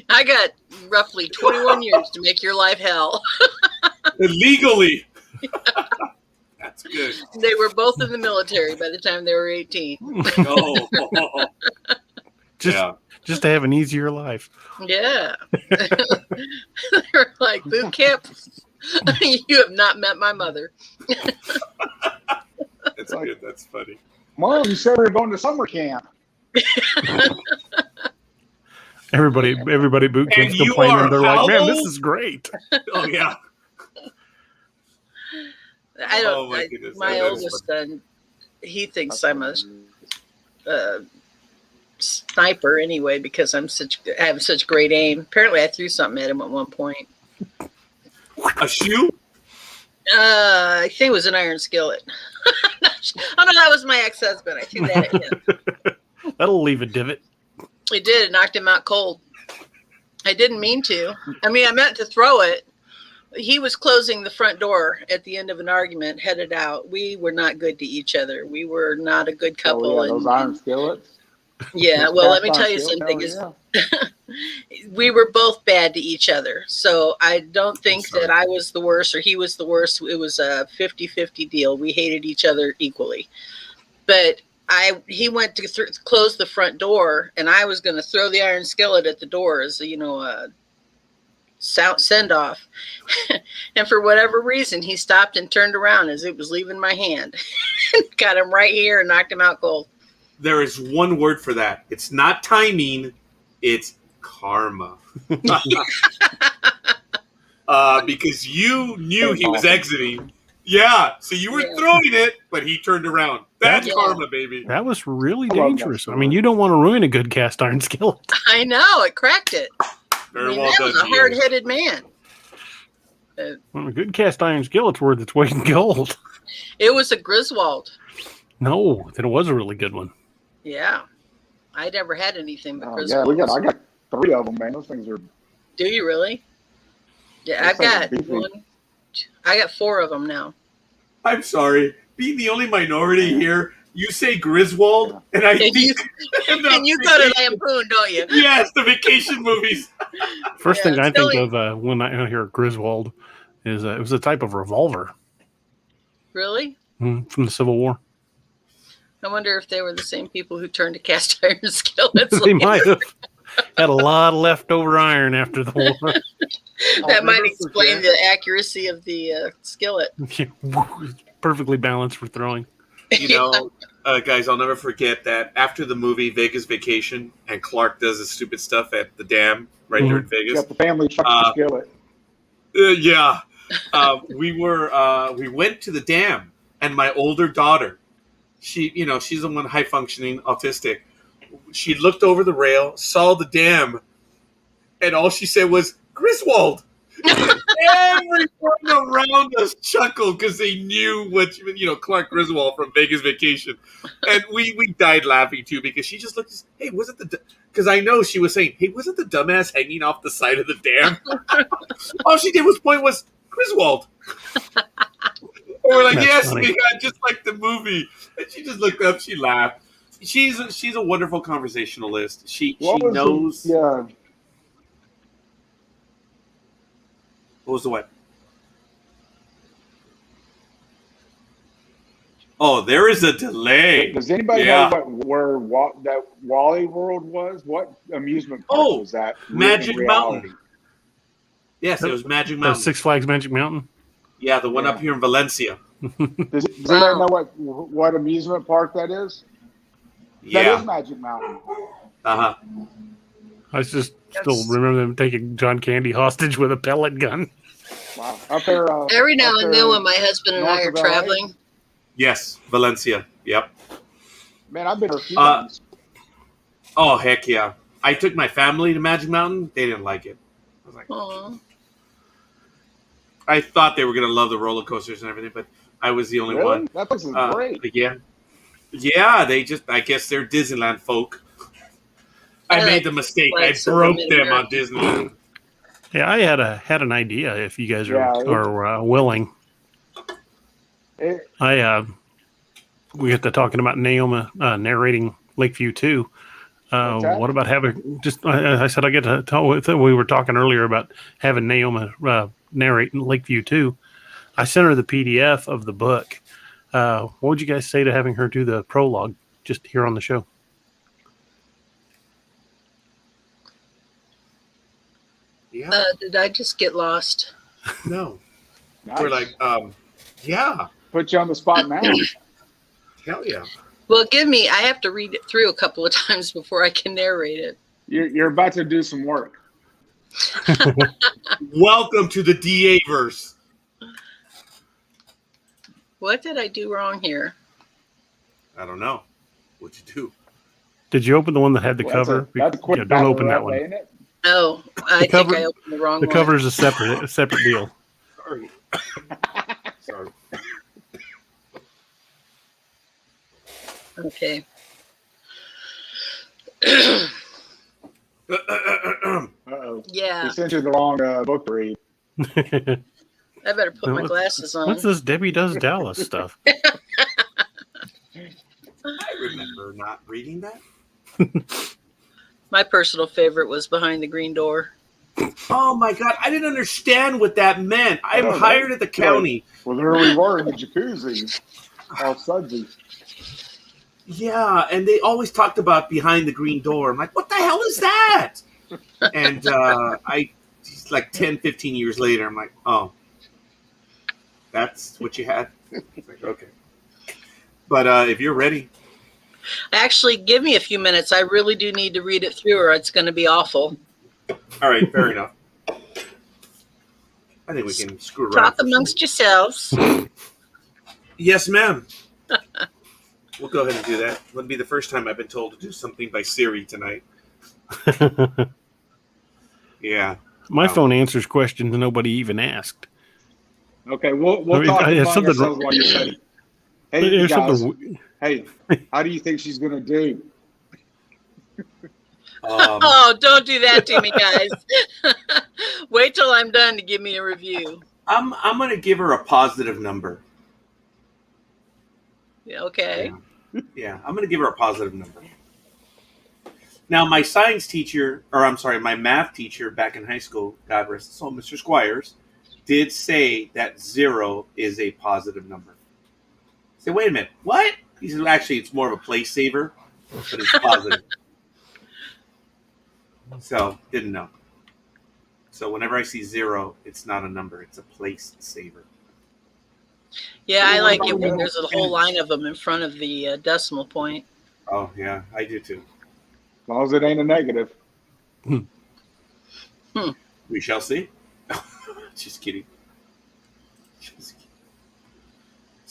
I got roughly 21 years to make your life hell. Legally. That's good. They were both in the military by the time they were 18. Oh. Just to have an easier life. Yeah. They were like, "Boot camp, you have not met my mother." That's good. That's funny. Mom, you said we were going to summer camp. Everybody boot camp's you complaining. are They're like, "Man, this old?" is great." Oh, yeah. My goodness. my That is oldest son, he thinks I'm a sniper anyway because I have such great aim. Apparently, I threw something at him at one point. A shoe? I think it was an iron skillet. Oh no, that was my ex-husband. I threw that at him. That'll leave a divot. It did. It knocked him out cold. I didn't mean to. I meant to throw it. He was closing the front door at the end of an argument, headed out. We were not good to each other. We were not a good couple. Oh, yeah, those iron skillets. Yeah, well, let me tell you something. We were both bad to each other. So I don't think that I was the worst or he was the worst. It was a 50-50 deal. We hated each other equally. But he went to close the front door, and I was going to throw the iron skillet at the door as a send off. And for whatever reason, he stopped and turned around as it was leaving my hand. Got him right here and knocked him out cold. There is one word for that. It's not timing. It's karma. Because you knew he was exiting. Yeah. So you were throwing it, but he turned around. That's karma, baby. That was really dangerous. I mean, you don't want to ruin a good cast iron skillet. I know. It cracked it. Very that was a hard-headed man. Well, a good cast iron skillet's worth its weight in gold. It was a Griswold. No, then it was a really good one. Yeah. I never had anything but Griswold. Yeah, I got 3 of them, man. Those things are... Do you really? Yeah, I've got one. I got 4 of them now. I'm sorry. Being the only minority here, you say Griswold, and I think... And you go to Lampoon, don't you? Yes, the vacation movies. First thing I think of when I hear Griswold is it was a type of revolver. Really? From the Civil War. I wonder if they were the same people who turned to cast iron skillets. They might have had a lot of leftover iron after the war. That might explain the accuracy of the skillet. Perfectly balanced for throwing. Guys, I'll never forget that after the movie Vegas Vacation, and Clark does the stupid stuff at the dam there in Vegas. Got the family truck skillet. We went to the dam, And my older daughter, she's the one high functioning autistic. She looked over the rail, saw the dam, and all she said was Griswold. Everyone around us chuckled because they knew Clark Griswold from Vegas Vacation, and we died laughing too because she just looked. Hey, was it because I know she was saying, hey, wasn't the dumbass hanging off the side of the dam? All she did was Griswold. And we're like, That's yes, funny. man, just like the movie. And she just looked up, she laughed. She's a wonderful conversationalist. She knows. What was the what? Oh, there is a delay. Does anybody know where that Wally World was? What amusement park was that? Magic Mountain. Yes, it was Magic Mountain. Six Flags Magic Mountain? Yeah, the one up here in Valencia. Does anybody know what amusement park that is? Yeah. That is Magic Mountain. Uh-huh. I just still remember them taking John Candy hostage with a pellet gun. Wow. Up there, every now and then when my husband and I are traveling. Yes, Valencia. Yep. Man, I've been there a few times. Oh, heck yeah. I took my family to Magic Mountain. They didn't like it. I was like, aww. I thought they were going to love the roller coasters and everything, but I was the only one. That place is great. Yeah. Yeah, I guess they're Disneyland folk. I made the mistake. I broke them on Disneyland. Yeah, I had an idea if you guys are willing. We got to talking about Naoma narrating Lakeview 2. What about having I said I get to tell. We were talking earlier about having Naoma narrate Lakeview 2. I sent her the PDF of the book. What would you guys say to having her do the prologue just here on the show? Yeah. Did I just get lost? No. Nice. We're like, yeah. Put you on the spot now. Hell yeah. Well, I have to read it through a couple of times before I can narrate it. You're about to do some work. Welcome to the DA-verse. What did I do wrong here? I don't know. What'd you do? Did you open the one that had the cover? That's a quick don't open that one. Ain't it? Oh, I think I opened the wrong one. The cover is a separate deal. Sorry. Sorry. Okay. Uh-oh. Yeah. We sent you the wrong book to read. I better put my glasses on. What's this Debbie Does Dallas stuff? I remember not reading that. My personal favorite was Behind the Green Door. Oh my God, I didn't understand what that meant. I'm hired at the county. Well, there we were in the jacuzzi, all sudsy. Yeah, and they always talked about Behind the Green Door. I'm like, what the hell is that? And like 10, 15 years later, I'm like, oh, that's what you had? It's like, okay. But if you're ready. Actually, give me a few minutes. I really do need to read it through or it's going to be awful. All right, fair enough. I think we can screw around. Talk amongst yourselves. Yes, ma'am. We'll go ahead and do that. Wouldn't be the first time I've been told to do something by Siri tonight. Yeah. My phone answers questions nobody even asked. Okay, we'll talk among ourselves while you're ready. Hey, you guys. Hey, how do you think she's going to do? Oh, don't do that to me, guys. Wait till I'm done to give me a review. I'm going to give her a positive number. Okay. Yeah, I'm going to give her a positive number. Now, my my math teacher back in high school, God rest his soul, Mr. Squires, did say that 0 is a positive number. I said, wait a minute, what? He said, actually, it's more of a place saver, but it's positive. So, didn't know. So, whenever I see 0, it's not a number, it's a place saver. Yeah, I like it when there's a whole line of them in front of the decimal point. Oh, yeah, I do too. As long as it ain't a negative. We shall see. Just kidding.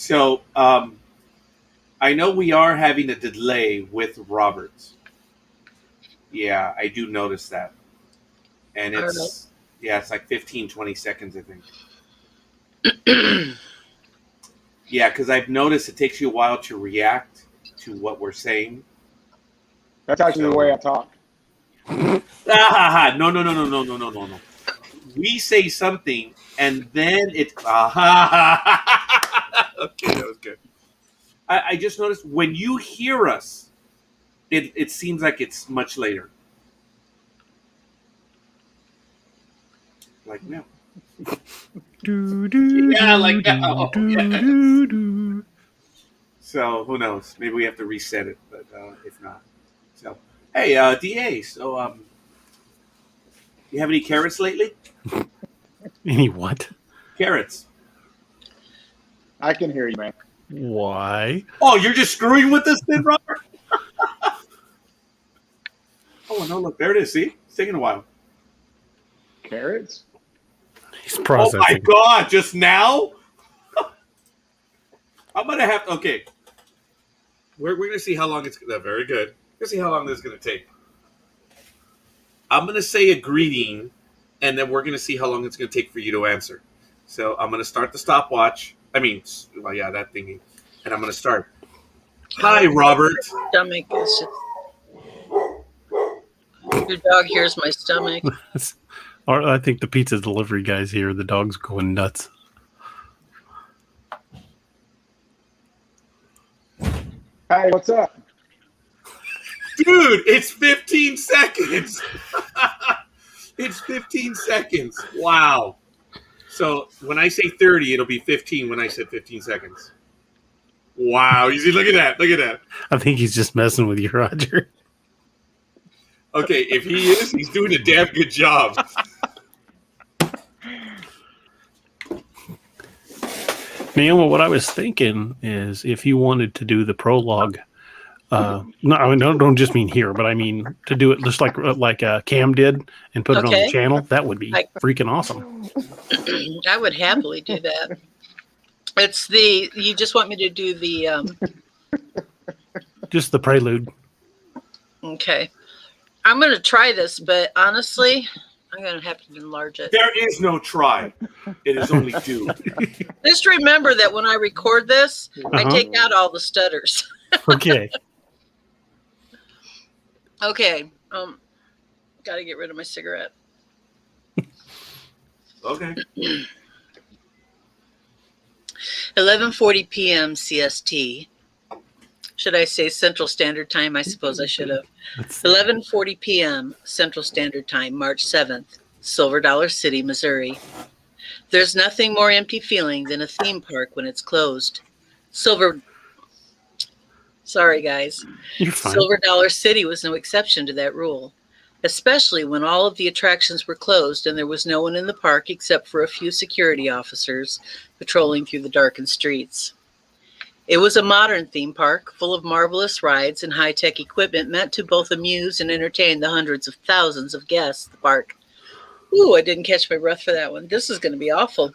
So I know we are having a delay with Roberts. Yeah, I do notice that. And All it's it's like 15, 20 seconds, I think. Yeah, because I've noticed it takes you a while to react to what we're saying. That's actually the way I talk. No. We say something and then it. Okay, that was good. I just noticed when you hear us, it seems like it's much later. Like now. Yeah, like now. Yes. So who knows? Maybe we have to reset it, but if not, so hey, DA. So you have any carrots lately? Any what? Carrots. I can hear you, man. Why? Oh, you're just screwing with us, then, Robert? Oh no! Look, there it is. See, it's taking a while. Carrots? He's processing. Oh my God! Just now? I'm gonna have to. Okay, we're gonna see how long it's. Very good. We're gonna see how long this is gonna take. I'm gonna say a greeting, and then we're gonna see how long it's gonna take for you to answer. So I'm gonna start the stopwatch. I mean, well, yeah, that thingy, and I'm gonna start. Hi, Robert. Stomach is just... Your dog hears my stomach. Or I think the pizza delivery guy's here. The dog's going nuts. Hey, what's up? Dude, it's 15 seconds. It's 15 seconds. Wow. So when I say 30, it'll be 15 when I said 15 seconds. Wow. You see, look at that. Look at that. I think he's just messing with you, Roger. Okay, if he is, he's doing a damn good job. Naomi, what I was thinking is if you wanted to do the prologue, no, I mean, don't just mean here, but I mean to do it just like Cam did and put it on the channel, that would be freaking awesome. I would happily do that. It's you just want me to do the... Just the prelude. Okay. I'm going to try this, but honestly, I'm going to have to enlarge it. There is no try. It is only do. Just remember that when I record this, I take out all the stutters. Okay. Okay. Got to get rid of my cigarette. Okay. 11:40 p.m. CST. Should I say Central Standard Time? I suppose I should have. 11:40 p.m. Central Standard Time, March 7th, Silver Dollar City, Missouri. There's nothing more empty feeling than a theme park when it's closed. Sorry, guys. You're fine. Silver Dollar City was no exception to that rule, especially when all of the attractions were closed and there was no one in the park except for a few security officers patrolling through the darkened streets. It was a modern theme park full of marvelous rides and high-tech equipment meant to both amuse and entertain the hundreds of thousands of guests at the park. Ooh, I didn't catch my breath for that one. This is going to be awful.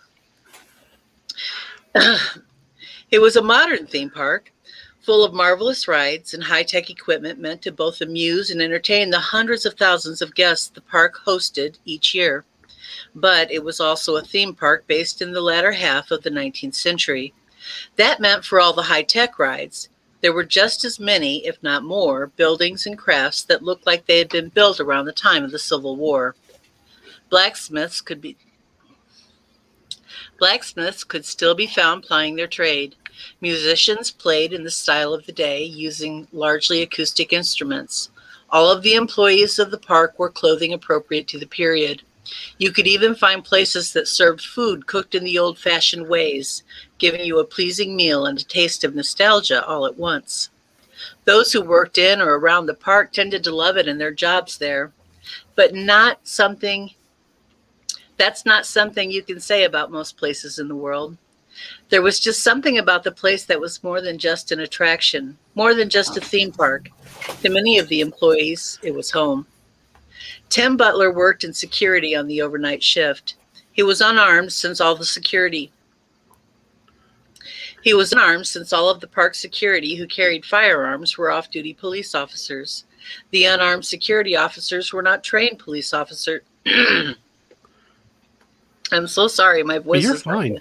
It was a modern theme park full of marvelous rides and high-tech equipment meant to both amuse and entertain the hundreds of thousands of guests the park hosted each year. But it was also a theme park based in the latter half of the 19th century. That meant for all the high-tech rides, there were just as many, if not more, buildings and crafts that looked like they had been built around the time of the Civil War. Blacksmiths could still be found plying their trade. Musicians played in the style of the day, using largely acoustic instruments. All of the employees of the park wore clothing appropriate to the period. You could even find places that served food cooked in the old-fashioned ways, giving you a pleasing meal and a taste of nostalgia all at once. Those who worked in or around the park tended to love it and their jobs there, but that's not something you can say about most places in the world. There was just something about the place that was more than just an attraction, more than just a theme park. To many of the employees, it was home. Tim Butler worked in security on the overnight shift. He was unarmed since all the security He was unarmed since all of the park security who carried firearms were off-duty police officers. The unarmed security officers were not trained police officers. I'm so sorry, my voice You're is fine.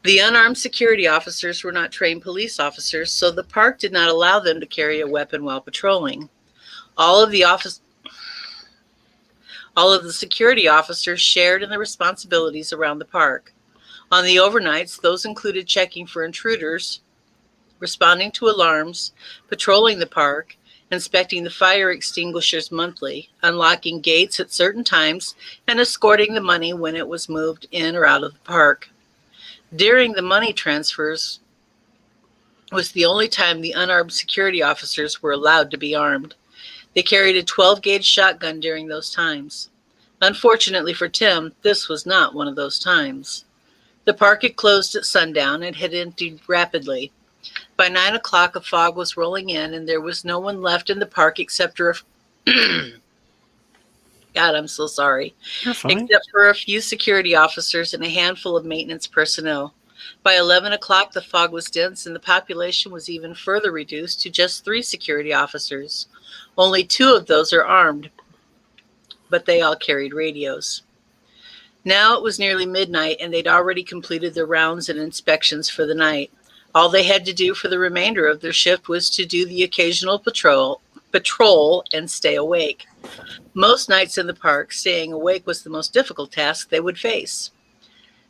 The unarmed security officers were not trained police officers, so the park did not allow them to carry a weapon while patrolling. All of the security officers shared in the responsibilities around the park. On the overnights, those included checking for intruders, responding to alarms, patrolling the park, inspecting the fire extinguishers monthly, unlocking gates at certain times, and escorting the money when it was moved in or out of the park. During the money transfers was the only time the unarmed security officers were allowed to be armed. They carried a 12-gauge shotgun during those times. Unfortunately for Tim, this was not one of those times. The park had closed at sundown and had emptied rapidly. By 9 o'clock, a fog was rolling in, and there was no one left in the park except for God, I'm so sorry. You're fine. Except for a few security officers and a handful of maintenance personnel. By 11 o'clock, the fog was dense, and the population was even further reduced to just 3 security officers. Only 2 of those are armed, but they all carried radios. Now it was nearly midnight, and they'd already completed their rounds and inspections for the night. All they had to do for the remainder of their shift was to do the occasional patrol and stay awake. Most nights in the park, staying awake was the most difficult task they would face.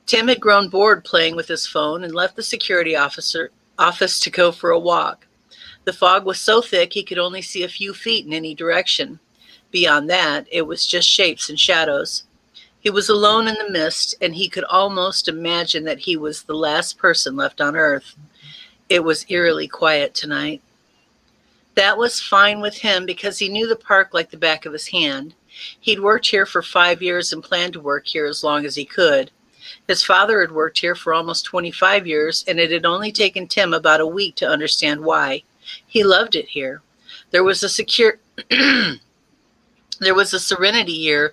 Tim had grown bored playing with his phone and left the security office to go for a walk. The fog was so thick he could only see a few feet in any direction. Beyond that, it was just shapes and shadows. He was alone in the mist, and he could almost imagine that he was the last person left on Earth. It was eerily quiet tonight. That was fine with him because he knew the park like the back of his hand. He'd worked here for 5 years and planned to work here as long as he could. His father had worked here for almost 25 years, and it had only taken Tim about a week to understand why. He loved it here. There was a serenity here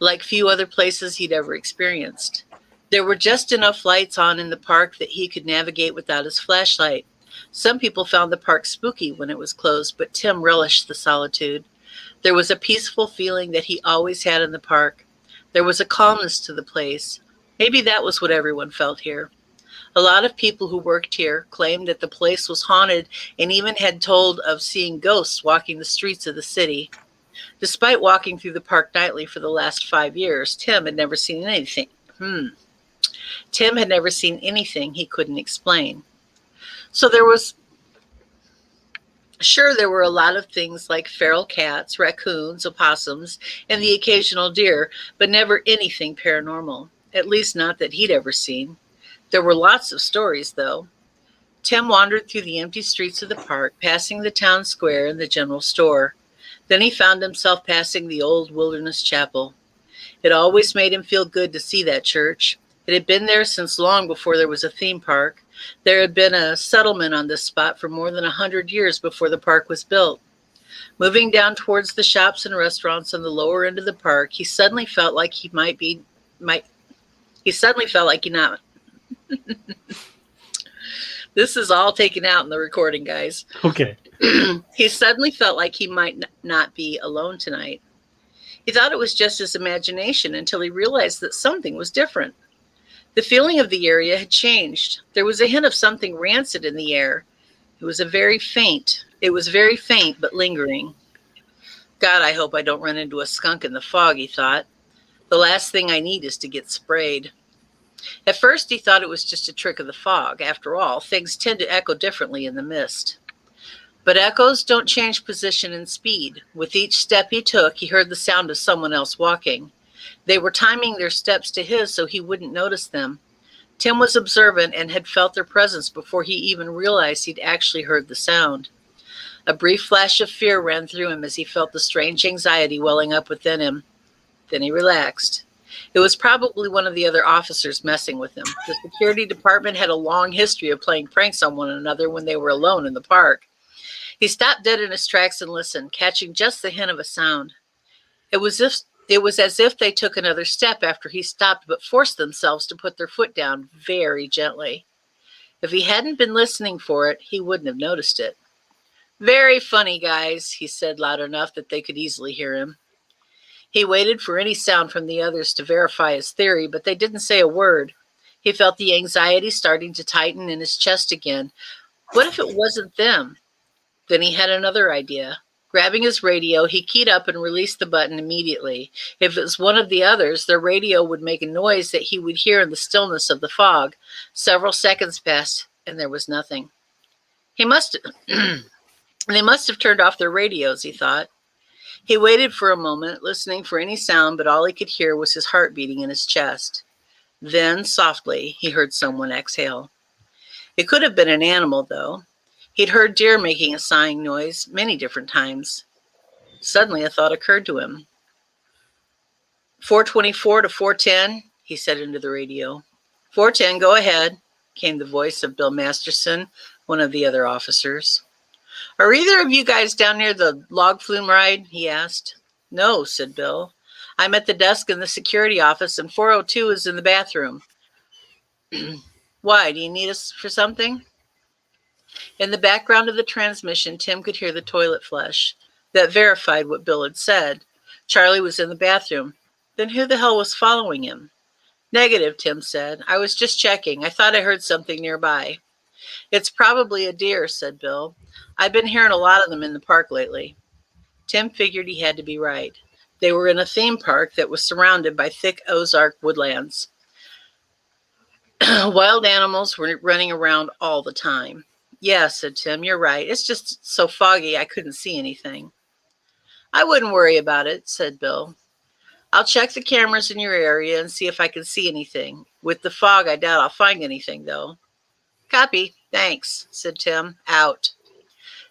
like few other places he'd ever experienced. There were just enough lights on in the park that he could navigate without his flashlight. Some people found the park spooky when it was closed, but Tim relished the solitude. There was a peaceful feeling that he always had in the park. There was a calmness to the place. Maybe that was what everyone felt here. A lot of people who worked here claimed that the place was haunted and even had told of seeing ghosts walking the streets of the city. Despite walking through the park nightly for the last 5 years, Tim had never seen anything. Tim had never seen anything he couldn't explain. So there were a lot of things like feral cats, raccoons, opossums, and the occasional deer, but never anything paranormal, at least not that he'd ever seen. There were lots of stories, though. Tim wandered through the empty streets of the park, passing the town square and the general store. Then he found himself passing the old wilderness chapel. It always made him feel good to see that church. It had been there since long before there was a theme park. There had been a settlement on this spot for more than 100 years before the park was built. Moving down towards the shops and restaurants on the lower end of the park, he suddenly felt like he not. This is all taken out in the recording, guys. Okay. He suddenly felt like he might not be alone tonight. He thought it was just his imagination until he realized that something was different. The feeling of the area had changed. There was a hint of something rancid in the air. It was very faint, but lingering. God, I hope I don't run into a skunk in the fog, he thought. The last thing I need is to get sprayed. At first, he thought it was just a trick of the fog. After all, things tend to echo differently in the mist. But echoes don't change position and speed. With each step he took, he heard the sound of someone else walking. They were timing their steps to his so he wouldn't notice them. Tim was observant and had felt their presence before he even realized he'd actually heard the sound. A brief flash of fear ran through him as he felt the strange anxiety welling up within him. Then he relaxed. It was probably one of the other officers messing with him. The security department had a long history of playing pranks on one another when they were alone in the park. He stopped dead in his tracks and listened, catching just the hint of a sound. It was as if they took another step after he stopped, but forced themselves to put their foot down very gently. If he hadn't been listening for it, he wouldn't have noticed it. Very funny, guys, he said loud enough that they could easily hear him. He waited for any sound from the others to verify his theory, but they didn't say a word. He felt the anxiety starting to tighten in his chest again. What if it wasn't them? Then he had another idea. Grabbing his radio, he keyed up and released the button immediately. If it was one of the others, their radio would make a noise that he would hear in the stillness of the fog. Several seconds passed, and there was nothing. They must have turned off their radios, he thought. He waited for a moment, listening for any sound, but all he could hear was his heart beating in his chest. Then, softly, he heard someone exhale. It could have been an animal, though. He'd heard deer making a sighing noise many different times. Suddenly, a thought occurred to him. 424 to 410, he said into the radio. 410, go ahead, came the voice of Bill Masterson, one of the other officers. Are either of you guys down near the log flume ride? He asked. No, said Bill. I'm at the desk in the security office, and 402 is in the bathroom. Why, do you need us for something? In the background of the transmission, Tim could hear the toilet flush. That verified what Bill had said. Charlie was in the bathroom. Then who the hell was following him? Negative, Tim said. I was just checking. I thought I heard something nearby. It's probably a deer, said Bill. I've been hearing a lot of them in the park lately. Tim figured he had to be right. They were in a theme park that was surrounded by thick Ozark woodlands. Wild animals were running around all the time. Yeah, said Tim, you're right. It's just so foggy I couldn't see anything. I wouldn't worry about it, said Bill. I'll check the cameras in your area and see if I can see anything. With the fog, I doubt I'll find anything, though. Copy. Thanks, said Tim. Out.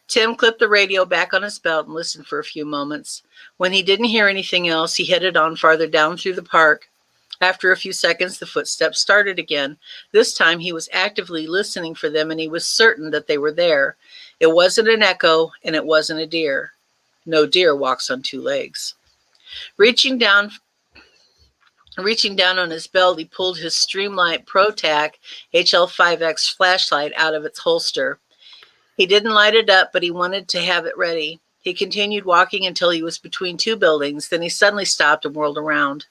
Tim clipped the radio back on his belt and listened for a few moments. When he didn't hear anything else, he headed on farther down through the park. After a few seconds, the footsteps started again. This time, he was actively listening for them, and he was certain that they were there. It wasn't an echo, and it wasn't a deer. No deer walks on two legs. Reaching down on his belt, he pulled his Streamlight ProTac HL5X flashlight out of its holster. He didn't light it up, but he wanted to have it ready. He continued walking until he was between two buildings. Then he suddenly stopped and whirled around.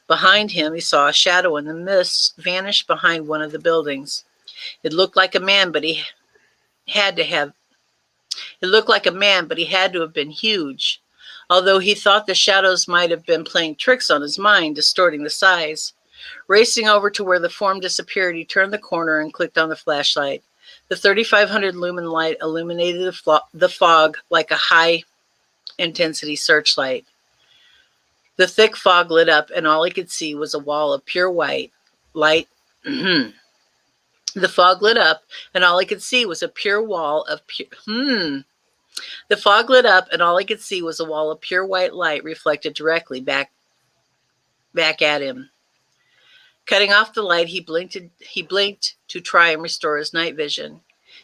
Behind him, he saw a shadow in the mist vanish behind one of the buildings. It looked like a man, but he had to have been huge. Although he thought the shadows might have been playing tricks on his mind, distorting the size. Racing over to where the form disappeared, he turned the corner and clicked on the flashlight. The 3500 lumen light illuminated the fog like a high-intensity searchlight. The thick fog lit up, and all he could see was a wall of pure white light. The fog lit up, and all he could see was a pure wall of The fog lit up, and all he could see was a wall of pure white light reflected directly back at him. Cutting off the light, he blinked to try and restore his night vision.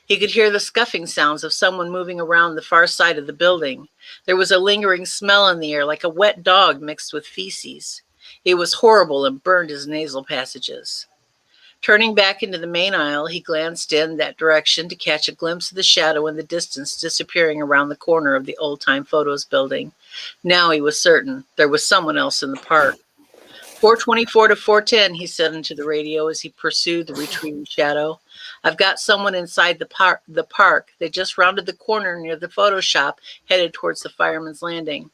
He could hear the scuffing sounds of someone moving around the far side of the building. There was a lingering smell in the air, like a wet dog mixed with feces. It was horrible and burned his nasal passages. Turning back into the main aisle, he glanced in that direction to catch a glimpse of the shadow in the distance disappearing around the corner of the old-time photos building. Now he was certain there was someone else in the park. 424 to 410, he said into the radio as he pursued the retreating shadow. I've got someone inside the park. They just rounded the corner near the photo shop, headed towards the fireman's landing.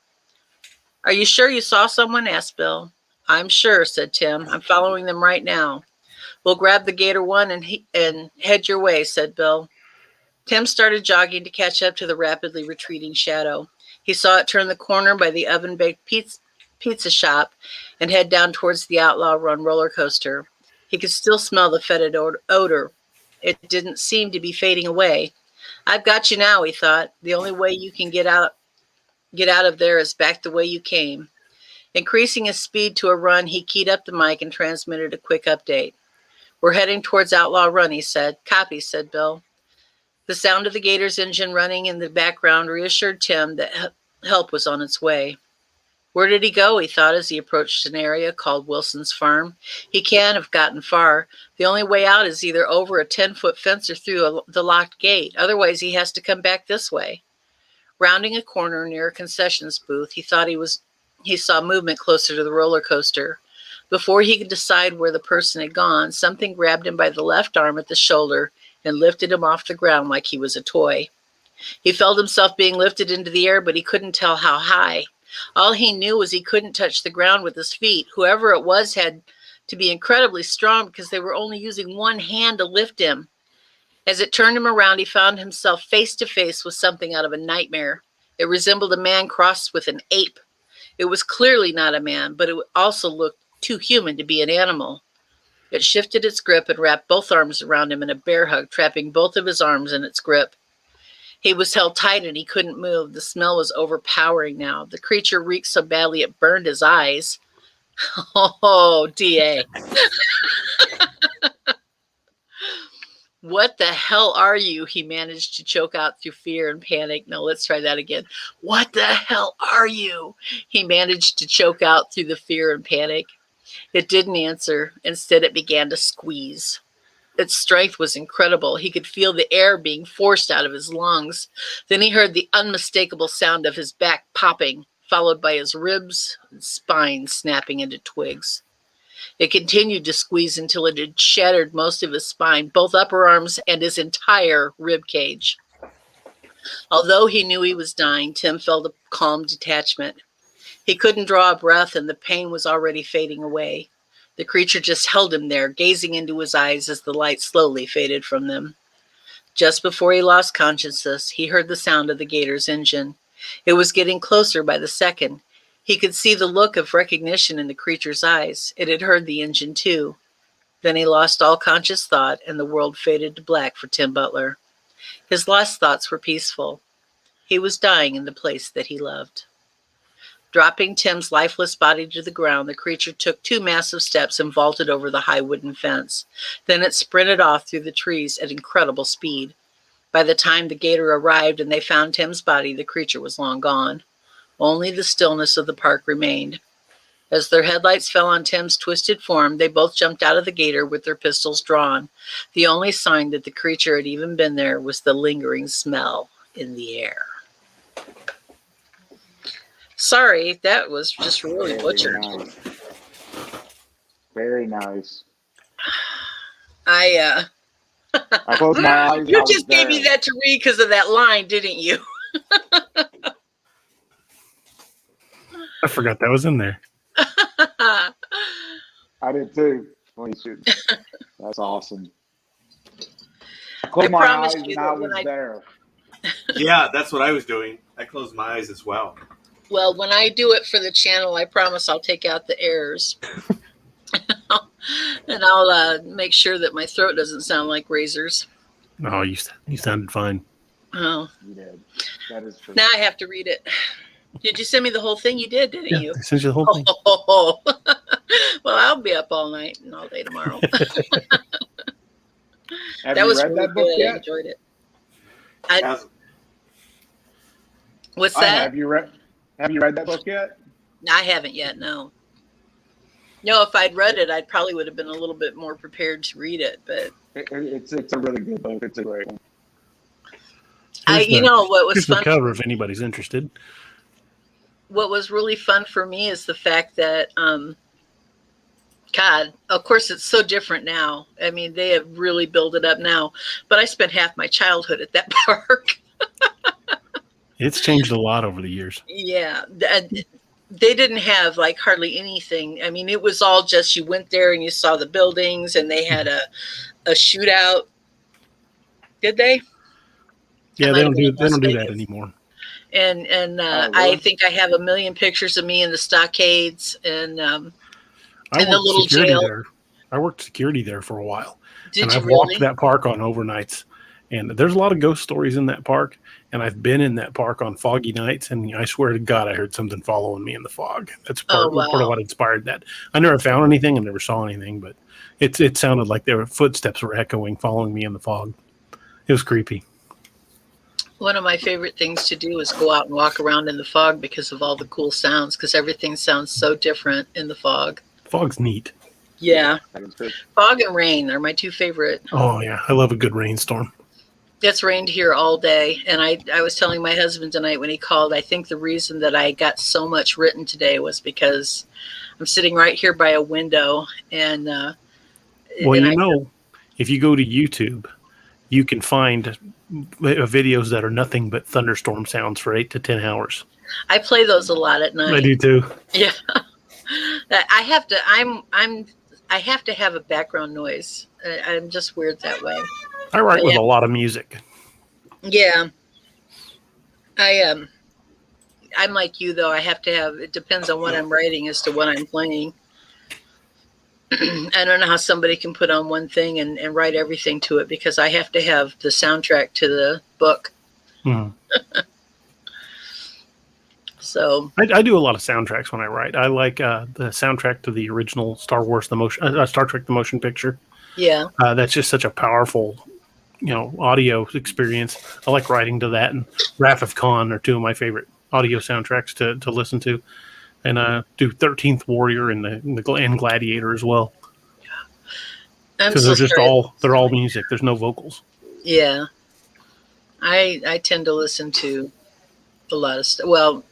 Are you sure you saw someone? Asked Bill. I'm sure, said Tim. I'm following them right now. We'll grab the Gator 1 and head your way, said Bill. Tim started jogging to catch up to the rapidly retreating shadow. He saw it turn the corner by the oven-baked pizza shop and head down towards the Outlaw Run roller coaster. He could still smell the fetid odor. It didn't seem to be fading away. I've got you now, he thought. The only way you can get out of there is back the way you came. Increasing his speed to a run, he keyed up the mic and transmitted a quick update. We're heading towards Outlaw Run, he said. Copy, said Bill. The sound of the Gator's engine running in the background reassured Tim that help was on its way. Where did he go, he thought as he approached an area called Wilson's Farm. He can't have gotten far. The only way out is either over a 10-foot fence or through the locked gate. Otherwise, he has to come back this way. Rounding a corner near a concessions booth, he thought he saw movement closer to the roller coaster. Before he could decide where the person had gone, something grabbed him by the left arm at the shoulder and lifted him off the ground like he was a toy. He felt himself being lifted into the air, but he couldn't tell how high. All he knew was he couldn't touch the ground with his feet. Whoever it was had to be incredibly strong because they were only using one hand to lift him. As it turned him around, he found himself face to face with something out of a nightmare. It resembled a man crossed with an ape. It was clearly not a man, but it also looked too human to be an animal. It shifted its grip and wrapped both arms around him in a bear hug, trapping both of his arms in its grip. He was held tight and he couldn't move. The smell was overpowering now. The creature reeked so badly it burned his eyes. Oh, DA. What the hell are you? He managed to choke out through fear and panic. No, let's try that again. What the hell are you? He managed to choke out through the fear and panic. It didn't answer. Instead, it began to squeeze. Its strength was incredible. He could feel the air being forced out of his lungs. Then he heard the unmistakable sound of his back popping, followed by his ribs and spine snapping into twigs. It continued to squeeze until it had shattered most of his spine, both upper arms and his entire rib cage. Although he knew he was dying, Tim felt a calm detachment. He couldn't draw a breath and the pain was already fading away. The creature just held him there, gazing into his eyes as the light slowly faded from them. Just before he lost consciousness, he heard the sound of the gator's engine. It was getting closer by the second. He could see the look of recognition in the creature's eyes. It had heard the engine too. Then he lost all conscious thought and the world faded to black for Tim Butler. His last thoughts were peaceful. He was dying in the place that he loved. Dropping Tim's lifeless body to the ground, the creature took 2 massive steps and vaulted over the high wooden fence. Then it sprinted off through the trees at incredible speed. By the time the gator arrived and they found Tim's body, the creature was long gone. Only the stillness of the park remained. As their headlights fell on Tim's twisted form, they both jumped out of the gator with their pistols drawn. The only sign that the creature had even been there was the lingering smell in the air. Sorry, that was just really butchered. Nice. Very nice. I closed my eyes. You just gave me that to read because of that line, didn't you? I forgot that was in there. I did too. That's awesome. I closed my eyes and I was there. Yeah, that's what I was doing. I closed my eyes as well. Well, when I do it for the channel, I promise I'll take out the errors. And I'll make sure that my throat doesn't sound like razors. Oh, you sounded fine. Oh. You did. That is true. Now I have to read it. Did you send me the whole thing? You did, didn't you? I sent you the whole thing. Oh. Well, I'll be up all night and all day tomorrow. Have you read that book yet? I enjoyed it. What's that? Have you read that book yet? I haven't yet, no. No, if I'd read it, I probably would have been a little bit more prepared to read it. But it's a really good book. It's a great one. What was here's fun? The cover, if anybody's interested. What was really fun for me is the fact that, God, of course, it's so different now. I mean, they have really built it up now. But I spent half my childhood at that park. It's changed a lot over the years. Yeah. They didn't have like hardly anything. I mean, it was all just you went there and you saw the buildings and they had a shootout. Did they? Yeah, they don't do that anymore. And really? I think I have a million pictures of me in the stockades and in the little jail. There. I worked security there for a while. I've really? walked that park on overnights. And there's a lot of ghost stories in that park. And I've been in that park on foggy nights. And I swear to God, I heard something following me in the fog. That's part of what inspired that. I never found anything and never saw anything, but it sounded like their footsteps were echoing, following me in the fog. It was creepy. One of my favorite things to do is go out and walk around in the fog because of all the cool sounds, because everything sounds so different in the fog. Fog's neat. Yeah. Fog and rain are my two favorite. Oh, yeah. I love a good rainstorm. It's rained here all day. And I was telling my husband tonight when he called, I think the reason that I got so much written today was because I'm sitting right here by a window. And if you go to YouTube, you can find videos that are nothing but thunderstorm sounds for 8 to 10 hours. I play those a lot at night. I do too. Yeah. I have to have a background noise. I'm just weird that way. I write with a lot of music. Yeah. I'm like you though. I have to have, it depends on what I'm writing as to what I'm playing. I don't know how somebody can put on one thing and write everything to it, because I have to have the soundtrack to the book. Hmm. So I do a lot of soundtracks when I write. I like the soundtrack to the original Star Trek: The Motion Picture. Yeah, that's just such a powerful, audio experience. I like writing to that, and Wrath of Khan are two of my favorite audio soundtracks to listen to. And do 13th Warrior and Gladiator as well. Because they're all music. There's no vocals. Yeah, I tend to listen to a lot of stuff. Well,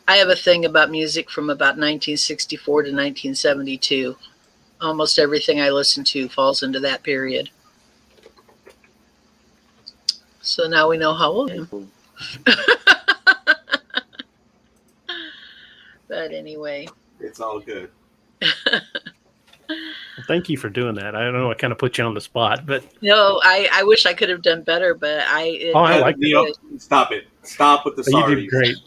I have a thing about music from about 1964 to 1972. Almost everything I listen to falls into that period. So now we know how old I am. But anyway. It's all good. Well, thank you for doing that. I don't know, I kind of put you on the spot, but no, I wish I could have done better, but I like stop it. Stop with the sorry. You did great.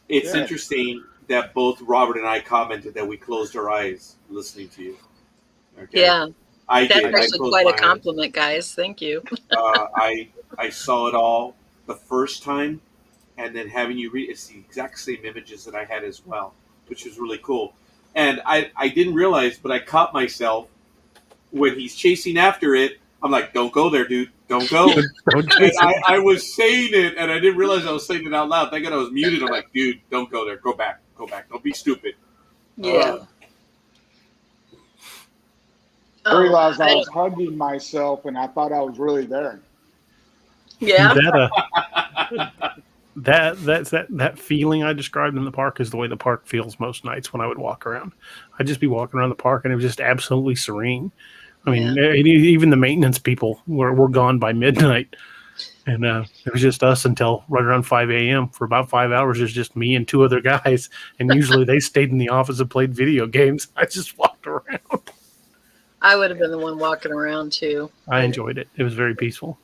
It's interesting that both Robert and I commented that we closed our eyes listening to you. Okay? Yeah. That's did. actually quite a compliment, guys. Thank you. I saw it all the first time, and then having you read, it's the exact same images that I had as well, which was really cool. And I didn't realize, but I caught myself when he's chasing after it. I'm like, don't go there, dude. Don't go. And I was saying it, and I didn't realize I was saying it out loud. Thank God I was muted. I'm like, dude, don't go there. Go back. Go back. Don't be stupid. Yeah. I realized I was hugging myself, and I thought I was really there. Yeah. That feeling I described in the park is the way the park feels most nights when I would walk around. I'd just be walking around the park, and it was just absolutely serene. I mean, even the maintenance people were gone by midnight, and it was just us until right around 5 a.m. For about 5 hours, it was just me and two other guys, and usually they stayed in the office and played video games. I just walked around. I would have been the one walking around too. I enjoyed it. It was very peaceful.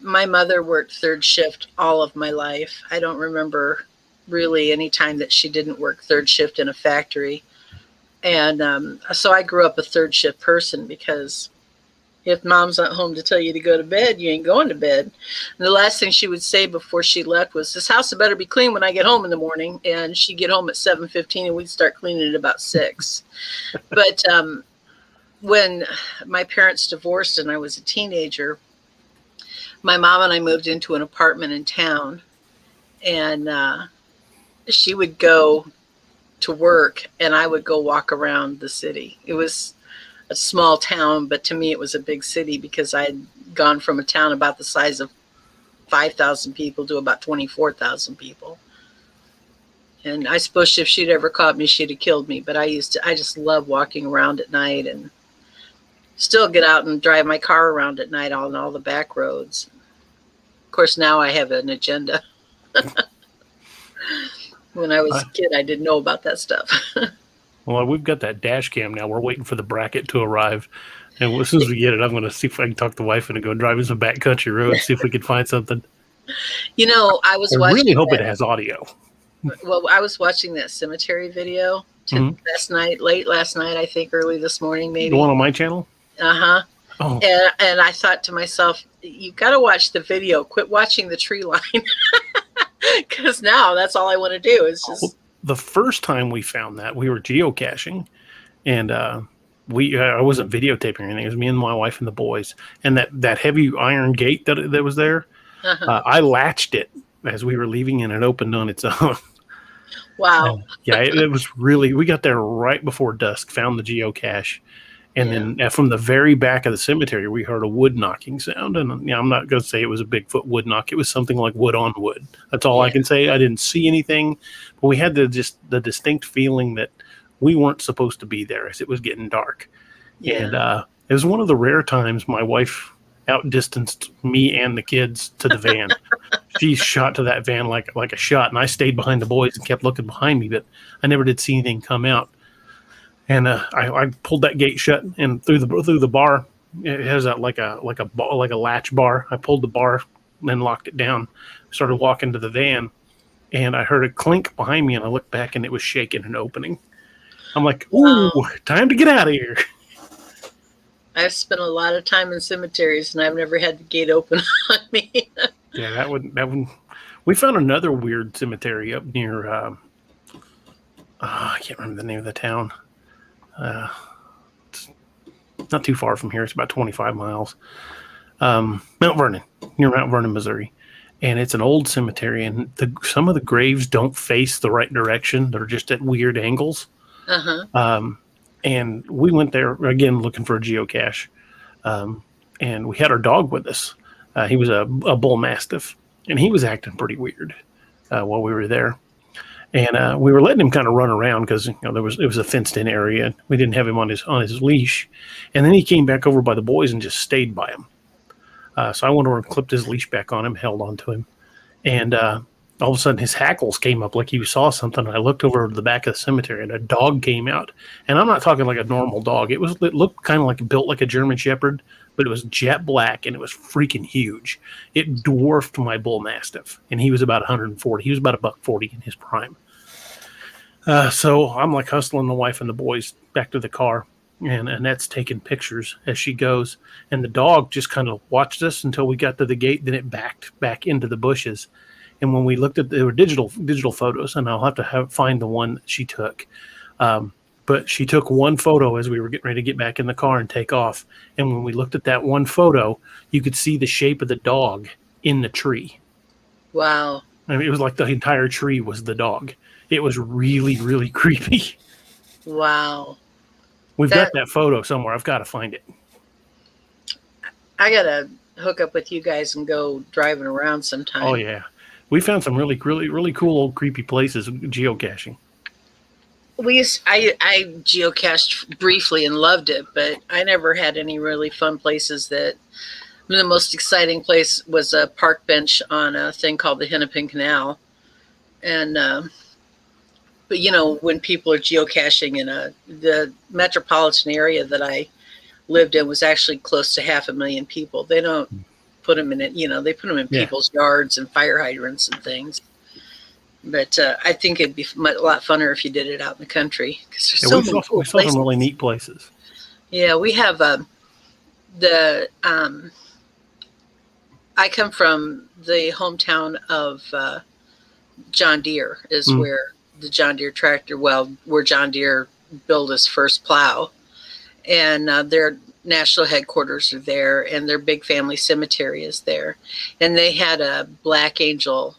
My mother worked third shift all of my life. I don't remember really any time that she didn't work third shift in a factory. And so I grew up a third shift person, because if mom's not home to tell you to go to bed, you ain't going to bed. And the last thing she would say before she left was, this house had better be clean when I get home in the morning. And she'd get home at 7:15 and we'd start cleaning at about 6. But when my parents divorced and I was a teenager, my mom and I moved into an apartment in town, and she would go to work and I would go walk around the city. It was a small town, but to me it was a big city, because I had gone from a town about the size of 5,000 people to about 24,000 people. And I suppose if she'd ever caught me, she'd have killed me. But I just love walking around at night, and still get out and drive my car around at night on all the back roads. Of course, now I have an agenda. When I was a kid, I didn't know about that stuff. Well, we've got that dash cam now. We're waiting for the bracket to arrive. And as soon as we get it, I'm going to see if I can talk the wife into go driving some backcountry roads, see if we can find something. I was watching. I really hope it has audio. Well, I was watching that cemetery video late last night, I think early this morning, maybe. The one on my channel? Uh-huh. Oh. And I thought to myself, you got to watch the video. Quit watching the tree line. Because now that's all I want to do is just. Well, the first time we found that, we were geocaching, and I wasn't videotaping or anything. It was me and my wife and the boys. And that heavy iron gate that was there, I latched it as we were leaving, and it opened on its own. Wow. Yeah, it was really. We got there right before dusk, found the geocache, and then from the very back of the cemetery, we heard a wood knocking sound. And I'm not going to say it was a Bigfoot wood knock. It was something like wood on wood. That's all I can say. I didn't see anything, but we had the distinct feeling that we weren't supposed to be there as it was getting dark. Yeah. And it was one of the rare times my wife outdistanced me and the kids to the van. She shot to that van like a shot, and I stayed behind the boys and kept looking behind me, but I never did see anything come out. And I pulled that gate shut, and through the bar, it has like a latch bar. I pulled the bar, and then locked it down. Started walking to the van, and I heard a clink behind me, and I looked back, and it was shaking and opening. I'm like, "Ooh, time to get out of here." I've spent a lot of time in cemeteries, and I've never had the gate open on me. Yeah, that would. We found another weird cemetery up near. I can't remember the name of the town. It's not too far from here. It's about 25 miles. Mount Vernon, near Mount Vernon, Missouri. And it's an old cemetery, and some of the graves don't face the right direction. They're just at weird angles. And we went there, again, looking for a geocache. And we had our dog with us. He was a bull mastiff, and he was acting pretty weird while we were there. And we were letting him kind of run around because it was a fenced-in area, and we didn't have him on his leash. And then he came back over by the boys and just stayed by him. So I went over and clipped his leash back on him, held on to him, and all of a sudden his hackles came up like he saw something. And I looked over to the back of the cemetery, and a dog came out. And I'm not talking like a normal dog. It looked kind of like built like a German Shepherd, but it was jet black, and it was freaking huge. It dwarfed my bull mastiff, and he was about 140. He was about $140 in his prime. So I'm like hustling the wife and the boys back to the car, and Annette's taking pictures as she goes. And the dog just kind of watched us until we got to the gate. Then it backed back into the bushes. And when we looked at, they were digital photos, and I'll have to find the one that she took. But she took one photo as we were getting ready to get back in the car and take off. And when we looked at that one photo, you could see the shape of the dog in the tree. Wow. I mean, it was like the entire tree was the dog. It was really, really creepy. Wow. We've got that photo somewhere. I've got to find it. I got to hook up with you guys and go driving around sometime. Oh, yeah. We found some really, really, really cool old creepy places geocaching. I geocached briefly and loved it, but I never had any really fun places. The most exciting place was a park bench on a thing called the Hennepin Canal. And, but when people are geocaching in the metropolitan area that I lived in was actually close to 500,000 people. They don't put them in it, they put them in people's yards and fire hydrants and things. But I think it'd be a lot funner if you did it out in the country, because there's so many cool places. We saw some really neat places. Yeah, we have I come from the hometown of John Deere, is where the John Deere tractor, where John Deere built his first plow, and their national headquarters are there, and their big family cemetery is there, and they had a black angel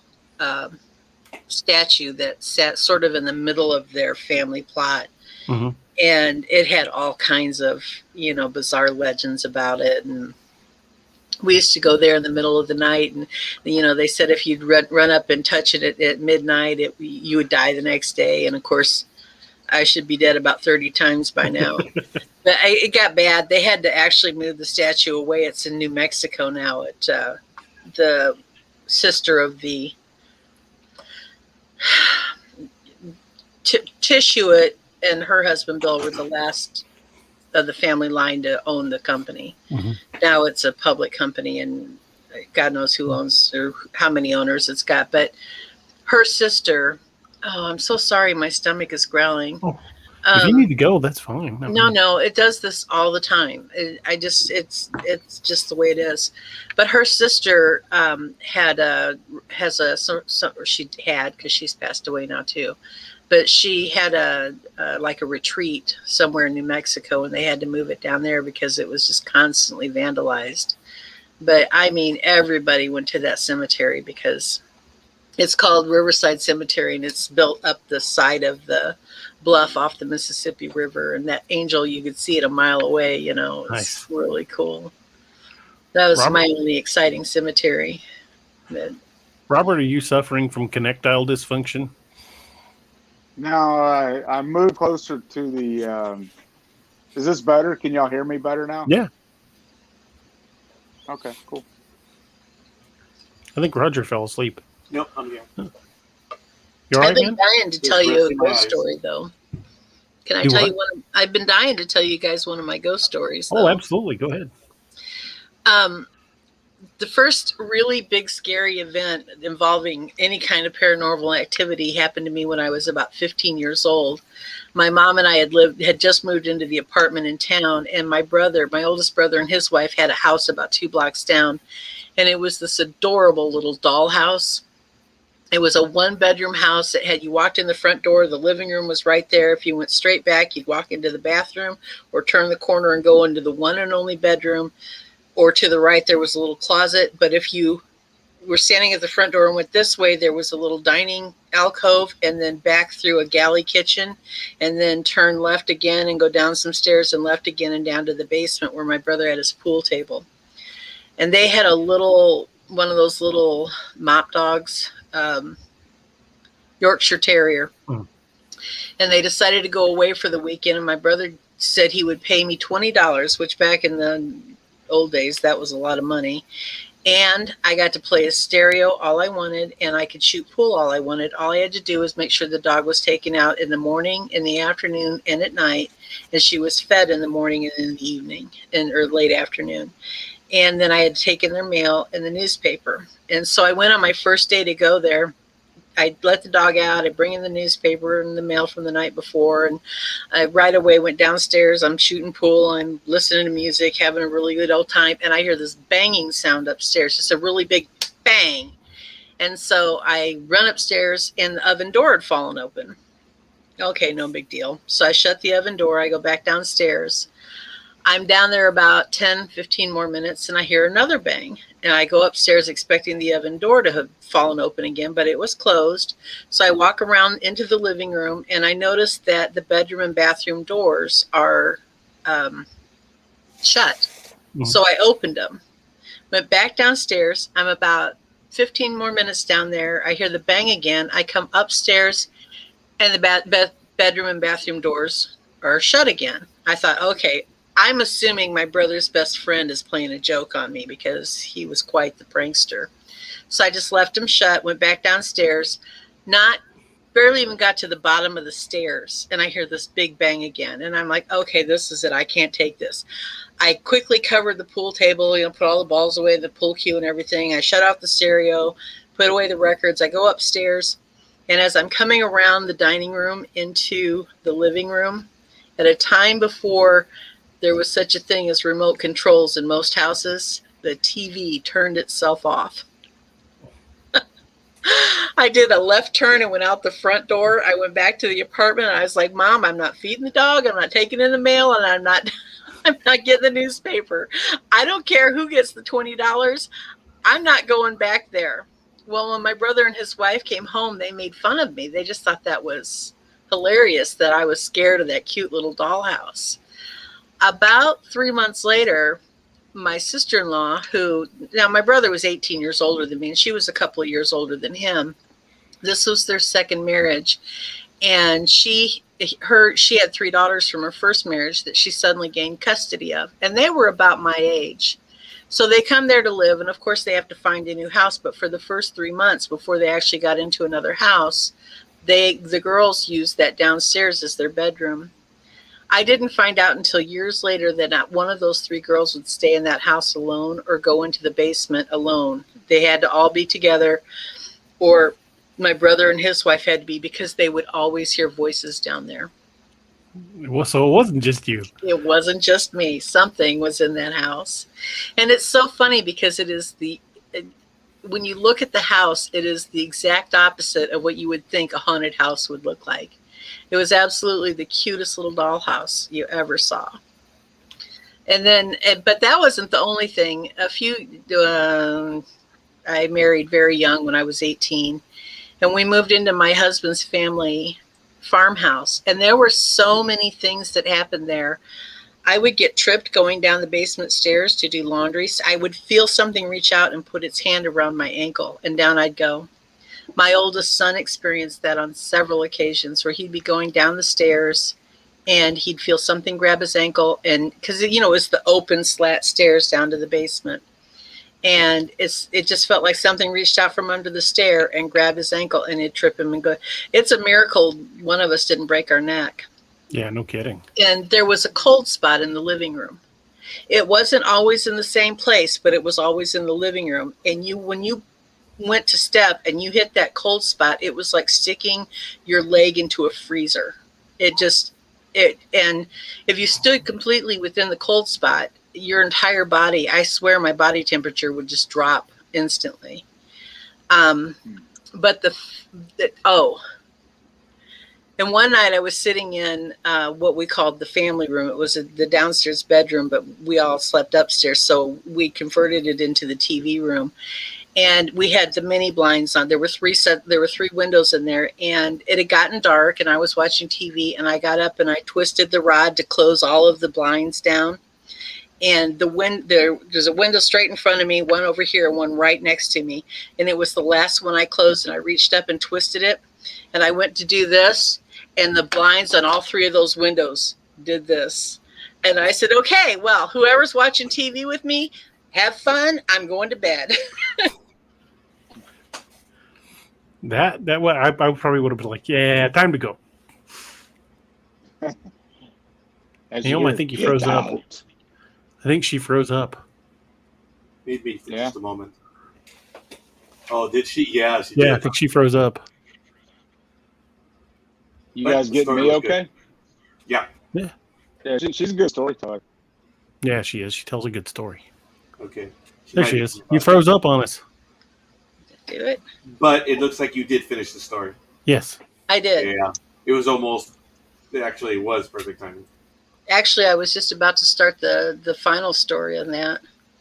statue that sat sort of in the middle of their family plot. And it had all kinds of bizarre legends about it, and we used to go there in the middle of the night, and they said if you'd run up and touch it at midnight, you would die the next day. And of course I should be dead about 30 times by now. But it got bad. They had to actually move the statue away. It's in New Mexico now. At the sister of the Tishuit and her husband Bill were the last of the family line to own the company. Now it's a public company, and God knows who owns or how many owners it's got. But her sister, I'm so sorry, my stomach is growling. If you need to go, that's fine. No, it does this all the time. It's just the way it is. But her sister she had, because she's passed away now too, but she had a retreat somewhere in New Mexico, and they had to move it down there because it was just constantly vandalized. But I mean, everybody went to that cemetery because it's called Riverside Cemetery, and it's built up the side of the bluff off the Mississippi River. And that angel, you could see it a mile away. You know, it's Nice. really cool. That was Robert? my only exciting cemetery. But Robert, are you suffering from connectile dysfunction? Now I moved closer to the. Is this better? Can y'all hear me better now? Yeah. Okay, cool. I think Roger fell asleep. Nope, I'm here. You all right, I've been man? dying to tell you a ghost story, though. Can I Do tell what? you one? I've been dying to tell you guys one of my ghost stories. Oh, Though. absolutely. Go ahead. The first really big scary event involving any kind of paranormal activity happened to me when I was about 15 years old. My mom and I had just moved into the apartment in town, and my oldest brother and his wife had a house about 2 blocks down, and it was this adorable little doll house. It was a 1-bedroom house that had, you walked in the front door, the living room was right there. If you went straight back, you'd walk into the bathroom or turn the corner and go into the one and only bedroom. Or to the right, there was a little closet. But if you were standing at the front door and went this way, there was a little dining alcove, and then back through a galley kitchen, and then turn left again and go down some stairs and left again and down to the basement where my brother had his pool table. And they had one of those little mop dogs, Yorkshire Terrier. And they decided to go away for the weekend, and my brother said he would pay me $20, which back in the old days, that was a lot of money. And I got to play a stereo all I wanted, and I could shoot pool all I wanted. All I had to do was make sure the dog was taken out in the morning, in the afternoon, and at night, and she was fed in the morning and in the evening or late afternoon. And then I had taken their mail in the newspaper. And so I went on my first day to go there. I let the dog out. I bring in the newspaper and the mail from the night before. And I right away went downstairs. I'm shooting pool. I'm listening to music, having a really good old time. And I hear this banging sound upstairs, just a really big bang. And so I run upstairs, and the oven door had fallen open. Okay, no big deal. So I shut the oven door. I go back downstairs. I'm down there about 10, 15 more minutes, and I hear another bang. And I go upstairs expecting the oven door to have fallen open again, but it was closed. So I walk around into the living room, and I notice that the bedroom and bathroom doors are shut. Mm-hmm. So I opened them, went back downstairs. I'm about 15 more minutes down there. I hear the bang again. I come upstairs, and the bedroom and bathroom doors are shut again. I thought, okay, I'm assuming my brother's best friend is playing a joke on me because he was quite the prankster. So I just left him shut, went back downstairs, barely even got to the bottom of the stairs, and I hear this big bang again. And I'm like, okay, this is it. I can't take this. I quickly covered the pool table, put all the balls away, the pool cue and everything. I shut off the stereo, put away the records. I go upstairs, and as I'm coming around the dining room into the living room, at a time before there was such a thing as remote controls in most houses, the TV turned itself off. I did a left turn and went out the front door. I went back to the apartment, and I was like, Mom, I'm not feeding the dog. I'm not taking in the mail, and I'm not getting the newspaper. I don't care who gets the $20. I'm not going back there. Well, when my brother and his wife came home, they made fun of me. They just thought that was hilarious that I was scared of that cute little dollhouse. About 3 months later, my sister-in-law, now my brother was 18 years older than me, and she was a couple of years older than him. This was their second marriage, and she had 3 daughters from her first marriage that she suddenly gained custody of, and they were about my age. So they come there to live, and of course they have to find a new house, but for the first 3 months before they actually got into another house, the girls used that downstairs as their bedroom. I didn't find out until years later that not one of those 3 girls would stay in that house alone or go into the basement alone. They had to all be together, or my brother and his wife had to be, because they would always hear voices down there. So it wasn't just you. It wasn't just me. Something was in that house. And it's so funny because when you look at the house, it is the exact opposite of what you would think a haunted house would look like. It was absolutely the cutest little dollhouse you ever saw. And then, but that wasn't the only thing. I married very young when I was 18, and we moved into my husband's family farmhouse. And there were so many things that happened there. I would get tripped going down the basement stairs to do laundry. I would feel something reach out and put its hand around my ankle, and down I'd go. My oldest son experienced that on several occasions, where he'd be going down the stairs and he'd feel something grab his ankle, and because it's the open slat stairs down to the basement, and it just felt like something reached out from under the stair and grabbed his ankle, and it'd trip him and go. It's a miracle one of us didn't break our neck. Yeah, no kidding. And there was a cold spot in the living room. It wasn't always in the same place, but it was always in the living room. And when you went to step and you hit that cold spot, it was like sticking your leg into a freezer. And if you stood completely within the cold spot, your entire body, I swear my body temperature would just drop instantly. And one night I was sitting in what we called the family room. It was the downstairs bedroom, but we all slept upstairs. So we converted it into the TV room. And we had the mini blinds on. There were three windows in there, and it had gotten dark, and I was watching TV, and I got up and I twisted the rod to close all of the blinds down. And there's a window straight in front of me, one over here, one right next to me. And it was the last one I closed, and I reached up and twisted it. And I went to do this, and the blinds on all three of those windows did this. And I said, okay, well, whoever's watching TV with me, have fun. I'm going to bed. I probably would have been like, yeah, time to go. I think he froze up. I think she froze up. Made me for just a moment. Oh, did she? Yeah, she did. Yeah, I think she froze up. You guys getting me okay? Yeah. Yeah. Yeah, she's a good storyteller. Yeah, she is. She tells a good story. Okay. There she is. You froze up on us. Do it. But it looks like you did finish the story. Yes. I did. Yeah. It was actually was perfect timing. Actually, I was just about to start the final story on that.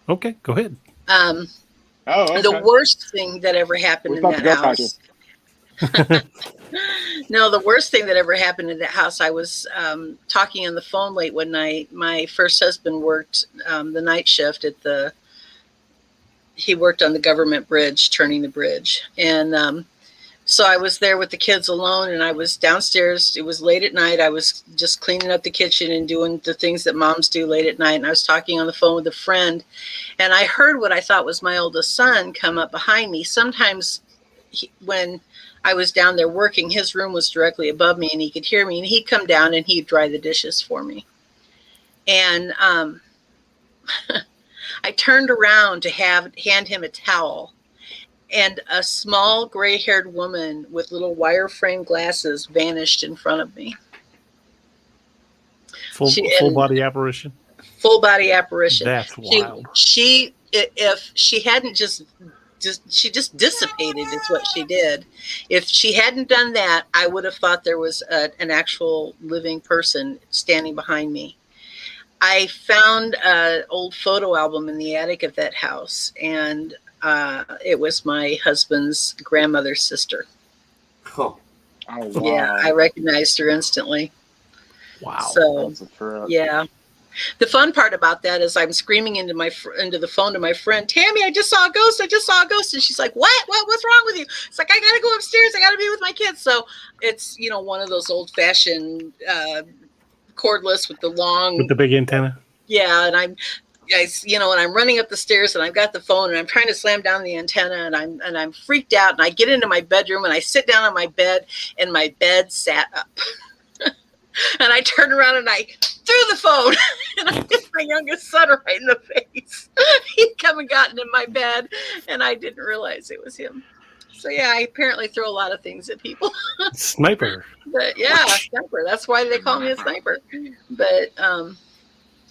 Okay, go ahead. Okay. The worst thing that ever happened in that house. No, the worst thing that ever happened in that house, I was talking on the phone late one night. My first husband worked the night shift he worked on the government bridge, turning the bridge. And so I was there with the kids alone, and I was downstairs. It was late at night. I was just cleaning up the kitchen and doing the things that moms do late at night. And I was talking on the phone with a friend, and I heard what I thought was my oldest son come up behind me. Sometimes when I was down there working, his room was directly above me, and he could hear me, and he'd come down and he'd dry the dishes for me. And I turned around to hand him a towel, and a small gray-haired woman with little wire-frame glasses vanished in front of me. Full body apparition? Full body apparition. That's wild. If she hadn't she just dissipated is what she did. If she hadn't done that, I would have thought there was an actual living person standing behind me. I found an old photo album in the attic of that house, and it was my husband's grandmother's sister. Oh, wow. Yeah, I recognized her instantly. Wow. So, yeah. The fun part about that is I'm screaming into the phone to my friend, Tammy, I just saw a ghost. And she's like, what? What's wrong with you? It's like, I got to go upstairs. I got to be with my kids. So it's, one of those old fashioned cordless with the big antenna. Yeah. And I'm running up the stairs, and I've got the phone, and I'm trying to slam down the antenna, and I'm freaked out, and I get into my bedroom, and I sit down on my bed, and my bed sat up. And I turned around and I threw the phone, and I hit my youngest son right in the face. He'd come and gotten in my bed, and I didn't realize it was him. So yeah, I apparently throw a lot of things at people. Sniper. But yeah, sniper. That's why they call me a sniper. But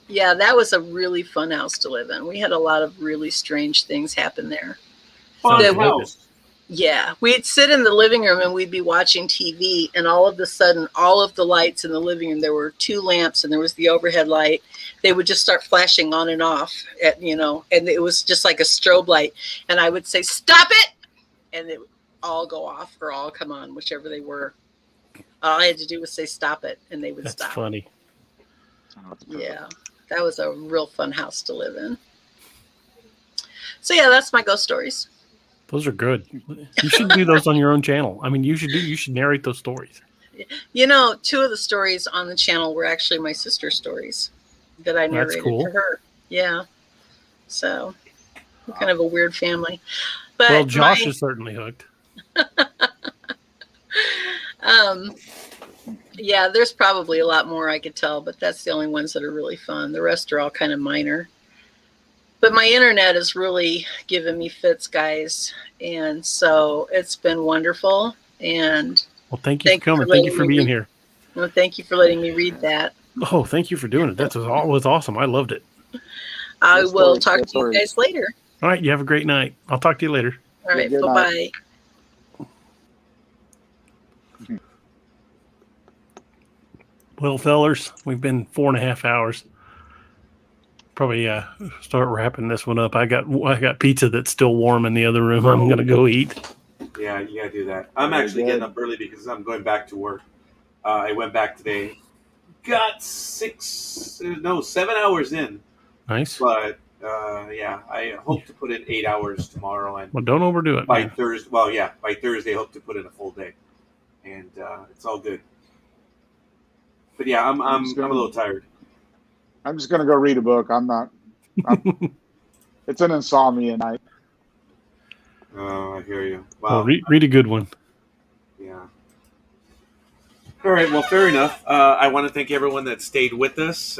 yeah, that was a really fun house to live in. We had a lot of really strange things happen there. Fun house. Yeah, we'd sit in the living room and we'd be watching TV, and all of a sudden, all of the lights in the living room, there were 2 lamps and there was the overhead light. They would just start flashing on and off, and it was just like a strobe light. And I would say, "Stop it!" And it would all go off or all come on, whichever they were. All I had to do was say, "Stop it," and they would That's stop. funny. Yeah, that was a real fun house to live in. So yeah, that's my ghost stories. Those are good. You should do those on your own channel. I mean, you should narrate those stories. 2 of the stories on the channel were actually my sister's stories that I narrated cool. to her. Yeah. So we're kind of a weird family. But well, Josh is certainly hooked. Yeah, there's probably a lot more I could tell, but that's the only ones that are really fun. The rest are all kind of minor. But my internet has really given me fits, guys. And so it's been wonderful. And well, thank you for coming. Thank you for being here. Well, thank you for letting me read that. Oh, thank you for doing it. That was awesome. I loved it. I will talk to you guys later. All right. You have a great night. I'll talk to you later. All right. Bye-bye. Well, fellers, we've been 4.5 hours. Probably start wrapping this one up. I got pizza that's still warm in the other room. I'm gonna go eat. Yeah, you gotta do that. I'm actually getting up early because I'm going back to work. I went back today. Got 7 hours in. Nice. But yeah, I hope to put in 8 hours tomorrow, and well, don't overdo it. By Thursday, by Thursday, I hope to put in a full day, and it's all good. But yeah, I'm a little tired. I'm just gonna go read a book. It's an insomnia night. Oh, I hear you. Wow. Well, read a good one. Yeah. All right. Well, fair enough. I want to thank everyone that stayed with us.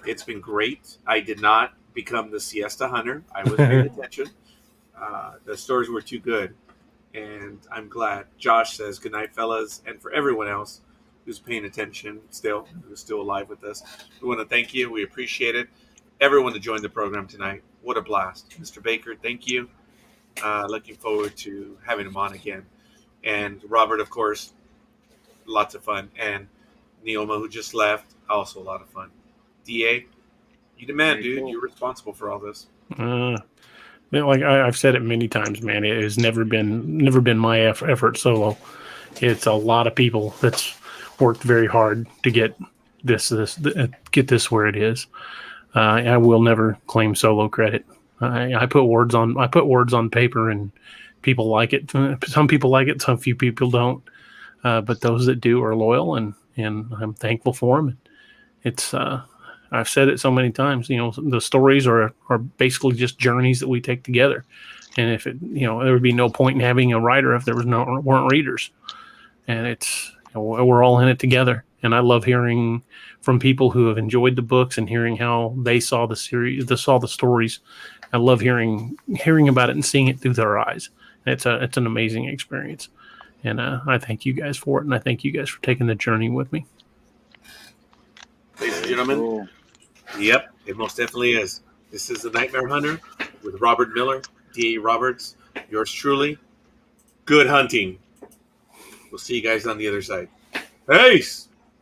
It's been great. I did not become the siesta hunter. I was paying attention. The stories were too good, and I'm glad. Josh says good night, fellas, and for everyone else who's paying attention who's still alive with us, we want to thank you. We appreciate it. Everyone that joined the program tonight, what a blast. Mr. Baker, thank you. Looking forward to having him on again. And Robert, of course, lots of fun. And Neoma, who just left, also a lot of fun. DA, you the man, dude. Cool. You're responsible for all this. Like I've said it many times, man. It has never been my effort solo. It's a lot of people that's worked very hard to get this where it is. I will never claim solo credit. I put words on paper, and people like it. Some people like it, some few people don't. But those that do are loyal, and I'm thankful for them. It's I've said it so many times. The stories are basically just journeys that we take together. And if it, there would be no point in having a writer if there weren't readers. And it's we're all in it together. And I love hearing from people who have enjoyed the books and hearing how they saw the series, saw the stories. I love hearing about it and seeing it through their eyes. It's an amazing experience. And I thank you guys for it, and I thank you guys for taking the journey with me. Ladies and gentlemen, Yep, it most definitely is. This is The Nightmare Hunter with Robert Miller, D.A. Roberts, yours truly. Good hunting. We'll see you guys on the other side. Peace!